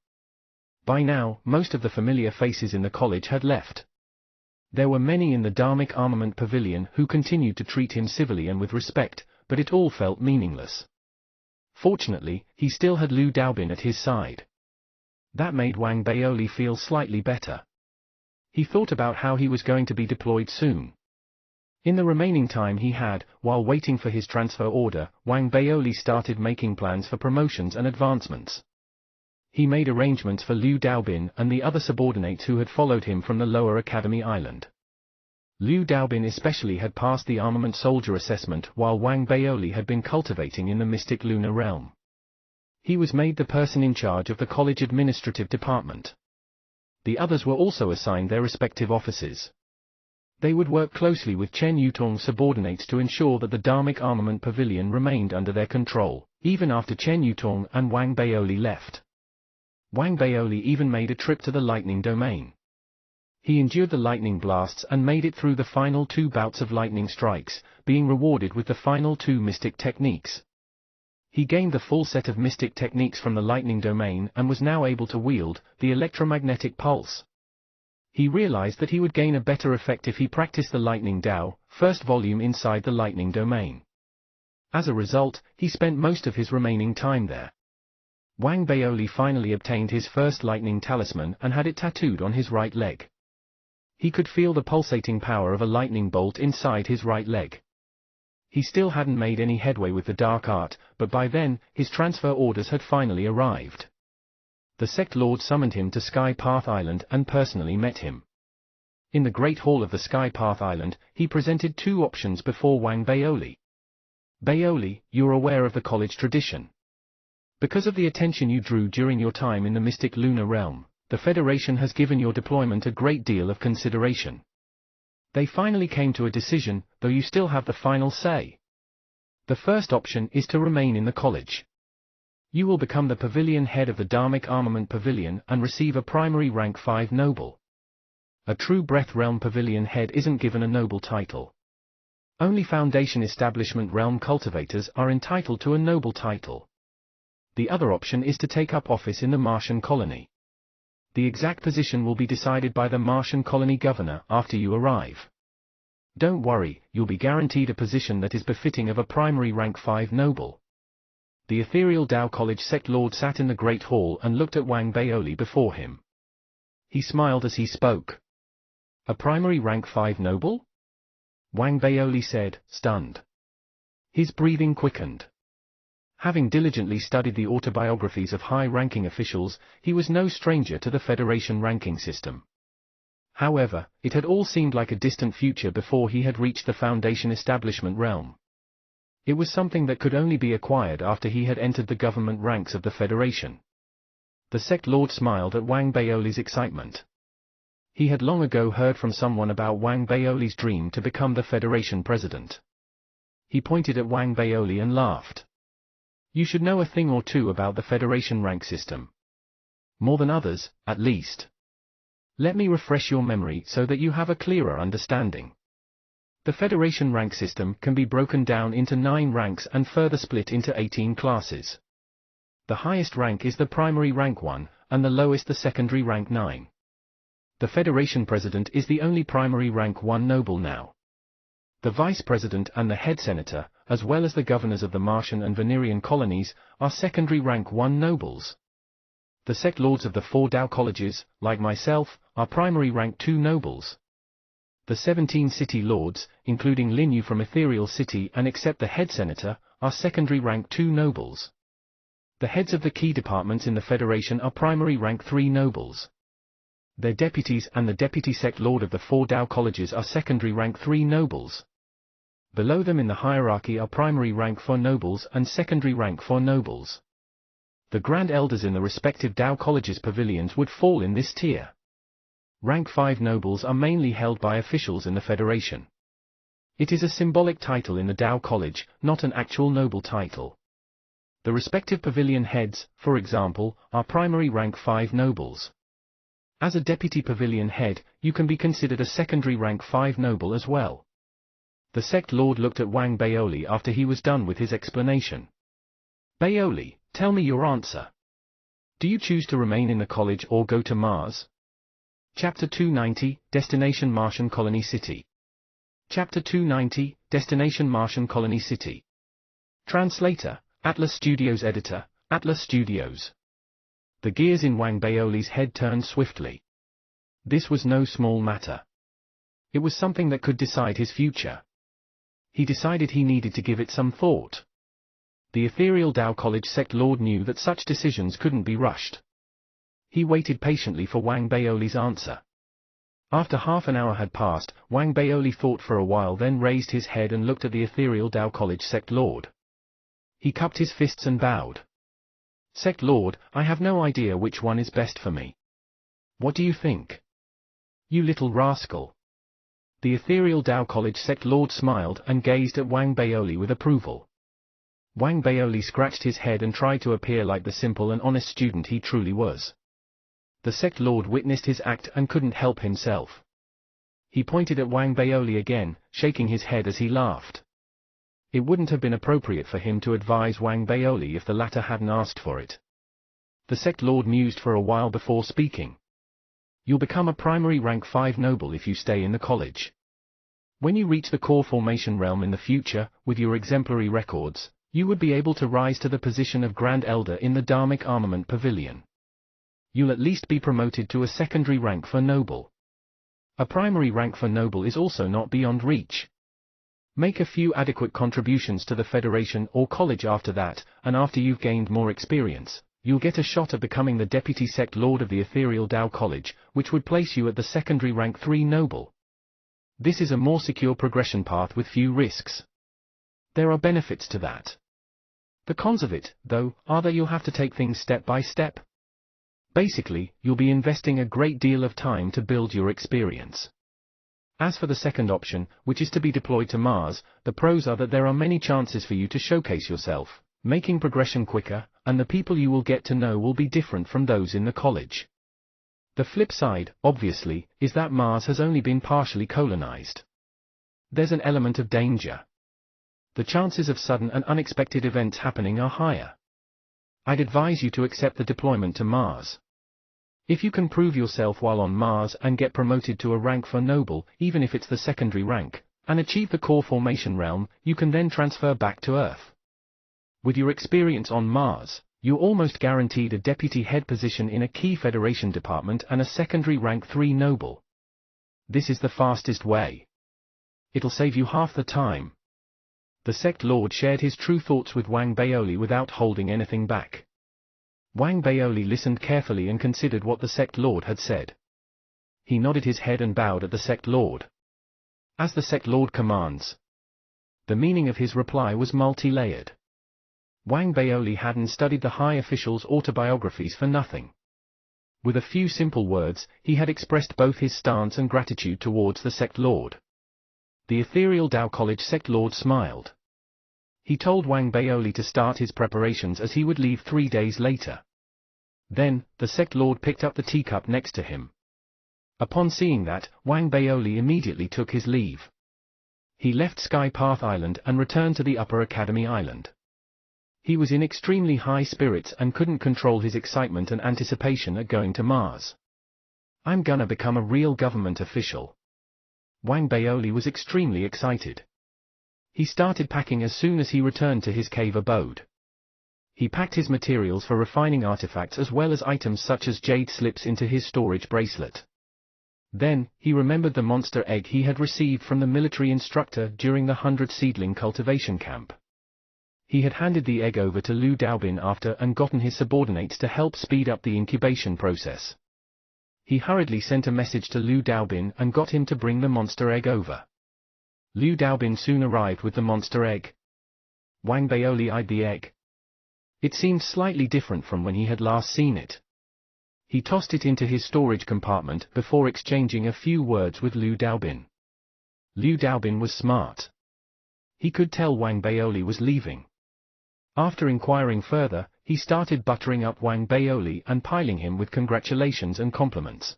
By now, most of the familiar faces in the college had left. There were many in the Dharmic Armament Pavilion who continued to treat him civilly and with respect, but it all felt meaningless. Fortunately, he still had Liu Daobin at his side. That made Wang Baoli feel slightly better. He thought about how he was going to be deployed soon. In the remaining time he had, while waiting for his transfer order, Wang Baoli started making plans for promotions and advancements. He made arrangements for Liu Daobin and the other subordinates who had followed him from the lower Academy Island. Liu Daobin especially had passed the armament soldier assessment, while Wang Baoli had been cultivating in the mystic lunar realm. He was made the person in charge of the college administrative department. The others were also assigned their respective offices. They would work closely with Chen Yutong's subordinates to ensure that the Dharmic Armament Pavilion remained under their control, even after Chen Yutong and Wang Baoli left. Wang Baoli even made a trip to the lightning domain. He endured the lightning blasts and made it through the final 2 bouts of lightning strikes, being rewarded with the final 2 mystic techniques. He gained the full set of mystic techniques from the lightning domain and was now able to wield the electromagnetic pulse. He realized that he would gain a better effect if he practiced the Lightning Dao, first volume inside the lightning domain. As a result, he spent most of his remaining time there. Wang Baoli finally obtained his first lightning talisman and had it tattooed on his right leg. He could feel the pulsating power of a lightning bolt inside his right leg. He still hadn't made any headway with the dark art, but by then, his transfer orders had finally arrived. The sect lord summoned him to Sky Path Island and personally met him. In the Great Hall of the Sky Path Island, he presented 2 options before Wang Baoli. Baoli, you're aware of the college tradition. Because of the attention you drew during your time in the mystic lunar realm, the Federation has given your deployment a great deal of consideration. They finally came to a decision, though you still have the final say. The first option is to remain in the college. You will become the pavilion head of the Dharmic Armament Pavilion and receive a primary rank 5 noble. A true Breath Realm Pavilion head isn't given a noble title. Only Foundation Establishment Realm cultivators are entitled to a noble title. The other option is to take up office in the Martian colony. The exact position will be decided by the Martian colony governor after you arrive. Don't worry, you'll be guaranteed a position that is befitting of a primary rank 5 noble. The ethereal Dao College sect lord sat in the great hall and looked at Wang Baoli before him. He smiled as he spoke. A primary rank 5 noble? Wang Baoli said, stunned. His breathing quickened. Having diligently studied the autobiographies of high-ranking officials, he was no stranger to the Federation ranking system. However, it had all seemed like a distant future before he had reached the Foundation establishment realm. It was something that could only be acquired after he had entered the government ranks of the Federation. The sect lord smiled at Wang Baoli's excitement. He had long ago heard from someone about Wang Baoli's dream to become the Federation president. He pointed at Wang Baoli and laughed. You should know a thing or two about the Federation rank system. More than others, at least. Let me refresh your memory so that you have a clearer understanding. The Federation rank system can be broken down into 9 ranks and further split into 18 classes. The highest rank is the primary rank 1, and the lowest the secondary rank 9. The Federation President is the only primary rank 1 noble now. The Vice President and the Head Senator, as well as the governors of the Martian and Venerian colonies, are secondary rank 1 nobles. The sect lords of the 4 Dao colleges, like myself, are primary rank 2 nobles. The 17 city lords, including Lin Yu from Ethereal City and except the head senator, are secondary rank 2 nobles. The heads of the key departments in the Federation are primary rank 3 nobles. Their deputies and the deputy sect lord of the 4 Dao colleges are secondary rank 3 nobles. Below them in the hierarchy are primary rank 4 nobles and secondary rank 4 nobles. The grand elders in the respective Dao colleges pavilions would fall in this tier. Rank 5 nobles are mainly held by officials in the Federation. It is a symbolic title in the Dao College, not an actual noble title. The respective pavilion heads, for example, are primary rank 5 nobles. As a deputy pavilion head, you can be considered a secondary rank 5 noble as well. The sect lord looked at Wang Baoli after he was done with his explanation. Baoli, tell me your answer. Do you choose to remain in the college or go to Mars? Chapter 290, Destination Martian Colony City. Chapter 290, Destination Martian Colony City. Translator, Atlas Studios Editor, Atlas Studios. The gears in Wang Baoli's head turned swiftly. This was no small matter. It was something that could decide his future. He decided he needed to give it some thought. The ethereal Dao College sect lord knew that such decisions couldn't be rushed. He waited patiently for Wang Baoli's answer. After half an hour had passed, Wang Baoli thought for a while, then raised his head and looked at the ethereal Dao College sect lord. He cupped his fists and bowed. Sect lord, I have no idea which one is best for me. What do you think? You little rascal. The ethereal Dao College sect lord smiled and gazed at Wang Baoli with approval. Wang Baoli scratched his head and tried to appear like the simple and honest student he truly was. The sect lord witnessed his act and couldn't help himself. He pointed at Wang Baoli again, shaking his head as he laughed. It wouldn't have been appropriate for him to advise Wang Baoli if the latter hadn't asked for it. The sect lord mused for a while before speaking. You'll become a primary rank 5 noble if you stay in the college. When you reach the core formation realm in the future, with your exemplary records, you would be able to rise to the position of Grand Elder in the Dharmic Armament Pavilion. You'll at least be promoted to a secondary rank for noble. A primary rank for noble is also not beyond reach. Make a few adequate contributions to the Federation or college after that, and after you've gained more experience, you'll get a shot at becoming the deputy sect lord of the ethereal Dao College, which would place you at the secondary rank 3 noble. This is a more secure progression path with few risks. There are benefits to that. The cons of it, though, are that you'll have to take things step by step. Basically, you'll be investing a great deal of time to build your experience. As for the second option, which is to be deployed to Mars, the pros are that there are many chances for you to showcase yourself, making progression quicker, and the people you will get to know will be different from those in the college. The flip side, obviously, is that Mars has only been partially colonized. There's an element of danger. The chances of sudden and unexpected events happening are higher. I'd advise you to accept the deployment to Mars. If you can prove yourself while on Mars and get promoted to a rank for noble, even if it's the secondary rank, and achieve the core formation realm, you can then transfer back to Earth. With your experience on Mars, you're almost guaranteed a deputy head position in a key Federation department and a secondary rank 3 noble. This is the fastest way. It'll save you half the time. The sect lord shared his true thoughts with Wang Baoli without holding anything back. Wang Baoli listened carefully and considered what the sect lord had said. He nodded his head and bowed at the sect lord. As the sect lord commands. The meaning of his reply was multi-layered. Wang Baoli hadn't studied the high officials' autobiographies for nothing. With a few simple words, he had expressed both his stance and gratitude towards the sect lord. The ethereal Dao College sect lord smiled. He told Wang Baoli to start his preparations as he would leave 3 days later. Then, the sect lord picked up the teacup next to him. Upon seeing that, Wang Baoli immediately took his leave. He left Sky Path Island and returned to the Upper Academy Island. He was in extremely high spirits and couldn't control his excitement and anticipation at going to Mars. I'm gonna become a real government official. Wang Baoli was extremely excited. He started packing as soon as he returned to his cave abode. He packed his materials for refining artifacts as well as items such as jade slips into his storage bracelet. Then, he remembered the monster egg he had received from the military instructor during the 100 seedling cultivation camp. He had handed the egg over to Liu Daobin after and gotten his subordinates to help speed up the incubation process. He hurriedly sent a message to Liu Daobin and got him to bring the monster egg over. Liu Daobin soon arrived with the monster egg. Wang Baoli eyed the egg. It seemed slightly different from when he had last seen it. He tossed it into his storage compartment before exchanging a few words with Liu Daobin. Liu Daobin was smart. He could tell Wang Baoli was leaving. After inquiring further, he started buttering up Wang Baoli and piling him with congratulations and compliments.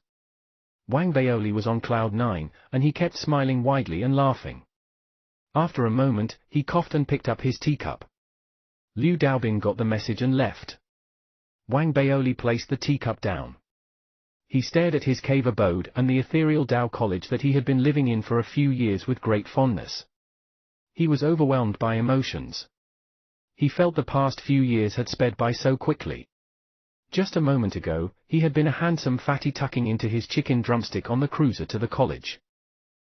Wang Baoli was on cloud 9, and he kept smiling widely and laughing. After a moment, he coughed and picked up his teacup. Liu Daobin got the message and left. Wang Baoli placed the teacup down. He stared at his cave abode and the ethereal Dao college that he had been living in for a few years with great fondness. He was overwhelmed by emotions. He felt the past few years had sped by so quickly. Just a moment ago, he had been a handsome fatty tucking into his chicken drumstick on the cruiser to the college.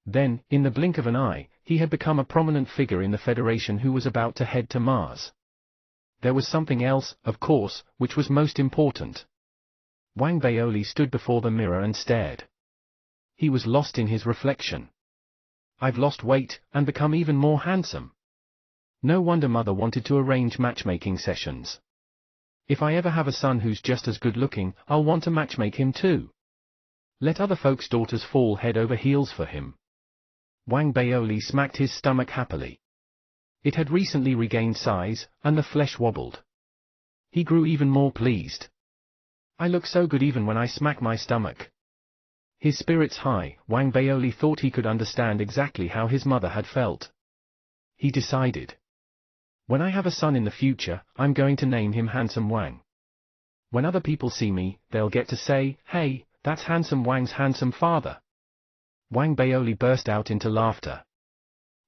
Then, in the blink of an eye, he had become a prominent figure in the Federation who was about to head to Mars. There was something else, of course, which was most important. Wang Baoli stood before the mirror and stared. He was lost in his reflection. I've lost weight, and become even more handsome. No wonder Mother wanted to arrange matchmaking sessions. If I ever have a son who's just as good looking, I'll want to matchmake him too. Let other folks' daughters fall head over heels for him. Wang Baoli smacked his stomach happily. It had recently regained size, and the flesh wobbled. He grew even more pleased. I look so good even when I smack my stomach. His spirits high, Wang Baoli thought he could understand exactly how his mother had felt. He decided. When I have a son in the future, I'm going to name him Handsome Wang. When other people see me, they'll get to say, hey, that's Handsome Wang's handsome father. Wang Baoli burst out into laughter.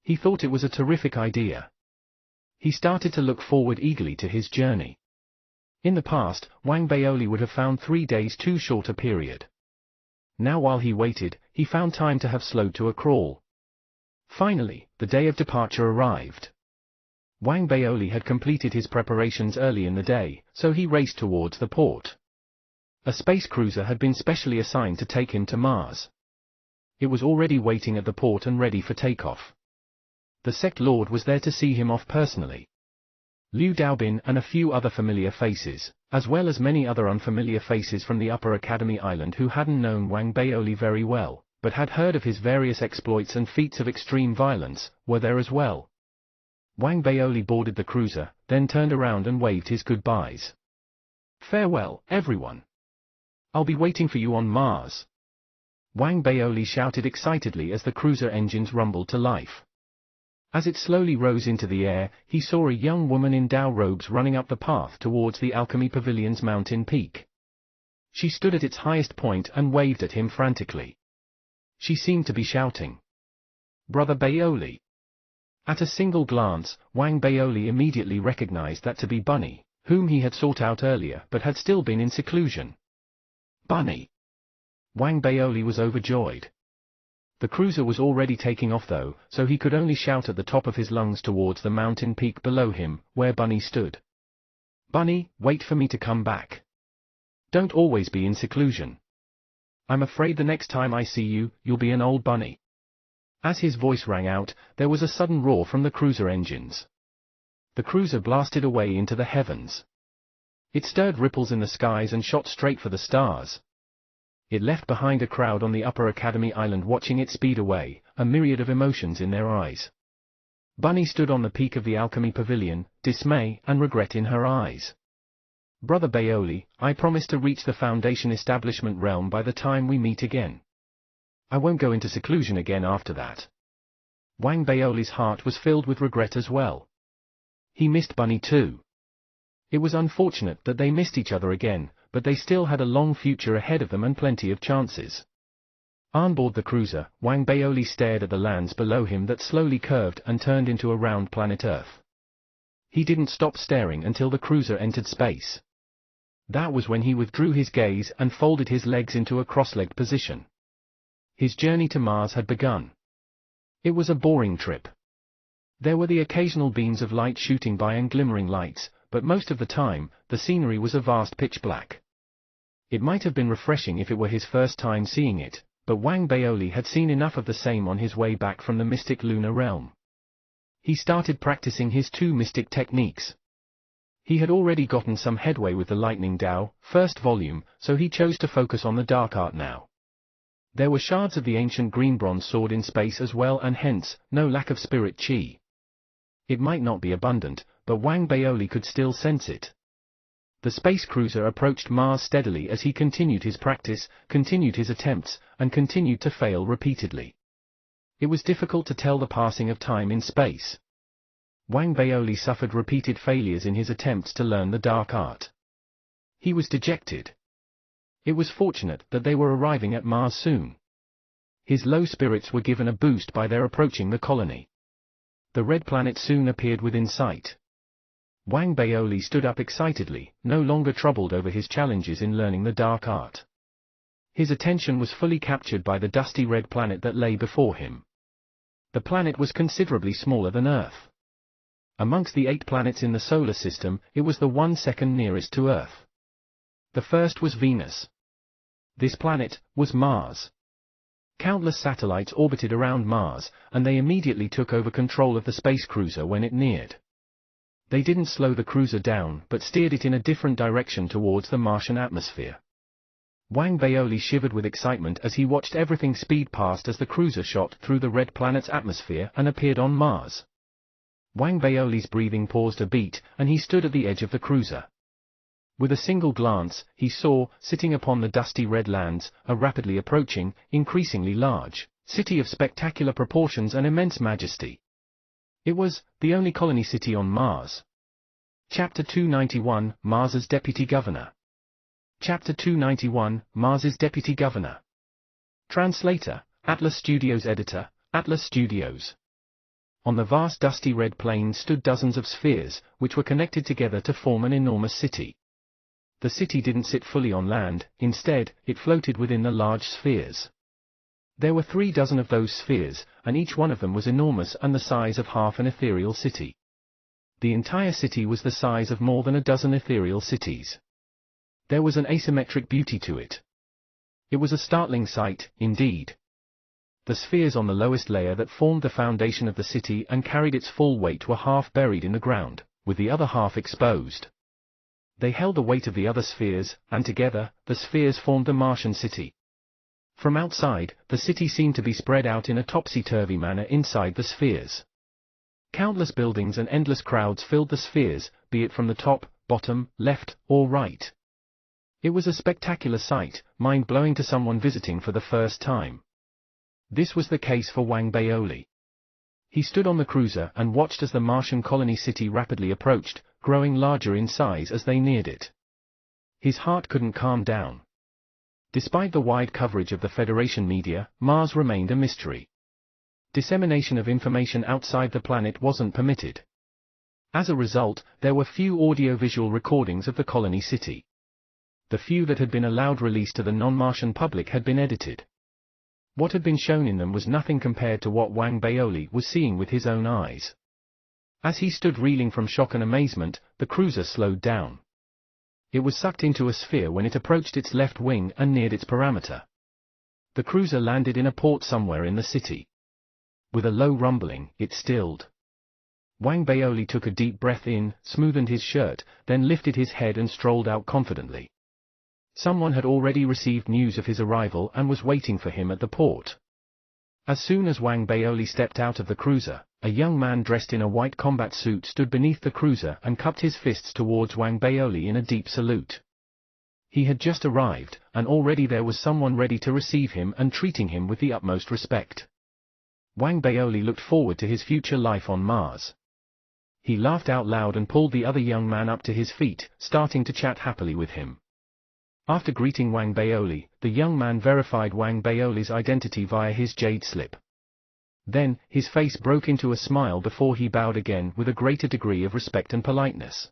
He thought it was a terrific idea. He started to look forward eagerly to his journey. In the past, Wang Baoli would have found 3 days too short a period. Now while he waited, he found time to have slowed to a crawl. Finally, the day of departure arrived. Wang Baoli had completed his preparations early in the day, so he raced towards the port. A space cruiser had been specially assigned to take him to Mars. It was already waiting at the port and ready for takeoff. The sect lord was there to see him off personally. Liu Daobin and a few other familiar faces, as well as many other unfamiliar faces from the Upper Academy Island who hadn't known Wang Baoli very well, but had heard of his various exploits and feats of extreme violence, were there as well. Wang Baoli boarded the cruiser, then turned around and waved his goodbyes. Farewell, everyone. I'll be waiting for you on Mars. Wang Baoli shouted excitedly as the cruiser engines rumbled to life. As it slowly rose into the air, he saw a young woman in Dao robes running up the path towards the Alchemy Pavilion's mountain peak. She stood at its highest point and waved at him frantically. She seemed to be shouting, "Brother Baoli." At a single glance, Wang Baoli immediately recognized that to be Bunny, whom he had sought out earlier but had still been in seclusion. Bunny! Wang Baoli was overjoyed. The cruiser was already taking off though, so he could only shout at the top of his lungs towards the mountain peak below him, where Bunny stood. Bunny, wait for me to come back. Don't always be in seclusion. I'm afraid the next time I see you, you'll be an old bunny. As his voice rang out, there was a sudden roar from the cruiser engines. The cruiser blasted away into the heavens. It stirred ripples in the skies and shot straight for the stars. It left behind a crowd on the Upper Academy Island watching it speed away, a myriad of emotions in their eyes. Bunny stood on the peak of the Alchemy Pavilion, dismay and regret in her eyes. Brother Baoli, I promise to reach the Foundation establishment realm by the time we meet again. I won't go into seclusion again after that. Wang Baoli's heart was filled with regret as well. He missed Bunny too. It was unfortunate that they missed each other again, but they still had a long future ahead of them and plenty of chances. On board the cruiser, Wang Baoli stared at the lands below him that slowly curved and turned into a round planet Earth. He didn't stop staring until the cruiser entered space. That was when he withdrew his gaze and folded his legs into a cross-legged position. His journey to Mars had begun. It was a boring trip. There were the occasional beams of light shooting by and glimmering lights, but most of the time, the scenery was a vast pitch black. It might have been refreshing if it were his first time seeing it, but Wang Baoli had seen enough of the same on his way back from the mystic lunar realm. He started practicing his 2 mystic techniques. He had already gotten some headway with the Lightning Dao, first volume, so he chose to focus on the dark art now. There were shards of the ancient green bronze sword in space as well, and hence, no lack of spirit chi. It might not be abundant, but Wang Baoli could still sense it. The space cruiser approached Mars steadily as he continued his practice, continued his attempts, and continued to fail repeatedly. It was difficult to tell the passing of time in space. Wang Baoli suffered repeated failures in his attempts to learn the dark art. He was dejected. It was fortunate that they were arriving at Mars soon. His low spirits were given a boost by their approaching the colony. The red planet soon appeared within sight. Wang Baoli stood up excitedly, no longer troubled over his challenges in learning the dark art. His attention was fully captured by the dusty red planet that lay before him. The planet was considerably smaller than Earth. Amongst the 8 planets in the solar system, it was the one second nearest to Earth. The first was Venus. This planet was Mars. Countless satellites orbited around Mars, and they immediately took over control of the space cruiser when it neared. They didn't slow the cruiser down, but steered it in a different direction towards the Martian atmosphere. Wang Baoli shivered with excitement as he watched everything speed past as the cruiser shot through the red planet's atmosphere and appeared on Mars. Wang Baoli's breathing paused a beat, and he stood at the edge of the cruiser. With a single glance, he saw, sitting upon the dusty red lands, a rapidly approaching, increasingly large city of spectacular proportions and immense majesty. It was the only colony city on Mars. Chapter 291, Mars's Deputy Governor. Chapter 291, Mars's Deputy Governor. Translator, Atlas Studios. Editor, Atlas Studios. On the vast dusty red plain stood dozens of spheres, which were connected together to form an enormous city. The city didn't sit fully on land, instead, it floated within the large spheres. There were 3 dozen of those spheres, and each one of them was enormous and the size of half an ethereal city. The entire city was the size of more than a dozen ethereal cities. There was an asymmetric beauty to it. It was a startling sight, indeed. The spheres on the lowest layer that formed the foundation of the city and carried its full weight were half buried in the ground, with the other half exposed. They held the weight of the other spheres, and together, the spheres formed the Martian city. From outside, the city seemed to be spread out in a topsy-turvy manner inside the spheres. Countless buildings and endless crowds filled the spheres, be it from the top, bottom, left, or right. It was a spectacular sight, mind-blowing to someone visiting for the first time. This was the case for Wang Baoli. He stood on the cruiser and watched as the Martian colony city rapidly approached, growing larger in size as they neared it. His heart couldn't calm down. Despite the wide coverage of the Federation media, Mars remained a mystery. Dissemination of information outside the planet wasn't permitted. As a result, there were few audio-visual recordings of the colony city. The few that had been allowed release to the non-Martian public had been edited. What had been shown in them was nothing compared to what Wang Baoli was seeing with his own eyes. As he stood reeling from shock and amazement, the cruiser slowed down. It was sucked into a sphere when it approached its left wing and neared its parameter. The cruiser landed in a port somewhere in the city. With a low rumbling, it stilled. Wang Baoli took a deep breath in, smoothened his shirt, then lifted his head and strolled out confidently. Someone had already received news of his arrival and was waiting for him at the port. As soon as Wang Baoli stepped out of the cruiser, a young man dressed in a white combat suit stood beneath the cruiser and cupped his fists towards Wang Baoli in a deep salute. He had just arrived, and already there was someone ready to receive him and treating him with the utmost respect. Wang Baoli looked forward to his future life on Mars. He laughed out loud and pulled the other young man up to his feet, starting to chat happily with him. After greeting Wang Baoli, the young man verified Wang Baoli's identity via his jade slip. Then, his face broke into a smile before he bowed again with a greater degree of respect and politeness.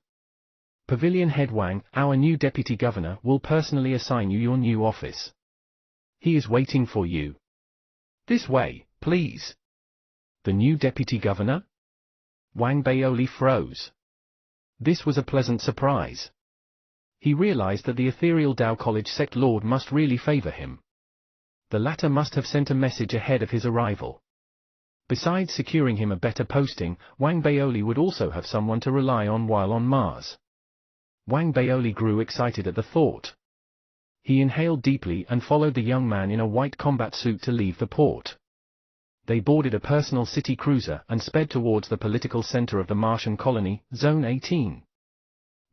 Pavilion Head Wang, our new deputy governor, will personally assign you your new office. He is waiting for you. This way, please. The new deputy governor? Wang Baoli froze. This was a pleasant surprise. He realized that the ethereal Tao College sect lord must really favor him. The latter must have sent a message ahead of his arrival. Besides securing him a better posting, Wang Baoli would also have someone to rely on while on Mars. Wang Baoli grew excited at the thought. He inhaled deeply and followed the young man in a white combat suit to leave the port. They boarded a personal city cruiser and sped towards the political center of the Martian colony, Zone 18.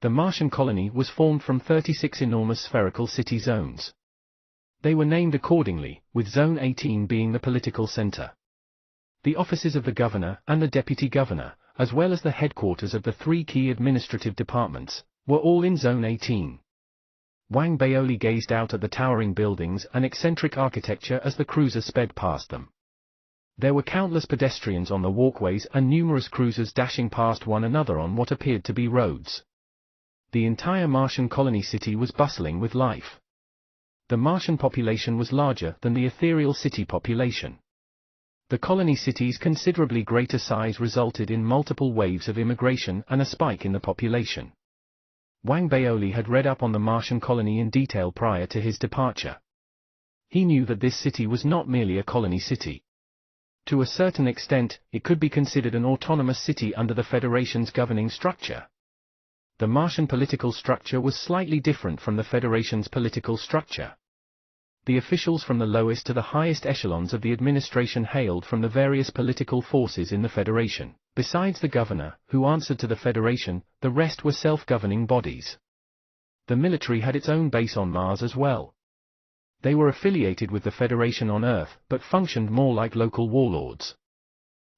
The Martian colony was formed from 36 enormous spherical city zones. They were named accordingly, with Zone 18 being the political center. The offices of the governor and the deputy governor, as well as the headquarters of the three key administrative departments, were all in Zone 18. Wang Baoli gazed out at the towering buildings and eccentric architecture as the cruiser sped past them. There were countless pedestrians on the walkways and numerous cruisers dashing past one another on what appeared to be roads. The entire Martian colony city was bustling with life. The Martian population was larger than the ethereal city population. The colony city's considerably greater size resulted in multiple waves of immigration and a spike in the population. Wang Baoli had read up on the Martian colony in detail prior to his departure. He knew that this city was not merely a colony city. To a certain extent, it could be considered an autonomous city under the Federation's governing structure. The Martian political structure was slightly different from the Federation's political structure. The officials from the lowest to the highest echelons of the administration hailed from the various political forces in the Federation. Besides the governor, who answered to the Federation, the rest were self-governing bodies. The military had its own base on Mars as well. They were affiliated with the Federation on Earth, but functioned more like local warlords.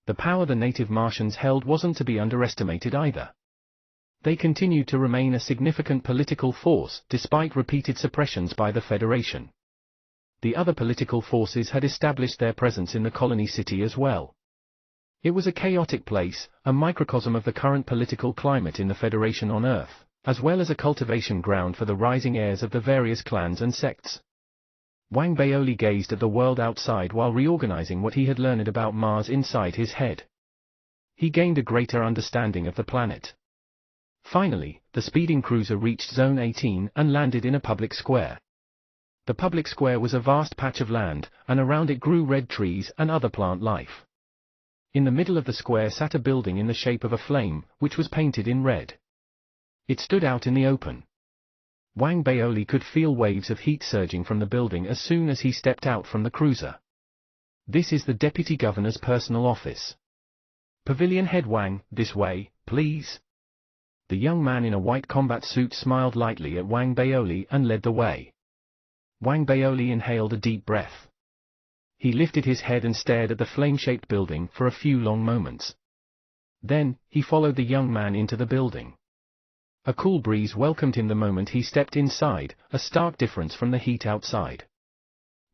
The power the native Martians held wasn't to be underestimated either. They continued to remain a significant political force, despite repeated suppressions by the Federation. The other political forces had established their presence in the colony city as well. It was a chaotic place, a microcosm of the current political climate in the Federation on Earth, as well as a cultivation ground for the rising heirs of the various clans and sects. Wang Baoli gazed at the world outside while reorganizing what he had learned about Mars inside his head. He gained a greater understanding of the planet. Finally, the speeding cruiser reached Zone 18 and landed in a public square. The public square was a vast patch of land, and around it grew red trees and other plant life. In the middle of the square sat a building in the shape of a flame, which was painted in red. It stood out in the open. Wang Baoli could feel waves of heat surging from the building as soon as he stepped out from the cruiser. This is the Deputy Governor's personal office. Pavilion Head Wang, this way, please. The young man in a white combat suit smiled lightly at Wang Baoli and led the way. Wang Baoli inhaled a deep breath. He lifted his head and stared at the flame-shaped building for a few long moments. Then, he followed the young man into the building. A cool breeze welcomed him the moment he stepped inside, a stark difference from the heat outside.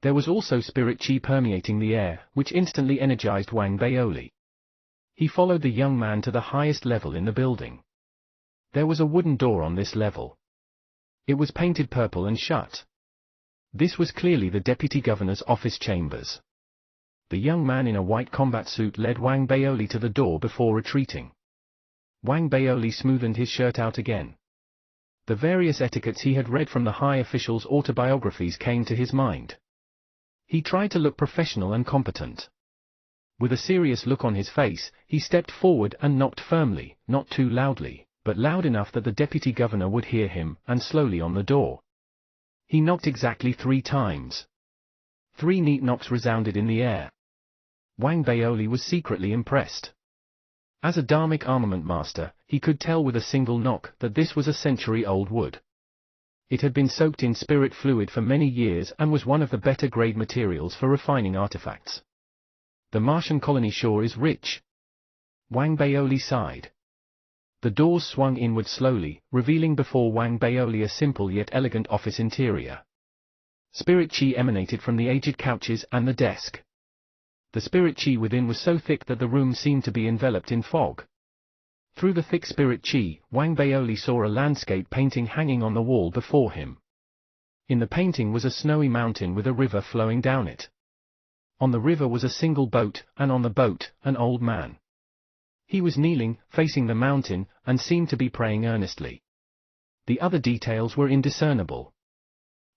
There was also spirit chi permeating the air, which instantly energized Wang Baoli. He followed the young man to the highest level in the building. There was a wooden door on this level. It was painted purple and shut. This was clearly the Deputy Governor's office chambers. The young man in a white combat suit led Wang Baoli to the door before retreating. Wang Baoli smoothed his shirt out again. The various etiquettes he had read from the high officials' autobiographies came to his mind. He tried to look professional and competent. With a serious look on his face, he stepped forward and knocked firmly, not too loudly, but loud enough that the Deputy Governor would hear him, and slowly on the door. He knocked exactly 3 times. 3 neat knocks resounded in the air. Wang Baoli was secretly impressed. As a Dharmic armament master, he could tell with a single knock that this was a century-old wood. It had been soaked in spirit fluid for many years and was one of the better grade materials for refining artifacts. The Martian colony sure is rich. Wang Baoli sighed. The doors swung inward slowly, revealing before Wang Baoli a simple yet elegant office interior. Spirit chi emanated from the aged couches and the desk. The spirit chi within was so thick that the room seemed to be enveloped in fog. Through the thick spirit chi, Wang Baoli saw a landscape painting hanging on the wall before him. In the painting was a snowy mountain with a river flowing down it. On the river was a single boat, and on the boat, an old man. He was kneeling, facing the mountain, and seemed to be praying earnestly. The other details were indiscernible.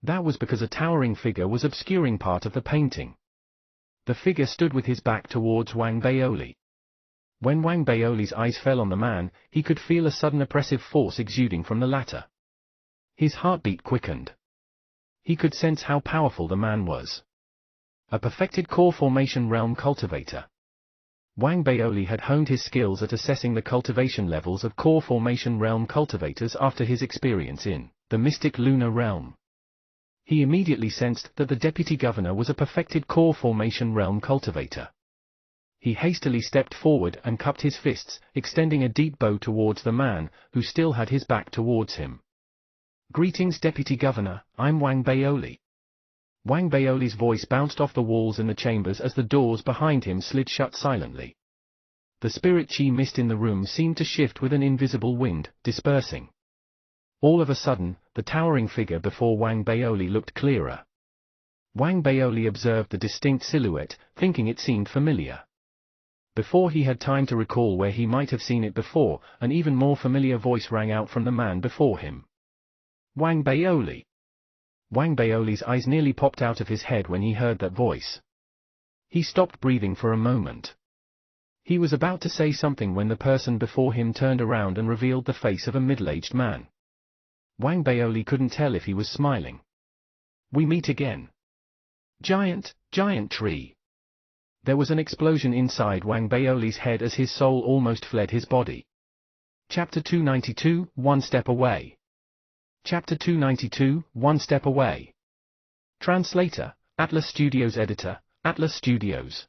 That was because a towering figure was obscuring part of the painting. The figure stood with his back towards Wang Baoli. When Wang Baoli's eyes fell on the man, he could feel a sudden oppressive force exuding from the latter. His heartbeat quickened. He could sense how powerful the man was. A perfected core formation realm cultivator. Wang Baoli had honed his skills at assessing the cultivation levels of core formation realm cultivators after his experience in the mystic lunar realm. He immediately sensed that the deputy governor was a perfected core formation realm cultivator. He hastily stepped forward and cupped his fists, extending a deep bow towards the man, who still had his back towards him. "Greetings, Deputy Governor, I'm Wang Baoli." Wang Baoli's voice bounced off the walls in the chambers as the doors behind him slid shut silently. The spirit chi mist in the room seemed to shift with an invisible wind, dispersing. All of a sudden, the towering figure before Wang Baoli looked clearer. Wang Baoli observed the distinct silhouette, thinking it seemed familiar. Before he had time to recall where he might have seen it before, an even more familiar voice rang out from the man before him. "Wang Baoli." Wang Baoli's eyes nearly popped out of his head when he heard that voice. He stopped breathing for a moment. He was about to say something when the person before him turned around and revealed the face of a middle-aged man. Wang Baoli couldn't tell if he was smiling. "We meet again. Giant tree." There was an explosion inside Wang Baoli's head as his soul almost fled his body. Chapter 292, One Step Away. Chapter 292, One Step Away. Translator, Atlas Studios. Editor, Atlas Studios.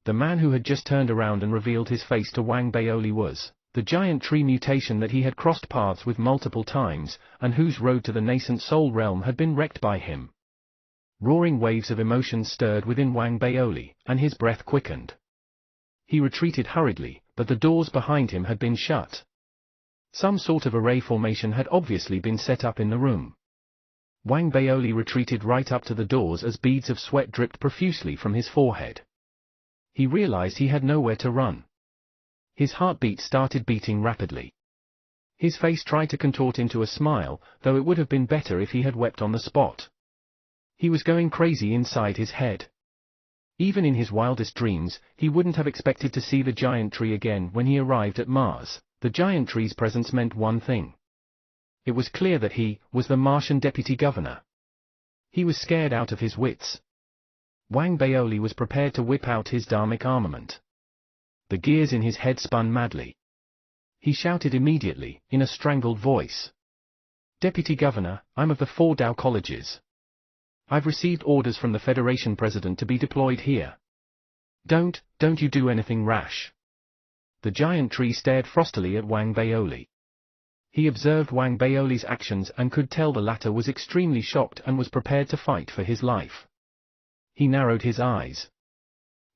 The man who had just turned around and revealed his face to Wang Baoli was the giant tree mutation that he had crossed paths with multiple times, and whose road to the nascent soul realm had been wrecked by him. Roaring waves of emotion stirred within Wang Baoli, and his breath quickened. He retreated hurriedly, but the doors behind him had been shut. Some sort of array formation had obviously been set up in the room. Wang Baoli retreated right up to the doors as beads of sweat dripped profusely from his forehead. He realized he had nowhere to run. His heartbeat started beating rapidly. His face tried to contort into a smile, though it would have been better if he had wept on the spot. He was going crazy inside his head. Even in his wildest dreams, he wouldn't have expected to see the giant tree again when he arrived at Mars. The giant tree's presence meant one thing. It was clear that he was the Martian deputy governor. He was scared out of his wits. Wang Baoli was prepared to whip out his dharmic armament. The gears in his head spun madly. He shouted immediately, in a strangled voice. "Deputy Governor, I'm of the 4 Dao colleges. I've received orders from the Federation President to be deployed here. Don't you do anything rash." The giant tree stared frostily at Wang Baoli. He observed Wang Baoli's actions and could tell the latter was extremely shocked and was prepared to fight for his life. He narrowed his eyes.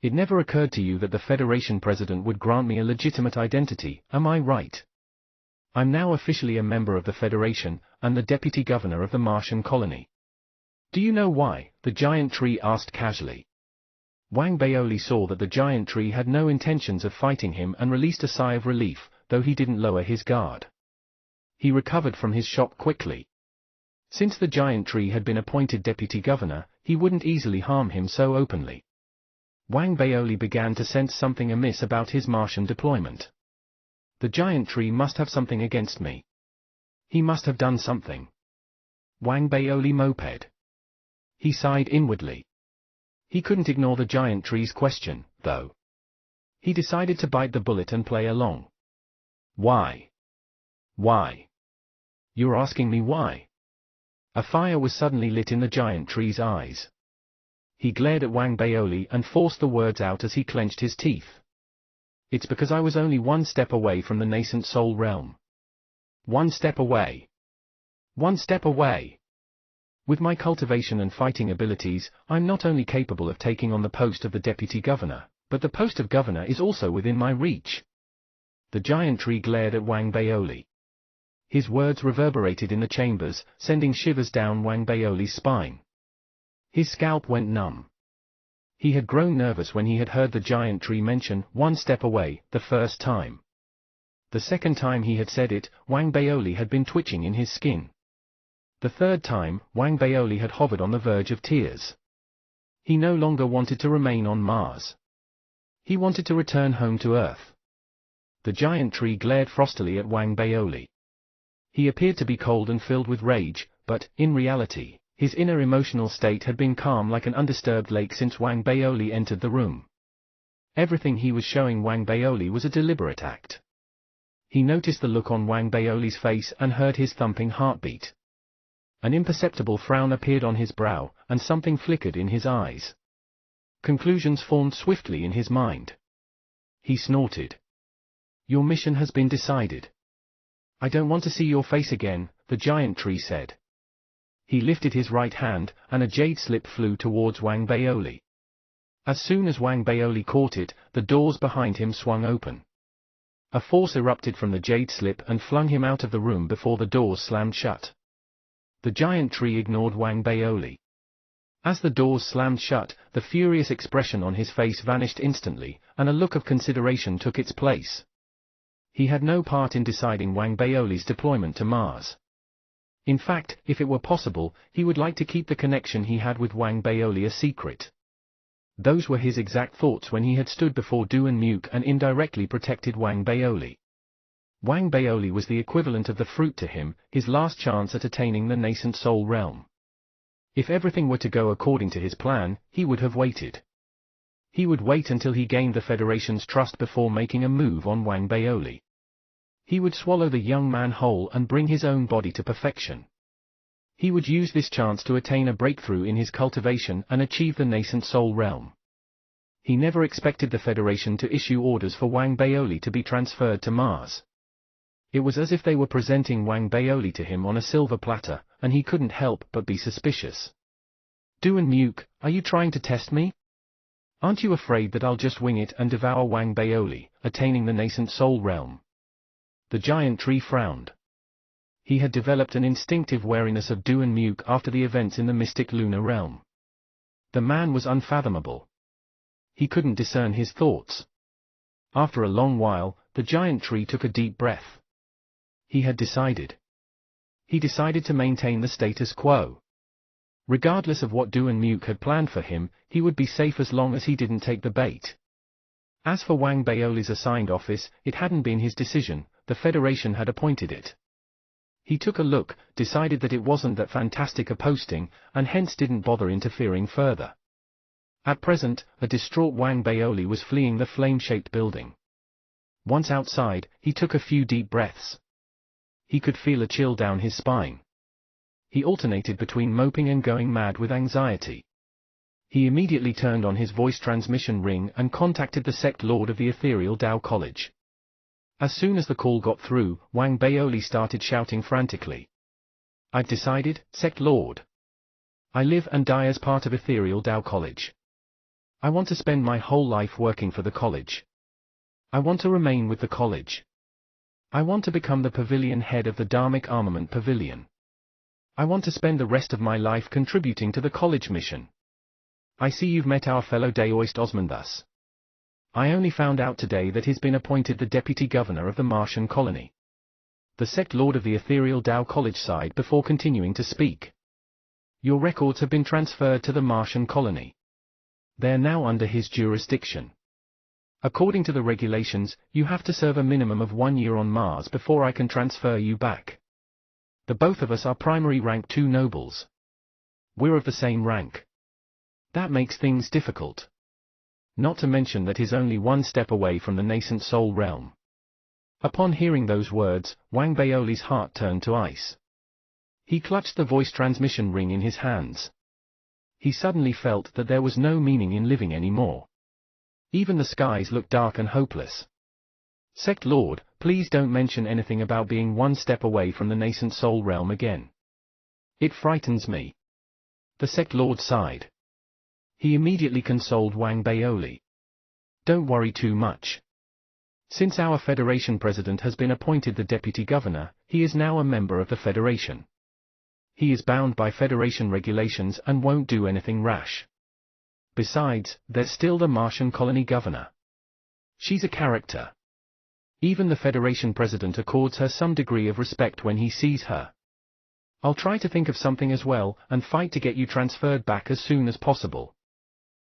"It never occurred to you that the Federation President would grant me a legitimate identity, am I right? I'm now officially a member of the Federation, and the Deputy Governor of the Martian colony." "Do you know why?" the giant tree asked casually. Wang Baoli saw that the giant tree had no intentions of fighting him and released a sigh of relief, though he didn't lower his guard. He recovered from his shock quickly. Since the giant tree had been appointed deputy governor, he wouldn't easily harm him so openly. Wang Baoli began to sense something amiss about his Martian deployment. The giant tree must have something against me. He must have done something. Wang Baoli moped. He sighed inwardly. He couldn't ignore the giant tree's question, though. He decided to bite the bullet and play along. "Why? Why? You're asking me why?" A fire was suddenly lit in the giant tree's eyes. He glared at Wang Baoli and forced the words out as he clenched his teeth. "It's because I was only 1 step away from the nascent soul realm. 1 step away. 1 step away. With my cultivation and fighting abilities, I'm not only capable of taking on the post of the deputy governor, but the post of governor is also within my reach." The giant tree glared at Wang Baoli. His words reverberated in the chambers, sending shivers down Wang Baoli's spine. His scalp went numb. He had grown nervous when he had heard the giant tree mention 1 step away the first time. The second time he had said it, Wang Baoli had been twitching in his skin. The third time, Wang Baoli had hovered on the verge of tears. He no longer wanted to remain on Mars. He wanted to return home to Earth. The giant tree glared frostily at Wang Baoli. He appeared to be cold and filled with rage, but, in reality, His inner emotional state had been calm like an undisturbed lake since Wang Baoli entered the room. Everything he was showing Wang Baoli was a deliberate act. He noticed the look on Wang Baoli's face and heard his thumping heartbeat. An imperceptible frown appeared on his brow, and something flickered in his eyes. Conclusions formed swiftly in his mind. He snorted. "Your mission has been decided. I don't want to see your face again," the giant tree said. He lifted his right hand, and a jade slip flew towards Wang Baoli. As soon as Wang Baoli caught it, the doors behind him swung open. A force erupted from the jade slip and flung him out of the room before the doors slammed shut. The giant tree ignored Wang Baoli. As the doors slammed shut, the furious expression on his face vanished instantly, and a look of consideration took its place. He had no part in deciding Wang Baoli's deployment to Mars. In fact, if it were possible, he would like to keep the connection he had with Wang Baoli a secret. Those were his exact thoughts when he had stood before Duan Muke and indirectly protected Wang Baoli. Wang Baoli was the equivalent of the fruit to him, his last chance at attaining the nascent soul realm. If everything were to go according to his plan, he would have waited. He would wait until he gained the Federation's trust before making a move on Wang Baoli. He would swallow the young man whole and bring his own body to perfection. He would use this chance to attain a breakthrough in his cultivation and achieve the nascent soul realm. He never expected the Federation to issue orders for Wang Baoli to be transferred to Mars. It was as if they were presenting Wang Baoli to him on a silver platter, and he couldn't help but be suspicious. "Duan Muke, are you trying to test me? Aren't you afraid that I'll just wing it and devour Wang Baoli, attaining the nascent soul realm?" The giant tree frowned. He had developed an instinctive wariness of Duan Muke after the events in the mystic lunar realm. The man was unfathomable. He couldn't discern his thoughts. After a long while, the giant tree took a deep breath. He had decided. He decided to maintain the status quo. Regardless of what Duan Muke had planned for him, he would be safe as long as he didn't take the bait. As for Wang Baoli's assigned office, it hadn't been his decision, the Federation had appointed it. He took a look, decided that it wasn't that fantastic a posting, and hence didn't bother interfering further. At present, a distraught Wang Baoli was fleeing the flame-shaped building. Once outside, he took a few deep breaths. He could feel a chill down his spine. He alternated between moping and going mad with anxiety. He immediately turned on his voice transmission ring and contacted the sect lord of the Ethereal Tao College. As soon as the call got through, Wang Baoli started shouting frantically. "I've decided, sect lord. I live and die as part of Ethereal Tao College. I want to spend my whole life working for the college. I want to remain with the college. I want to become the pavilion head of the Dharmic Armament Pavilion. I want to spend the rest of my life contributing to the college mission. I see you've met our fellow Daoist Osmundus. I only found out today that he's been appointed the deputy governor of the Martian colony." The sect lord of the Ethereal Tao College sighed before continuing to speak. "Your records have been transferred to the Martian colony. They are now under his jurisdiction. According to the regulations, you have to serve a minimum of 1 year on Mars before I can transfer you back. The both of us are primary rank 2 nobles. We're of the same rank. That makes things difficult. Not to mention that he's only 1 step away from the nascent soul realm." Upon hearing those words, Wang Baoli's heart turned to ice. He clutched the voice transmission ring in his hands. He suddenly felt that there was no meaning in living anymore. Even the skies looked dark and hopeless. "Sect Lord, please don't mention anything about being 1 step away from the nascent soul realm again. It frightens me." The Sect Lord sighed. He immediately consoled Wang Baoli. "Don't worry too much. Since our Federation President has been appointed the Deputy Governor, he is now a member of the Federation. He is bound by Federation regulations and won't do anything rash. Besides, there's still the Martian Colony Governor. She's a character. Even the Federation President accords her some degree of respect when he sees her. I'll try to think of something as well, and fight to get you transferred back as soon as possible."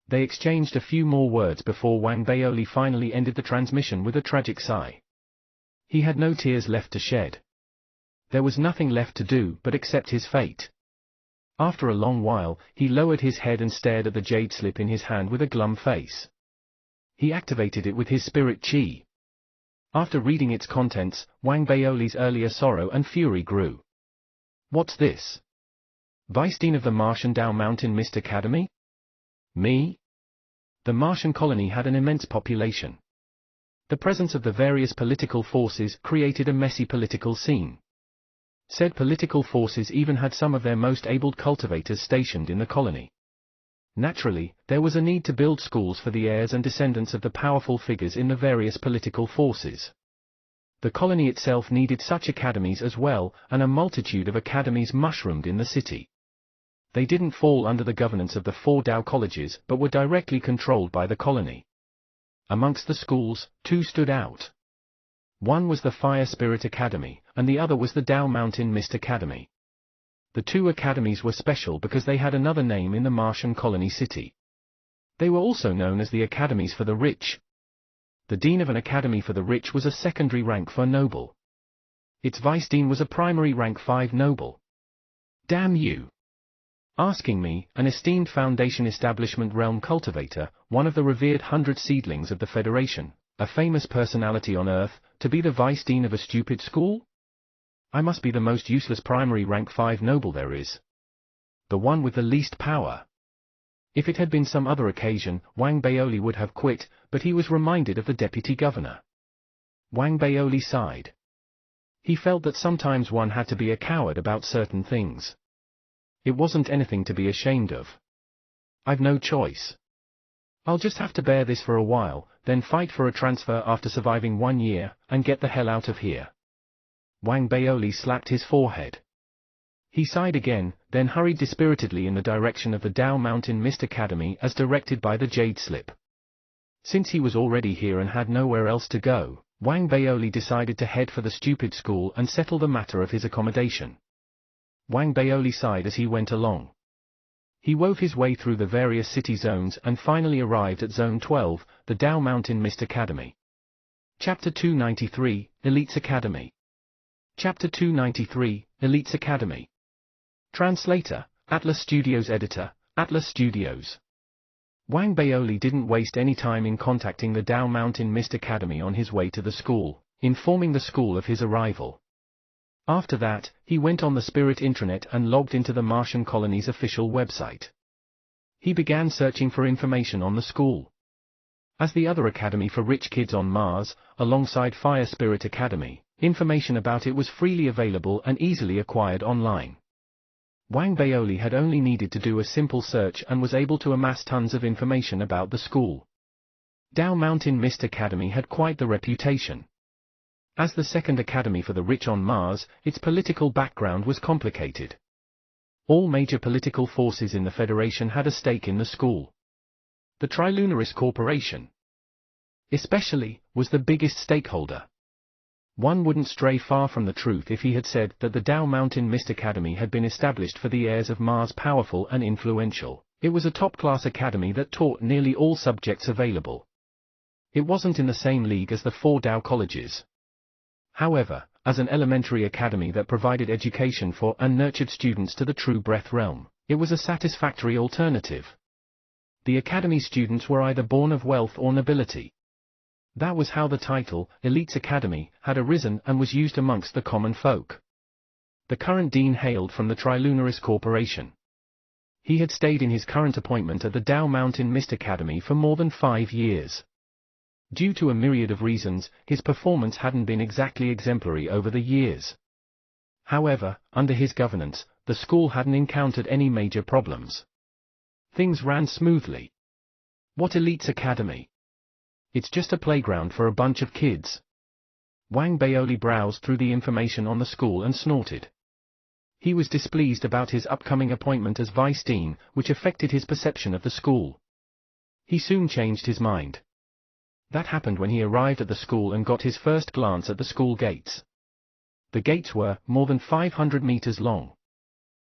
They exchanged a few more words before Wang Baoli finally ended the transmission with a tragic sigh. He had no tears left to shed. There was nothing left to do but accept his fate. After a long while, he lowered his head and stared at the jade slip in his hand with a glum face. He activated it with his spirit chi. After reading its contents, Wang Baoli's earlier sorrow and fury grew. What's this? Vice Dean of the Martian Dao Mountain Mist Academy? Me? The Martian colony had an immense population. The presence of the various political forces created a messy political scene. Said political forces even had some of their most able cultivators stationed in the colony. Naturally, there was a need to build schools for the heirs and descendants of the powerful figures in the various political forces. The colony itself needed such academies as well, and a multitude of academies mushroomed in the city. They didn't fall under the governance of the 4 Dao colleges but were directly controlled by the colony. Amongst the schools, 2 stood out. One was the Fire Spirit Academy, and the other was the Dao Mountain Mist Academy. The 2 academies were special because they had another name in the Martian colony city. They were also known as the Academies for the Rich. The dean of an academy for the rich was a secondary rank for noble. Its vice dean was a primary rank 5 noble. Damn you! Asking me, an esteemed Foundation Establishment realm cultivator, one of the revered 100 seedlings of the Federation, a famous personality on Earth, to be the vice dean of a stupid school? I must be the most useless primary rank 5 noble there is. The one with the least power. If it had been some other occasion, Wang Baoli would have quit, but he was reminded of the deputy governor. Wang Baoli sighed. He felt that sometimes one had to be a coward about certain things. It wasn't anything to be ashamed of. I've no choice. I'll just have to bear this for a while, then fight for a transfer after surviving 1 year, and get the hell out of here. Wang Baoli slapped his forehead. He sighed again, then hurried dispiritedly in the direction of the Dao Mountain Mist Academy as directed by the jade slip. Since he was already here and had nowhere else to go, Wang Baoli decided to head for the stupid school and settle the matter of his accommodation. Wang Baoli sighed as he went along. He wove his way through the various city zones and finally arrived at Zone 12, the Dao Mountain Mist Academy. Chapter 293, Elites Academy. Chapter 293, Elites Academy. Translator, Atlas Studios Editor, Atlas Studios. Wang Baoli didn't waste any time in contacting the Dao Mountain Mist Academy on his way to the school, informing the school of his arrival. After that, he went on the Spirit intranet and logged into the Martian colony's official website. He began searching for information on the school. As the other academy for rich kids on Mars, alongside Fire Spirit Academy, information about it was freely available and easily acquired online. Wang Baoli had only needed to do a simple search and was able to amass tons of information about the school. Dao Mountain Mist Academy had quite the reputation. As the second academy for the rich on Mars, its political background was complicated. All major political forces in the Federation had a stake in the school. The Trilunaris Corporation, especially, was the biggest stakeholder. One wouldn't stray far from the truth if he had said that the Dao Mountain Mist Academy had been established for the heirs of Mars, powerful and influential. It was a top-class academy that taught nearly all subjects available. It wasn't in the same league as the 4 Dao colleges. However, as an elementary academy that provided education for and nurtured students to the true breath realm, it was a satisfactory alternative. The academy's students were either born of wealth or nobility. That was how the title, Elites Academy, had arisen and was used amongst the common folk. The current dean hailed from the Trilunaris Corporation. He had stayed in his current appointment at the Dao Mountain Mist Academy for more than 5 years. Due to a myriad of reasons, his performance hadn't been exactly exemplary over the years. However, under his governance, the school hadn't encountered any major problems. Things ran smoothly. What Elites Academy? It's just a playground for a bunch of kids. Wang Baoli browsed through the information on the school and snorted. He was displeased about his upcoming appointment as vice dean, which affected his perception of the school. He soon changed his mind. That happened when he arrived at the school and got his first glance at the school gates. The gates were more than 500 meters long.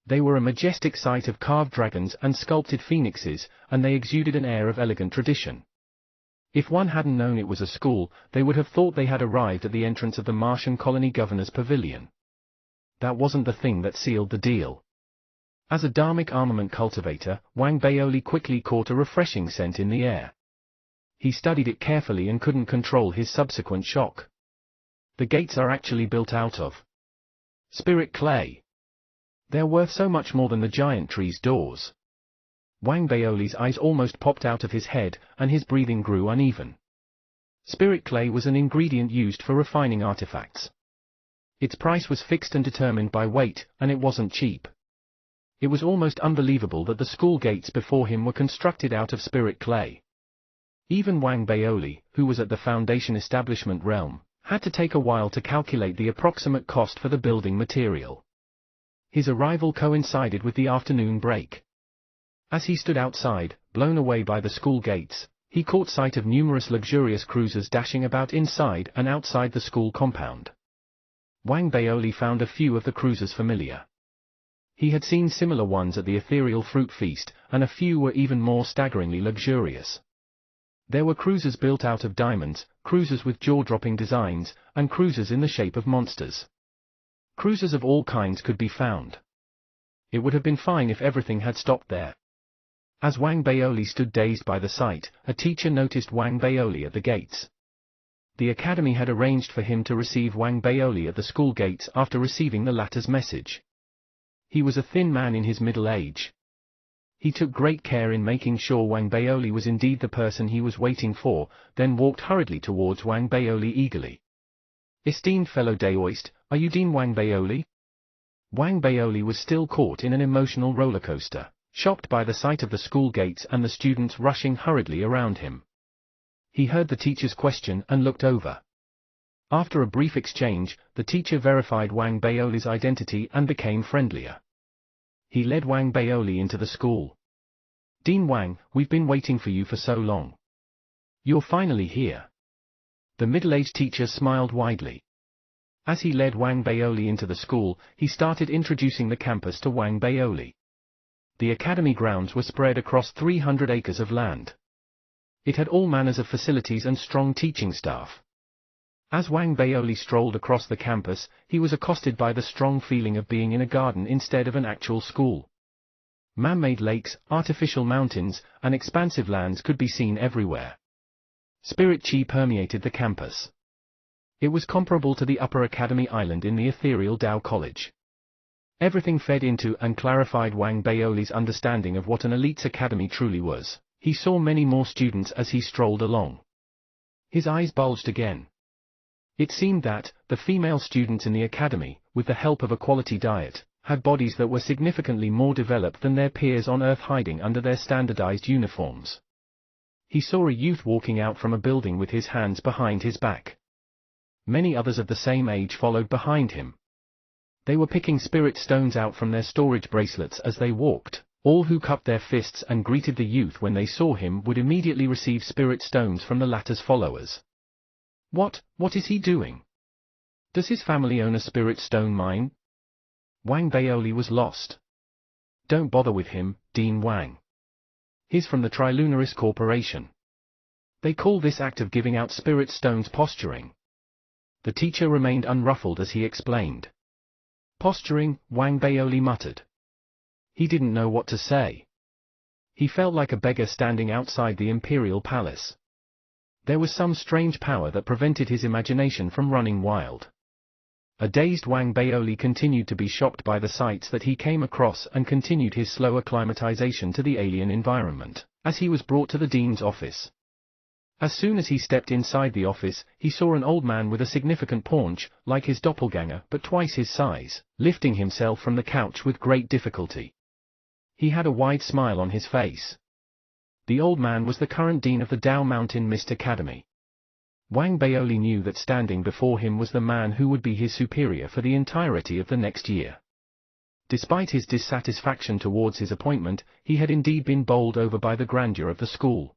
They were a majestic sight of carved dragons and sculpted phoenixes, and they exuded an air of elegant tradition. If one hadn't known it was a school, they would have thought they had arrived at the entrance of the Martian colony governor's pavilion. That wasn't the thing that sealed the deal. As a dharmic armament cultivator, Wang Baoli quickly caught a refreshing scent in the air. He studied it carefully and couldn't control his subsequent shock. The gates are actually built out of spirit clay. They're worth so much more than the giant tree's doors. Wang Baoli's eyes almost popped out of his head, and his breathing grew uneven. Spirit clay was an ingredient used for refining artifacts. Its price was fixed and determined by weight, and it wasn't cheap. It was almost unbelievable that the school gates before him were constructed out of spirit clay. Even Wang Baoli, who was at the foundation establishment realm, had to take a while to calculate the approximate cost for the building material. His arrival coincided with the afternoon break. As he stood outside, blown away by the school gates, he caught sight of numerous luxurious cruisers dashing about inside and outside the school compound. Wang Baoli found a few of the cruisers familiar. He had seen similar ones at the ethereal fruit feast, and a few were even more staggeringly luxurious. There were cruisers built out of diamonds, cruisers with jaw-dropping designs, and cruisers in the shape of monsters. Cruisers of all kinds could be found. It would have been fine if everything had stopped there. As Wang Baoli stood dazed by the sight, a teacher noticed Wang Baoli at the gates. The academy had arranged for him to receive Wang Baoli at the school gates after receiving the latter's message. He was a thin man in his middle age. He took great care in making sure Wang Baoli was indeed the person he was waiting for, then walked hurriedly towards Wang Baoli eagerly. "Esteemed fellow Daoist, are you Dean Wang Baoli?" Wang Baoli was still caught in an emotional roller coaster, shocked by the sight of the school gates and the students rushing hurriedly around him. He heard the teacher's question and looked over. After a brief exchange, the teacher verified Wang Baoli's identity and became friendlier. He led Wang Baoli into the school. "Dean Wang, we've been waiting for you for so long. You're finally here." The middle-aged teacher smiled widely. As he led Wang Baoli into the school, he started introducing the campus to Wang Baoli. The academy grounds were spread across 300 acres of land. It had all manners of facilities and strong teaching staff. As Wang Baoli strolled across the campus, he was accosted by the strong feeling of being in a garden instead of an actual school. Man-made lakes, artificial mountains, and expansive lands could be seen everywhere. Spirit chi permeated the campus. It was comparable to the Upper Academy Island in the ethereal Tao College. Everything fed into and clarified Wang Baoli's understanding of what an elite's academy truly was. He saw many more students as he strolled along. His eyes bulged again. It seemed that, the female students in the academy, with the help of a quality diet, had bodies that were significantly more developed than their peers on Earth hiding under their standardized uniforms. He saw a youth walking out from a building with his hands behind his back. Many others of the same age followed behind him. They were picking spirit stones out from their storage bracelets as they walked. All who cupped their fists and greeted the youth when they saw him would immediately receive spirit stones from the latter's followers. What is he doing? Does his family own a spirit stone mine? Wang Baoli was lost. Don't bother with him, Dean Wang. He's from the Trilunaris Corporation. They call this act of giving out spirit stones posturing. The teacher remained unruffled as he explained. Posturing, Wang Baoli muttered. He didn't know what to say. He felt like a beggar standing outside the imperial palace. There was some strange power that prevented his imagination from running wild. A dazed Wang Baoli continued to be shocked by the sights that he came across and continued his slow acclimatization to the alien environment, as he was brought to the dean's office. As soon as he stepped inside the office, he saw an old man with a significant paunch, like his doppelganger but twice his size, lifting himself from the couch with great difficulty. He had a wide smile on his face. The old man was the current dean of the Tao Mountain Mist Academy. Wang Baoli knew that standing before him was the man who would be his superior for the entirety of the next year. Despite his dissatisfaction towards his appointment, he had indeed been bowled over by the grandeur of the school.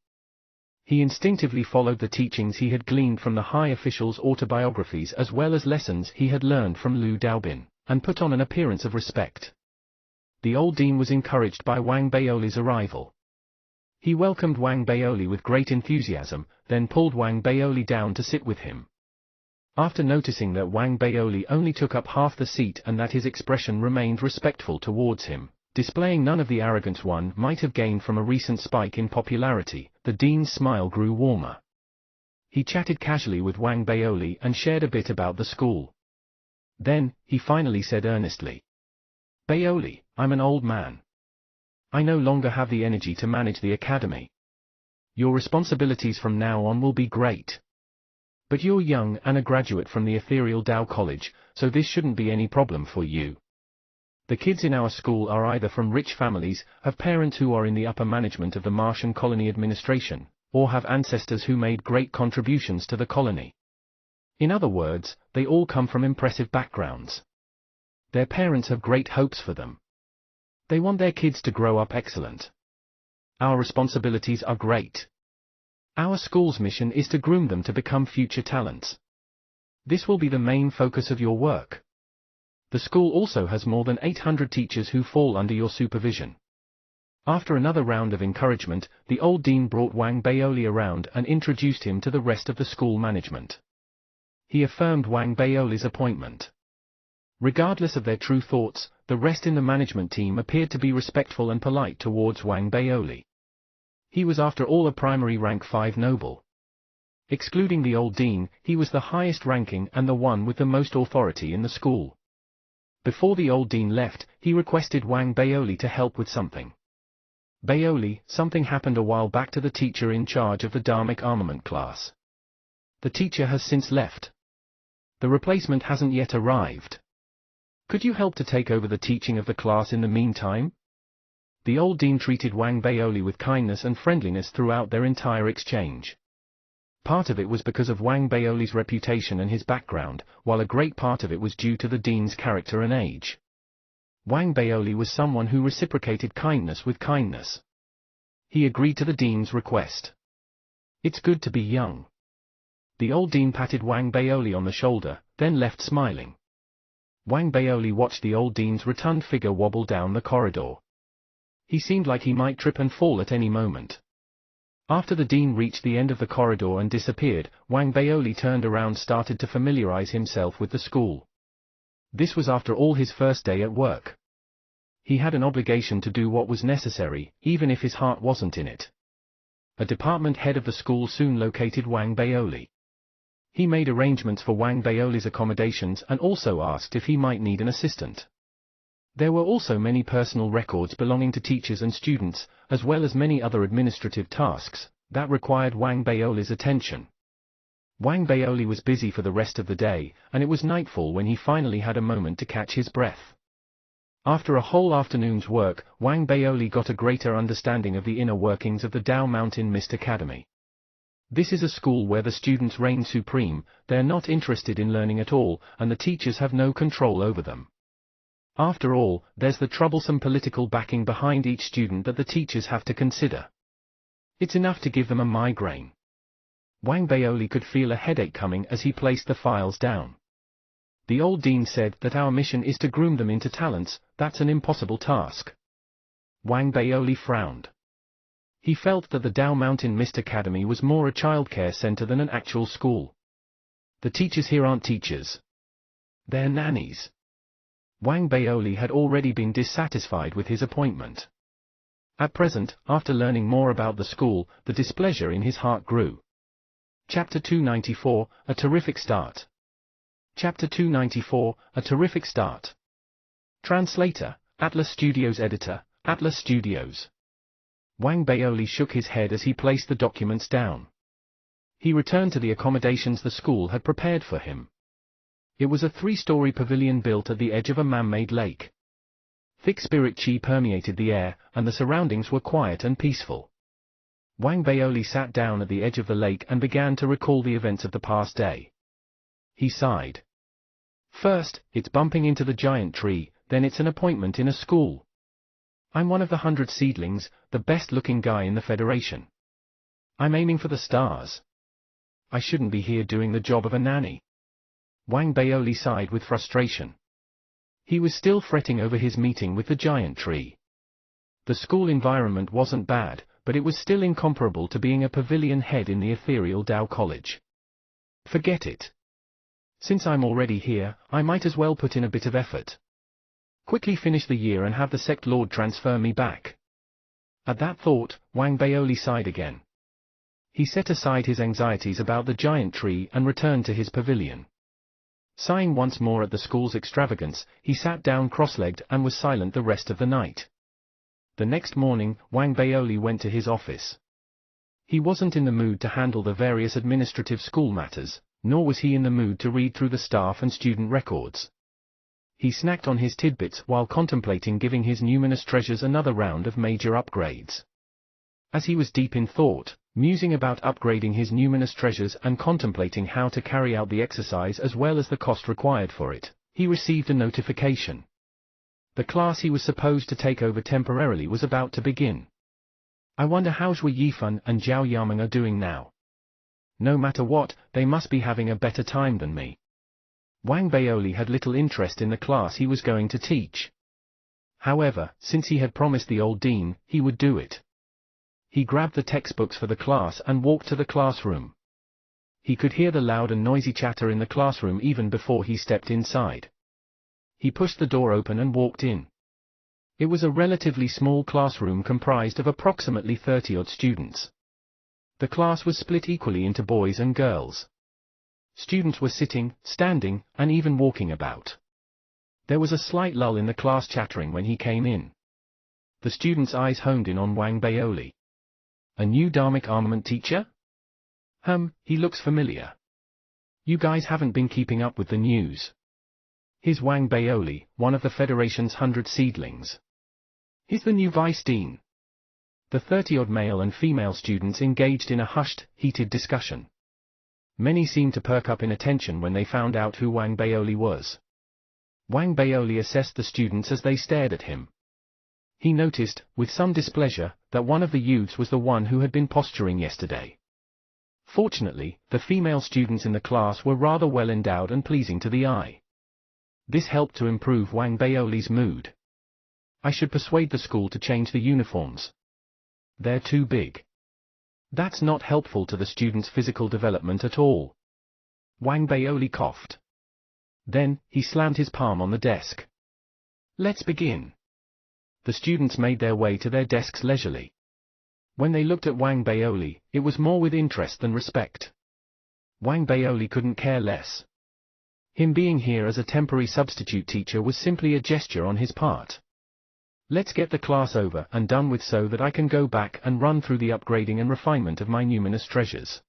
He instinctively followed the teachings he had gleaned from the high officials' autobiographies as well as lessons he had learned from Liu Daobin, and put on an appearance of respect. The old dean was encouraged by Wang Baoli's arrival. He welcomed Wang Baoli with great enthusiasm, then pulled Wang Baoli down to sit with him. After noticing that Wang Baoli only took up half the seat and that his expression remained respectful towards him, Displaying none of the arrogance one might have gained from a recent spike in popularity, the dean's smile grew warmer. He chatted casually with Wang Baoli and shared a bit about the school. Then, he finally said earnestly, "Baoli, I'm an old man. I no longer have the energy to manage the academy. Your responsibilities from now on will be great. But you're young and a graduate from the ethereal Tao College, so this shouldn't be any problem for you. The kids in our school are either from rich families, have parents who are in the upper management of the Martian colony administration, or have ancestors who made great contributions to the colony. In other words, they all come from impressive backgrounds. Their parents have great hopes for them. They want their kids to grow up excellent. Our responsibilities are great. Our school's mission is to groom them to become future talents. This will be the main focus of your work. The school also has more than 800 teachers who fall under your supervision." After another round of encouragement, the old dean brought Wang Baoli around and introduced him to the rest of the school management. He affirmed Wang Baoli's appointment. Regardless of their true thoughts, the rest in the management team appeared to be respectful and polite towards Wang Baoli. He was after all a primary rank 5 noble. Excluding the old dean, he was the highest ranking and the one with the most authority in the school. Before the old dean left, he requested Wang Baoli to help with something. "Baoli, something happened a while back to the teacher in charge of the Dharmic armament class. The teacher has since left. The replacement hasn't yet arrived. Could you help to take over the teaching of the class in the meantime?" The old dean treated Wang Baoli with kindness and friendliness throughout their entire exchange. Part of it was because of Wang Baoli's reputation and his background, while a great part of it was due to the dean's character and age. Wang Baoli was someone who reciprocated kindness with kindness. He agreed to the dean's request. "It's good to be young." The old dean patted Wang Baoli on the shoulder, then left smiling. Wang Baoli watched the old dean's rotund figure wobble down the corridor. He seemed like he might trip and fall at any moment. After the dean reached the end of the corridor and disappeared, Wang Baoli turned around, started to familiarize himself with the school. This was after all his first day at work. He had an obligation to do what was necessary, even if his heart wasn't in it. A department head of the school soon located Wang Baoli. He made arrangements for Wang Baoli's accommodations and also asked if he might need an assistant. There were also many personal records belonging to teachers and students, as well as many other administrative tasks, that required Wang Baoli's attention. Wang Baoli was busy for the rest of the day, and it was nightfall when he finally had a moment to catch his breath. After a whole afternoon's work, Wang Baoli got a greater understanding of the inner workings of the Dao Mountain Mist Academy. This is a school where the students reign supreme, they are not interested in learning at all, and the teachers have no control over them. After all, there's the troublesome political backing behind each student that the teachers have to consider. It's enough to give them a migraine. Wang Baoli could feel a headache coming as he placed the files down. The old dean said that our mission is to groom them into talents, that's an impossible task. Wang Baoli frowned. He felt that the Dao Mountain Mist Academy was more a childcare center than an actual school. The teachers here aren't teachers. They're nannies. Wang Baoli had already been dissatisfied with his appointment. At present, after learning more about the school, the displeasure in his heart grew. Chapter 294, A Terrific Start. Chapter 294, A Terrific Start. Translator, Atlas Studios. Editor, Atlas Studios. Wang Baoli shook his head as he placed the documents down. He returned to the accommodations the school had prepared for him. It was a 3-story pavilion built at the edge of a man-made lake. Thick spirit chi permeated the air, and the surroundings were quiet and peaceful. Wang Baoli sat down at the edge of the lake and began to recall the events of the past day. He sighed. First, it's bumping into the giant tree, then it's an appointment in a school. I'm one of the 100 seedlings, the best-looking guy in the Federation. I'm aiming for the stars. I shouldn't be here doing the job of a nanny. Wang Baoli sighed with frustration. He was still fretting over his meeting with the giant tree. The school environment wasn't bad, but it was still incomparable to being a pavilion head in the ethereal Tao College. Forget it. Since I'm already here, I might as well put in a bit of effort. Quickly finish the year and have the sect lord transfer me back. At that thought, Wang Baoli sighed again. He set aside his anxieties about the giant tree and returned to his pavilion. Sighing once more at the school's extravagance, he sat down cross-legged and was silent the rest of the night. The next morning, Wang Baoli went to his office. He wasn't in the mood to handle the various administrative school matters, nor was he in the mood to read through the staff and student records. He snacked on his tidbits while contemplating giving his numinous treasures another round of major upgrades. As he was deep in thought, musing about upgrading his numinous treasures and contemplating how to carry out the exercise as well as the cost required for it, he received a notification. The class he was supposed to take over temporarily was about to begin. I wonder how Zhui Yifan and Zhao Yameng are doing now. No matter what, they must be having a better time than me. Wang Baoli had little interest in the class he was going to teach. However, since he had promised the old dean, he would do it. He grabbed the textbooks for the class and walked to the classroom. He could hear the loud and noisy chatter in the classroom even before he stepped inside. He pushed the door open and walked in. It was a relatively small classroom comprised of approximately 30-odd students. The class was split equally into boys and girls. Students were sitting, standing, and even walking about. There was a slight lull in the class chattering when he came in. The students' eyes honed in on Wang Baoli. A new dharmic armament teacher? He looks familiar. You guys haven't been keeping up with the news. Here's Wang Baoli, one of the Federation's 100 seedlings. He's the new vice dean. The 30-odd male and female students engaged in a hushed, heated discussion. Many seemed to perk up in attention when they found out who Wang Baoli was. Wang Baoli assessed the students as they stared at him. He noticed, with some displeasure, that one of the youths was the one who had been posturing yesterday. Fortunately, the female students in the class were rather well endowed and pleasing to the eye. This helped to improve Wang Baoli's mood. I should persuade the school to change the uniforms. They're too big. That's not helpful to the students' physical development at all. Wang Baoli coughed. Then, he slammed his palm on the desk. Let's begin. The students made their way to their desks leisurely. When they looked at Wang Baoli, it was more with interest than respect. Wang Baoli couldn't care less. Him being here as a temporary substitute teacher was simply a gesture on his part. Let's get the class over and done with so that I can go back and run through the upgrading and refinement of my numinous treasures.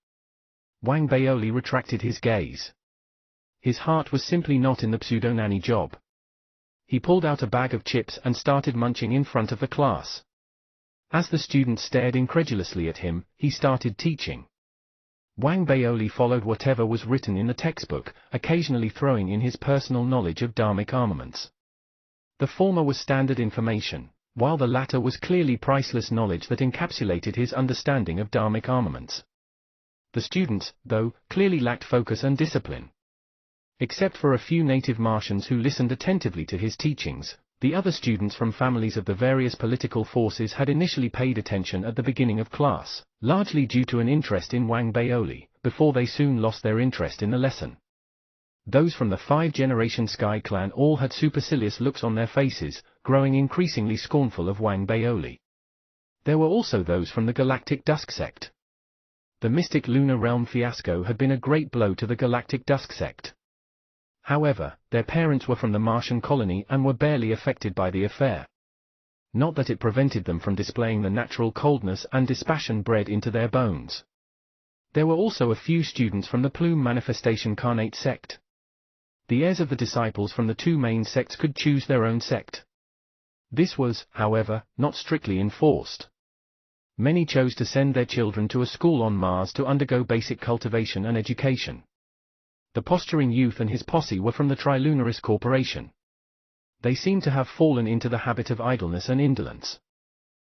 Wang Baoli retracted his gaze. His heart was simply not in the pseudo-nanny job. He pulled out a bag of chips and started munching in front of the class. As the students stared incredulously at him, he started teaching. Wang Baoli followed whatever was written in the textbook, occasionally throwing in his personal knowledge of dharmic armaments. The former was standard information, while the latter was clearly priceless knowledge that encapsulated his understanding of dharmic armaments. The students, though, clearly lacked focus and discipline. Except for a few native Martians who listened attentively to his teachings, the other students from families of the various political forces had initially paid attention at the beginning of class, largely due to an interest in Wang Baoli, before they soon lost their interest in the lesson. Those from the 5-generation Sky clan all had supercilious looks on their faces, growing increasingly scornful of Wang Baoli. There were also those from the Galactic Dusk sect. The mystic lunar realm fiasco had been a great blow to the Galactic Dusk sect. However, their parents were from the Martian colony and were barely affected by the affair. Not that it prevented them from displaying the natural coldness and dispassion bred into their bones. There were also a few students from the Plume Manifestation Carnate sect. The heirs of the disciples from the two main sects could choose their own sect. This was, however, not strictly enforced. Many chose to send their children to a school on Mars to undergo basic cultivation and education. The posturing youth and his posse were from the Trilunaris Corporation. They seemed to have fallen into the habit of idleness and indolence.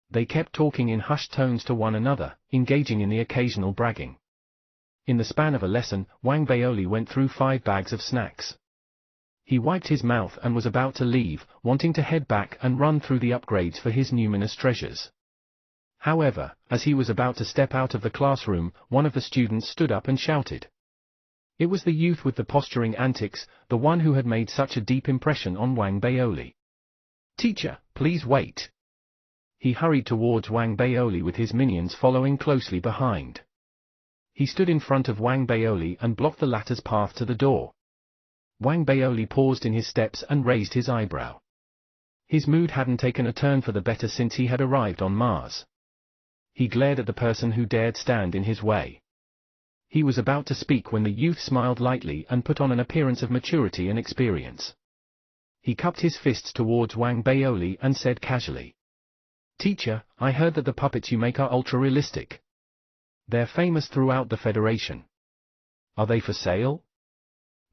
They kept talking in hushed tones to one another, engaging in the occasional bragging. In the span of a lesson, Wang Baoli went through 5 bags of snacks. He wiped his mouth and was about to leave, wanting to head back and run through the upgrades for his numinous treasures. However, as he was about to step out of the classroom, one of the students stood up and shouted. It was the youth with the posturing antics, the one who had made such a deep impression on Wang Baoli. Teacher, please wait. He hurried towards Wang Baoli with his minions following closely behind. He stood in front of Wang Baoli and blocked the latter's path to the door. Wang Baoli paused in his steps and raised his eyebrow. His mood hadn't taken a turn for the better since he had arrived on Mars. He glared at the person who dared stand in his way. He was about to speak when the youth smiled lightly and put on an appearance of maturity and experience. He cupped his fists towards Wang Baoli and said casually, "Teacher, I heard that the puppets you make are ultra-realistic. They're famous throughout the Federation. Are they for sale?"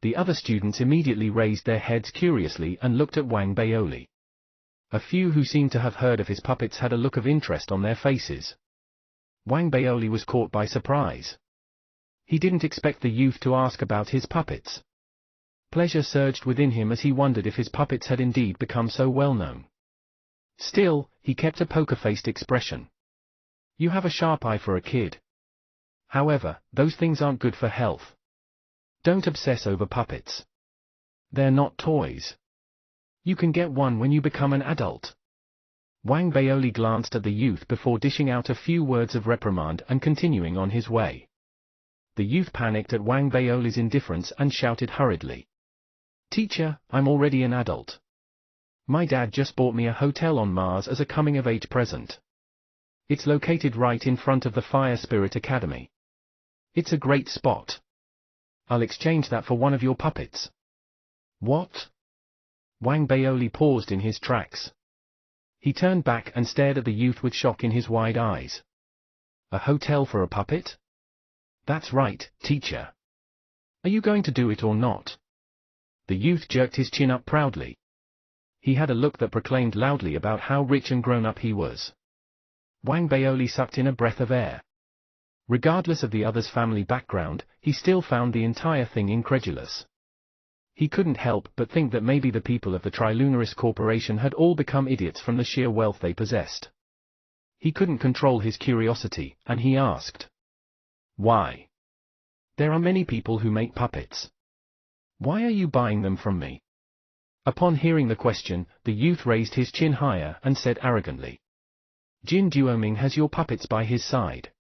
The other students immediately raised their heads curiously and looked at Wang Baoli. A few who seemed to have heard of his puppets had a look of interest on their faces. Wang Baoli was caught by surprise. He didn't expect the youth to ask about his puppets. Pleasure surged within him as he wondered if his puppets had indeed become so well known. Still, he kept a poker-faced expression. "You have a sharp eye for a kid. However, those things aren't good for health. Don't obsess over puppets. They're not toys. You can get one when you become an adult." Wang Baoli glanced at the youth before dishing out a few words of reprimand and continuing on his way. The youth panicked at Wang Baoli's indifference and shouted hurriedly, "Teacher, I'm already an adult. My dad just bought me a hotel on Mars as a coming-of-age present. It's located right in front of the Fire Spirit Academy. It's a great spot. I'll exchange that for one of your puppets." "What?" Wang Baoli paused in his tracks. He turned back and stared at the youth with shock in his wide eyes. "A hotel for a puppet?" "That's right, teacher. Are you going to do it or not?" The youth jerked his chin up proudly. He had a look that proclaimed loudly about how rich and grown-up he was. Wang Baoli sucked in a breath of air. Regardless of the other's family background, he still found the entire thing incredulous. He couldn't help but think that maybe the people of the Trilunaris Corporation had all become idiots from the sheer wealth they possessed. He couldn't control his curiosity, and he asked, "Why? There are many people who make puppets. Why are you buying them from me?" Upon hearing the question, the youth raised his chin higher and said arrogantly, "Jin Duoming has your puppets by his side.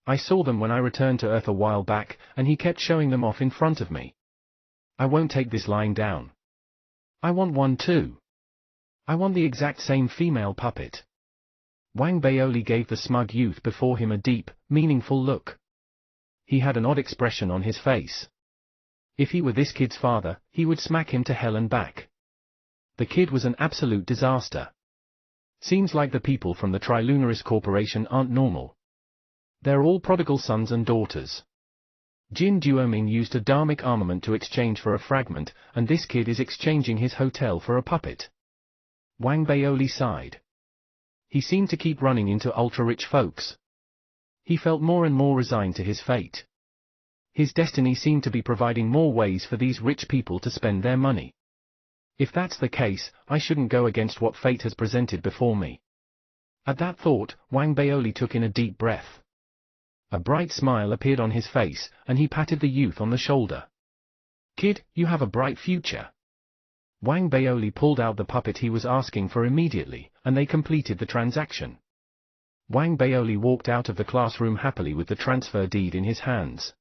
I saw them when I returned to Earth a while back, and he kept showing them off in front of me. I won't take this lying down. I want one too. I want the exact same female puppet." Wang Baoli gave the smug youth before him a deep, meaningful look. He had an odd expression on his face. If he were this kid's father, he would smack him to hell and back. The kid was an absolute disaster. Seems like the people from the Trilunaris Corporation aren't normal. They're all prodigal sons and daughters. Jin Duoming used a dharmic armament to exchange for a fragment, and this kid is exchanging his hotel for a puppet. Wang Baoli sighed. He seemed to keep running into ultra-rich folks. He felt more and more resigned to his fate. His destiny seemed to be providing more ways for these rich people to spend their money. If that's the case, I shouldn't go against what fate has presented before me. At that thought, Wang Baoli took in a deep breath. A bright smile appeared on his face, and he patted the youth on the shoulder. "Kid, you have a bright future." Wang Baoli pulled out the puppet he was asking for immediately, and they completed the transaction. Wang Baoli walked out of the classroom happily with the transfer deed in his hands.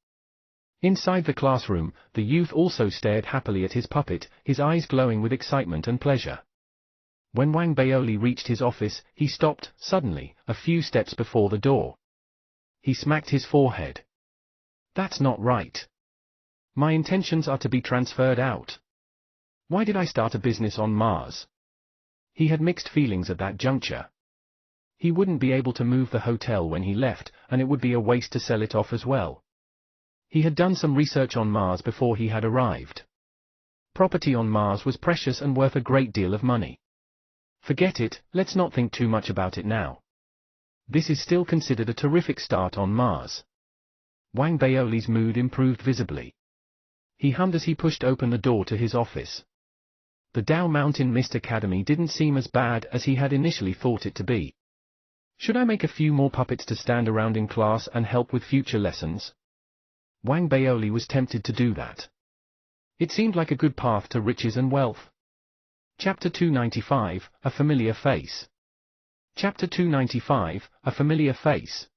Inside the classroom, the youth also stared happily at his puppet, his eyes glowing with excitement and pleasure. When Wang Baoli reached his office, he stopped, suddenly, a few steps before the door. He smacked his forehead. "That's not right. My intentions are to be transferred out. Why did I start a business on Mars?" He had mixed feelings at that juncture. He wouldn't be able to move the hotel when he left, and it would be a waste to sell it off as well. He had done some research on Mars before he had arrived. Property on Mars was precious and worth a great deal of money. Forget it, let's not think too much about it now. This is still considered a terrific start on Mars. Wang Baoli's mood improved visibly. He hummed as he pushed open the door to his office. The Dow Mountain Mist Academy didn't seem as bad as he had initially thought it to be. Should I make a few more puppets to stand around in class and help with future lessons? Wang Baoli was tempted to do that. It seemed like a good path to riches and wealth. Chapter 295, A Familiar Face. Chapter 295, A Familiar Face.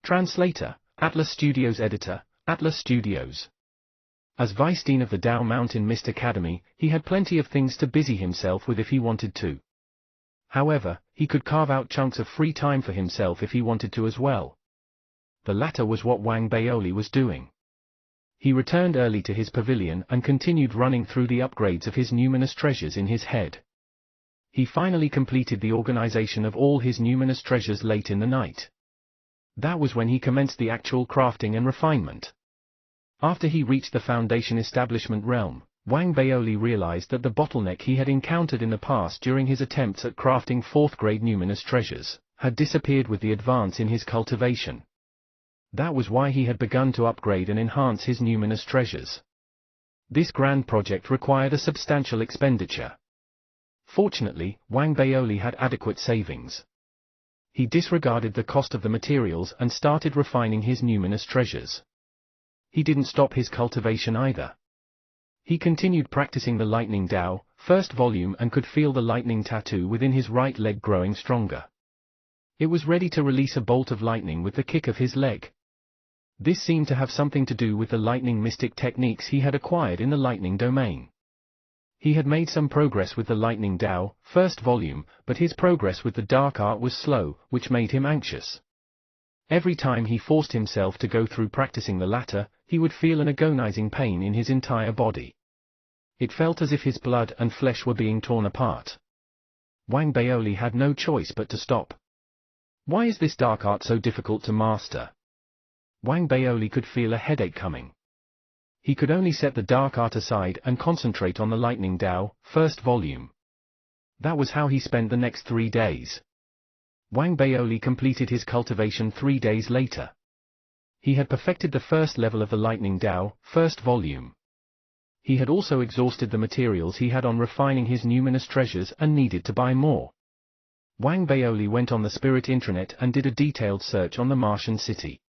Translator, Atlas Studios Editor, Atlas Studios. As Vice Dean of the Dow Mountain Mist Academy, he had plenty of things to busy himself with if he wanted to. However, he could carve out chunks of free time for himself if he wanted to as well. The latter was what Wang Baoli was doing. He returned early to his pavilion and continued running through the upgrades of his numinous treasures in his head. He finally completed the organization of all his numinous treasures late in the night. That was when he commenced the actual crafting and refinement. After he reached the Foundation establishment realm, Wang Baoli realized that the bottleneck he had encountered in the past during his attempts at crafting 4th grade numinous treasures had disappeared with the advance in his cultivation. That was why he had begun to upgrade and enhance his numinous treasures. This grand project required a substantial expenditure. Fortunately, Wang Baoli had adequate savings. He disregarded the cost of the materials and started refining his numinous treasures. He didn't stop his cultivation either. He continued practicing the Lightning Dao, first volume, and could feel the lightning tattoo within his right leg growing stronger. It was ready to release a bolt of lightning with the kick of his leg. This seemed to have something to do with the lightning mystic techniques he had acquired in the lightning domain. He had made some progress with the Lightning Dao, first volume, but his progress with the dark art was slow, which made him anxious. Every time he forced himself to go through practicing the latter, he would feel an agonizing pain in his entire body. It felt as if his blood and flesh were being torn apart. Wang Baoli had no choice but to stop. Why is this dark art so difficult to master? Wang Baoli could feel a headache coming. He could only set the dark art aside and concentrate on the Lightning Dao, first volume. That was how he spent the next 3 days. Wang Baoli completed his cultivation 3 days later. He had perfected the first level of the Lightning Dao, first volume. He had also exhausted the materials he had on refining his numinous treasures and needed to buy more. Wang Baoli went on the Spirit Intranet and did a detailed search on the Martian city.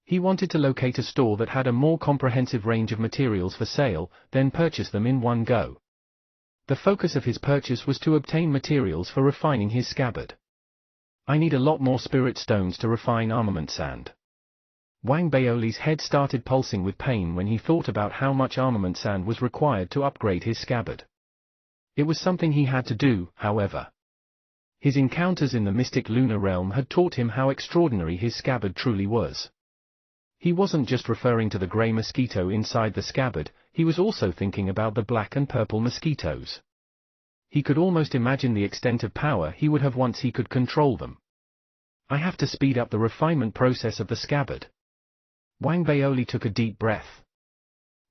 He wanted to locate a store that had a more comprehensive range of materials for sale, then purchase them in one go. The focus of his purchase was to obtain materials for refining his scabbard. I need a lot more spirit stones to refine armament sand. Wang Baoli's head started pulsing with pain when he thought about how much armament sand was required to upgrade his scabbard. It was something he had to do, however. His encounters in the mystic lunar realm had taught him how extraordinary his scabbard truly was. He wasn't just referring to the grey mosquito inside the scabbard, he was also thinking about the black and purple mosquitoes. He could almost imagine the extent of power he would have once he could control them. I have to speed up the refinement process of the scabbard. Wang Baoli took a deep breath.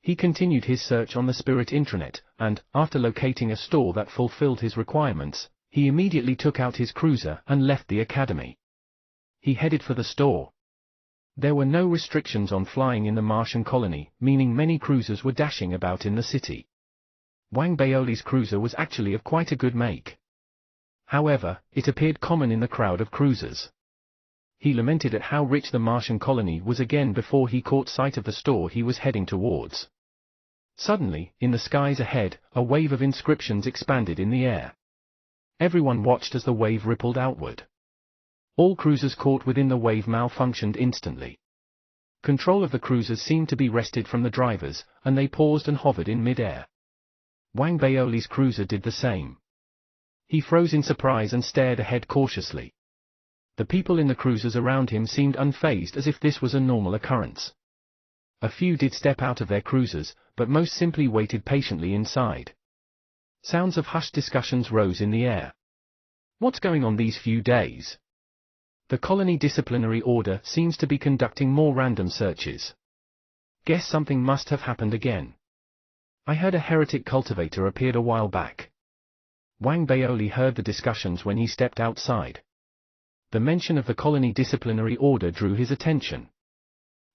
He continued his search on the Spirit Intranet, and, after locating a store that fulfilled his requirements, he immediately took out his cruiser and left the academy. He headed for the store. There were no restrictions on flying in the Martian colony, meaning many cruisers were dashing about in the city. Wang Baoli's cruiser was actually of quite a good make. However, it appeared common in the crowd of cruisers. He lamented at how rich the Martian colony was again before he caught sight of the store he was heading towards. Suddenly, in the skies ahead, a wave of inscriptions expanded in the air. Everyone watched as the wave rippled outward. All cruisers caught within the wave malfunctioned instantly. Control of the cruisers seemed to be wrested from the drivers, and they paused and hovered in mid-air. Wang Baoli's cruiser did the same. He froze in surprise and stared ahead cautiously. The people in the cruisers around him seemed unfazed as if this was a normal occurrence. A few did step out of their cruisers, but most simply waited patiently inside. Sounds of hushed discussions rose in the air. What's going on these few days? The colony disciplinary order seems to be conducting more random searches. Guess something must have happened again. I heard a heretic cultivator appeared a while back. Wang Baoli heard the discussions when he stepped outside. The mention of the colony disciplinary order drew his attention.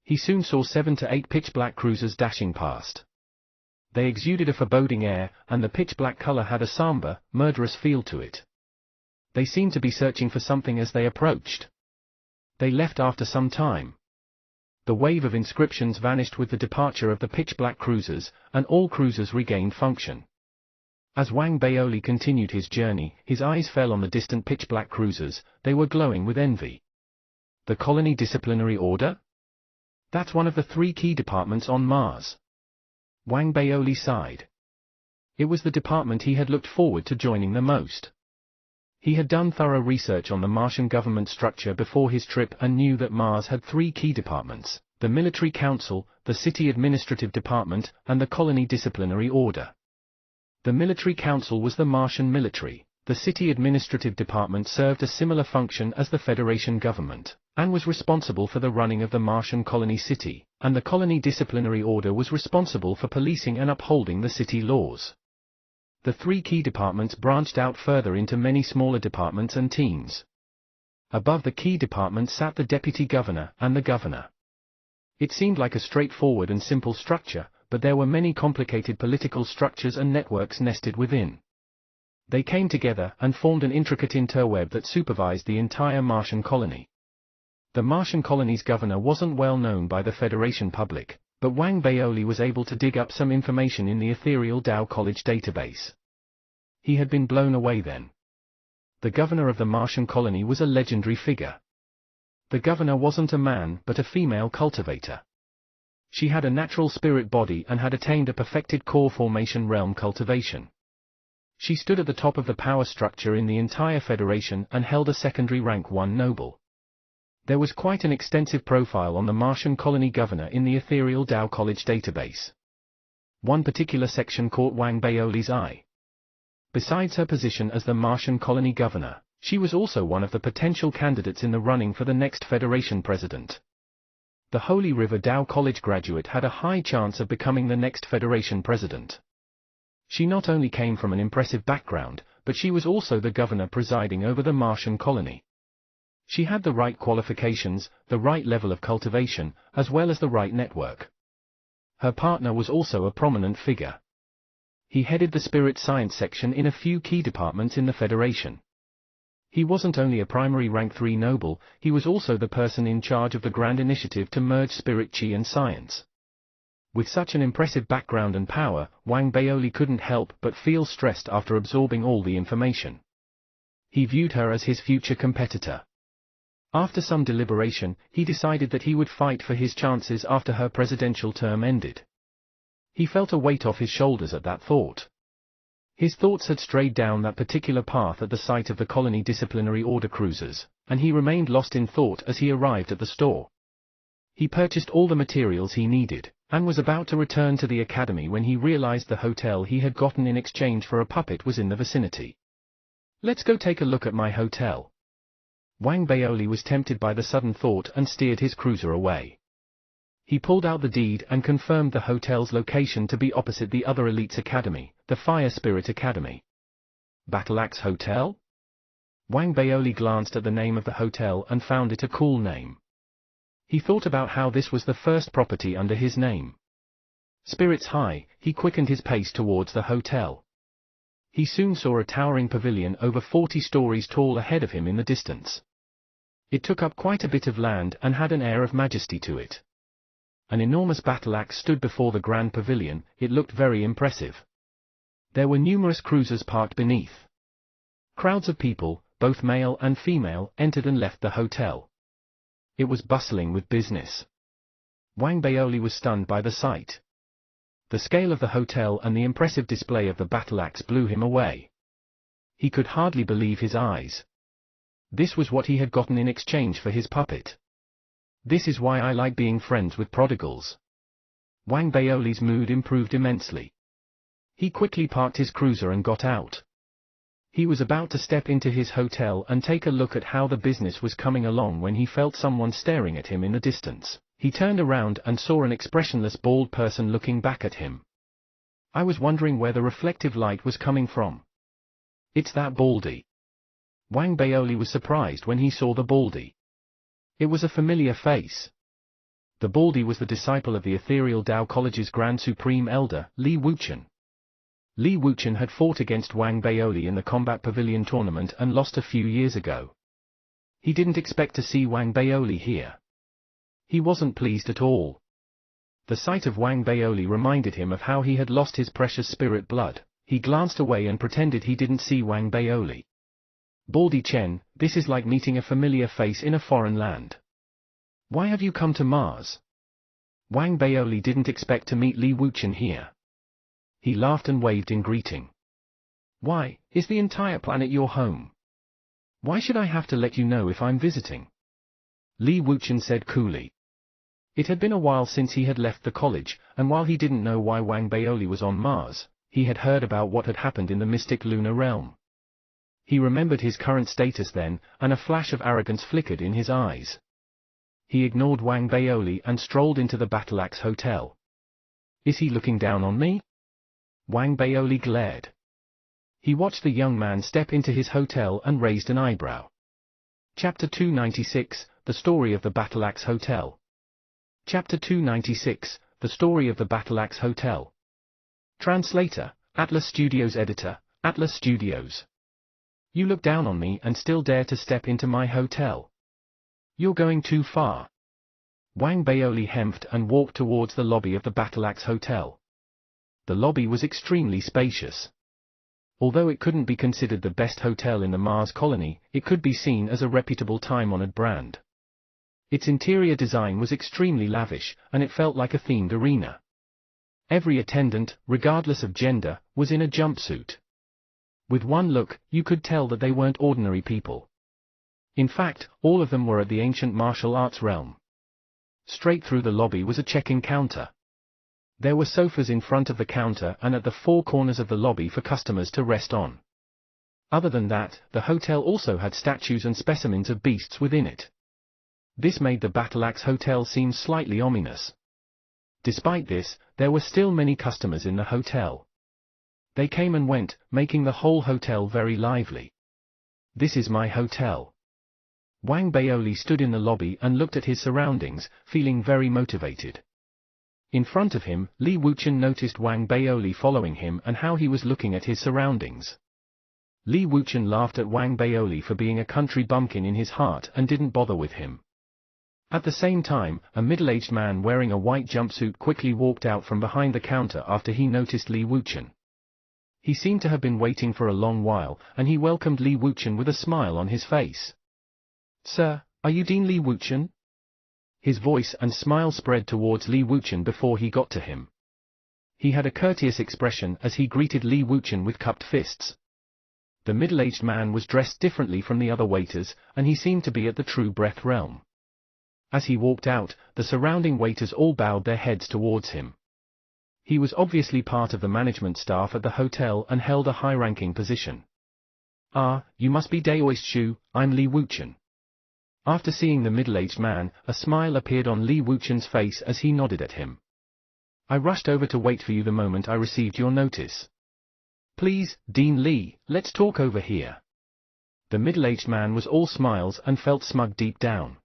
He soon saw 7 to 8 pitch-black cruisers dashing past. They exuded a foreboding air, and the pitch-black color had a somber, murderous feel to it. They seemed to be searching for something as they approached. They left after some time. The wave of inscriptions vanished with the departure of the pitch-black cruisers, and all cruisers regained function. As Wang Baoli continued his journey, his eyes fell on the distant pitch-black cruisers. They were glowing with envy. The Colony Disciplinary Order? That's one of the 3 key departments on Mars. Wang Baoli sighed. It was the department he had looked forward to joining the most. He had done thorough research on the Martian government structure before his trip and knew that Mars had 3 key departments: the Military Council, the City Administrative Department, and the Colony Disciplinary Order. The Military Council was the Martian military, the City Administrative Department served a similar function as the Federation government, and was responsible for the running of the Martian colony city, and the Colony Disciplinary Order was responsible for policing and upholding the city laws. The 3 key departments branched out further into many smaller departments and teams. Above the key department sat the deputy governor and the governor. It seemed like a straightforward and simple structure, but there were many complicated political structures and networks nested within. They came together and formed an intricate interweb that supervised the entire Martian colony. The Martian colony's governor wasn't well known by the Federation public, but Wang Baoli was able to dig up some information in the ethereal Dow College database. He had been blown away then. The governor of the Martian colony was a legendary figure. The governor wasn't a man but a female cultivator. She had a natural spirit body and had attained a perfected core formation realm cultivation. She stood at the top of the power structure in the entire Federation and held a secondary rank 1 noble. There was quite an extensive profile on the Martian colony governor in the ethereal Dow College database. One particular section caught Wang Baoli's eye. Besides her position as the Martian colony governor, she was also one of the potential candidates in the running for the next Federation president. The Holy River Dow College graduate had a high chance of becoming the next Federation president. She not only came from an impressive background, but she was also the governor presiding over the Martian colony. She had the right qualifications, the right level of cultivation, as well as the right network. Her partner was also a prominent figure. He headed the spirit science section in a few key departments in the Federation. He wasn't only a primary rank 3 noble, he was also the person in charge of the grand initiative to merge spirit chi and science. With such an impressive background and power, Wang Baoli couldn't help but feel stressed after absorbing all the information. He viewed her as his future competitor. After some deliberation, he decided that he would fight for his chances after her presidential term ended. He felt a weight off his shoulders at that thought. His thoughts had strayed down that particular path at the sight of the Colony Disciplinary Order cruisers, and he remained lost in thought as he arrived at the store. He purchased all the materials he needed, and was about to return to the academy when he realized the hotel he had gotten in exchange for a puppet was in the vicinity. "Let's go take a look at my hotel." Wang Baoli was tempted by the sudden thought and steered his cruiser away. He pulled out the deed and confirmed the hotel's location to be opposite the other elite's academy, the Fire Spirit Academy. Battleaxe Hotel? Wang Baoli glanced at the name of the hotel and found it a cool name. He thought about how this was the first property under his name. Spirits high, he quickened his pace towards the hotel. He soon saw a towering pavilion over 40 stories tall ahead of him in the distance. It took up quite a bit of land and had an air of majesty to it. An enormous battle axe stood before the grand pavilion. It looked very impressive. There were numerous cruisers parked beneath. Crowds of people, both male and female, entered and left the hotel. It was bustling with business. Wang Baoli was stunned by the sight. The scale of the hotel and the impressive display of the battle axe blew him away. He could hardly believe his eyes. This was what he had gotten in exchange for his puppet. This is why I like being friends with prodigals. Wang Baoli's mood improved immensely. He quickly parked his cruiser and got out. He was about to step into his hotel and take a look at how the business was coming along when he felt someone staring at him in the distance. He turned around and saw an expressionless bald person looking back at him. I was wondering where the reflective light was coming from. It's that Baldy. Wang Baoli was surprised when he saw the Baldy. It was a familiar face. The Baldy was the disciple of the ethereal Dow College's Grand Supreme Elder, Li Wuchen. Li Wuchen had fought against Wang Baoli in the Combat Pavilion tournament and lost a few years ago. He didn't expect to see Wang Baoli here. He wasn't pleased at all. The sight of Wang Baoli reminded him of how he had lost his precious spirit blood. he glanced away and pretended he didn't see Wang Baoli. Baldy Chen, this is like meeting a familiar face in a foreign land. Why have you come to Mars? Wang Baoli didn't expect to meet Li Wuchen here. He laughed and waved in greeting. Why, is the entire planet your home? Why should I have to let you know if I'm visiting? Li Wuchen said coolly. It had been a while since he had left the college, and while he didn't know why Wang Baoli was on Mars, he had heard about what had happened in the mystic lunar realm. He remembered his current status then, and a flash of arrogance flickered in his eyes. He ignored Wang Baoli and strolled into the Battle Axe Hotel. Is he looking down on me? Wang Baoli glared. He watched the young man step into his hotel and raised an eyebrow. Chapter 296, The Story of the Battle Axe Hotel. Chapter 296, The Story of the Battle Axe Hotel. Translator, Atlas Studios Editor, Atlas Studios. You look down on me and still dare to step into my hotel. You're going too far. Wang Baoli hemphed and walked towards the lobby of the Battle Axe Hotel. The lobby was extremely spacious. Although it couldn't be considered the best hotel in the Mars colony, it could be seen as a reputable time-honored brand. Its interior design was extremely lavish, and it felt like a themed arena. Every attendant, regardless of gender, was in a jumpsuit. With one look, you could tell that they weren't ordinary people. In fact, all of them were at the ancient martial arts realm. Straight through the lobby was a check-in counter. There were sofas in front of the counter and at the four corners of the lobby for customers to rest on. Other than that, the hotel also had statues and specimens of beasts within it. This made the Battle Axe Hotel seem slightly ominous. Despite this, there were still many customers in the hotel. They came and went, making the whole hotel very lively. This is my hotel. Wang Baoli stood in the lobby and looked at his surroundings, feeling very motivated. In front of him, Li Wuchen noticed Wang Baoli following him and how he was looking at his surroundings. Li Wuchen laughed at Wang Baoli for being a country bumpkin in his heart and didn't bother with him. At the same time, a middle-aged man wearing a white jumpsuit quickly walked out from behind the counter after he noticed Li Wuchen. He seemed to have been waiting for a long while, and he welcomed Li Wuchen with a smile on his face. Sir, are you Dean Li Wuchen? His voice and smile spread towards Li Wuchen before he got to him. He had a courteous expression as he greeted Li Wuchen with cupped fists. The middle-aged man was dressed differently from the other waiters, and he seemed to be at the True Breath realm. As he walked out, the surrounding waiters all bowed their heads towards him. He was obviously part of the management staff at the hotel and held a high-ranking position. Ah, you must be Daoist Shu, I'm Li Wuchen. After seeing the middle-aged man, a smile appeared on Li Wuchen's face as he nodded at him. I rushed over to wait for you the moment I received your notice. Please, Dean Li, let's talk over here. The middle-aged man was all smiles and felt smug deep down.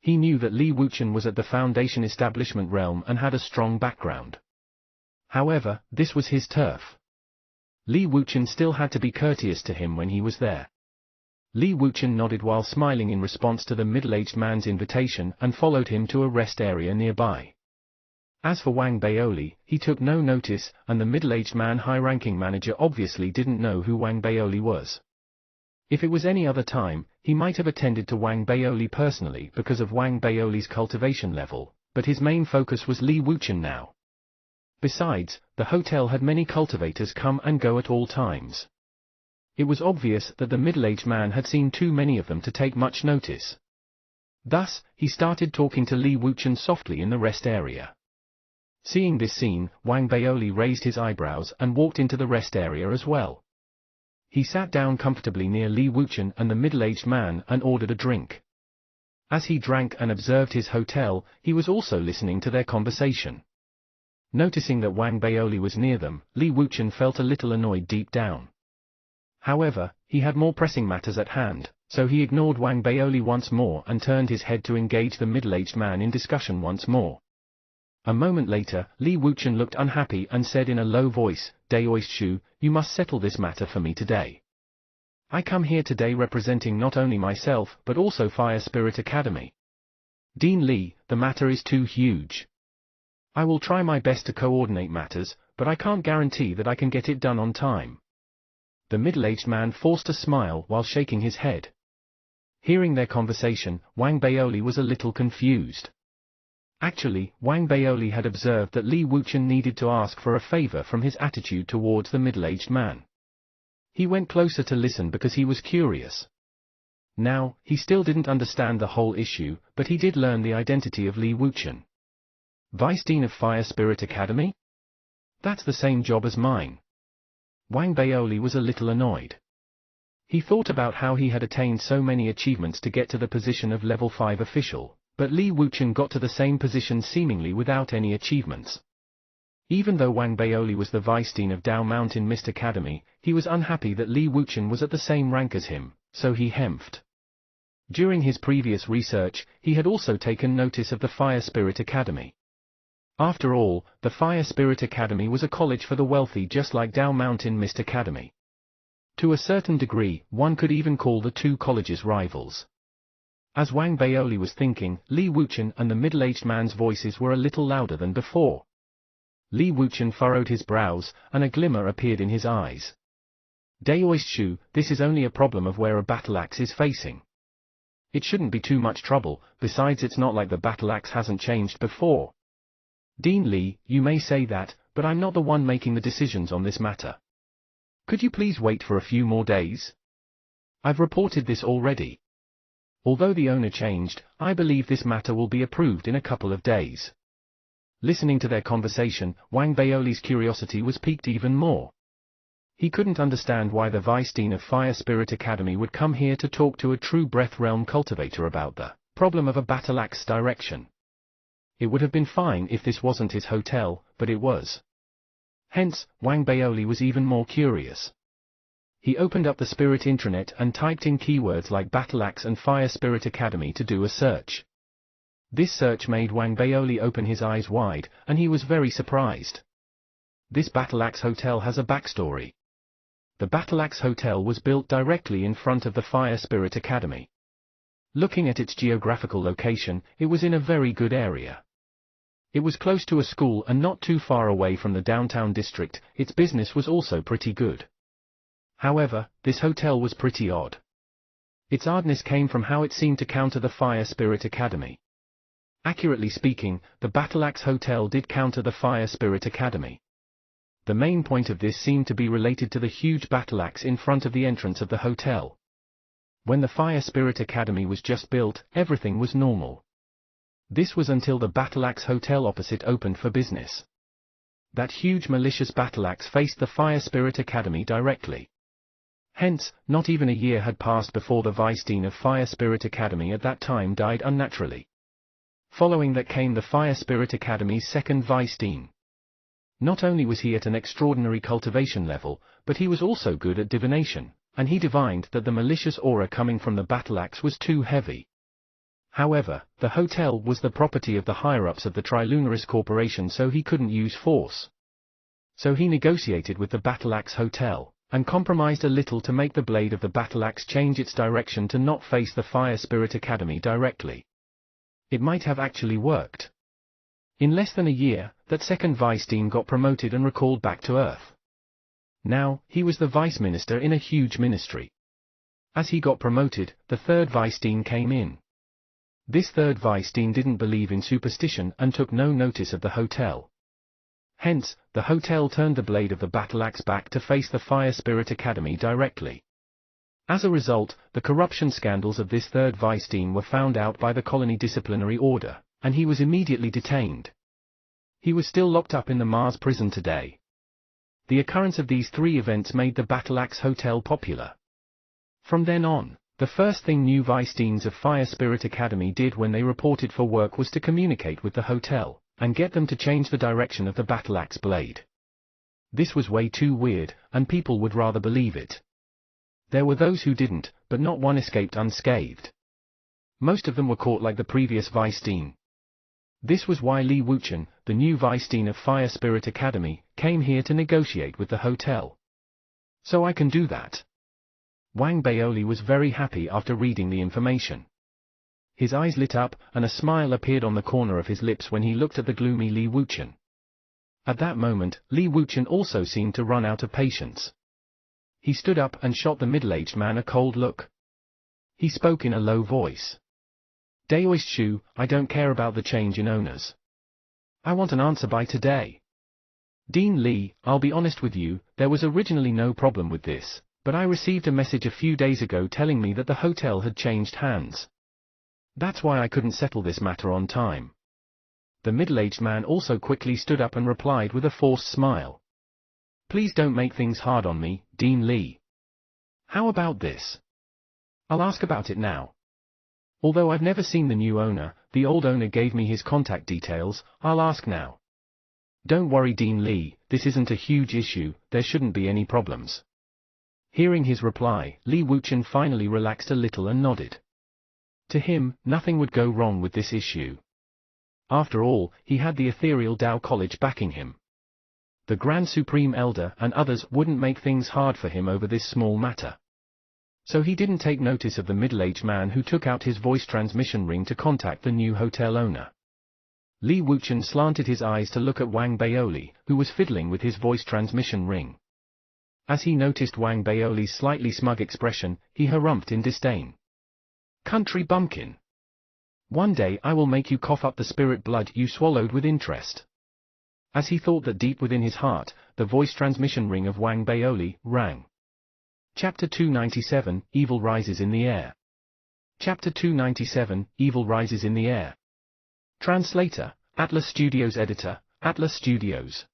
He knew that Li Wuchen was at the Foundation establishment realm and had a strong background. However, this was his turf. Li Wuchen still had to be courteous to him when he was there. Li Wuchen nodded while smiling in response to the middle-aged man's invitation and followed him to a rest area nearby. As for Wang Baoli, he took no notice, and the middle-aged man high-ranking manager obviously didn't know who Wang Baoli was. If it was any other time, he might have attended to Wang Baoli personally because of Wang Baoli's cultivation level, but his main focus was Li Wuchen now. Besides, the hotel had many cultivators come and go at all times. It was obvious that the middle-aged man had seen too many of them to take much notice. Thus, he started talking to Li Wuchen softly in the rest area. Seeing this scene, Wang Baoli raised his eyebrows and walked into the rest area as well. He sat down comfortably near Li Wuchen and the middle-aged man and ordered a drink. As he drank and observed his hotel, he was also listening to their conversation. Noticing that Wang Baoli was near them, Li Wuchen felt a little annoyed deep down. However, he had more pressing matters at hand, so he ignored Wang Baoli once more and turned his head to engage the middle-aged man in discussion once more. A moment later, Li Wuchen looked unhappy and said in a low voice, Daoist Shu, you must settle this matter for me today. I come here today representing not only myself but also Fire Spirit Academy. Dean Li, the matter is too huge. I will try my best to coordinate matters, but I can't guarantee that I can get it done on time. The middle-aged man forced a smile while shaking his head. Hearing their conversation, Wang Baoli was a little confused. Actually, Wang Baoli had observed that Li Wuchen needed to ask for a favor from his attitude towards the middle-aged man. He went closer to listen because he was curious. Now, he still didn't understand the whole issue, but he did learn the identity of Li Wuchen. Vice Dean of Fire Spirit Academy? That's the same job as mine. Wang Baoli was a little annoyed. He thought about how he had attained so many achievements to get to the position of level 5 official, but Li Wuchen got to the same position seemingly without any achievements. Even though Wang Baoli was the Vice Dean of Dao Mountain Mist Academy, he was unhappy that Li Wuchen was at the same rank as him, so he hemphed. During his previous research, he had also taken notice of the Fire Spirit Academy. After all, the Fire Spirit Academy was a college for the wealthy just like Dao Mountain Mist Academy. To a certain degree, one could even call the two colleges rivals. As Wang Baoli was thinking, Li Wuchen and the middle-aged man's voices were a little louder than before. Li Wuchen furrowed his brows, and a glimmer appeared in his eyes. Daoist, this is only a problem of where a battle axe is facing. It shouldn't be too much trouble, besides it's not like the battle axe hasn't changed before. Dean Li, you may say that, but I'm not the one making the decisions on this matter. Could you please wait for a few more days? I've reported this already. Although the owner changed, I believe this matter will be approved in a couple of days. Listening to their conversation, Wang Baoli's curiosity was piqued even more. He couldn't understand why the Vice Dean of Fire Spirit Academy would come here to talk to a true Breath Realm cultivator about the problem of a battle axe direction. It would have been fine if this wasn't his hotel, but it was. Hence, Wang Baoli was even more curious. He opened up the Spirit intranet and typed in keywords like Battle Axe and Fire Spirit Academy to do a search. This search made Wang Baoli open his eyes wide, and he was very surprised. This Battle Axe Hotel has a backstory. The Battle Axe Hotel was built directly in front of the Fire Spirit Academy. Looking at its geographical location, it was in a very good area. It was close to a school and not too far away from the downtown district. Its business was also pretty good. However, this hotel was pretty odd. Its oddness came from how it seemed to counter the Fire Spirit Academy. Accurately speaking, the Battle Axe Hotel did counter the Fire Spirit Academy. The main point of this seemed to be related to the huge battle axe in front of the entrance of the hotel. When the Fire Spirit Academy was just built, everything was normal. This was until the Battle Axe Hotel opposite opened for business. That huge malicious battle axe faced the Fire Spirit Academy directly. Hence, not even a year had passed before the Vice Dean of Fire Spirit Academy at that time died unnaturally. Following that came the Fire Spirit Academy's second Vice Dean. Not only was he at an extraordinary cultivation level, but he was also good at divination, and he divined that the malicious aura coming from the battle axe was too heavy. However, the hotel was the property of the higher-ups of the Trilunaris Corporation, so he couldn't use force. So he negotiated with the Battle Axe Hotel, and compromised a little to make the blade of the battle axe change its direction to not face the Fire Spirit Academy directly. It might have actually worked. In less than a year, that second Vice Dean got promoted and recalled back to Earth. Now, he was the Vice Minister in a huge ministry. As he got promoted, the third Vice Dean came in. This third Vice Dean didn't believe in superstition and took no notice of the hotel. Hence, the hotel turned the blade of the battle axe back to face the Fire Spirit Academy directly. As a result, the corruption scandals of this third Vice Dean were found out by the Colony Disciplinary Order, and he was immediately detained. He was still locked up in the Mars prison today. The occurrence of these three events made the Battle Axe Hotel popular. From then on, the first thing new Vice Deans of Fire Spirit Academy did when they reported for work was to communicate with the hotel, and get them to change the direction of the battle axe blade. This was way too weird, and people would rather believe it. There were those who didn't, but not one escaped unscathed. Most of them were caught like the previous Vice Dean. This was why Li Wuchen, the new Vice Dean of Fire Spirit Academy, came here to negotiate with the hotel. So I can do that. Wang Baoli was very happy after reading the information. His eyes lit up, and a smile appeared on the corner of his lips when he looked at the gloomy Li Wuchen. At that moment, Li Wuchen also seemed to run out of patience. He stood up and shot the middle-aged man a cold look. He spoke in a low voice. Daoist Shu, I don't care about the change in owners. I want an answer by today. Dean Li, I'll be honest with you, there was originally no problem with this, but I received a message a few days ago telling me that the hotel had changed hands. That's why I couldn't settle this matter on time. The middle-aged man also quickly stood up and replied with a forced smile. Please don't make things hard on me, Dean Li. How about this? I'll ask about it now. Although I've never seen the new owner, the old owner gave me his contact details, I'll ask now. Don't worry Dean Li, this isn't a huge issue, there shouldn't be any problems. Hearing his reply, Li Wuchen finally relaxed a little and nodded. To him, nothing would go wrong with this issue. After all, he had the ethereal Tao College backing him. The Grand Supreme Elder and others wouldn't make things hard for him over this small matter. So he didn't take notice of the middle-aged man who took out his voice transmission ring to contact the new hotel owner. Li Wuchen slanted his eyes to look at Wang Baoli, who was fiddling with his voice transmission ring. As he noticed Wang Baoli's slightly smug expression, he harumphed in disdain. Country bumpkin. One day I will make you cough up the spirit blood you swallowed with interest. As he thought that deep within his heart, the voice transmission ring of Wang Baoli rang. Chapter 297, Evil Rises in the Air. Chapter 297, Evil Rises in the Air. Translator, Atlas Studios. Editor, Atlas Studios.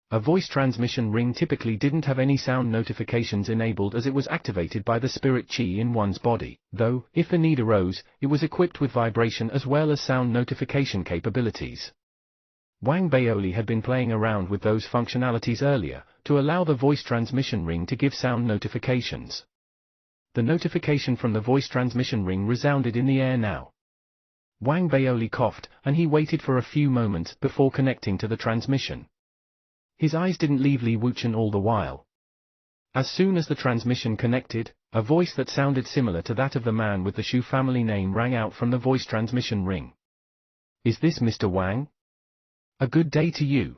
A voice transmission ring typically didn't have any sound notifications enabled as it was activated by the spirit qi in one's body, though, if the need arose, it was equipped with vibration as well as sound notification capabilities. Wang Baoli had been playing around with those functionalities earlier, to allow the voice transmission ring to give sound notifications. The notification from the voice transmission ring resounded in the air now. Wang Baoli coughed, and he waited for a few moments before connecting to the transmission. His eyes didn't leave Li Wuchen all the while. As soon as the transmission connected, a voice that sounded similar to that of the man with the Shu family name rang out from the voice transmission ring. Is this Mr. Wang? A good day to you.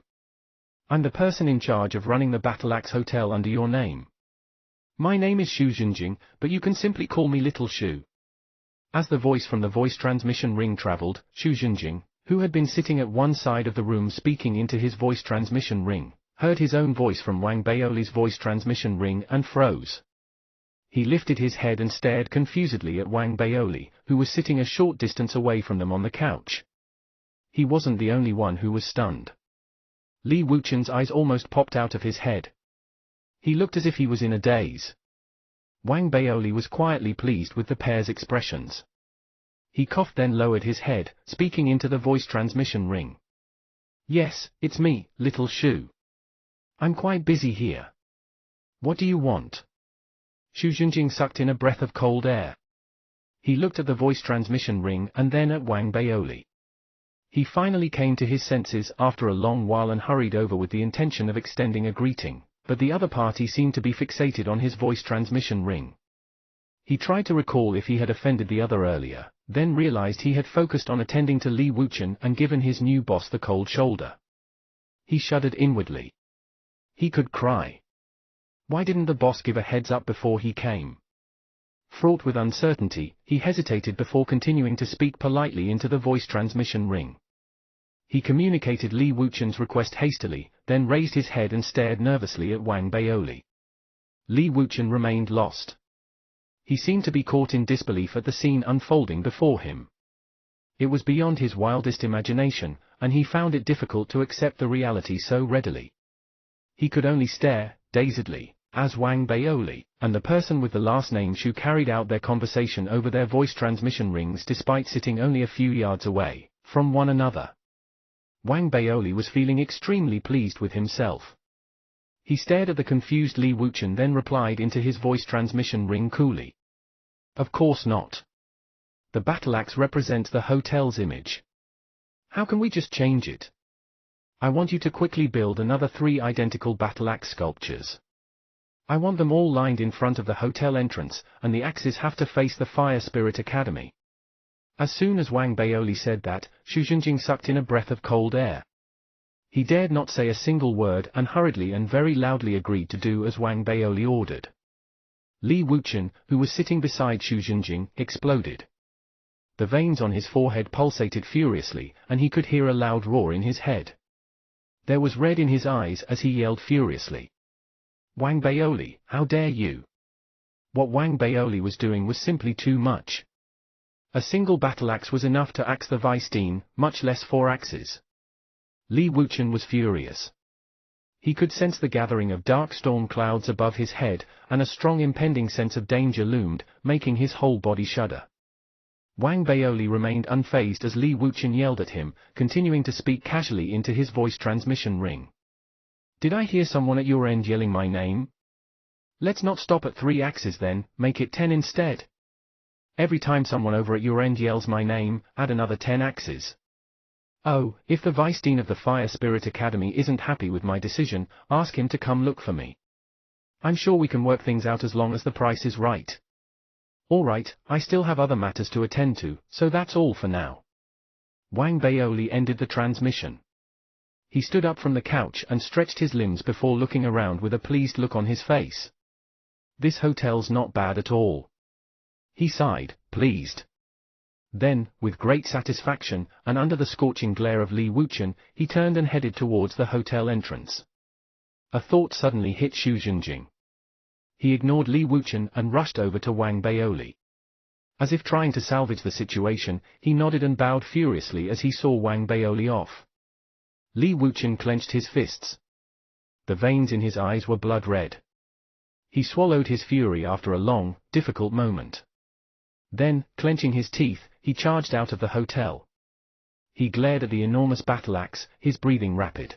I'm the person in charge of running the Battle Axe Hotel under your name. My name is Shu Zhenjing, but you can simply call me Little Shu. As the voice from the voice transmission ring traveled, Shu Zhenjing, who had been sitting at one side of the room speaking into his voice transmission ring, heard his own voice from Wang Baoli's voice transmission ring and froze. He lifted his head and stared confusedly at Wang Baoli, who was sitting a short distance away from them on the couch. He wasn't the only one who was stunned. Li Wuchen's eyes almost popped out of his head. He looked as if he was in a daze. Wang Baoli was quietly pleased with the pair's expressions. He coughed then lowered his head, speaking into the voice transmission ring. Yes, it's me, Little Shu. I'm quite busy here. What do you want? Shu Zhenjing sucked in a breath of cold air. He looked at the voice transmission ring and then at Wang Baoli. He finally came to his senses after a long while and hurried over with the intention of extending a greeting, but the other party seemed to be fixated on his voice transmission ring. He tried to recall if he had offended the other earlier, then realized he had focused on attending to Li Wuchen and given his new boss the cold shoulder. He shuddered inwardly. He could cry. Why didn't the boss give a heads up before he came? Fraught with uncertainty, he hesitated before continuing to speak politely into the voice transmission ring. He communicated Li Wuchen's request hastily, then raised his head and stared nervously at Wang Baoli. Li Wuchen remained lost. He seemed to be caught in disbelief at the scene unfolding before him. It was beyond his wildest imagination, and he found it difficult to accept the reality so readily. He could only stare, dazedly, as Wang Baoli and the person with the last name Shu carried out their conversation over their voice transmission rings despite sitting only a few yards away from one another. Wang Baoli was feeling extremely pleased with himself. He stared at the confused Li Wuchen then replied into his voice transmission ring coolly. Of course not. The battle axe represents the hotel's image. How can we just change it? I want you to quickly build another 3 identical battle axe sculptures. I want them all lined in front of the hotel entrance, and the axes have to face the Fire Spirit Academy. As soon as Wang Baoli said that, Shu Zhenjing sucked in a breath of cold air. He dared not say a single word and hurriedly and very loudly agreed to do as Wang Baoli ordered. Li Wuchen, who was sitting beside Xu Zhenjing, exploded. The veins on his forehead pulsated furiously, and he could hear a loud roar in his head. There was red in his eyes as he yelled furiously. Wang Baoli, how dare you! What Wang Baoli was doing was simply too much. A single battle axe was enough to axe the Vice Dean, much less 4 axes. Li Wuchen was furious. He could sense the gathering of dark storm clouds above his head, and a strong impending sense of danger loomed, making his whole body shudder. Wang Baoli remained unfazed as Li Wuchen yelled at him, continuing to speak casually into his voice transmission ring. Did I hear someone at your end yelling my name? Let's not stop at 3 axes then, make it 10 instead. Every time someone over at your end yells my name, add another 10 axes. Oh, if the Vice Dean of the Fire Spirit Academy isn't happy with my decision, ask him to come look for me. I'm sure we can work things out as long as the price is right. Alright, I still have other matters to attend to, so that's all for now. Wang Baoli ended the transmission. He stood up from the couch and stretched his limbs before looking around with a pleased look on his face. This hotel's not bad at all. He sighed, pleased. Then, with great satisfaction, and under the scorching glare of Li Wuchen, he turned and headed towards the hotel entrance. A thought suddenly hit Xu Zhenjing. He ignored Li Wuchen and rushed over to Wang Baoli. As if trying to salvage the situation, he nodded and bowed furiously as he saw Wang Baoli off. Li Wuchen clenched his fists. The veins in his eyes were blood red. He swallowed his fury after a long, difficult moment. Then, clenching his teeth, he charged out of the hotel. He glared at the enormous battle axe, his breathing rapid.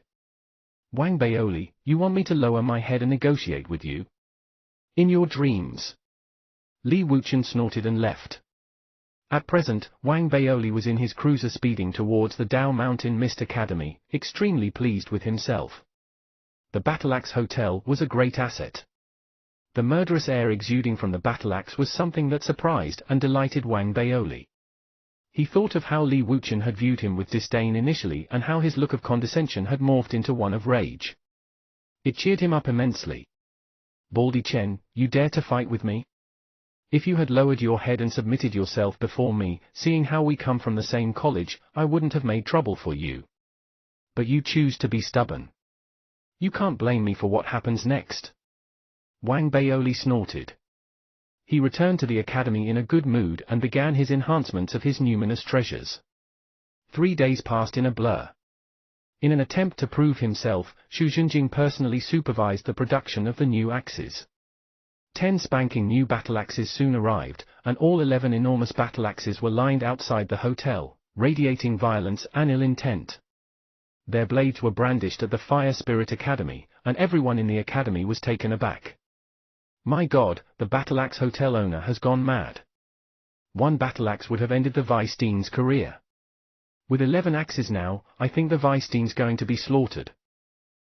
Wang Baoli, you want me to lower my head and negotiate with you? In your dreams. Li Wuchen snorted and left. At present, Wang Baoli was in his cruiser speeding towards the Dao Mountain Mist Academy, extremely pleased with himself. The Battle Axe Hotel was a great asset. The murderous air exuding from the battle axe was something that surprised and delighted Wang Baoli. He thought of how Li Wuchen had viewed him with disdain initially and how his look of condescension had morphed into one of rage. It cheered him up immensely. Baldy Chen, you dare to fight with me? If you had lowered your head and submitted yourself before me, seeing how we come from the same college, I wouldn't have made trouble for you. But you choose to be stubborn. You can't blame me for what happens next. Wang Baoli snorted. He returned to the academy in a good mood and began his enhancements of his numinous treasures. 3 days passed in a blur. In an attempt to prove himself, Xu Zhenjing personally supervised the production of the new axes. 10 spanking new battle axes soon arrived, and all 11 enormous battle axes were lined outside the hotel, radiating violence and ill intent. Their blades were brandished at the Fire Spirit Academy, and everyone in the academy was taken aback. My God, the Battle Axe Hotel owner has gone mad. One battle axe would have ended the Vice Dean's career. With 11 axes now, I think the Vice Dean's going to be slaughtered.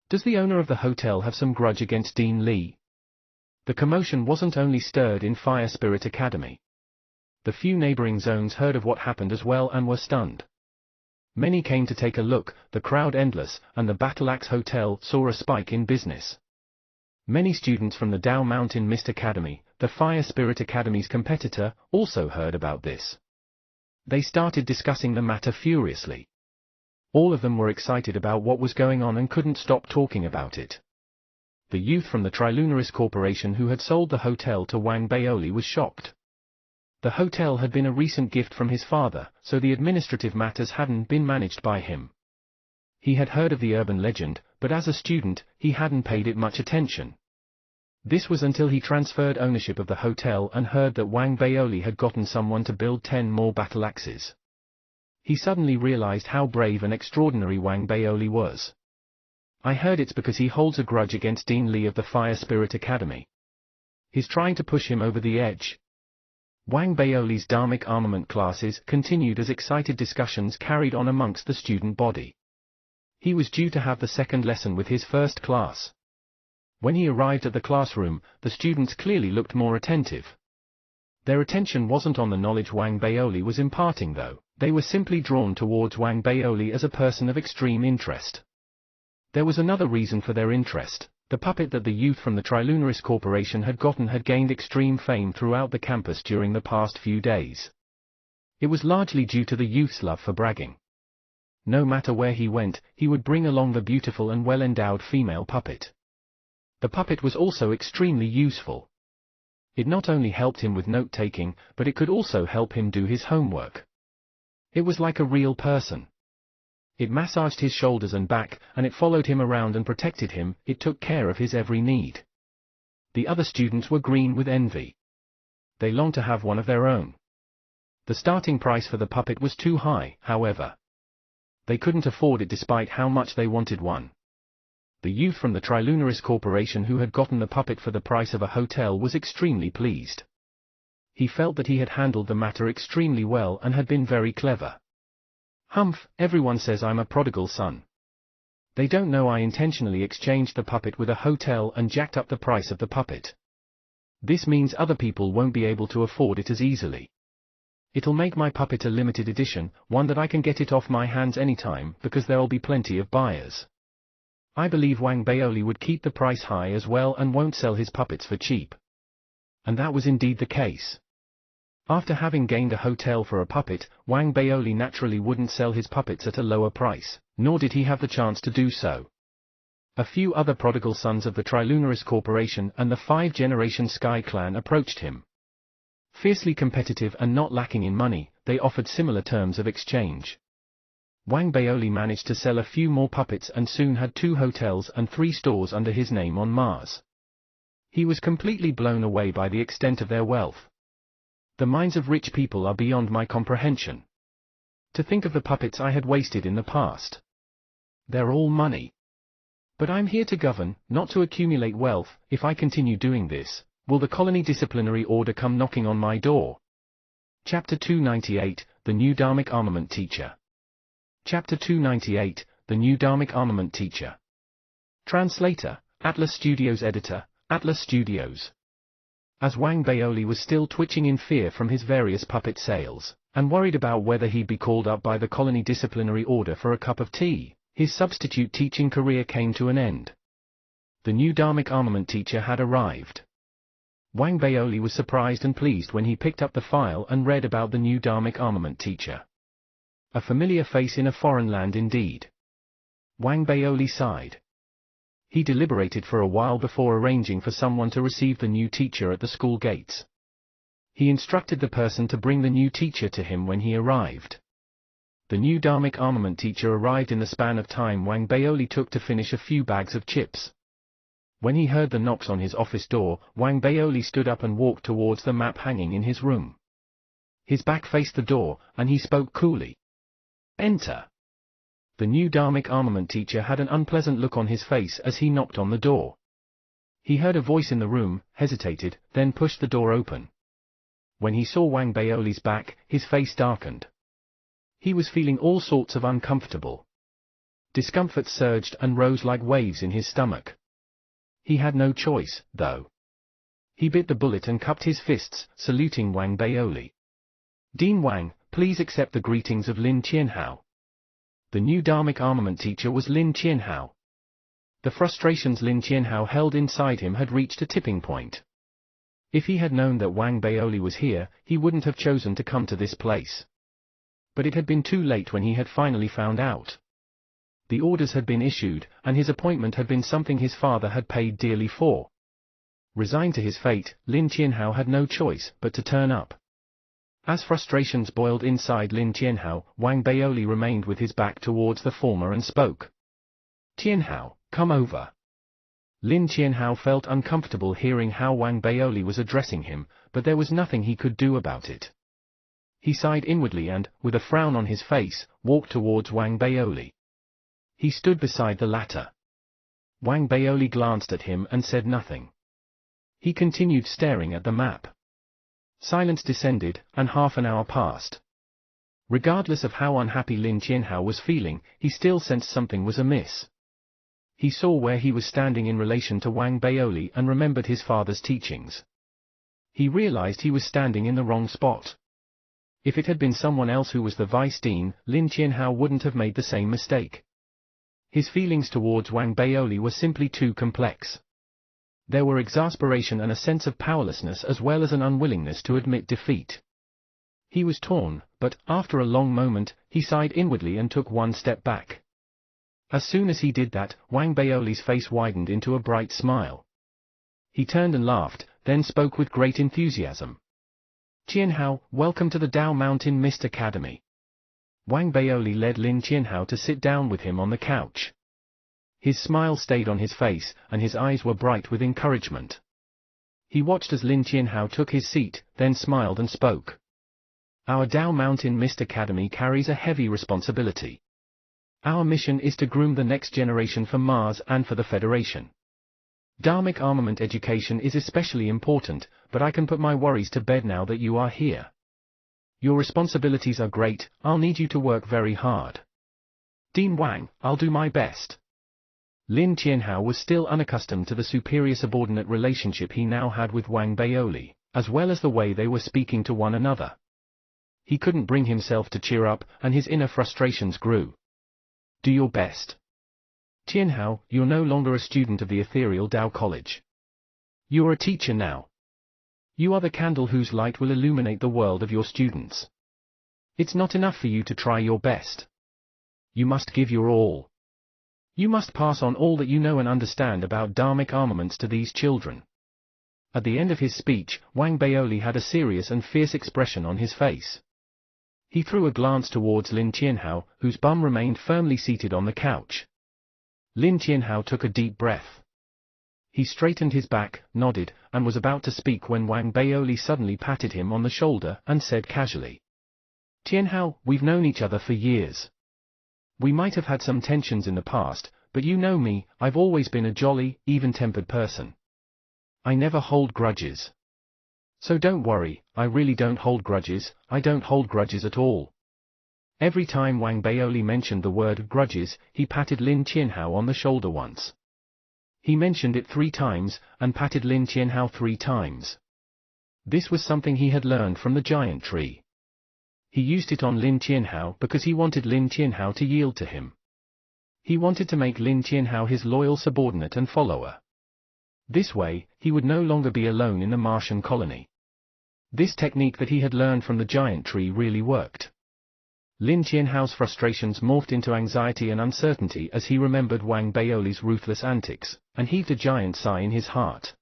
Does the owner of the hotel have some grudge against Dean Li? The commotion wasn't only stirred in Fire Spirit Academy. The few neighboring zones heard of what happened as well and were stunned. Many came to take a look, the crowd endless, and the Battle Axe Hotel saw a spike in business. Many students from the Dao Mountain Mist Academy, the Fire Spirit Academy's competitor, also heard about this. They started discussing the matter furiously. All of them were excited about what was going on and couldn't stop talking about it. The youth from the Trilunaris Corporation who had sold the hotel to Wang Baoli was shocked. The hotel had been a recent gift from his father, so the administrative matters hadn't been managed by him. He had heard of the urban legend, but as a student, he hadn't paid it much attention. This was until he transferred ownership of the hotel and heard that Wang Baoli had gotten someone to build 10 more battle axes. He suddenly realized how brave and extraordinary Wang Baoli was. I heard it's because he holds a grudge against Dean Li of the Fire Spirit Academy. He's trying to push him over the edge. Wang Baoli's dharmic armament classes continued as excited discussions carried on amongst the student body. He was due to have the second lesson with his first class. When he arrived at the classroom, the students clearly looked more attentive. Their attention wasn't on the knowledge Wang Baoli was imparting though, they were simply drawn towards Wang Baoli as a person of extreme interest. There was another reason for their interest. The puppet that the youth from the Trilunaris Corporation had gotten had gained extreme fame throughout the campus during the past few days. It was largely due to the youth's love for bragging. No matter where he went, he would bring along the beautiful and well-endowed female puppet. The puppet was also extremely useful. It not only helped him with note-taking, but it could also help him do his homework. It was like a real person. It massaged his shoulders and back, and it followed him around and protected him. It took care of his every need. The other students were green with envy. They longed to have one of their own. The starting price for the puppet was too high, however. They couldn't afford it despite how much they wanted one. The youth from the Trilunaris Corporation who had gotten the puppet for the price of a hotel was extremely pleased. He felt that he had handled the matter extremely well and had been very clever. Humph, everyone says I'm a prodigal son. They don't know I intentionally exchanged the puppet with a hotel and jacked up the price of the puppet. This means other people won't be able to afford it as easily. It'll make my puppet a limited edition, one that I can get it off my hands anytime because there'll be plenty of buyers. I believe Wang Baoli would keep the price high as well and won't sell his puppets for cheap. And that was indeed the case. After having gained a hotel for a puppet, Wang Baoli naturally wouldn't sell his puppets at a lower price, nor did he have the chance to do so. A few other prodigal sons of the Trilunaris Corporation and the 5-generation Sky Clan approached him. Fiercely competitive and not lacking in money, they offered similar terms of exchange. Wang Baoli managed to sell a few more puppets and soon had 2 hotels and 3 stores under his name on Mars. He was completely blown away by the extent of their wealth. The minds of rich people are beyond my comprehension. To think of the puppets I had wasted in the past. They're all money. But I'm here to govern, not to accumulate wealth. If I continue doing this, will the colony disciplinary order come knocking on my door? Chapter 298, The New Dharmic Armament Teacher. Chapter 298, The New Dharmic Armament Teacher. Translator, Atlas Studios. Editor, Atlas Studios. As Wang Baoli was still twitching in fear from his various puppet sales, and worried about whether he'd be called up by the colony disciplinary order for a cup of tea, his substitute teaching career came to an end. The new Dharmic armament teacher had arrived. Wang Baoli was surprised and pleased when he picked up the file and read about the new Dharmic armament teacher. A familiar face in a foreign land indeed. Wang Baoli sighed. He deliberated for a while before arranging for someone to receive the new teacher at the school gates. He instructed the person to bring the new teacher to him when he arrived. The new Dharmic armament teacher arrived in the span of time Wang Baoli took to finish a few bags of chips. When he heard the knocks on his office door, Wang Baoli stood up and walked towards the map hanging in his room. His back faced the door, and he spoke coolly. "Enter." The new Dharmic armament teacher had an unpleasant look on his face as he knocked on the door. He heard a voice in the room, hesitated, then pushed the door open. When he saw Wang Baoli's back, his face darkened. He was feeling all sorts of uncomfortable. Discomfort surged and rose like waves in his stomach. He had no choice, though. He bit the bullet and cupped his fists, saluting Wang Baoli. "Dean Wang, please accept the greetings of Lin Qianhao." The new Dharmic armament teacher was Lin Qianhao. The frustrations Lin Qianhao held inside him had reached a tipping point. If he had known that Wang Baoli was here, he wouldn't have chosen to come to this place. But it had been too late when he had finally found out. The orders had been issued, and his appointment had been something his father had paid dearly for. Resigned to his fate, Lin Qianhao had no choice but to turn up. As frustrations boiled inside Lin Qianhao, Wang Baoli remained with his back towards the former and spoke. "Qianhao, come over." Lin Qianhao felt uncomfortable hearing how Wang Baoli was addressing him, but there was nothing he could do about it. He sighed inwardly and, with a frown on his face, walked towards Wang Baoli. He stood beside the latter. Wang Baoli glanced at him and said nothing. He continued staring at the map. Silence descended, and half an hour passed. Regardless of how unhappy Lin Qianhao was feeling, he still sensed something was amiss. He saw where he was standing in relation to Wang Baoli and remembered his father's teachings. He realized he was standing in the wrong spot. If it had been someone else who was the vice dean, Lin Qianhao wouldn't have made the same mistake. His feelings towards Wang Baoli were simply too complex. There were exasperation and a sense of powerlessness as well as an unwillingness to admit defeat. He was torn, but, after a long moment, he sighed inwardly and took one step back. As soon as he did that, Wang Baoli's face widened into a bright smile. He turned and laughed, then spoke with great enthusiasm. "Qianhao, welcome to the Dao Mountain Mist Academy." Wang Baoli led Lin Qianhao to sit down with him on the couch. His smile stayed on his face, and his eyes were bright with encouragement. He watched as Lin Qianhao took his seat, then smiled and spoke. "Our Dao Mountain Mist Academy carries a heavy responsibility. Our mission is to groom the next generation for Mars and for the Federation. Dharmic armament education is especially important, but I can put my worries to bed now that you are here. Your responsibilities are great, I'll need you to work very hard." "Dean Wang, I'll do my best." Lin Qianhao was still unaccustomed to the superior-subordinate relationship he now had with Wang Baoli, as well as the way they were speaking to one another. He couldn't bring himself to cheer up, and his inner frustrations grew. "Do your best. Qianhao, you're no longer a student of the ethereal Dao College. You're a teacher now. You are the candle whose light will illuminate the world of your students. It's not enough for you to try your best. You must give your all. You must pass on all that you know and understand about dharmic armaments to these children." At the end of his speech, Wang Baoli had a serious and fierce expression on his face. He threw a glance towards Lin Qianhao, whose bum remained firmly seated on the couch. Lin Qianhao took a deep breath. He straightened his back, nodded, and was about to speak when Wang Baoli suddenly patted him on the shoulder and said casually, "Qianhao, we've known each other for years. We might have had some tensions in the past, but you know me, I've always been a jolly, even-tempered person. I never hold grudges. So don't worry, I really don't hold grudges, I don't hold grudges at all." Every time Wang Baoli mentioned the word grudges, he patted Lin Qianhao on the shoulder once. He mentioned it 3 times, and patted Lin Qianhao 3 times. This was something he had learned from the giant tree. He used it on Lin Qianhao because he wanted Lin Qianhao to yield to him. He wanted to make Lin Qianhao his loyal subordinate and follower. This way, he would no longer be alone in the Martian colony. This technique that he had learned from the giant tree really worked. Lin Qianhao's frustrations morphed into anxiety and uncertainty as he remembered Wang Baoli's ruthless antics, and heaved a giant sigh in his heart.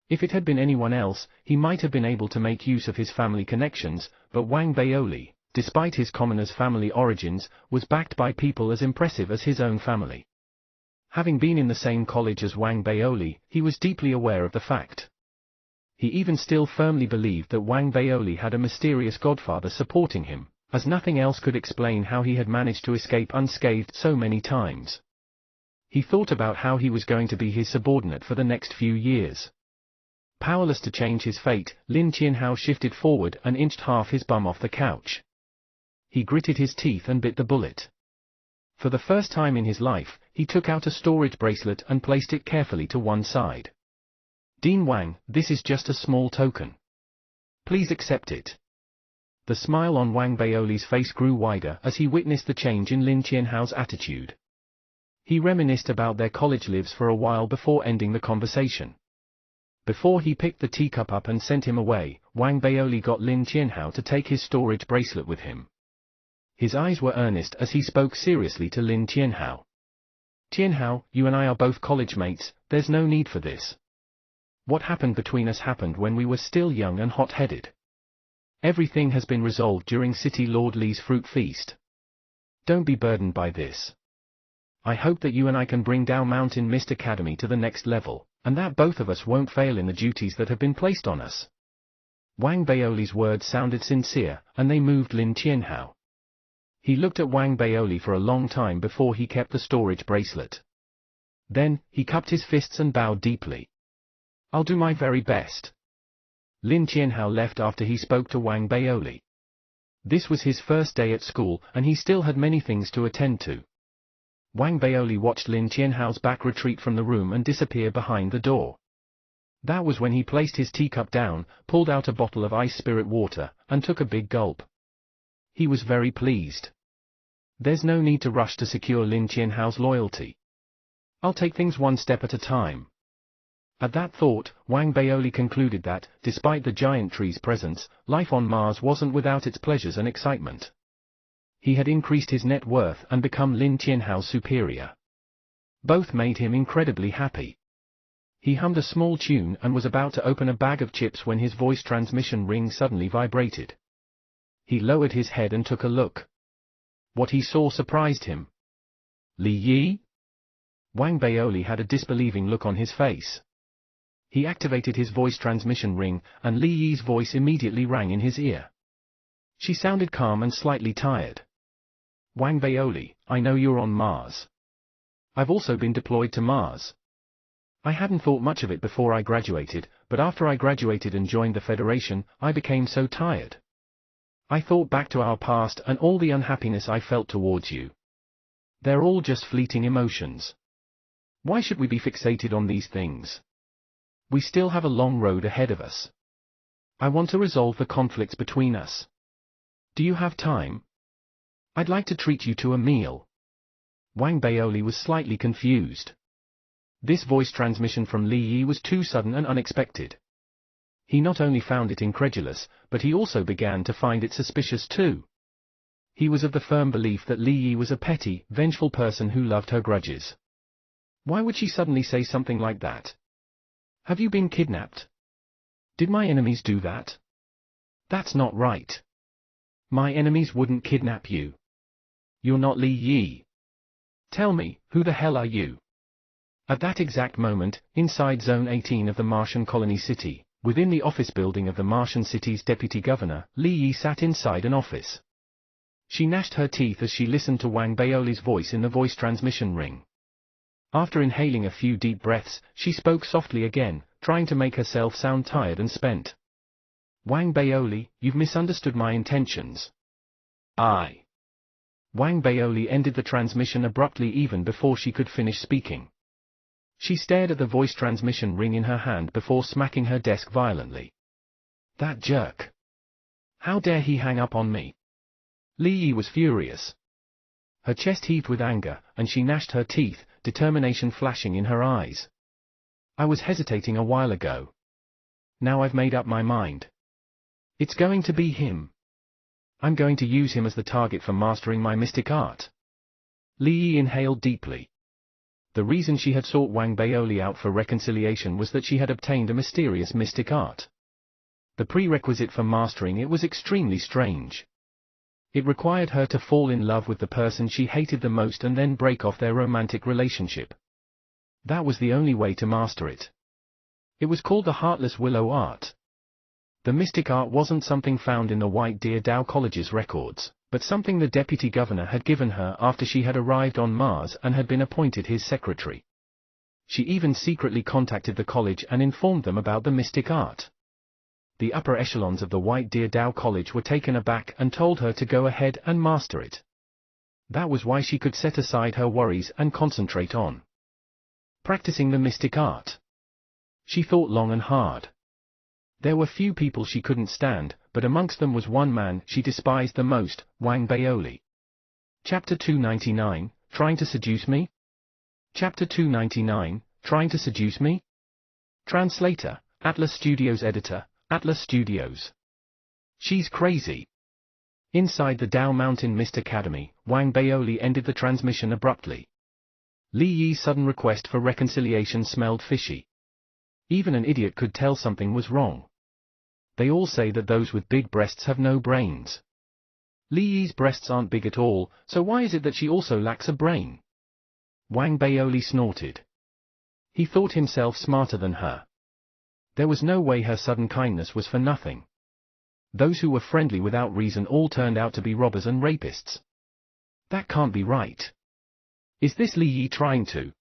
If it had been anyone else, he might have been able to make use of his family connections, but Wang Baoli, despite his commoner's family origins, was backed by people as impressive as his own family. Having been in the same college as Wang Baoli, he was deeply aware of the fact. He even still firmly believed that Wang Baoli had a mysterious godfather supporting him, as nothing else could explain how he had managed to escape unscathed so many times. He thought about how he was going to be his subordinate for the next few years. Powerless to change his fate, Lin Qianhao shifted forward and inched half his bum off the couch. He gritted his teeth and bit the bullet. For the first time in his life, he took out a storage bracelet and placed it carefully to one side. "Dean Wang, this is just a small token. Please accept it." The smile on Wang Baoli's face grew wider as he witnessed the change in Lin Qianhao's attitude. He reminisced about their college lives for a while before ending the conversation. Before he picked the teacup up and sent him away, Wang Baoli got Lin Qianhao to take his storage bracelet with him. His eyes were earnest as he spoke seriously to Lin Qianhao. "Qianhao, you and I are both college mates, there's no need for this. What happened between us happened when we were still young and hot-headed. Everything has been resolved during City Lord Li's fruit feast. Don't be burdened by this. I hope that you and I can bring Dao Mountain Mist Academy to the next level, and that both of us won't fail in the duties that have been placed on us." Wang Baoli's words sounded sincere, and they moved Lin Qianhao. He looked at Wang Baoli for a long time before he kept the storage bracelet. Then, he cupped his fists and bowed deeply. "I'll do my very best." Lin Qianhao left after he spoke to Wang Baoli. This was his first day at school, and he still had many things to attend to. Wang Baoli watched Lin Qianhao's back retreat from the room and disappear behind the door. That was when he placed his teacup down, pulled out a bottle of ice spirit water, and took a big gulp. He was very pleased. There's no need to rush to secure Lin Qianhao's loyalty. I'll take things one step at a time. At that thought, Wang Baoli concluded that, despite the giant tree's presence, life on Mars wasn't without its pleasures and excitement. He had increased his net worth and become Lin Qianhao's superior. Both made him incredibly happy. He hummed a small tune and was about to open a bag of chips when his voice transmission ring suddenly vibrated. He lowered his head and took a look. What he saw surprised him. Li Yi? Wang Baoli had a disbelieving look on his face. He activated his voice transmission ring, and Li Yi's voice immediately rang in his ear. She sounded calm and slightly tired. Wang Baoli, I know you're on Mars. I've also been deployed to Mars. I hadn't thought much of it before I graduated, but after I graduated and joined the Federation, I became so tired. I thought back to our past and all the unhappiness I felt towards you. They're all just fleeting emotions. Why should we be fixated on these things? We still have a long road ahead of us. I want to resolve the conflicts between us. Do you have time? I'd like to treat you to a meal. Wang Baoli was slightly confused. This voice transmission from Li Yi was too sudden and unexpected. He not only found it incredulous, but he also began to find it suspicious too. He was of the firm belief that Li Yi was a petty, vengeful person who loved her grudges. Why would she suddenly say something like that? Have you been kidnapped? Did my enemies do that? That's not right. My enemies wouldn't kidnap you. You're not Li Yi. Tell me, who the hell are you? At that exact moment, inside Zone 18 of the Martian colony city, within the office building of the Martian city's deputy governor, Li Yi sat inside an office. She gnashed her teeth as she listened to Wang Baoli's voice in the voice transmission ring. After inhaling a few deep breaths, she spoke softly again, trying to make herself sound tired and spent. Wang Baoli, you've misunderstood my intentions. Wang Baoli ended the transmission abruptly even before she could finish speaking. She stared at the voice transmission ring in her hand before smacking her desk violently. That jerk! How dare he hang up on me? Li Yi was furious. Her chest heaved with anger, and she gnashed her teeth, determination flashing in her eyes. I was hesitating a while ago. Now I've made up my mind. It's going to be him. I'm going to use him as the target for mastering my mystic art. Li Yi inhaled deeply. The reason she had sought Wang Baoli out for reconciliation was that she had obtained a mysterious mystic art. The prerequisite for mastering it was extremely strange. It required her to fall in love with the person she hated the most and then break off their romantic relationship. That was the only way to master it. It was called the Heartless Willow Art. The mystic art wasn't something found in the White Deer Dow College's records, but something the deputy governor had given her after she had arrived on Mars and had been appointed his secretary. She even secretly contacted the college and informed them about the mystic art. The upper echelons of the White Deer Dow College were taken aback and told her to go ahead and master it. That was why she could set aside her worries and concentrate on practicing the mystic art. She thought long and hard. There were few people she couldn't stand, but amongst them was one man she despised the most, Wang Baoli. Chapter 299, Trying to Seduce Me? Chapter 299, Trying to Seduce Me? Translator, Atlas Studios Editor, Atlas Studios. She's crazy. Inside the Dow Mountain Mist Academy, Wang Baoli ended the transmission abruptly. Li Yi's sudden request for reconciliation smelled fishy. Even an idiot could tell something was wrong. They all say that those with big breasts have no brains. Li Yi's breasts aren't big at all, so why is it that she also lacks a brain? Wang Baoli snorted. He thought himself smarter than her. There was no way her sudden kindness was for nothing. Those who were friendly without reason all turned out to be robbers and rapists. That can't be right. Is this Li Yi trying to?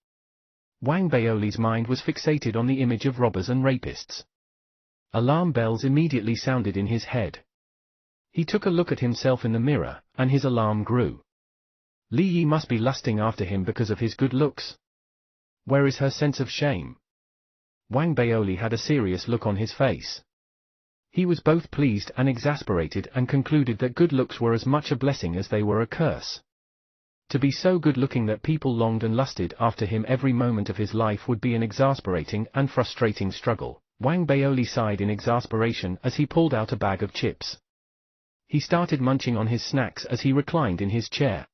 Wang Baoli's mind was fixated on the image of robbers and rapists. Alarm bells immediately sounded in his head. He took a look at himself in the mirror, and his alarm grew. Li Yi must be lusting after him because of his good looks. Where is her sense of shame? Wang Baoli had a serious look on his face. He was both pleased and exasperated and concluded that good looks were as much a blessing as they were a curse. To be so good-looking that people longed and lusted after him every moment of his life would be an exasperating and frustrating struggle. Wang Baoli sighed in exasperation as he pulled out a bag of chips. He started munching on his snacks as he reclined in his chair.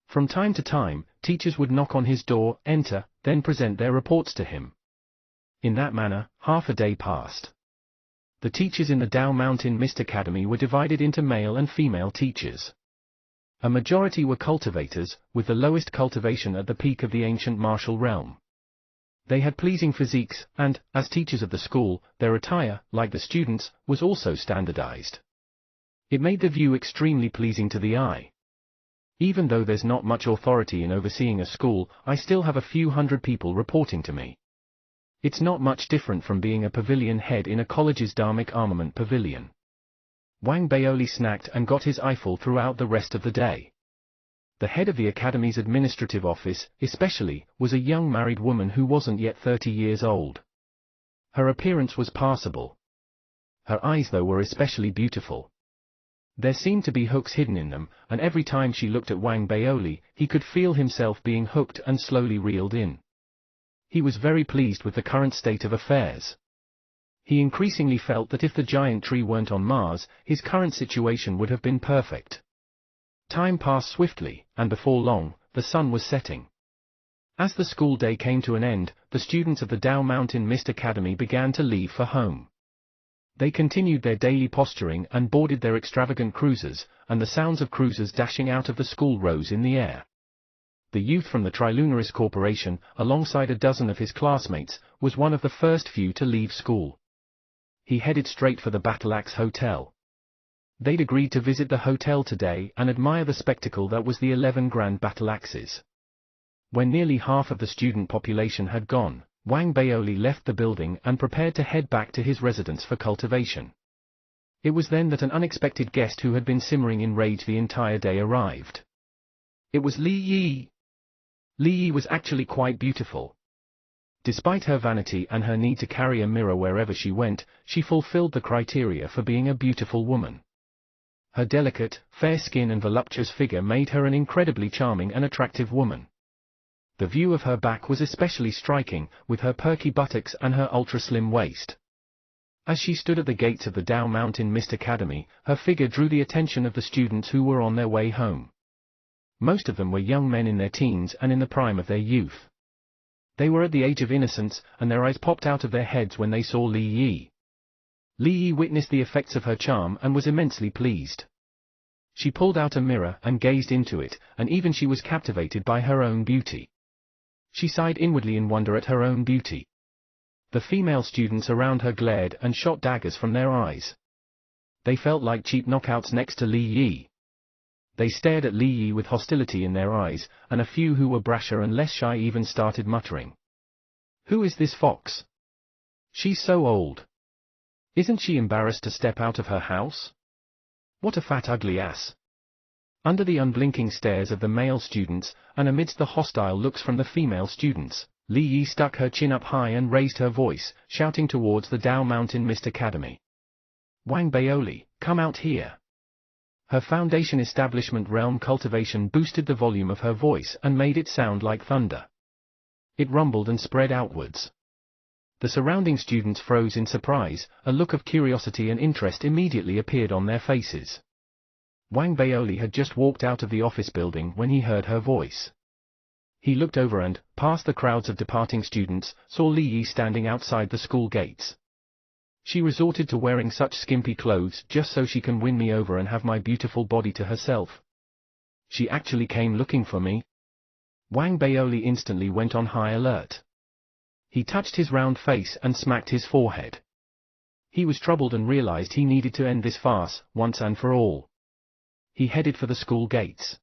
From time to time, teachers would knock on his door, enter, then present their reports to him. In that manner, half a day passed. The teachers in the Dao Mountain Mist Academy were divided into male and female teachers. A majority were cultivators, with the lowest cultivation at the peak of the ancient martial realm. They had pleasing physiques, and, as teachers of the school, their attire, like the students, was also standardized. It made the view extremely pleasing to the eye. Even though there's not much authority in overseeing a school, I still have a few hundred people reporting to me. It's not much different from being a pavilion head in a college's dharmic armament pavilion. Wang Baoli snacked and got his eyeful throughout the rest of the day. The head of the academy's administrative office, especially, was a young married woman who wasn't yet 30 years old. Her appearance was passable. Her eyes, though, were especially beautiful. There seemed to be hooks hidden in them, and every time she looked at Wang Baoli, he could feel himself being hooked and slowly reeled in. He was very pleased with the current state of affairs. He increasingly felt that if the giant tree weren't on Mars, his current situation would have been perfect. Time passed swiftly, and before long, the sun was setting. As the school day came to an end, the students of the Dao Mountain Mist Academy began to leave for home. They continued their daily posturing and boarded their extravagant cruisers, and the sounds of cruisers dashing out of the school rose in the air. The youth from the Trilunaris Corporation, alongside a dozen of his classmates, was one of the first few to leave school. He headed straight for the Battle Axe Hotel. They'd agreed to visit the hotel today and admire the spectacle that was the 11 grand battle axes. When nearly half of the student population had gone, Wang Baoli left the building and prepared to head back to his residence for cultivation. It was then that an unexpected guest who had been simmering in rage the entire day arrived. It was Li Yi. Li Yi was actually quite beautiful. Despite her vanity and her need to carry a mirror wherever she went, she fulfilled the criteria for being a beautiful woman. Her delicate, fair skin and voluptuous figure made her an incredibly charming and attractive woman. The view of her back was especially striking, with her perky buttocks and her ultra-slim waist. As she stood at the gates of the Dao Mountain Mist Academy, her figure drew the attention of the students who were on their way home. Most of them were young men in their teens and in the prime of their youth. They were at the age of innocence, and their eyes popped out of their heads when they saw Li Yi. Li Yi witnessed the effects of her charm and was immensely pleased. She pulled out a mirror and gazed into it, and even she was captivated by her own beauty. She sighed inwardly in wonder at her own beauty. The female students around her glared and shot daggers from their eyes. They felt like cheap knockouts next to Li Yi. They stared at Li Yi with hostility in their eyes, and a few who were brasher and less shy even started muttering. "Who is this fox? She's so old. Isn't she embarrassed to step out of her house? What a fat ugly ass." Under the unblinking stares of the male students, and amidst the hostile looks from the female students, Li Yi stuck her chin up high and raised her voice, shouting towards the Dao Mountain Mist Academy. "Wang Baoli, come out here." Her foundation establishment realm cultivation boosted the volume of her voice and made it sound like thunder. It rumbled and spread outwards. The surrounding students froze in surprise, a look of curiosity and interest immediately appeared on their faces. Wang Baoli had just walked out of the office building when he heard her voice. He looked over and, past the crowds of departing students, saw Li Yi standing outside the school gates. "She resorted to wearing such skimpy clothes just so she can win me over and have my beautiful body to herself. She actually came looking for me." Wang Baoli instantly went on high alert. He touched his round face and smacked his forehead. He was troubled and realized he needed to end this farce, once and for all. He headed for the school gates.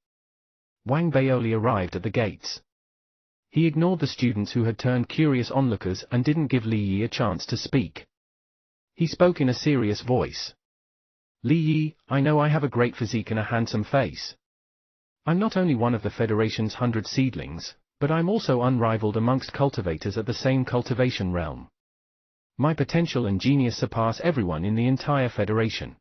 Wang Baoli arrived at the gates. He ignored the students who had turned curious onlookers and didn't give Li Yi a chance to speak. He spoke in a serious voice. "Li Yi, I know I have a great physique and a handsome face. I'm not only one of the Federation's 100 seedlings, but I'm also unrivaled amongst cultivators at the same cultivation realm. My potential and genius surpass everyone in the entire Federation.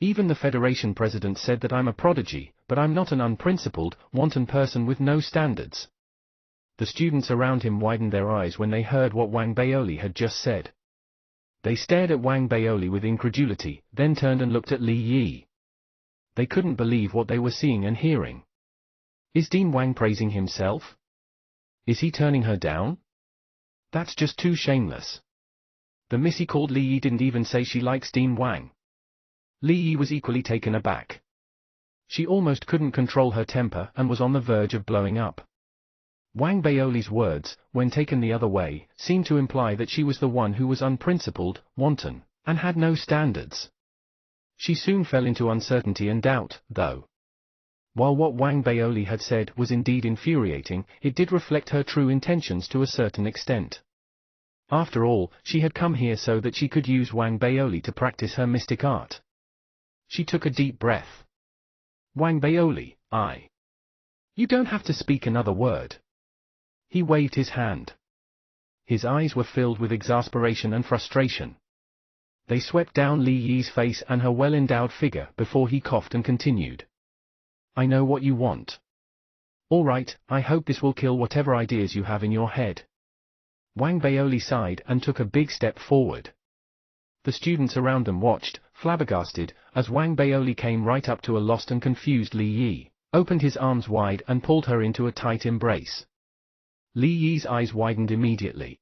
Even the Federation president said that I'm a prodigy, but I'm not an unprincipled, wanton person with no standards. The students around him widened their eyes when they heard what Wang Baoli had just said. They stared at Wang Baoli with incredulity, then turned and looked at Li Yi. They couldn't believe what they were seeing and hearing. Is Dean Wang praising himself? Is he turning her down? That's just too shameless. The missy called Li Yi didn't even say she likes Dean Wang. Li Yi was equally taken aback. She almost couldn't control her temper and was on the verge of blowing up. Wang Baoli's words, when taken the other way, seemed to imply that she was the one who was unprincipled, wanton, and had no standards. She soon fell into uncertainty and doubt, though. While what Wang Baoli had said was indeed infuriating, it did reflect her true intentions to a certain extent. After all, she had come here so that she could use Wang Baoli to practice her mystic art. She took a deep breath. Wang Baoli, You don't have to speak another word. He waved his hand. His eyes were filled with exasperation and frustration. They swept down Li Yi's face and her well-endowed figure before he coughed and continued. I know what you want. All right, I hope this will kill whatever ideas you have in your head. Wang Baoli sighed and took a big step forward. The students around them watched, flabbergasted, as Wang Baoli came right up to a lost and confused Li Yi, opened his arms wide and pulled her into a tight embrace. Li Yi's eyes widened immediately.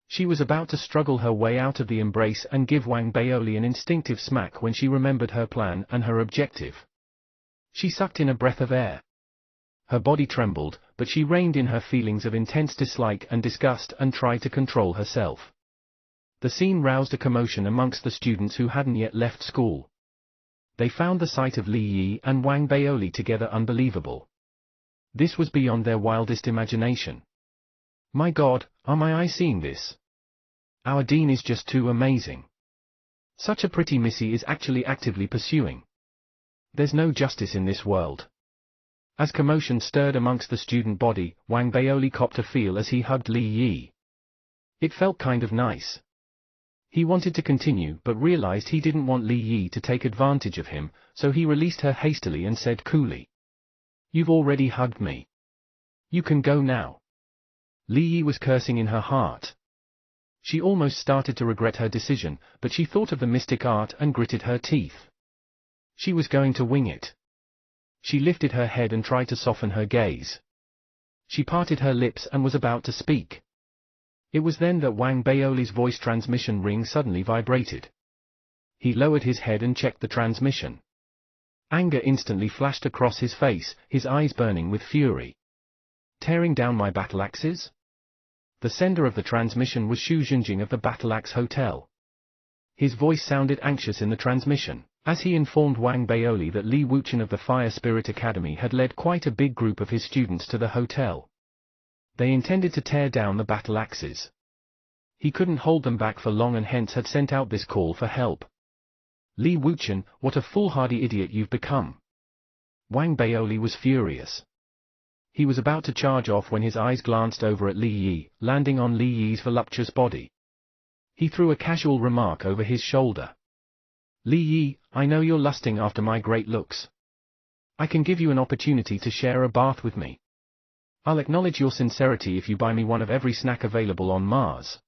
She was about to struggle her way out of the embrace and give Wang Baoli an instinctive smack when she remembered her plan and her objective. She sucked in a breath of air. Her body trembled, but she reined in her feelings of intense dislike and disgust and tried to control herself. The scene roused a commotion amongst the students who hadn't yet left school. They found the sight of Li Yi and Wang Baoli together unbelievable. This was beyond their wildest imagination. My God, are my eyes seeing this? Our dean is just too amazing. Such a pretty missy is actually actively pursuing. There's no justice in this world. As commotion stirred amongst the student body, Wang Baoli copped a feel as he hugged Li Yi. It felt kind of nice. He wanted to continue but realized he didn't want Li Yi to take advantage of him, so he released her hastily and said coolly. You've already hugged me. You can go now. Li Yi was cursing in her heart. She almost started to regret her decision, but she thought of the mystic art and gritted her teeth. She was going to wing it. She lifted her head and tried to soften her gaze. She parted her lips and was about to speak. It was then that Wang Baoli's voice transmission ring suddenly vibrated. He lowered his head and checked the transmission. Anger instantly flashed across his face, his eyes burning with fury. Tearing down my battle axes? The sender of the transmission was Xu Zhenjing of the Battle Axe Hotel. His voice sounded anxious in the transmission, as he informed Wang Baoli that Li Wuchen of the Fire Spirit Academy had led quite a big group of his students to the hotel. They intended to tear down the battle axes. He couldn't hold them back for long and hence had sent out this call for help. Li Wuchen, what a foolhardy idiot you've become. Wang Baoli was furious. He was about to charge off when his eyes glanced over at Li Yi, landing on Li Yi's voluptuous body. He threw a casual remark over his shoulder. Li Yi, I know you're lusting after my great looks. I can give you an opportunity to share a bath with me. I'll acknowledge your sincerity if you buy me one of every snack available on Mars.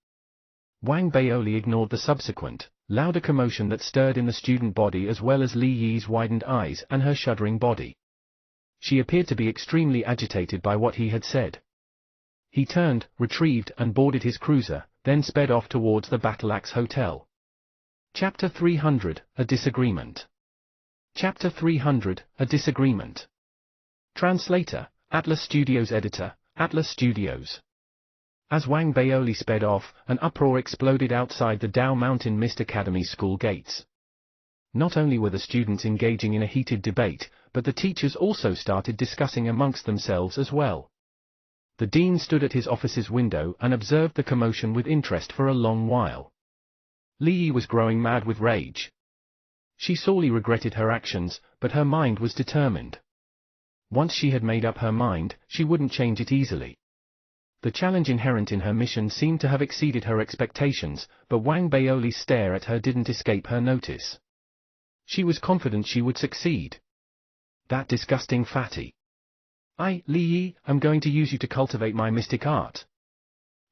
Wang Baoli ignored the subsequent, louder commotion that stirred in the student body as well as Li Yi's widened eyes and her shuddering body. She appeared to be extremely agitated by what he had said. He turned, retrieved and boarded his cruiser, then sped off towards the Battle Axe Hotel. Chapter 300, A Disagreement. Chapter 300, A Disagreement. Translator, Atlas Studios. Editor, Atlas Studios. As Wang Baoli sped off, an uproar exploded outside the Dao Mountain Mist Academy school gates. Not only were the students engaging in a heated debate, but the teachers also started discussing amongst themselves as well. The dean stood at his office's window and observed the commotion with interest for a long while. Li Yi was growing mad with rage. She sorely regretted her actions, but her mind was determined. Once she had made up her mind, she wouldn't change it easily. The challenge inherent in her mission seemed to have exceeded her expectations, but Wang Baoli's stare at her didn't escape her notice. She was confident she would succeed. That disgusting fatty. Li Yi, I'm going to use you to cultivate my mystic art.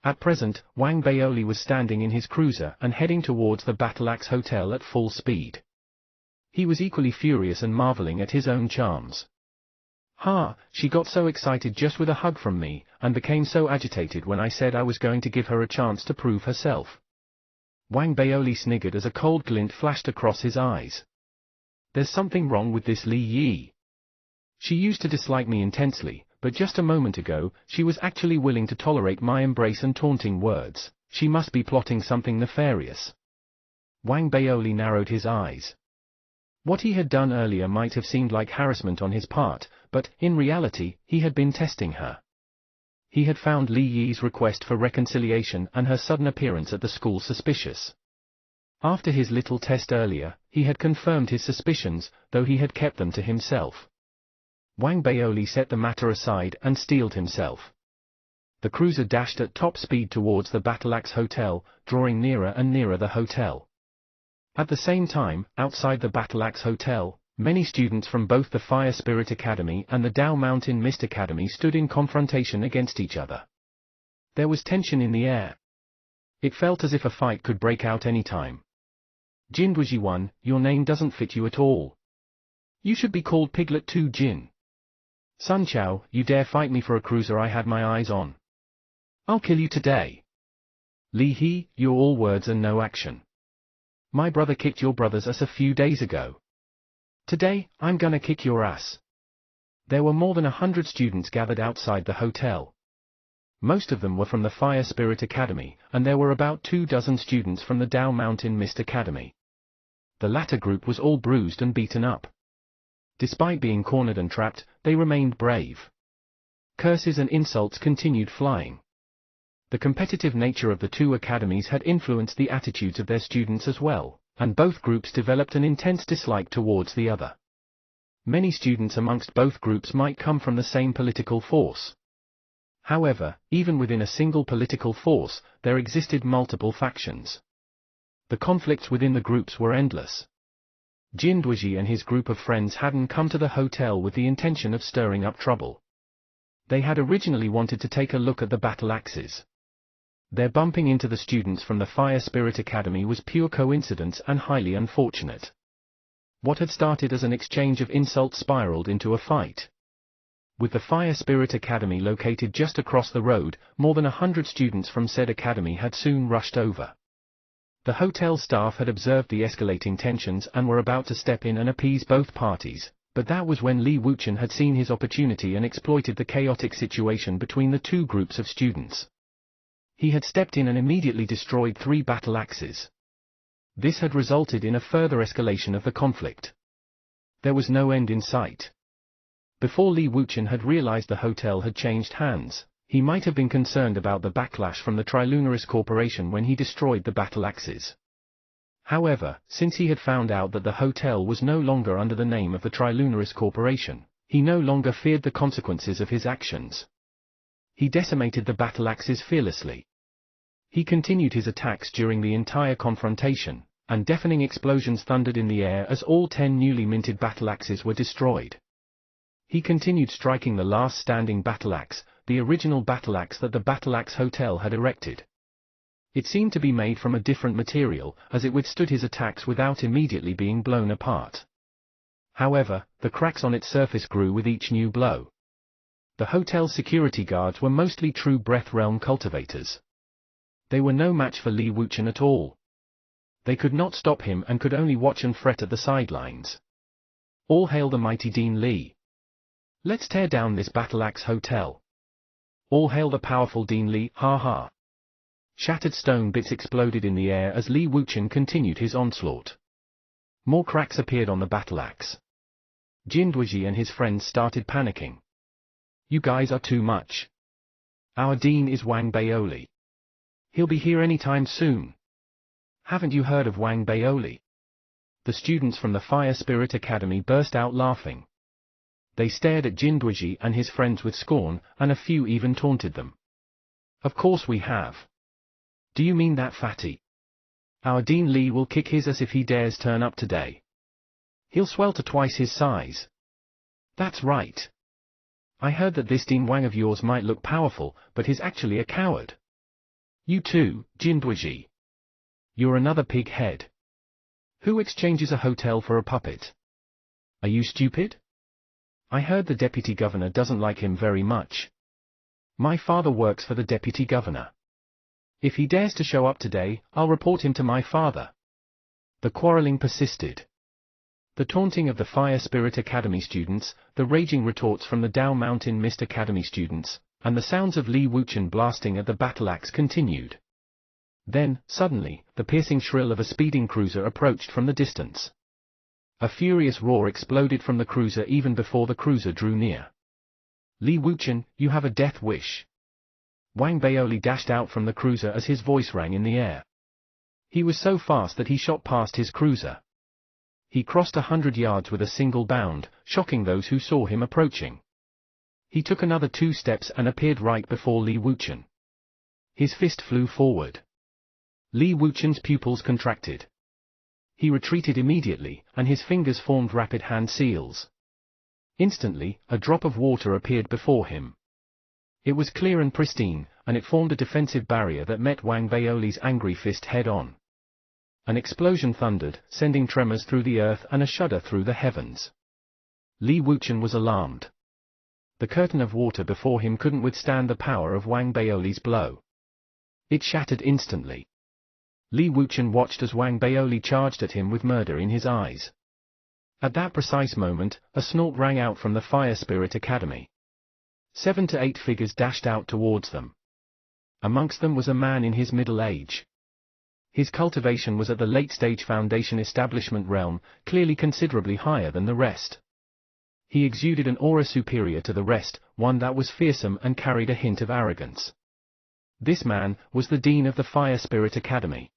At present, Wang Baoli was standing in his cruiser and heading towards the Battle Axe Hotel at full speed. He was equally furious and marveling at his own charms. She got so excited just with a hug from me, and became so agitated when I said I was going to give her a chance to prove herself. Wang Baoli sniggered as a cold glint flashed across his eyes. There's something wrong with this Li Yi. She used to dislike me intensely, but just a moment ago, she was actually willing to tolerate my embrace and taunting words. She must be plotting something nefarious. Wang Baoli narrowed his eyes. What he had done earlier might have seemed like harassment on his part, but, in reality, he had been testing her. He had found Li Yi's request for reconciliation and her sudden appearance at the school suspicious. After his little test earlier, he had confirmed his suspicions, though he had kept them to himself. Wang Baoli set the matter aside and steeled himself. The cruiser dashed at top speed towards the Battle Axe Hotel, drawing nearer and nearer the hotel. At the same time, outside the Battle Axe Hotel, many students from both the Fire Spirit Academy and the Dao Mountain Mist Academy stood in confrontation against each other. There was tension in the air. It felt as if a fight could break out any time. Jin Duoji-1, your name doesn't fit you at all. You should be called Piglet 2 Jin. Sun Chao, you dare fight me for a cruiser I had my eyes on. I'll kill you today. Li He, you're all words and no action. My brother kicked your brother's ass a few days ago. Today, I'm gonna kick your ass. There were more than 100 students gathered outside the hotel. Most of them were from the Fire Spirit Academy, and there were about 24 students from the Dao Mountain Mist Academy. The latter group was all bruised and beaten up. Despite being cornered and trapped, they remained brave. Curses and insults continued flying. The competitive nature of the two academies had influenced the attitudes of their students as well, and both groups developed an intense dislike towards the other. Many students amongst both groups might come from the same political force. However, even within a single political force, there existed multiple factions. The conflicts within the groups were endless. Jin Duoji and his group of friends hadn't come to the hotel with the intention of stirring up trouble. They had originally wanted to take a look at the battle axes. Their bumping into the students from the Fire Spirit Academy was pure coincidence and highly unfortunate. What had started as an exchange of insults spiraled into a fight. With the Fire Spirit Academy located just across the road, more than 100 students from said academy had soon rushed over. The hotel staff had observed the escalating tensions and were about to step in and appease both parties, but that was when Li Wuchen had seen his opportunity and exploited the chaotic situation between the two groups of students. He had stepped in and immediately destroyed 3 battle axes. This had resulted in a further escalation of the conflict. There was no end in sight. Before Li Wuchen had realized the hotel had changed hands, he might have been concerned about the backlash from the Trilunaris Corporation when he destroyed the battle axes. However, since he had found out that the hotel was no longer under the name of the Trilunaris Corporation, he no longer feared the consequences of his actions. He decimated the battle axes fearlessly. He continued his attacks during the entire confrontation, and deafening explosions thundered in the air as all 10 newly minted battle axes were destroyed. He continued striking the last standing battle axe, the original battle axe that the Battle Axe Hotel had erected. It seemed to be made from a different material, as it withstood his attacks without immediately being blown apart. However, the cracks on its surface grew with each new blow. The hotel's security guards were mostly true Breath Realm cultivators. They were no match for Li Wuchen at all. They could not stop him and could only watch and fret at the sidelines. All hail the mighty Dean Li. Let's tear down this Battle Axe Hotel. All hail the powerful Dean Li, ha ha. Shattered stone bits exploded in the air as Li Wuchen continued his onslaught. More cracks appeared on the battle axe. Jin Duoji and his friends started panicking. You guys are too much. Our dean is Wang Baoli. He'll be here anytime soon. Haven't you heard of Wang Baoli? The students from the Fire Spirit Academy burst out laughing. They stared at Jin Duoji and his friends with scorn, and a few even taunted them. Of course we have. Do you mean that fatty? Our Dean Li will kick his ass if he dares turn up today. He'll swell to twice his size. That's right. I heard that this Dean Wang of yours might look powerful, but he's actually a coward. You too, Jinduiji. You're another pig head. Who exchanges a hotel for a puppet? Are you stupid? I heard the deputy governor doesn't like him very much. My father works for the deputy governor. If he dares to show up today, I'll report him to my father. The quarreling persisted. The taunting of the Fire Spirit Academy students, the raging retorts from the Dao Mountain Mist Academy students, and the sounds of Li Wuchen blasting at the battle axe continued. Then, suddenly, the piercing shrill of a speeding cruiser approached from the distance. A furious roar exploded from the cruiser even before the cruiser drew near. Li Wuchen, you have a death wish. Wang Baoli dashed out from the cruiser as his voice rang in the air. He was so fast that he shot past his cruiser. He crossed 100 yards with a single bound, shocking those who saw him approaching. He took another 2 steps and appeared right before Li Wuchen. His fist flew forward. Li Wuchen's pupils contracted. He retreated immediately, and his fingers formed rapid hand seals. Instantly, a drop of water appeared before him. It was clear and pristine, and it formed a defensive barrier that met Wang Baoli's angry fist head-on. An explosion thundered, sending tremors through the earth and a shudder through the heavens. Li Wuchen was alarmed. The curtain of water before him couldn't withstand the power of Wang Baoli's blow. It shattered instantly. Li Wuchen watched as Wang Baoli charged at him with murder in his eyes. At that precise moment, a snort rang out from the Fire Spirit Academy. 7 to 8 figures dashed out towards them. Amongst them was a man in his middle age. His cultivation was at the late-stage foundation establishment realm, clearly considerably higher than the rest. He exuded an aura superior to the rest, one that was fearsome and carried a hint of arrogance. This man was the dean of the Fire Spirit Academy.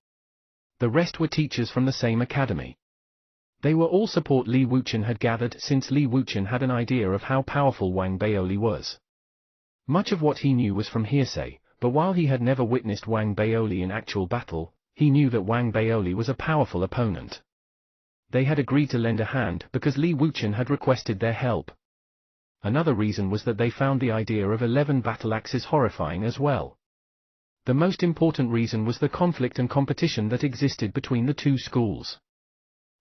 The rest were teachers from the same academy. They were all support Li Wuchen had gathered since Li Wuchen had an idea of how powerful Wang Baoli was. Much of what he knew was from hearsay, but while he had never witnessed Wang Baoli in actual battle, he knew that Wang Baoli was a powerful opponent. They had agreed to lend a hand because Li Wuchen had requested their help. Another reason was that they found the idea of 11 battle axes horrifying as well. The most important reason was the conflict and competition that existed between the two schools.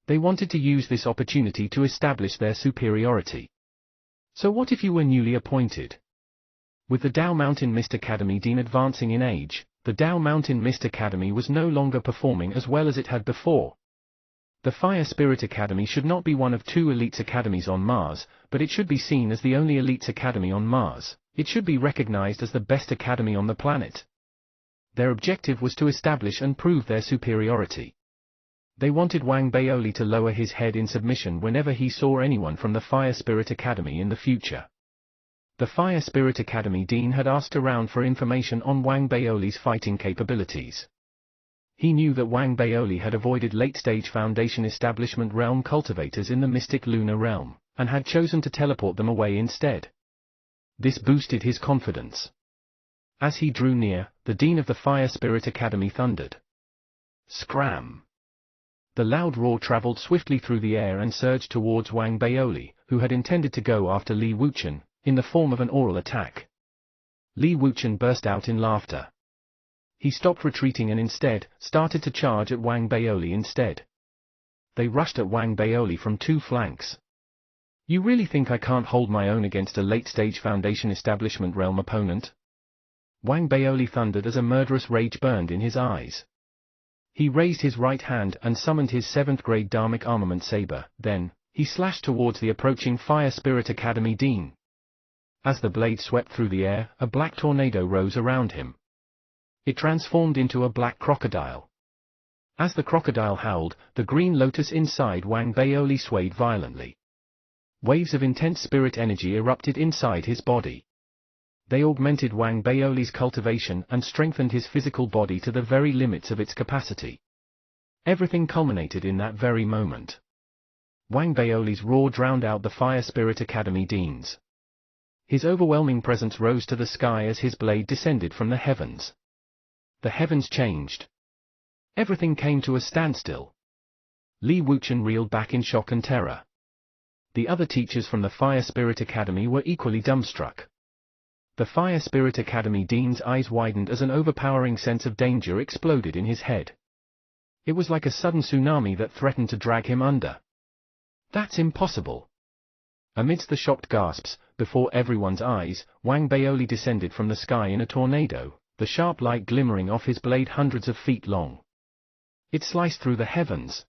They wanted to use this opportunity to establish their superiority. So what if you were newly appointed? With the Dao Mountain Mist Academy Dean advancing in age, the Dao Mountain Mist Academy was no longer performing as well as it had before. The Fire Spirit Academy should not be one of 2 elites academies on Mars, but it should be seen as the only elites academy on Mars. It should be recognized as the best academy on the planet. Their objective was to establish and prove their superiority. They wanted Wang Baoli to lower his head in submission whenever he saw anyone from the Fire Spirit Academy in the future. The Fire Spirit Academy Dean had asked around for information on Wang Baoli's fighting capabilities. He knew that Wang Baoli had avoided late-stage Foundation Establishment realm cultivators in the Mystic Lunar realm, and had chosen to teleport them away instead. This boosted his confidence. As he drew near, the Dean of the Fire Spirit Academy thundered. Scram! The loud roar traveled swiftly through the air and surged towards Wang Baoli, who had intended to go after Li Wuchen, in the form of an oral attack. Li Wuchen burst out in laughter. He stopped retreating and instead, started to charge at Wang Baoli instead. They rushed at Wang Baoli from 2 flanks. You really think I can't hold my own against a late-stage Foundation Establishment realm opponent? Wang Baoli thundered as a murderous rage burned in his eyes. He raised his right hand and summoned his 7th-grade Dharmic armament saber, then, he slashed towards the approaching Fire Spirit Academy Dean. As the blade swept through the air, a black tornado rose around him. It transformed into a black crocodile. As the crocodile howled, the green lotus inside Wang Baoli swayed violently. Waves of intense spirit energy erupted inside his body. They augmented Wang Baoli's cultivation and strengthened his physical body to the very limits of its capacity. Everything culminated in that very moment. Wang Baoli's roar drowned out the Fire Spirit Academy Deans. His overwhelming presence rose to the sky as his blade descended from the heavens. The heavens changed. Everything came to a standstill. Li Wuchen reeled back in shock and terror. The other teachers from the Fire Spirit Academy were equally dumbstruck. The Fire Spirit Academy dean's eyes widened as an overpowering sense of danger exploded in his head. It was like a sudden tsunami that threatened to drag him under. That's impossible. Amidst the shocked gasps, before everyone's eyes, Wang Baoli descended from the sky in a tornado, the sharp light glimmering off his blade hundreds of feet long. It sliced through the heavens,